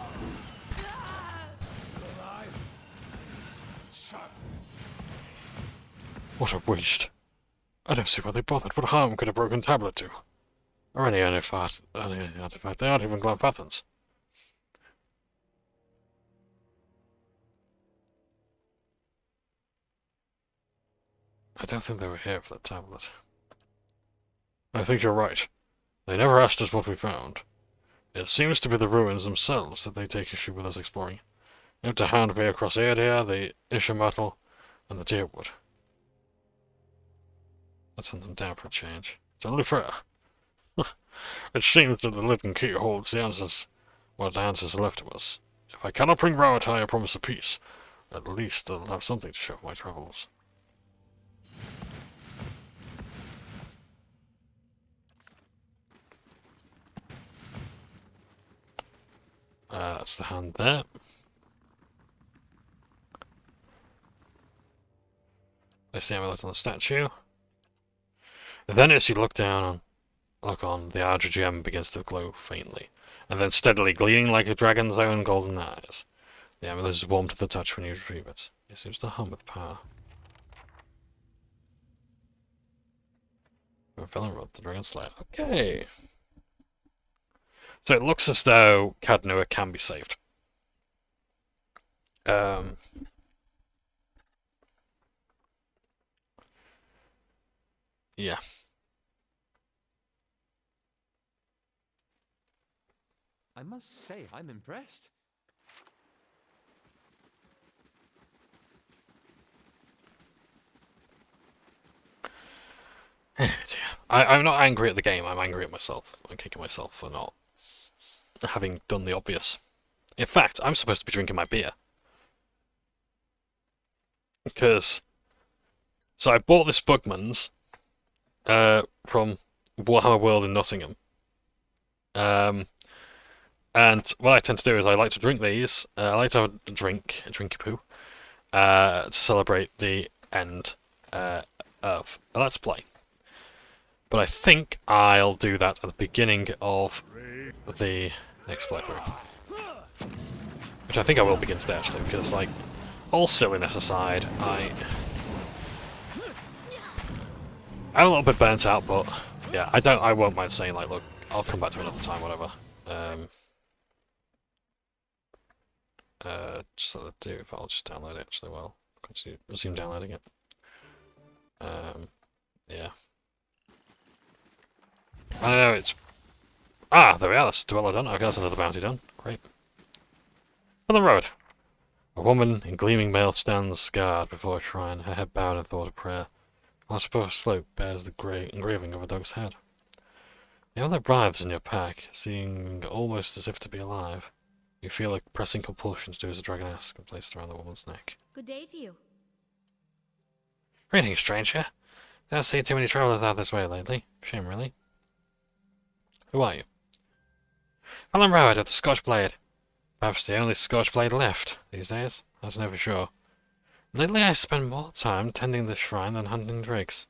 [SPEAKER 1] What a waste. I don't see why they bothered. What harm could a broken tablet do? Or any artifact. They aren't even Glenfathans. I don't think they were here for that tablet. I think you're right. They never asked us what we found. It seems to be the ruins themselves that they take issue with us exploring. You have to hand me across Aedia, the Ishamatl, and the Deerwood. Let's hunt them down for a change. It's only fair. It seems that the living key holds the answers, what the answers are left to us. If I cannot bring Rauatai a promise of peace, at least I'll have something to show for my travels. That's the hand there. Place the amulet on the statue. Then as you look on, the Ardra gem begins to glow faintly, and then steadily gleaming like a dragon's own golden eyes. The amulet is warm to the touch when you retrieve it. It seems to hum with power. Rod, the Dragon Slayer. Okay. So it looks as though Cadnua can be saved. Yeah.
[SPEAKER 15] I must say, I'm impressed.
[SPEAKER 1] I'm not angry at the game, I'm angry at myself. I'm kicking myself for not having done the obvious. In fact, I'm supposed to be drinking my beer. Because... So I bought this Bugman's from Warhammer World in Nottingham. And what I tend to do is I like to drink these. I like to have a drinky poo, to celebrate the end of a Let's Play. But I think I'll do that at the beginning of the next playthrough. Which I think I will begin today, actually, because, like, all silliness aside, I'm a little bit burnt out, but yeah, I won't mind saying, like, look, I'll come back to another time, whatever. Just let it do, if I'll just download it, actually, well, continue, resume downloading it. Yeah. I don't know, it's... Ah, there we are, that's Dweller done. Okay, that's another bounty done. Great. On the road. A woman in gleaming mail stands guard before a shrine, her head bowed in thought of prayer. The last above slope bears the grey engraving of a dog's head. The other writhes in your pack, seeming almost as if to be alive. You feel a pressing compulsion to do as the dragon asks and place it around the woman's neck.
[SPEAKER 13] Good day to you.
[SPEAKER 1] Greetings, stranger. Don't see too many travellers out this way lately. Shame, really. Who are you? Alan Roward of the Scotch Blade. Perhaps the only Scotch Blade left these days. That's never sure. Lately I spend more time tending the shrine than hunting drakes.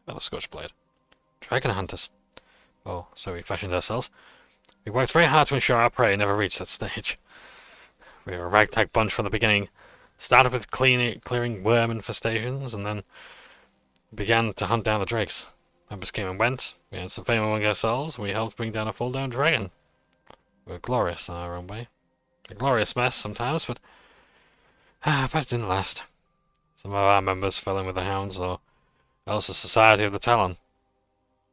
[SPEAKER 1] Well, the Scotch Blade. Dragon hunters. Well, so we fashioned ourselves. We worked very hard to ensure our prey never reached that stage. We were a ragtag bunch from the beginning. Started with clearing worm infestations, and then began to hunt down the drakes. Members came and went. We had some fame among ourselves. We helped bring down a full-down dragon. We were glorious in our own way. A glorious mess sometimes, but it didn't last. Some of our members fell in with the hounds, or else the Society of the Talon.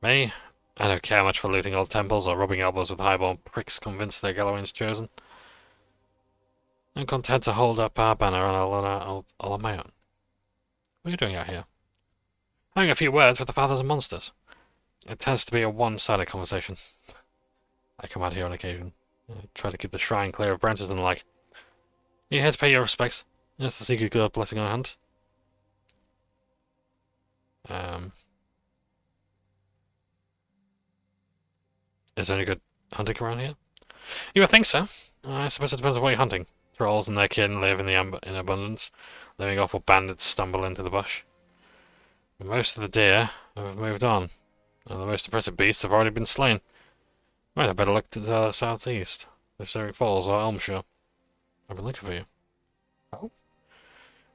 [SPEAKER 1] Me? I don't care much for looting old temples or rubbing elbows with highborn pricks convinced their Galloway's chosen. I'm content to hold up our banner all on my own. What are you doing out here? Having a few words with the fathers of monsters. It tends to be a one-sided conversation. I come out here on occasion. I try to keep the shrine clear of branches and the like. You here to pay your respects? Just to seek a good blessing on a hunt. Is there any good hunting around here? You would think so. I suppose it depends on what you're hunting. Trolls and their kin live in abundance, living off what bandits stumble into the bush. But most of the deer have moved on, and the most impressive beasts have already been slain. Might have better look to the southeast, the Surrey Falls or Elmshire. I've been looking for you. Oh?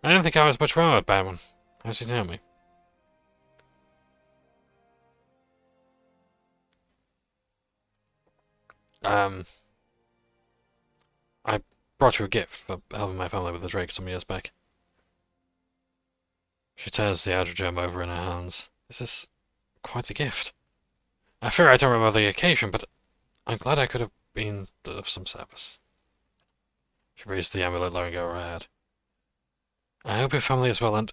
[SPEAKER 1] I didn't think I was much wrong with bad one. How's he know me? I brought you a gift for helping my family with the drake some years back. She turns the outer gem over in her hands. This is quite the gift. I fear I don't remember the occasion, but I'm glad I could have been of some service. She raised the amulet, lowering her head. I hope your family is well, and...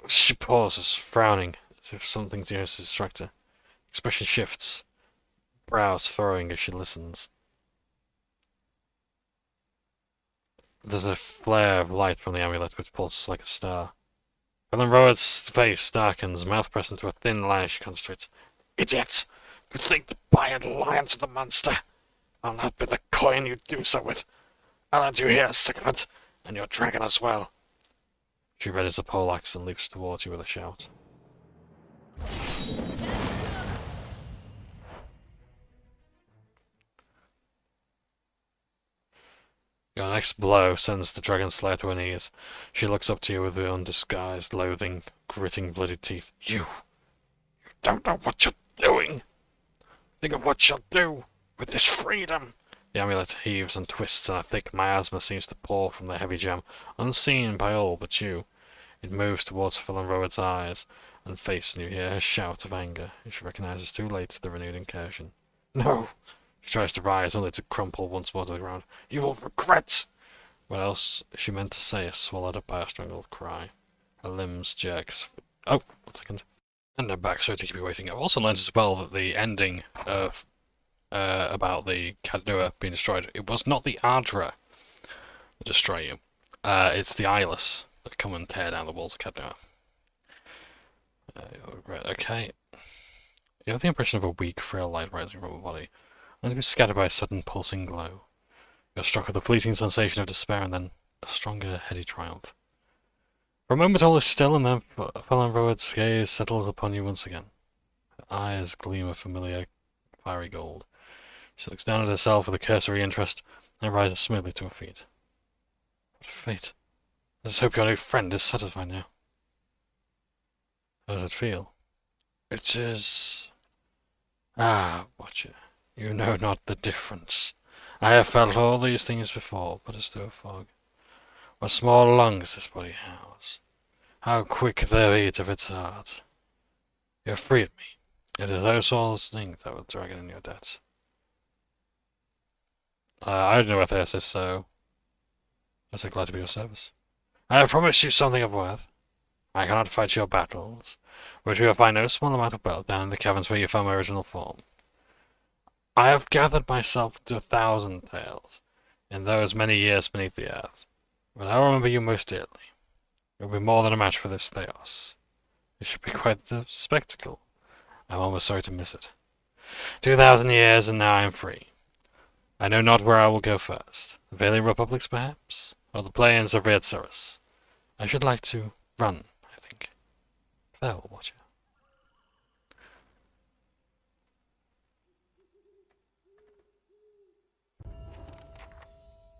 [SPEAKER 1] She pauses, frowning, as if something near to distract her. Expression shifts, brows furrowing as she listens. There's a flare of light from the amulet which pulses like a star. Felon Rowan's face darkens, mouth pressed into a thin line she concentrates. Idiot! You think to buy an alliance with the monster? I'll not be the coin you do so with. I'll end you here, sycophant, and your dragon as well. She readies the poleaxe and leaps towards you with a shout. Your next blow sends the dragon slayer to her knees. She looks up to you with the undisguised loathing, gritting bloody teeth. You don't know what you're doing. Think of what you'll do with this freedom. The amulet heaves and twists, and a thick miasma seems to pour from the heavy gem, unseen by all but you. It moves towards Felon Rowan's eyes and face, and you hear her shout of anger. She recognizes too late the renewed incursion. No! She tries to rise, only to crumple once more to the ground. You will regret! What else she meant to say is swallowed up by a strangled cry. Her limbs jerks. Oh, 1 second. And I'm back, sorry to keep you waiting. I've also learned as well that the ending of about the Cadnua being destroyed, it was not the Ardra that destroy you. It's the Eyeless that come and tear down the walls of Cadnua. Right, okay. You have the impression of a weak, frail light rising from her body, and to be scattered by a sudden pulsing glow. You're struck with a fleeting sensation of despair and then a stronger, heady triumph. For a moment all is still, and then Felon Rowan's gaze settles upon you once again. Her eyes gleam a familiar, fiery gold. She looks down at herself with a cursory interest, and rises smoothly to her feet. What a fate. Let us hope your new friend is satisfied now. How does it feel? It is... Ah, Watcher, you know not the difference. I have felt all these things before, but as through a fog. What small lungs this body has. How quick the beat of its heart. You have freed me. It is those souls think that will drag it in your debt. I don't know what this is, so... I'm so glad to be of service. I have promised you something of worth. I cannot fight your battles, but you will find no small amount of wealth down in the caverns where you found my original form. I have gathered myself to 1,000 tales in those many years beneath the earth, but I remember you most dearly. It will be more than a match for this Theos. It should be quite the spectacle. I am almost sorry to miss it. 2,000 years, and now I am free. I know not where I will go first. The Valiant Republics, perhaps? Or the plains of Rietceris? I should like to run, I think. Farewell, Watcher.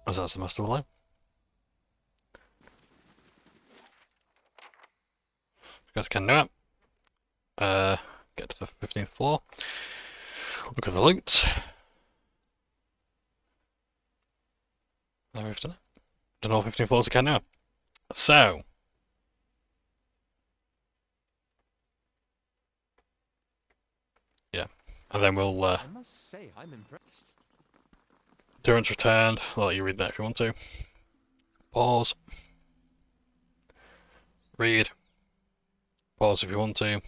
[SPEAKER 1] As that's the Master of Life. Go to Cadnua. Get to the 15th floor. Look at the loot. There we've done it. Done all 15 floors of Cadnua. So. Yeah. And then we'll,
[SPEAKER 15] I must say, I'm impressed.
[SPEAKER 1] Durance returned. I'll let you read that if you want to. Pause. Read. Pause if you want to.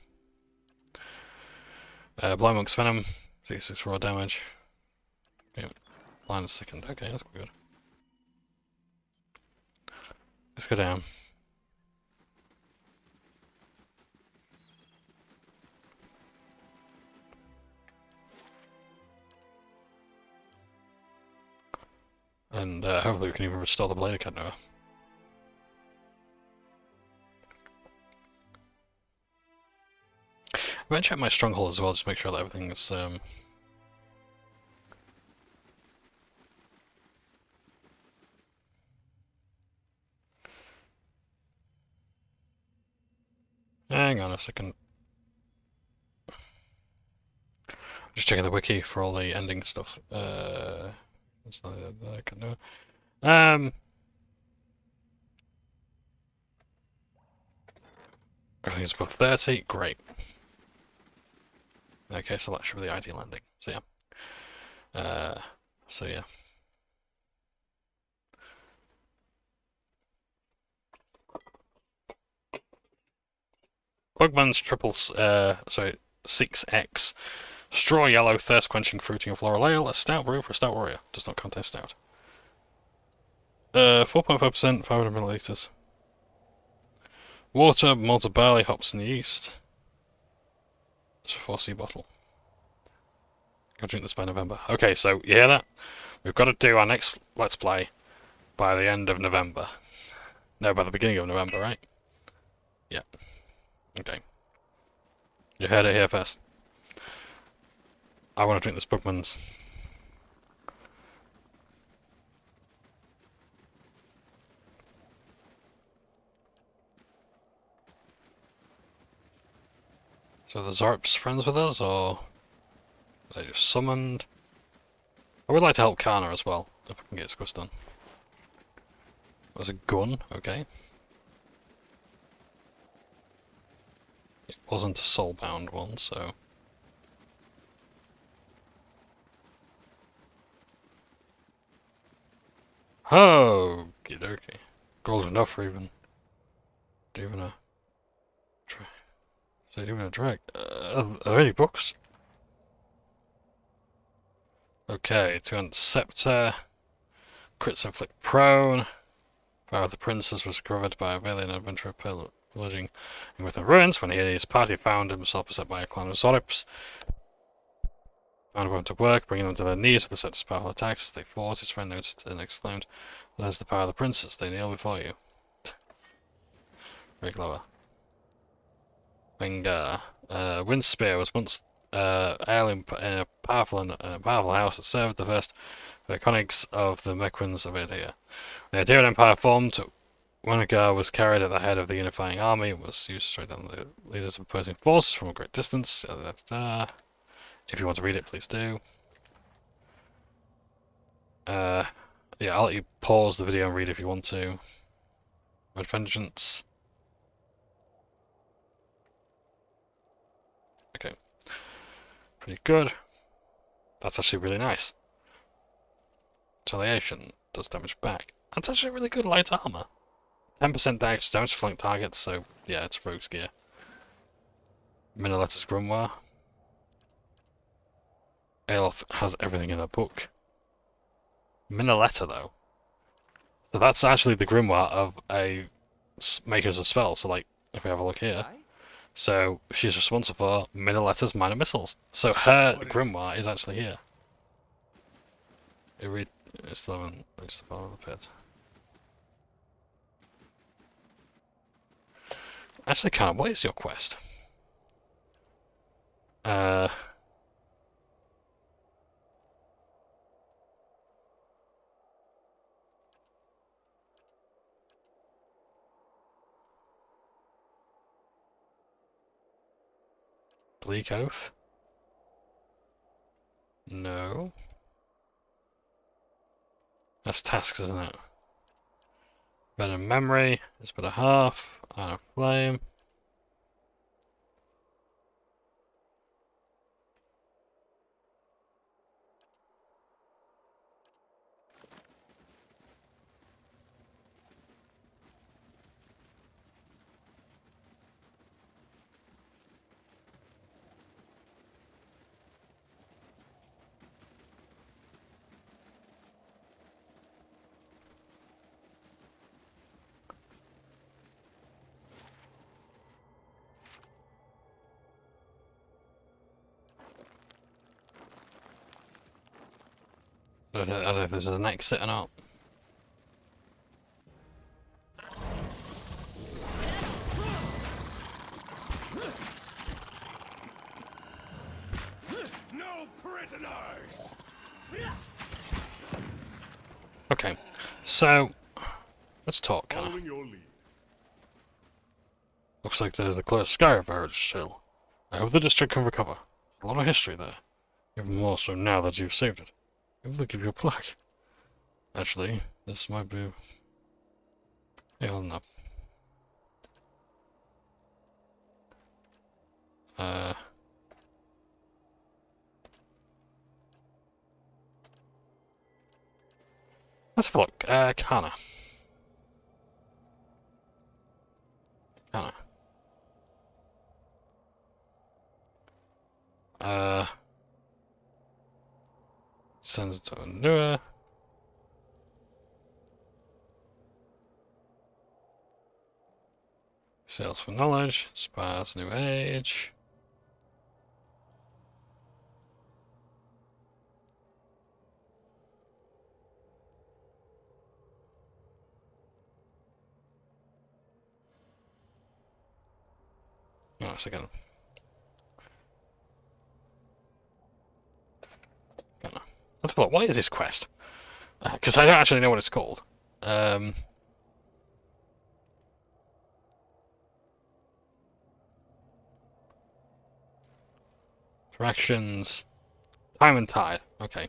[SPEAKER 1] Blind Monk's Venom. 66 raw damage. Okay. Blind is second. Okay, that's quite good. Let's go down. And hopefully we can even restore the Blade of Cadnua. I'm going to check my stronghold as well, just to make sure that everything is... Hang on a second. I'm just checking the wiki for all the ending stuff. That's not that I can do. Everything's above 30, great. Okay, so that should be the ID landing. So yeah. Bugman's 6X. Straw yellow, thirst quenching, fruity and floral ale. A stout brew for a stout warrior. Does not contain stout. 4.5%, 500 milliliters. Water, malted barley, hops and yeast. It's a 4C bottle. I'll drink this by November. Okay, so you hear that? We've got to do our next Let's Play by the end of November. No, by the beginning of November, right? Yeah. Okay. You heard it here first. I want to drink this Bugman's. So the Zorp's friends with us, or are they just summoned? I would like to help Kana as well, if I can get his quest done. There's a gun, okay. It wasn't a soulbound one, so... Oh, okie dokie. Gold enough for even a... So even a drag. Are there any books? Okay, 200 Scepter. Crits inflict prone. Power of the Princess was recovered by a valiant adventurer pillaging with the ruins. When he and his party found himself beset by a clan of Zorips. Found him to work, bringing them to their knees with the Scepter's powerful attacks. As they fought, his friend noticed and exclaimed, "There's the power of the Princess, they kneel before you." Very clever. Vengar. Windspear was once in a powerful house that served the first iconics of the Mequins of Adia. The Adirian Empire formed. Wingar was carried at the head of the unifying army and was used to strike down the leaders of opposing forces from a great distance. If you want to read it, please do. Yeah, I'll let you pause the video and read if you want to. Red Vengeance. Okay. Pretty good. That's actually really nice. Retaliation does damage back. That's actually really good light armor. 10% damage to flank targets, so yeah, it's rogue's gear. Minoletter's Grimoire. Eyeless has everything in that book. Minoletta, though. So that's actually the grimoire of a makers of spells. So, like, if we have a look here. So, she's responsible for Minoletta's minor missiles. So, her grimoire is actually here. It's the bottom of the pit. Actually, Kana, what is your quest? Bleak Oath? No. That's tasks, isn't it? Better memory is better half. Iron Flame. I don't know if there's an exit or not.
[SPEAKER 2] No prisoners!
[SPEAKER 1] Okay, so let's talk, Kana.
[SPEAKER 2] Following your lead.
[SPEAKER 1] Looks like there's a clear sky of heritage still. I hope the district can recover. A lot of history there. Even more so now that you've saved it. Maybe they'll give you a plaque. Actually, this might be... Yeah, hold up. Let's have a look. Kana. Kana. Sends it to Anua. Sales for knowledge. Inspires new age. Oh, a second. Let's have a look. What is this quest? Because I don't actually know what it's called. Directions. Time and Tide. Okay.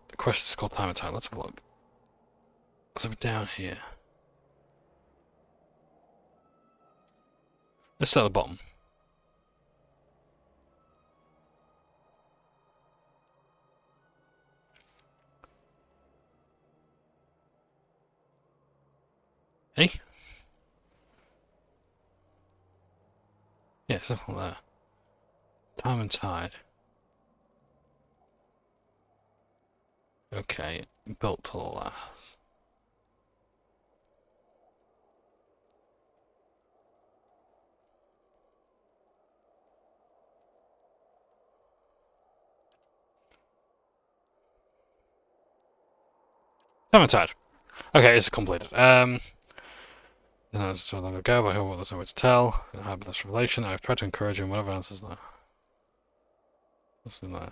[SPEAKER 1] The quest is called Time and Tide. Let's have a look. So we're down here. Let's start at the bottom. Hey? Yeah, something like that. Time and Tide. Okay, built to last. Time and Tide. Okay, it's completed. That's so long ago, but I hope there's no way to tell. I have this revelation. I've tried to encourage him, whatever else is there. What's in there?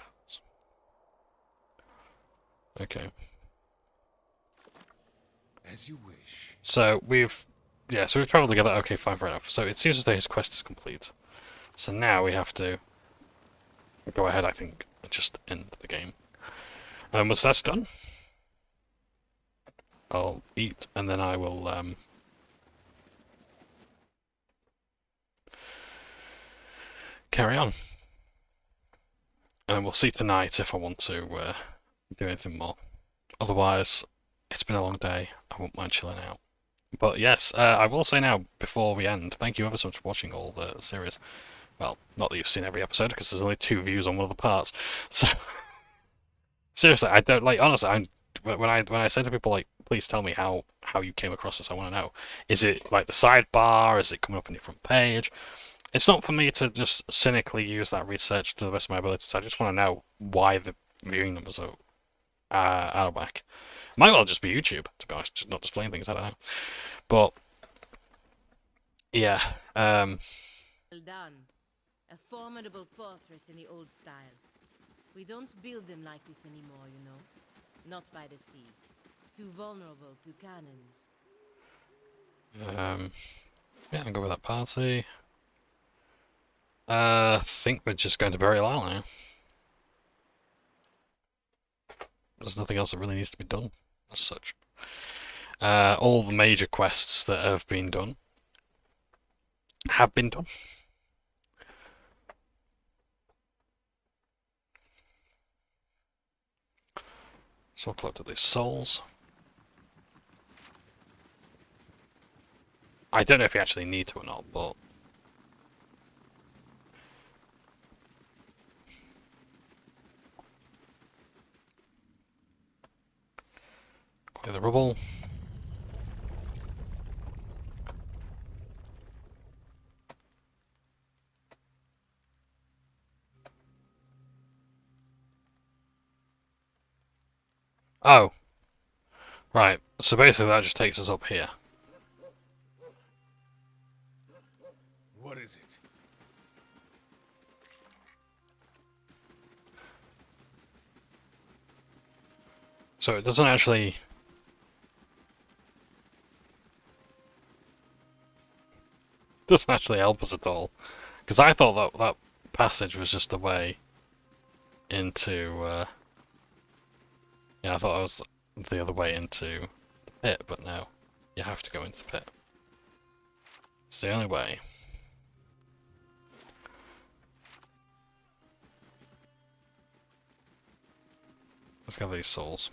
[SPEAKER 1] Okay.
[SPEAKER 2] As you wish.
[SPEAKER 1] So we've traveled together. Okay, fine, fair enough. So it seems as though his quest is complete. So now we have to go ahead, I think, and just end the game. Once that's done, I'll eat, and then I will carry on. And we'll see tonight if I want to do anything more. Otherwise, it's been a long day. I won't mind chilling out. But yes, I will say now, before we end, thank you ever so much for watching all the series. Well, not that you've seen every episode, because there's only 2 views on one of the parts. So, seriously, I don't, like, honestly, when I say to people, like, please tell me how you came across this, I want to know. Is it, like, the sidebar? Is it coming up on your front page? It's not for me to just cynically use that research to the best of my abilities. I just want to know why the viewing numbers are out of whack. Might well just be YouTube, to be honest, just not displaying things, I don't know. But, yeah.
[SPEAKER 7] Well done. A formidable fortress in the old style. We don't build them like this anymore, you know. Not by the sea. Too vulnerable to cannons.
[SPEAKER 1] Yeah, I'll go with that party. I think we're just going to bury Lyle now. There's nothing else that really needs to be done, as such. All the major quests that have been done have been done. So I'll collect these souls. I don't know if you actually need to or not, but clear the rubble. Oh. Right, so basically that just takes us up here.
[SPEAKER 2] What is it?
[SPEAKER 1] So it doesn't actually... help us at all. Because I thought that passage was just a way into... yeah, I thought it was the other way into the pit, but no. You have to go into the pit. It's the only way. Let's get these souls.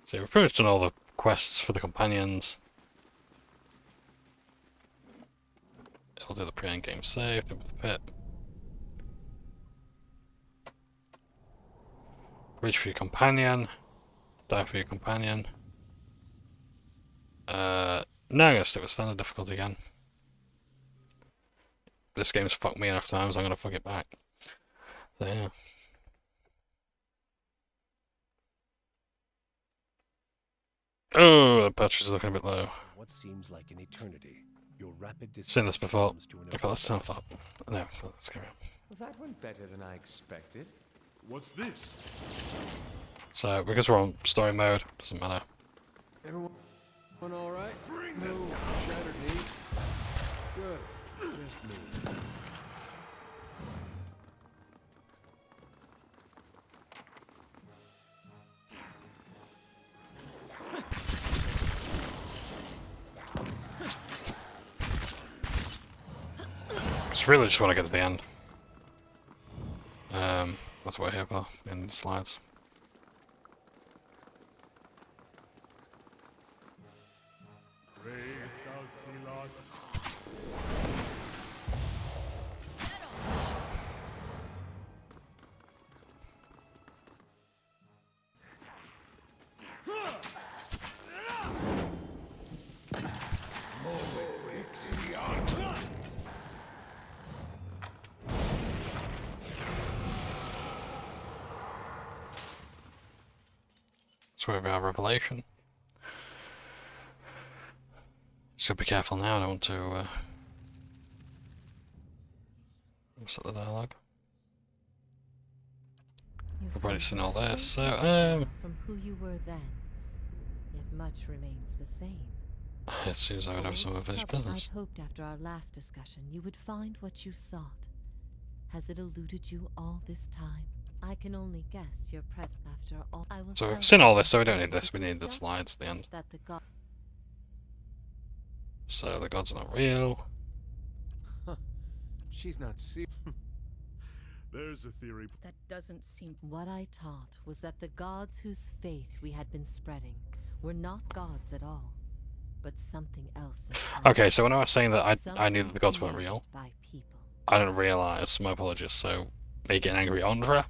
[SPEAKER 1] So we've pretty much done all the quests for the companions. I'll do the pre-end game save, do with the pit. Reach for your companion. Die for your companion. No, I'm gonna stick with standard difficulty again. This game's fucked me enough times, I'm gonna fuck it back. So yeah. Oh, the battery's looking a bit low.
[SPEAKER 12] What seems like an eternity, your rapid
[SPEAKER 1] Seen this before.
[SPEAKER 12] comes to an
[SPEAKER 1] Okay, let's turn off that. No, let's carry on.
[SPEAKER 15] That went better than I expected.
[SPEAKER 8] What's this?
[SPEAKER 1] So, because we're on story mode, doesn't matter.
[SPEAKER 15] Everyone all right? No shattered knees. Good. Just move.
[SPEAKER 1] Just really just want to get to the end. That's what I hear for in the slides. So we have our revelation. So be careful now, I don't want to set the dialogue. We've already seen all this, so
[SPEAKER 7] from who you were then, yet much remains the same.
[SPEAKER 1] it seems I would have some unfinished business.
[SPEAKER 7] I'd hoped after our last discussion you would find what you sought. Has it eluded you all this time? I can only guess your present after all. I will
[SPEAKER 1] So we've seen all this, so we don't need this, we need the slides at the end.
[SPEAKER 7] That the god
[SPEAKER 1] So the gods are not real.
[SPEAKER 15] Huh. She's not see.
[SPEAKER 8] There's a theory.
[SPEAKER 11] That doesn't seem.
[SPEAKER 7] What I taught was that the gods whose faith we had been spreading were not gods at all, but something else.
[SPEAKER 1] Okay, so when I was saying that I knew that the gods weren't real,
[SPEAKER 7] by people.
[SPEAKER 1] I didn't realise, my apologies, so me getting angry at Andra,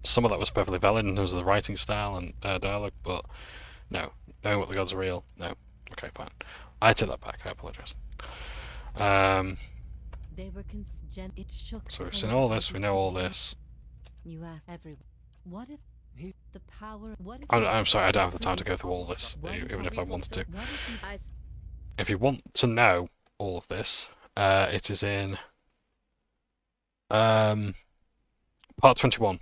[SPEAKER 1] some of that was perfectly valid in terms of the writing style and dialogue, but no, knowing what the gods are real, no. Okay, fine. I take that back, I apologise.
[SPEAKER 7] They were it shook.
[SPEAKER 1] So we've seen all this, we know all this.
[SPEAKER 7] You asked everyone, what if the power? What if
[SPEAKER 1] I'm sorry, I don't have the time to go through all this, even if I wanted to. If you want to know all of this, it is in part 21.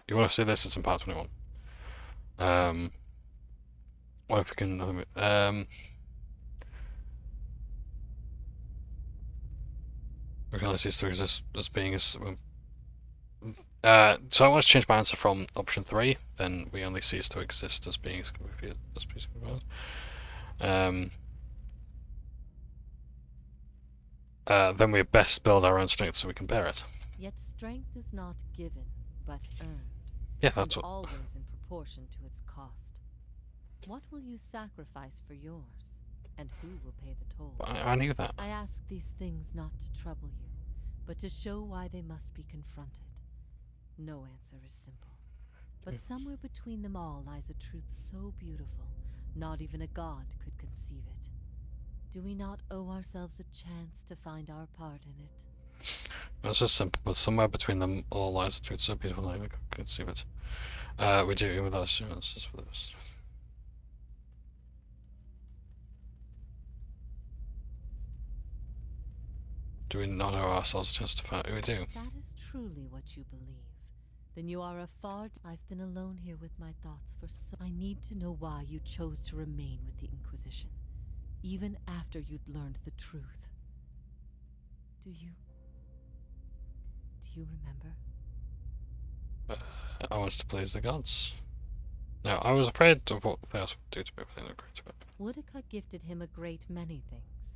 [SPEAKER 1] You want to see this? It's in part 21. What if we can? We can only see stories as being as. So I want to change my answer from option 3. Then we only cease to exist as being as then we best build our own strength so we compare it.
[SPEAKER 7] Yet strength is not given, but earned.
[SPEAKER 1] Yeah, that's
[SPEAKER 7] and
[SPEAKER 1] what.
[SPEAKER 7] Always in proportion to its cost. What will you sacrifice for yours, and who will pay the toll?
[SPEAKER 1] I knew that.
[SPEAKER 7] I ask these things not to trouble you, but to show why they must be confronted. No answer is simple, but somewhere between them all lies a truth so beautiful, not even a god could conceive it. Do we not owe ourselves a chance to find our part in it?
[SPEAKER 1] It's just simple, but somewhere between them all lies a truth so beautiful that we could conceive it. We do it with our assurances for this. Do we not owe ourselves a chance to find? We do.
[SPEAKER 7] That is truly what you believe. Then you are a far. I've been alone here with my thoughts for so. I need to know why you chose to remain with the Inquisition, even after you'd learned the truth. Do you remember?
[SPEAKER 1] I wanted to please the gods. No, I was afraid of what they would do to me if they were great to it.
[SPEAKER 7] Woodica gifted him a great many things,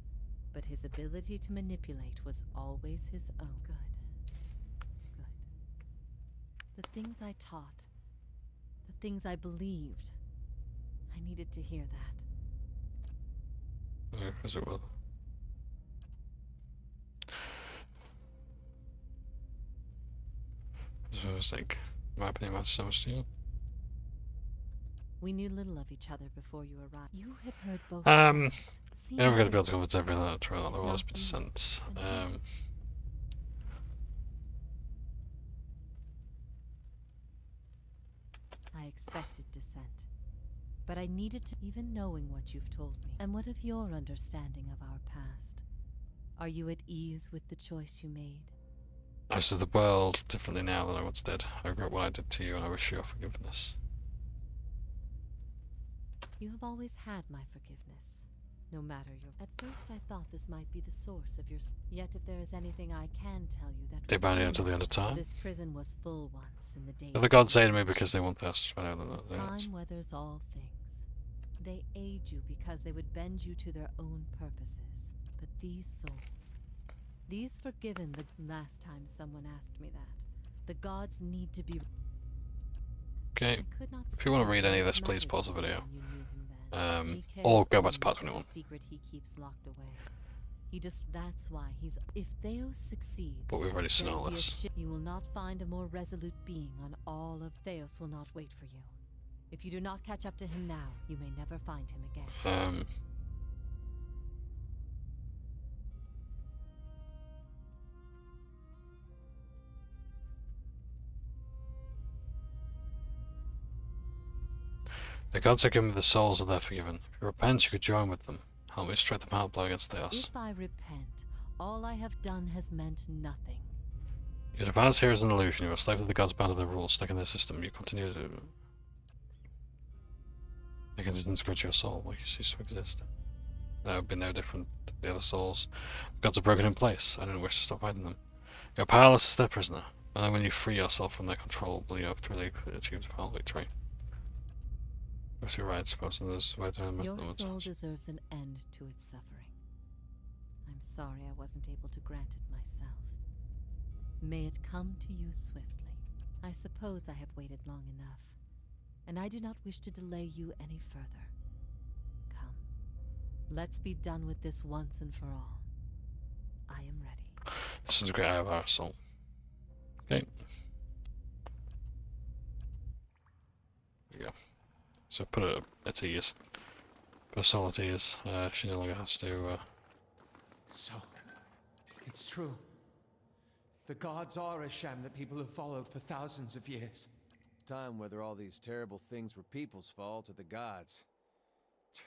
[SPEAKER 7] but his ability to manipulate was always his own. Good. The things I taught,
[SPEAKER 13] the things I believed. I needed to hear that.
[SPEAKER 1] Yeah, as it will. So I was like, my opinion matters so much to you.
[SPEAKER 13] We knew little of each other before you arrived. You had heard both.
[SPEAKER 1] You're never going to be able to convince everyone that there will always be dissent.
[SPEAKER 13] I expected dissent. But I needed to, even knowing what you've told me. And what of your understanding of our past? Are you at ease with the choice you made?
[SPEAKER 1] I see the world differently now than I once did. I regret what I did to you and I wish you your forgiveness.
[SPEAKER 13] You have always had my forgiveness, no matter your... At first I thought this might be the source of your... Yet if there is anything I can tell you that...
[SPEAKER 1] They banned it until the end of time.
[SPEAKER 13] This prison was full once in the days...
[SPEAKER 1] The gods say to me because they want this. I know that
[SPEAKER 13] time weathers all things. They aid you because they would bend you to their own purposes. But these souls... These forgiven the last time someone asked me that. The gods need to be...
[SPEAKER 1] Okay, if you want to read any of this, please pause the video. Or go back to part 21.
[SPEAKER 13] Secret he keeps locked away. He just... That's why he's... If Theos succeeds...
[SPEAKER 1] But we've already seen all this.
[SPEAKER 13] You will not find a more resolute being on all of Theos will not wait for you. If you do not catch up to him now, you may never find him again.
[SPEAKER 1] The gods have given me the souls of their forgiven. If you repent, you could join with them. Help me strike the final blow against Theos.
[SPEAKER 13] If I repent, all I have done has meant nothing.
[SPEAKER 1] Your advance here is an illusion. You are a slave to the gods bound to their rules, stuck in their system. You continue to... They can disintegrate your soul like you cease to exist. That would be no different to the other souls. The gods are broken in place. I don't wish to stop fighting them. You are powerless as their prisoner. Only when you free yourself from their control will you have truly achieved a final victory. If you're right, I suppose there's way to end.
[SPEAKER 13] Your soul deserves an end to its suffering. I'm sorry I wasn't able to grant it myself. May it come to you swiftly. I suppose I have waited long enough, and I do not wish to delay you any further. Come, let's be done with this once and for all. I am ready.
[SPEAKER 1] This is a great eye of our soul. Okay. There we go. So put it at ease. Put a soul at ease. She no longer has to...
[SPEAKER 15] So, it's true. The gods are a sham that people have followed for thousands of years.
[SPEAKER 16] Time whether all these terrible things were people's fault or the gods.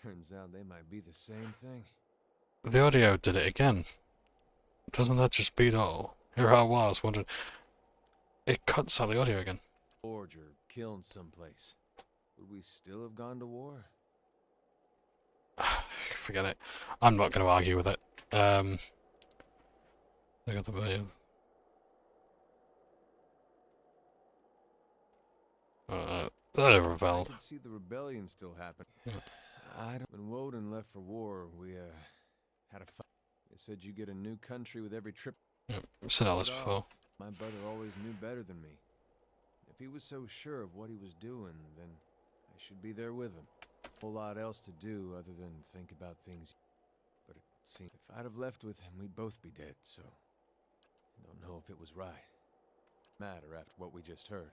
[SPEAKER 16] Turns out they might be the same thing.
[SPEAKER 1] The audio did it again. Doesn't that just beat all? Here I was wondering... It cuts out the audio again.
[SPEAKER 16] Forge or killed someplace. Would we still have gone to war?
[SPEAKER 1] Forget it. I'm not going to argue with it. They got the video. That rebelled.
[SPEAKER 16] I can see the rebellion still happen.
[SPEAKER 1] Yeah.
[SPEAKER 16] When Woden left for war, we had a fight. They said you get a new country with every trip.
[SPEAKER 1] Yeah, I've said all this before.
[SPEAKER 16] My brother always knew better than me. If he was so sure of what he was doing, then I should be there with him. A whole lot else to do other than think about things. But it seemed if I'd have left with him, we'd both be dead, so I don't know if it was right. Matter after what we just heard.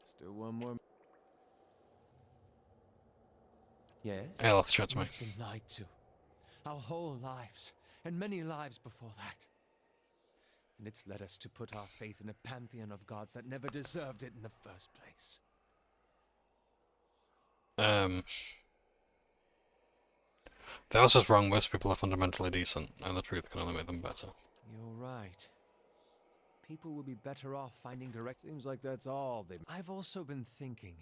[SPEAKER 16] Still one more.
[SPEAKER 15] Yes?
[SPEAKER 1] Eyeless shot me.
[SPEAKER 15] We've been lied to. Our whole lives, and many lives before that. And it's led us to put our faith in a pantheon of gods that never deserved it in the first place.
[SPEAKER 1] Theos is wrong. Most people are fundamentally decent, and the truth can only make them better.
[SPEAKER 16] You're right. People will be better off finding direct... Seems like that's all they...
[SPEAKER 15] I've also been thinking.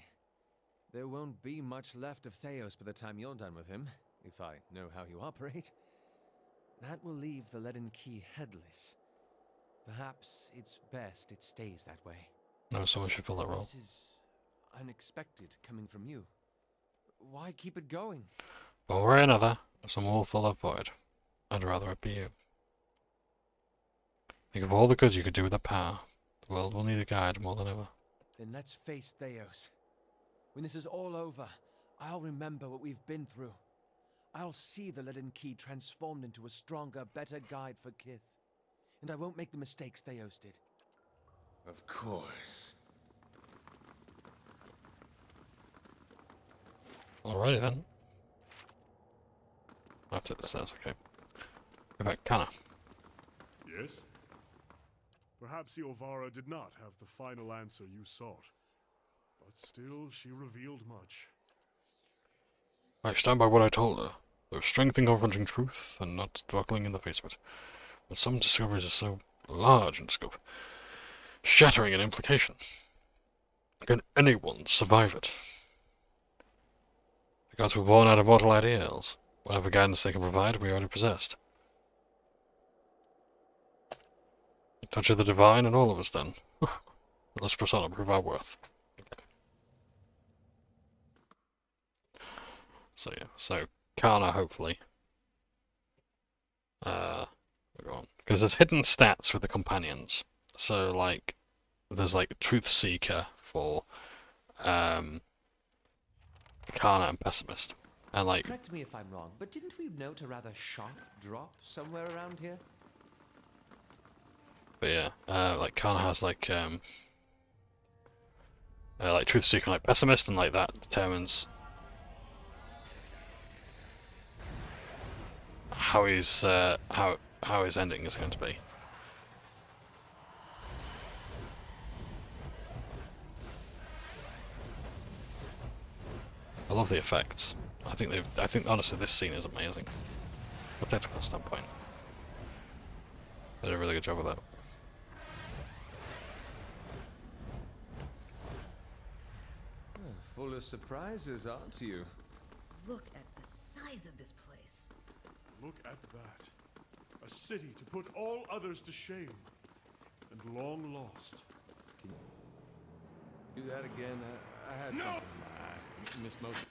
[SPEAKER 16] There won't be much left of Theos by the time you're done with him, if I know how you operate. That will leave the leaden key headless. Perhaps it's best it stays that way.
[SPEAKER 1] No, someone should fill that role.
[SPEAKER 16] This is unexpected coming from you. Why keep it going?
[SPEAKER 1] One way or another, someone will fill that void. I'd rather it be you. Think of all the good you could do with that power. The world will need a guide more than ever.
[SPEAKER 15] Then let's face Theos. When this is all over, I'll remember what we've been through. I'll see the leaden key transformed into a stronger, better guide for Kith. And I won't make the mistakes Theos did.
[SPEAKER 16] Of course.
[SPEAKER 1] Alrighty then. I'll take the stairs, okay. In fact, Kana.
[SPEAKER 17] Yes? Perhaps Iovara did not have the final answer you sought. But still, she revealed much.
[SPEAKER 1] I stand by what I told her. There is strength in confronting truth, and not dwelling in the face of it. But some discoveries are so large in scope, shattering in implication. Can anyone survive it? The gods were born out of mortal ideals. Whatever guidance they can provide, we already possessed. A touch of the divine, and all of us then. Let's press on and prove our worth. Okay. So yeah, so Kana, hopefully. Because there's hidden stats with the companions. So like, there's like Truth Seeker for Kana and Pessimist, and like.
[SPEAKER 15] Correct me if I'm wrong, but didn't we note a rather sharp drop somewhere around here?
[SPEAKER 1] But yeah, like Kana has like Truth Seeker and like Pessimist, and like that determines how he's how his ending is going to be. I love the effects. I think honestly this scene is amazing. From a technical standpoint. They did a really good job with that.
[SPEAKER 16] Full of surprises, aren't you?
[SPEAKER 11] Look at the size of this place.
[SPEAKER 17] Look at that. A city to put all others to shame. And long lost.
[SPEAKER 16] Can you do that again? I had something. I missed most.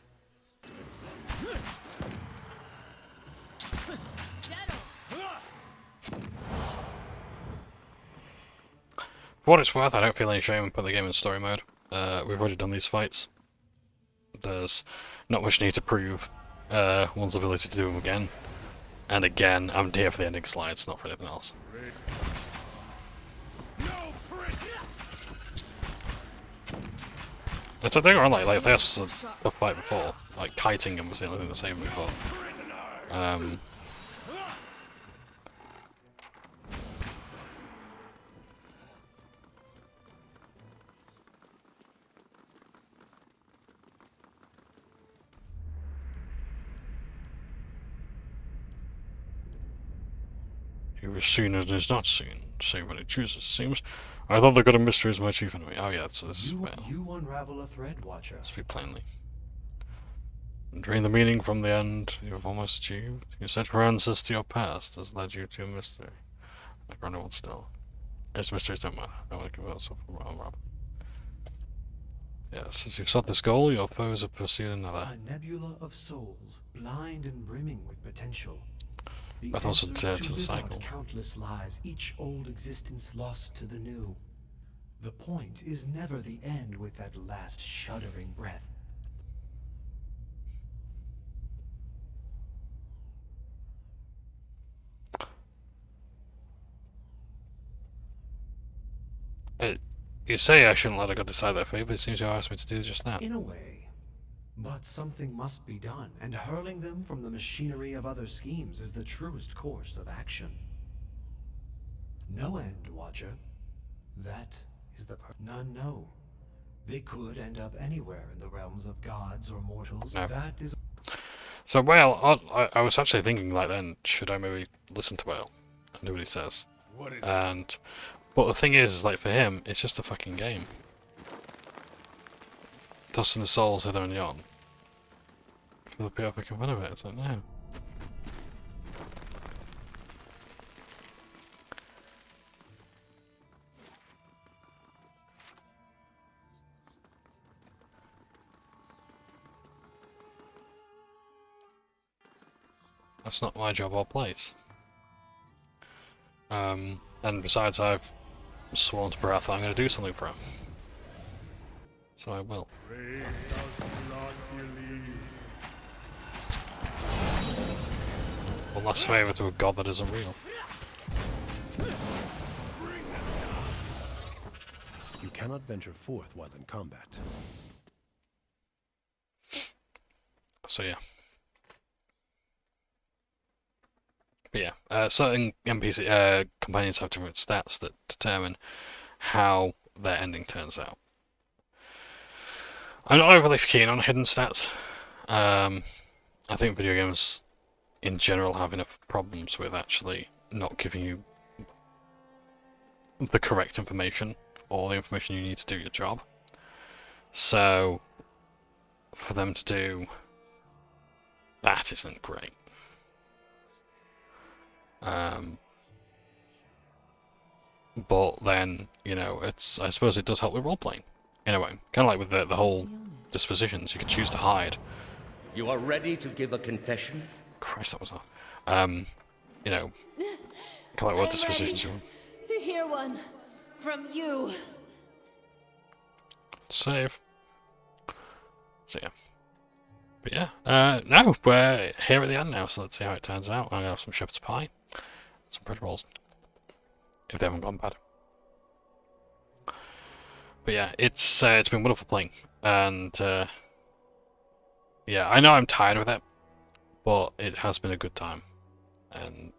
[SPEAKER 1] For what it's worth, I don't feel any shame in putting the game in story mode. We've already done these fights. There's not much need to prove one's ability to do them again. And again, I'm here for the ending slides, not for anything else. It's a thing around like this was a tough fight before. Like kiting him was the only thing the same before. He was seen and is not seen, save when he chooses, it seems. I thought the god of mystery is my chief enemy. Oh yeah, so this is well.
[SPEAKER 18] You unravel a thread, Watcher.
[SPEAKER 1] Speak plainly. And drain the meaning from the end you have almost achieved. Your search for answers to your past has led you to a mystery. Like Ronald still. Its mysteries don't matter. I want to give myself a unravel. Yes, as you've sought this goal, your foes have pursued another.
[SPEAKER 18] A nebula of souls, blind and brimming with potential. The
[SPEAKER 1] I thought
[SPEAKER 18] answer
[SPEAKER 1] to the
[SPEAKER 18] live
[SPEAKER 1] cycle.
[SPEAKER 18] out countless lives, each old existence lost to the new. The point is never the end with that last shuddering breath.
[SPEAKER 1] You say I shouldn't let a god decide their fate, but it seems you asked me to do just that.
[SPEAKER 18] In a way. But something must be done, and hurling them from the machinery of other schemes is the truest course of action. No end, Watcher. That is the none know. They could end up anywhere in the realms of gods or mortals.
[SPEAKER 1] No.
[SPEAKER 18] That is...
[SPEAKER 1] So Whale, I was actually thinking like then, should I maybe listen to Whale and do what he says?
[SPEAKER 2] What is
[SPEAKER 1] it? But the thing is, like for him, it's just a fucking game. Tossing the souls hither and yon. For the people making fun of it, it's like, no. That's not my job or place. And besides, I've sworn to Barath I'm going to do something for him. So I will. One last favour to a god that isn't real.
[SPEAKER 12] You cannot venture forth while in combat.
[SPEAKER 1] So yeah. But yeah, certain NPC companions have different stats that determine how their ending turns out. I'm not overly keen on hidden stats. I think video games in general have enough problems with actually not giving you the correct information or the information you need to do your job. So for them to do that isn't great. But then, you know, I suppose it does help with role-playing. In a way. Kind of like with the whole dispositions. You can choose to hide.
[SPEAKER 19] You are ready to give a confession?
[SPEAKER 1] Christ, that was that. You know, kind of like what dispositions you want.
[SPEAKER 10] To hear one from you.
[SPEAKER 1] Save. So yeah. But yeah, no, we're here at the end now, so let's see how it turns out. I'm gonna have some shepherd's pie, some bread rolls, if they haven't gone bad. But yeah, it's been wonderful playing, and yeah, I know I'm tired with it, but it has been a good time. And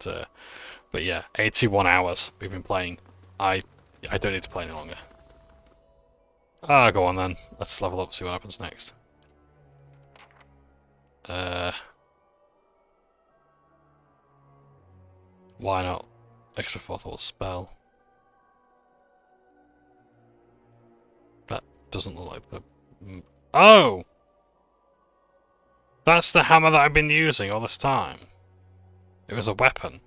[SPEAKER 1] but yeah, 81 hours we've been playing. I don't need to play any longer. Ah, go on then. Let's level up, see what happens next. Why not? Extra fourth level spell. That doesn't look like the... Oh! That's the hammer that I've been using all this time. It was a weapon.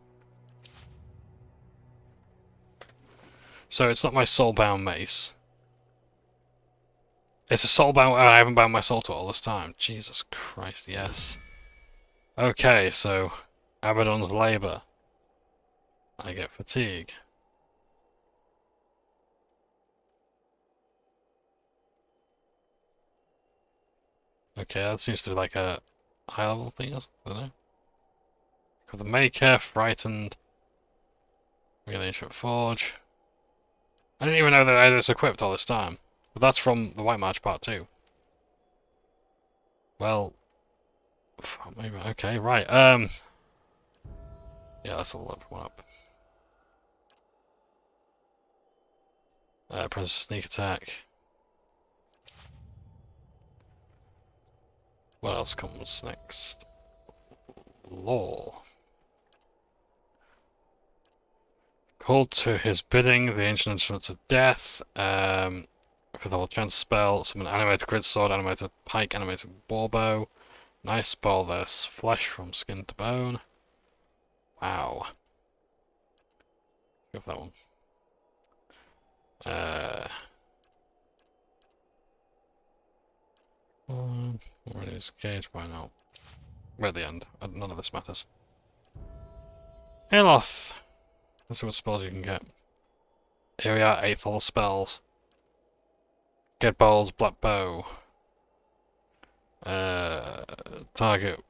[SPEAKER 1] So it's not my soul-bound mace. It's a soul-bound... I haven't bound my soul to it all this time. Jesus Christ, yes. Okay, so... Abaddon's Labour. I get fatigue. Okay, that seems to be like a high-level thing or something, I don't know. Got the Maker, Frightened. We got the Ancient Forge. I didn't even know that I had this equipped all this time. But that's from the White March Part 2. Well... maybe, okay, right, yeah, let's level everyone up. Press sneak attack. What else comes next? Law. Called to his bidding, the ancient instruments of death. For the whole chance spell, summon animated grid sword, animated pike, animated boar bow. Nice spell this. Flesh from skin to bone. Wow. Go for that one. Where is Gage by now? We're at the end. None of this matters. Eyeless! Let's see what spells you can get. Here we are, 8th level spells. Get balls, black bow. Target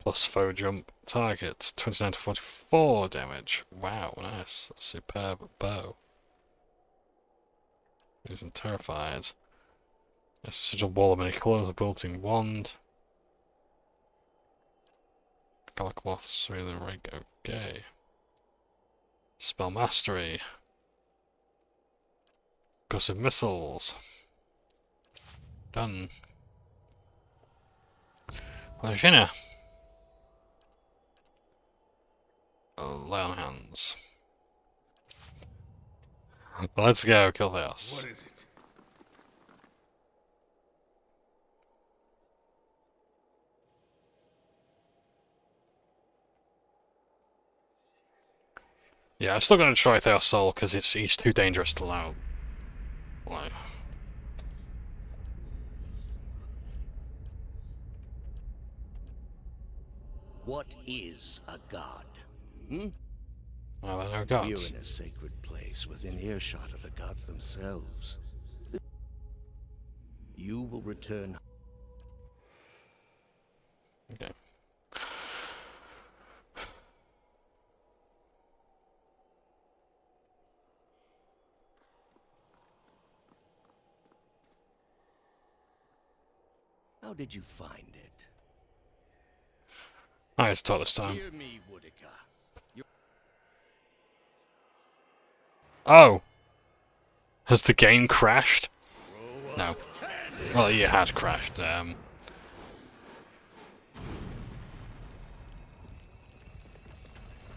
[SPEAKER 1] plus foe jump. Target 29 to 44 damage. Wow, nice. Superb bow. Using terrified. It's a sigil wall of many colours, a built-in wand. Color cloths through the rig, okay. Spell mastery. Gusset missiles. Done. Legina. Lay on hands. Let's go, kill Chaos.
[SPEAKER 2] What is it?
[SPEAKER 1] Yeah, I'm still going to try Theos Soul because he's too dangerous to allow. Like.
[SPEAKER 19] What is a god? Hmm?
[SPEAKER 1] Oh, there are gods.
[SPEAKER 19] You're in a sacred place within earshot of the gods themselves. You will return.
[SPEAKER 1] Okay.
[SPEAKER 19] How did you find it?
[SPEAKER 1] I just talk this time.
[SPEAKER 19] Hear me, Woodica.
[SPEAKER 1] Oh! Has the game crashed? No. Well, it had crashed. Okay,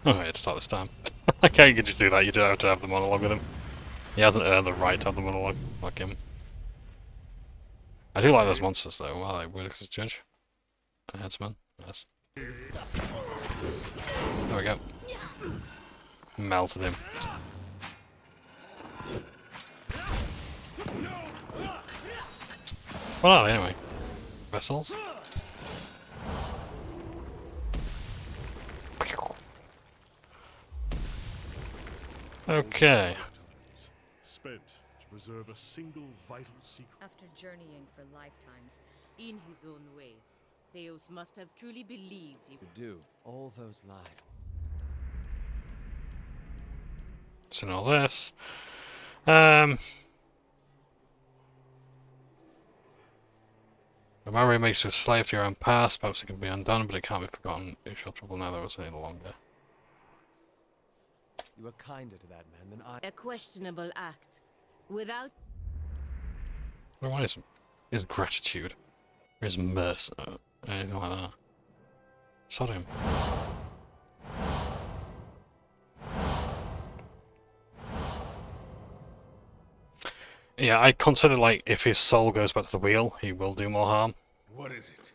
[SPEAKER 1] let's start this time. Okay, you could just do that. You don't have to have the monologue with him. He hasn't earned the right to have the monologue. Fuck him. I do like those monsters though. I like Willis' judge. Headsman. Yes. There we go. Melted him. What are they anyway? Vessels? Okay.
[SPEAKER 17] Spent to preserve a single vital secret.
[SPEAKER 20] After journeying for lifetimes,
[SPEAKER 7] In his own way, Theos must have truly believed he
[SPEAKER 15] To do all those lives.
[SPEAKER 1] So all this. The memory makes you a slave to your own past. Perhaps it can be undone, but it can't be forgotten. It shall trouble now that was any longer.
[SPEAKER 15] You were kinder to that man than I.
[SPEAKER 7] a questionable act. Without
[SPEAKER 1] What is gratitude? Or is mercy? Anything like that? Sod him. Yeah, I consider, like, if his soul goes back to the wheel, he will do more harm.
[SPEAKER 16] What is it?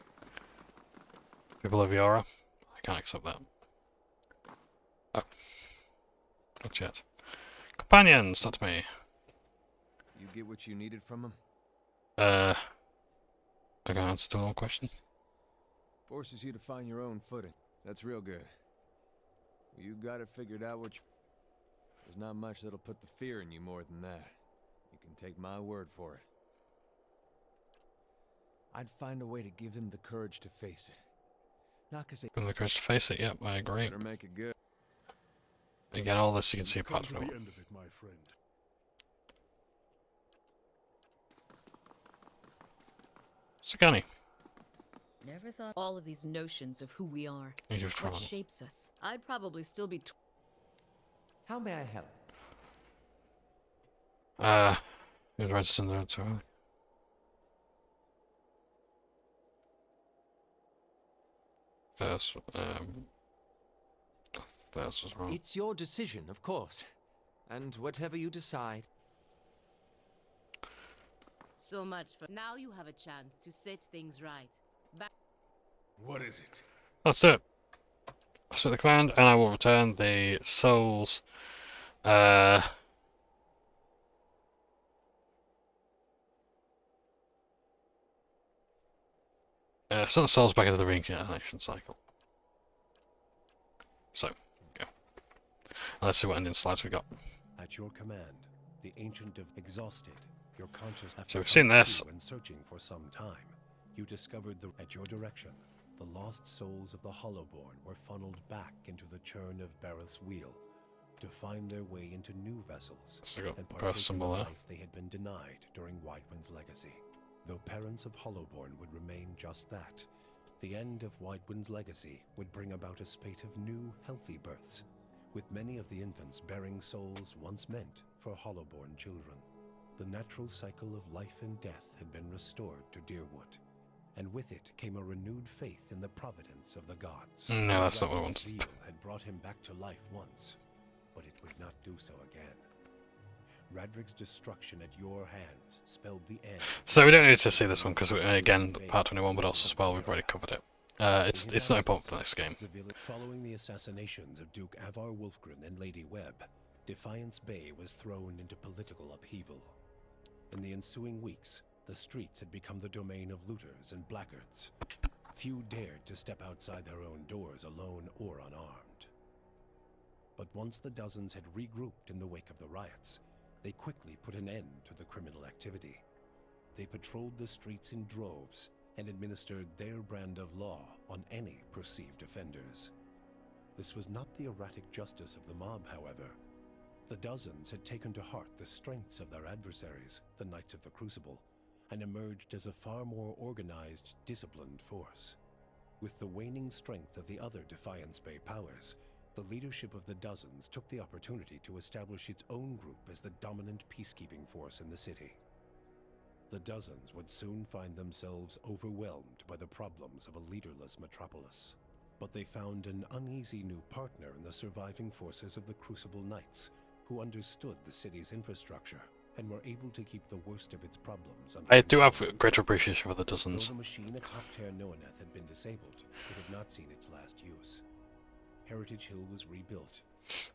[SPEAKER 1] People of Yara. I can't accept that. Oh. Not yet. Companions, not me.
[SPEAKER 16] You get what you needed from him?
[SPEAKER 1] I can answer to all questions.
[SPEAKER 16] Forces you to find your own footing. That's real good. You got it figured out what you... There's not much that'll put the fear in you more than that. You can take my word for it.
[SPEAKER 15] I'd find a way to give them the courage to face it. Not because they...
[SPEAKER 1] Give them the courage to face it, yep, I agree.
[SPEAKER 16] Better make it good.
[SPEAKER 1] Again, all this you can see
[SPEAKER 17] Come
[SPEAKER 1] apart
[SPEAKER 17] to
[SPEAKER 1] from
[SPEAKER 17] the
[SPEAKER 1] it.
[SPEAKER 17] end of it, my friend.
[SPEAKER 1] Sagani.
[SPEAKER 11] Never thought all of these notions of who we are.
[SPEAKER 1] You just
[SPEAKER 11] What
[SPEAKER 1] follow.
[SPEAKER 11] shapes us? I'd probably still be.
[SPEAKER 15] How may I help?
[SPEAKER 1] You're right to send that to her. That's was wrong.
[SPEAKER 15] It's your decision, of course. And whatever you decide.
[SPEAKER 7] so much for now you have a chance to set things right.
[SPEAKER 16] What is it?
[SPEAKER 1] Let's do it. I'll set the command, and I will return the souls. Send the souls back into the reincarnation cycle. So, go. Let's see what ending slides we got.
[SPEAKER 12] At your command, the Ancient of exhausted, your conscious.
[SPEAKER 1] So we've seen this.
[SPEAKER 12] When searching for some time, you discovered at your direction, the lost souls of the Hollowborn were funneled back into the churn of Bareth's wheel to find their way into new vessels
[SPEAKER 1] So we got
[SPEAKER 12] and
[SPEAKER 1] the
[SPEAKER 12] partake in
[SPEAKER 1] symbol
[SPEAKER 12] the
[SPEAKER 1] there.
[SPEAKER 12] life they had been denied during Whitewind's legacy. Though parents of Hollowborn would remain just that, the end of Whitewind's legacy would bring about a spate of new, healthy births, with many of the infants bearing souls once meant for Hollowborn children. The natural cycle of life and death had been restored to Deerwood, and with it came a renewed faith in the providence of the gods.
[SPEAKER 1] No, that's not what I
[SPEAKER 12] Radric's
[SPEAKER 1] wanted.
[SPEAKER 12] zeal had brought him back to life once, but it would not do so again. Radric's destruction at your hands spelled the end.
[SPEAKER 1] So we don't need to see this one because again, part 21, but also as well we've already covered it. It's not important for the next game.
[SPEAKER 12] Following the assassinations of Duke Avar Wolfgren and Lady Webb, Defiance Bay was thrown into political upheaval. In the ensuing weeks, the streets had become the domain of looters and blackguards. Few dared to step outside their own doors alone or unarmed. But once the dozens had regrouped in the wake of the riots, they quickly put an end to the criminal activity. They patrolled the streets in droves and administered their brand of law on any perceived offenders. This was not the erratic justice of the mob, however. The dozens had taken to heart the strengths of their adversaries, the Knights of the Crucible, and emerged as a far more organized, disciplined force. With the waning strength of the other Defiance Bay powers, the leadership of the Dozens took the opportunity to establish its own group as the dominant peacekeeping force in the city. The Dozens would soon find themselves overwhelmed by the problems of a leaderless metropolis. But they found an uneasy new partner in the surviving forces of the Crucible Knights, who understood the city's infrastructure and were able to keep the worst of its problems under
[SPEAKER 1] I do
[SPEAKER 12] control.
[SPEAKER 1] have greater appreciation for the Dozens.
[SPEAKER 12] Though the machine atop Ter Noaneth had been disabled, it had not seen its last use. Heritage Hill was rebuilt,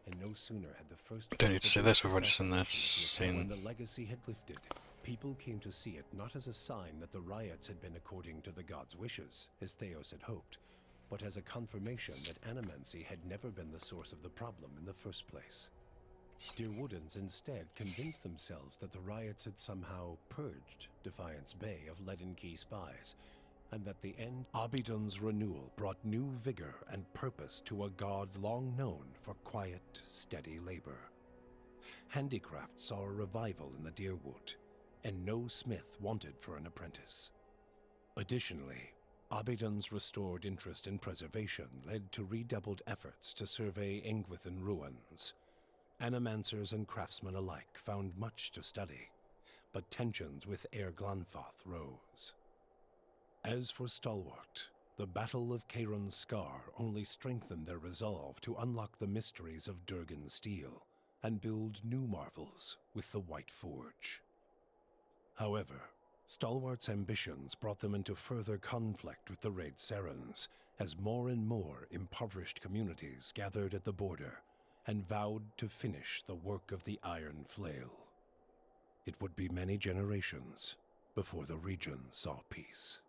[SPEAKER 12] and no sooner had the first...
[SPEAKER 1] We don't need to see this, we've already seen this scene.
[SPEAKER 12] When the legacy had lifted, people came to see it not as a sign that the riots had been according to the gods' wishes, as Theos had hoped, but as a confirmation that animancy had never been the source of the problem in the first place. Deerwoodans instead convinced themselves that the riots had somehow purged Defiance Bay of Leaden Key spies, and that the end Abydon's renewal brought new vigor and purpose to a god long known for quiet, steady labor. Handicraft saw a revival in the Deerwood, and no smith wanted for an apprentice. Additionally, Abydon's restored interest in preservation led to redoubled efforts to survey Engwithan ruins. Animancers and craftsmen alike found much to study, but tensions with Air Glanfath rose. As for Stalwart, the Battle of Caron's Scar only strengthened their resolve to unlock the mysteries of Durgan steel and build new marvels with the White Forge. However, Stalwart's ambitions brought them into further conflict with the Red Serens, as more and more impoverished communities gathered at the border and vowed to finish the work of the Iron Flail. It would be many generations before the region saw peace.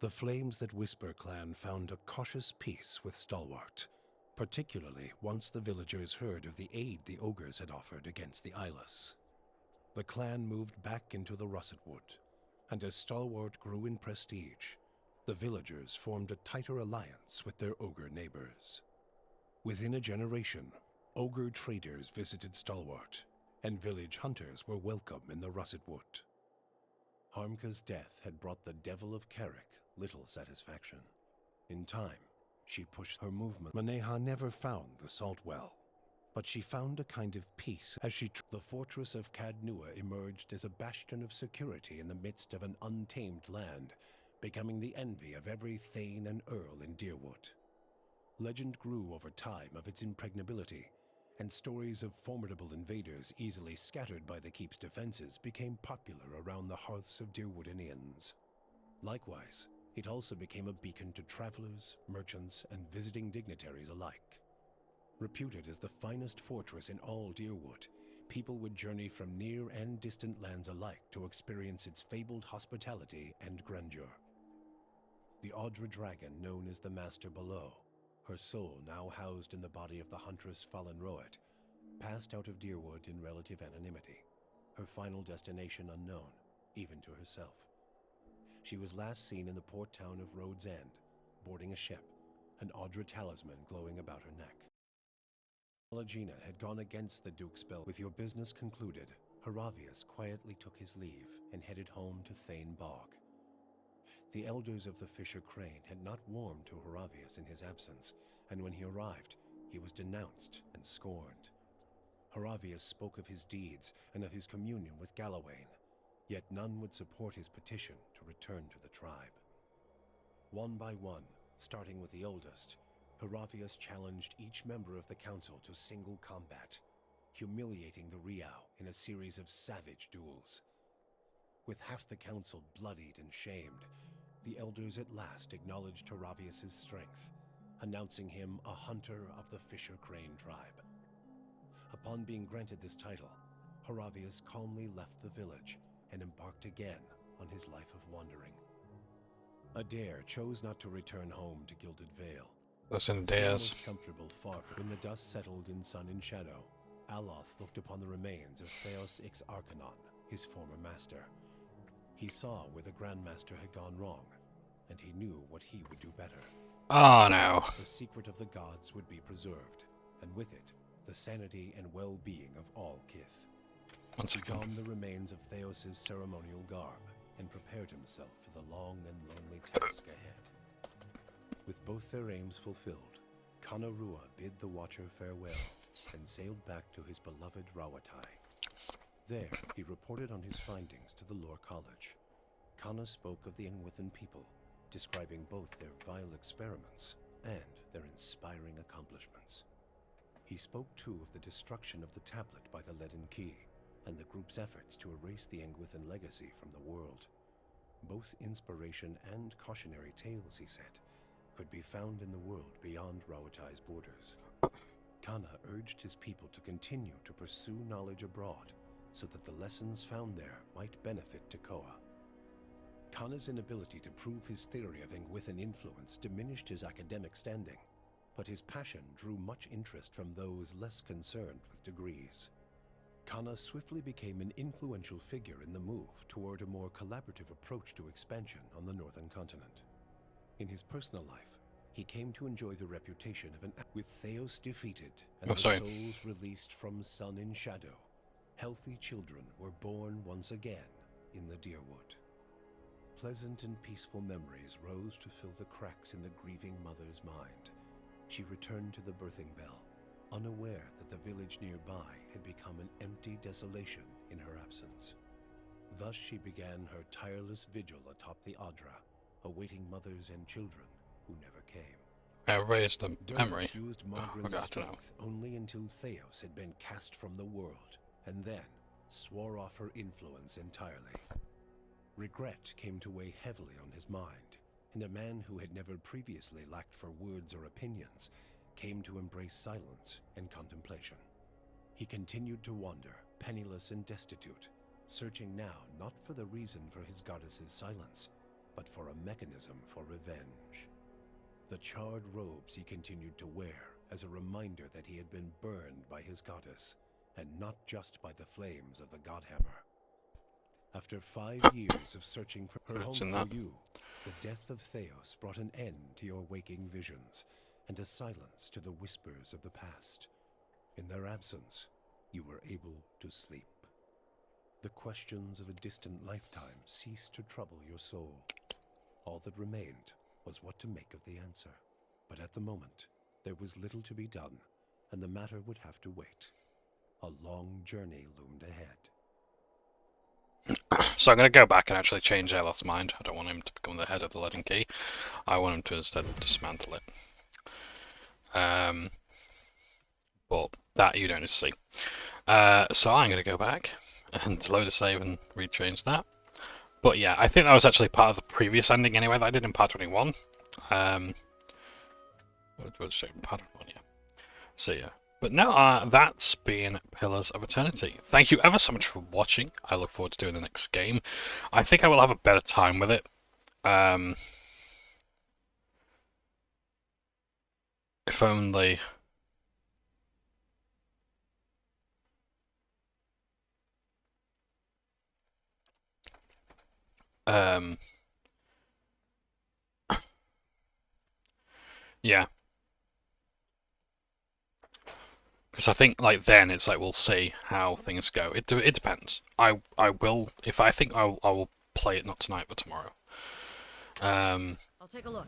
[SPEAKER 12] The Flames That Whisper clan found a cautious peace with Stalwart, particularly once the villagers heard of the aid the ogres had offered against the Eyeless. The clan moved back into the Russet Wood, and as Stalwart grew in prestige, the villagers formed a tighter alliance with their ogre neighbors. Within a generation, ogre traders visited Stalwart, and village hunters were welcome in the Russet Wood. Harmka's death had brought the Devil of Carrick little satisfaction. In time, she pushed her movement. Maneha never found the Salt Well, but she found a kind of peace as the fortress of Cadnua emerged as a bastion of security in the midst of an untamed land, becoming the envy of every thane and earl in Deerwood. Legend grew over time of its impregnability, and stories of formidable invaders easily scattered by the keep's defenses became popular around the hearths of Deerwoodanians. Likewise, it also became a beacon to travelers, merchants, and visiting dignitaries alike. Reputed as the finest fortress in all Deerwood, people would journey from near and distant lands alike to experience its fabled hospitality and grandeur. The Audra dragon known as the Master Below, her soul now housed in the body of the huntress Fallen Roet, passed out of Deerwood in relative anonymity, her final destination unknown, even to herself. She was last seen in the port town of Rhodes End, boarding a ship, an Audra talisman glowing about her neck. Alagina had gone against the Duke's spell. With your business concluded, Haravius quietly took his leave and headed home to Thane Bog. The elders of the Fisher Crane had not warmed to Haravius in his absence, and when he arrived, he was denounced and scorned. Haravius spoke of his deeds and of his communion with Galawain, yet none would support his petition to return to the tribe. One by one, starting with the oldest, Haravius challenged each member of the council to single combat, humiliating the Riau in a series of savage duels. With half the council bloodied and shamed, the elders at last acknowledged Haravius' strength, announcing him a hunter of the Fisher Crane tribe. Upon being granted this title, Haravius calmly left the village and embarked again on his life of wandering. Adair chose not to return home to Gilded Vale.
[SPEAKER 1] That's in
[SPEAKER 12] Still
[SPEAKER 1] Adairs.
[SPEAKER 12] most comfortable far from. When the dust settled in sun and shadow, Aloth looked upon the remains of Theos Ix Arcanon, his former master. He saw where the Grandmaster had gone wrong, and he knew what he would do better.
[SPEAKER 1] Oh no.
[SPEAKER 12] The secret of the gods would be preserved, and with it, the sanity and well-being of all Kith.
[SPEAKER 1] 1
[SPEAKER 12] He
[SPEAKER 1] second.
[SPEAKER 12] donned the remains of Theos' ceremonial garb and prepared himself for the long and lonely task ahead. With both their aims fulfilled, Kanarua bid the Watcher farewell and sailed back to his beloved Rawatai. There, he reported on his findings to the Lore College. Kana spoke of the Engwithan people, describing both their vile experiments and their inspiring accomplishments. He spoke too of the destruction of the tablet by the Leaden Key, and the group's efforts to erase the Engwithan legacy from the world. Both inspiration and cautionary tales, he said, could be found in the world beyond Rawatai's borders. Kana urged his people to continue to pursue knowledge abroad, so that the lessons found there might benefit Tekoa. Kana's inability to prove his theory of Engwithan influence diminished his academic standing, but his passion drew much interest from those less concerned with degrees. Kana swiftly became an influential figure in the move toward a more collaborative approach to expansion on the northern continent. In his personal life, he came to enjoy the reputation of with Theos defeated and the souls released from Sun in Shadow, healthy children were born once again in the Deerwood. Pleasant and peaceful memories rose to fill the cracks in the grieving mother's mind. She returned to the birthing bell, unaware that the village nearby had become an empty desolation in her absence. Thus she began her tireless vigil atop the Adra, awaiting mothers and children who never came.
[SPEAKER 1] I erased the memory.
[SPEAKER 12] Dervis used Margaren's strength only until Theos had been cast from the world, and then swore off her influence entirely. Regret came to weigh heavily on his mind, and a man who had never previously lacked for words or opinions came to embrace silence and contemplation. He continued to wander, penniless and destitute, searching now not for the reason for his goddess's silence, but for a mechanism for revenge. The charred robes he continued to wear as a reminder that he had been burned by his goddess, and not just by the flames of the Godhammer. After 5 years of searching for her home for you, the death of Theos brought an end to your waking visions, and a silence to the whispers of the past. In their absence, you were able to sleep. The questions of a distant lifetime ceased to trouble your soul. All that remained was what to make of the answer. But at the moment, there was little to be done, and the matter would have to wait. A long journey loomed ahead.
[SPEAKER 1] So I'm going to go back and actually change Eyeless' mind. I don't want him to become the head of the Leaden Key. I want him to instead dismantle it. But that you don't need to see. So I'm going to go back and load a save and rechange that. But yeah, I think that was actually part of the previous ending anyway that I did in part 21. Part 21, yeah. So yeah. But no, that's been Pillars of Eternity. Thank you ever so much for watching. I look forward to doing the next game. I think I will have a better time with it. If only... yeah. Because I think, like, then it's like we'll see how things go. It depends. I will, if I think I will play it not tonight but tomorrow.
[SPEAKER 20] I'll take a look.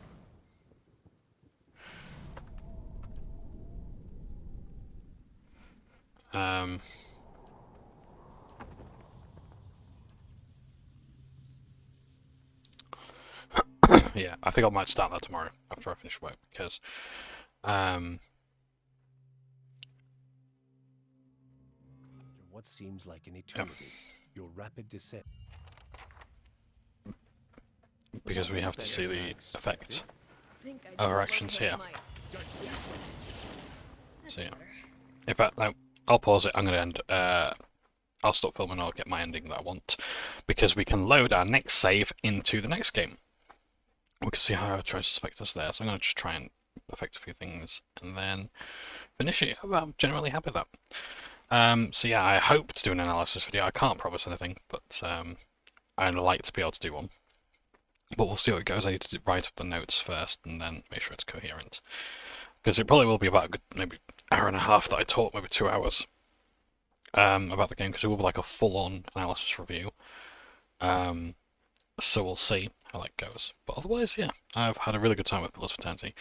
[SPEAKER 1] Yeah, I think I might start that tomorrow after I finish work, because
[SPEAKER 12] what seems like an eternity, your rapid descent.
[SPEAKER 1] Because we have to see the effect of our actions here. So yeah. In fact, no, I'll pause it. I'm going to end. I'll stop filming. I'll get my ending that I want, because we can load our next save into the next game. We can see how our choices affect us there. So I'm going to just try and perfect a few things and then finish it. I'm generally happy with that. So yeah, I hope to do an analysis video. I can't promise anything, but I'd like to be able to do one. But we'll see how it goes. I need to write up the notes first and then make sure it's coherent. Because it probably will be about a good, maybe hour and a half that I talk, maybe 2 hours. about the game, because it will be like a full-on analysis review. So we'll see how that goes. But otherwise, yeah, I've had a really good time with Pillars of Eternity.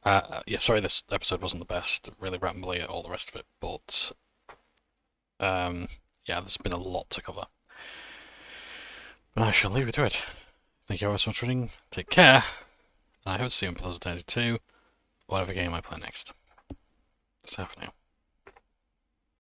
[SPEAKER 1] Yeah, sorry this episode wasn't the best, really rambly, all the rest of it, but yeah, there's been a lot to cover. But I shall leave you to it. Thank you all so much for watching, take care, and I hope to see you in Pillars of Eternity 2, whatever game I play next. That's for now.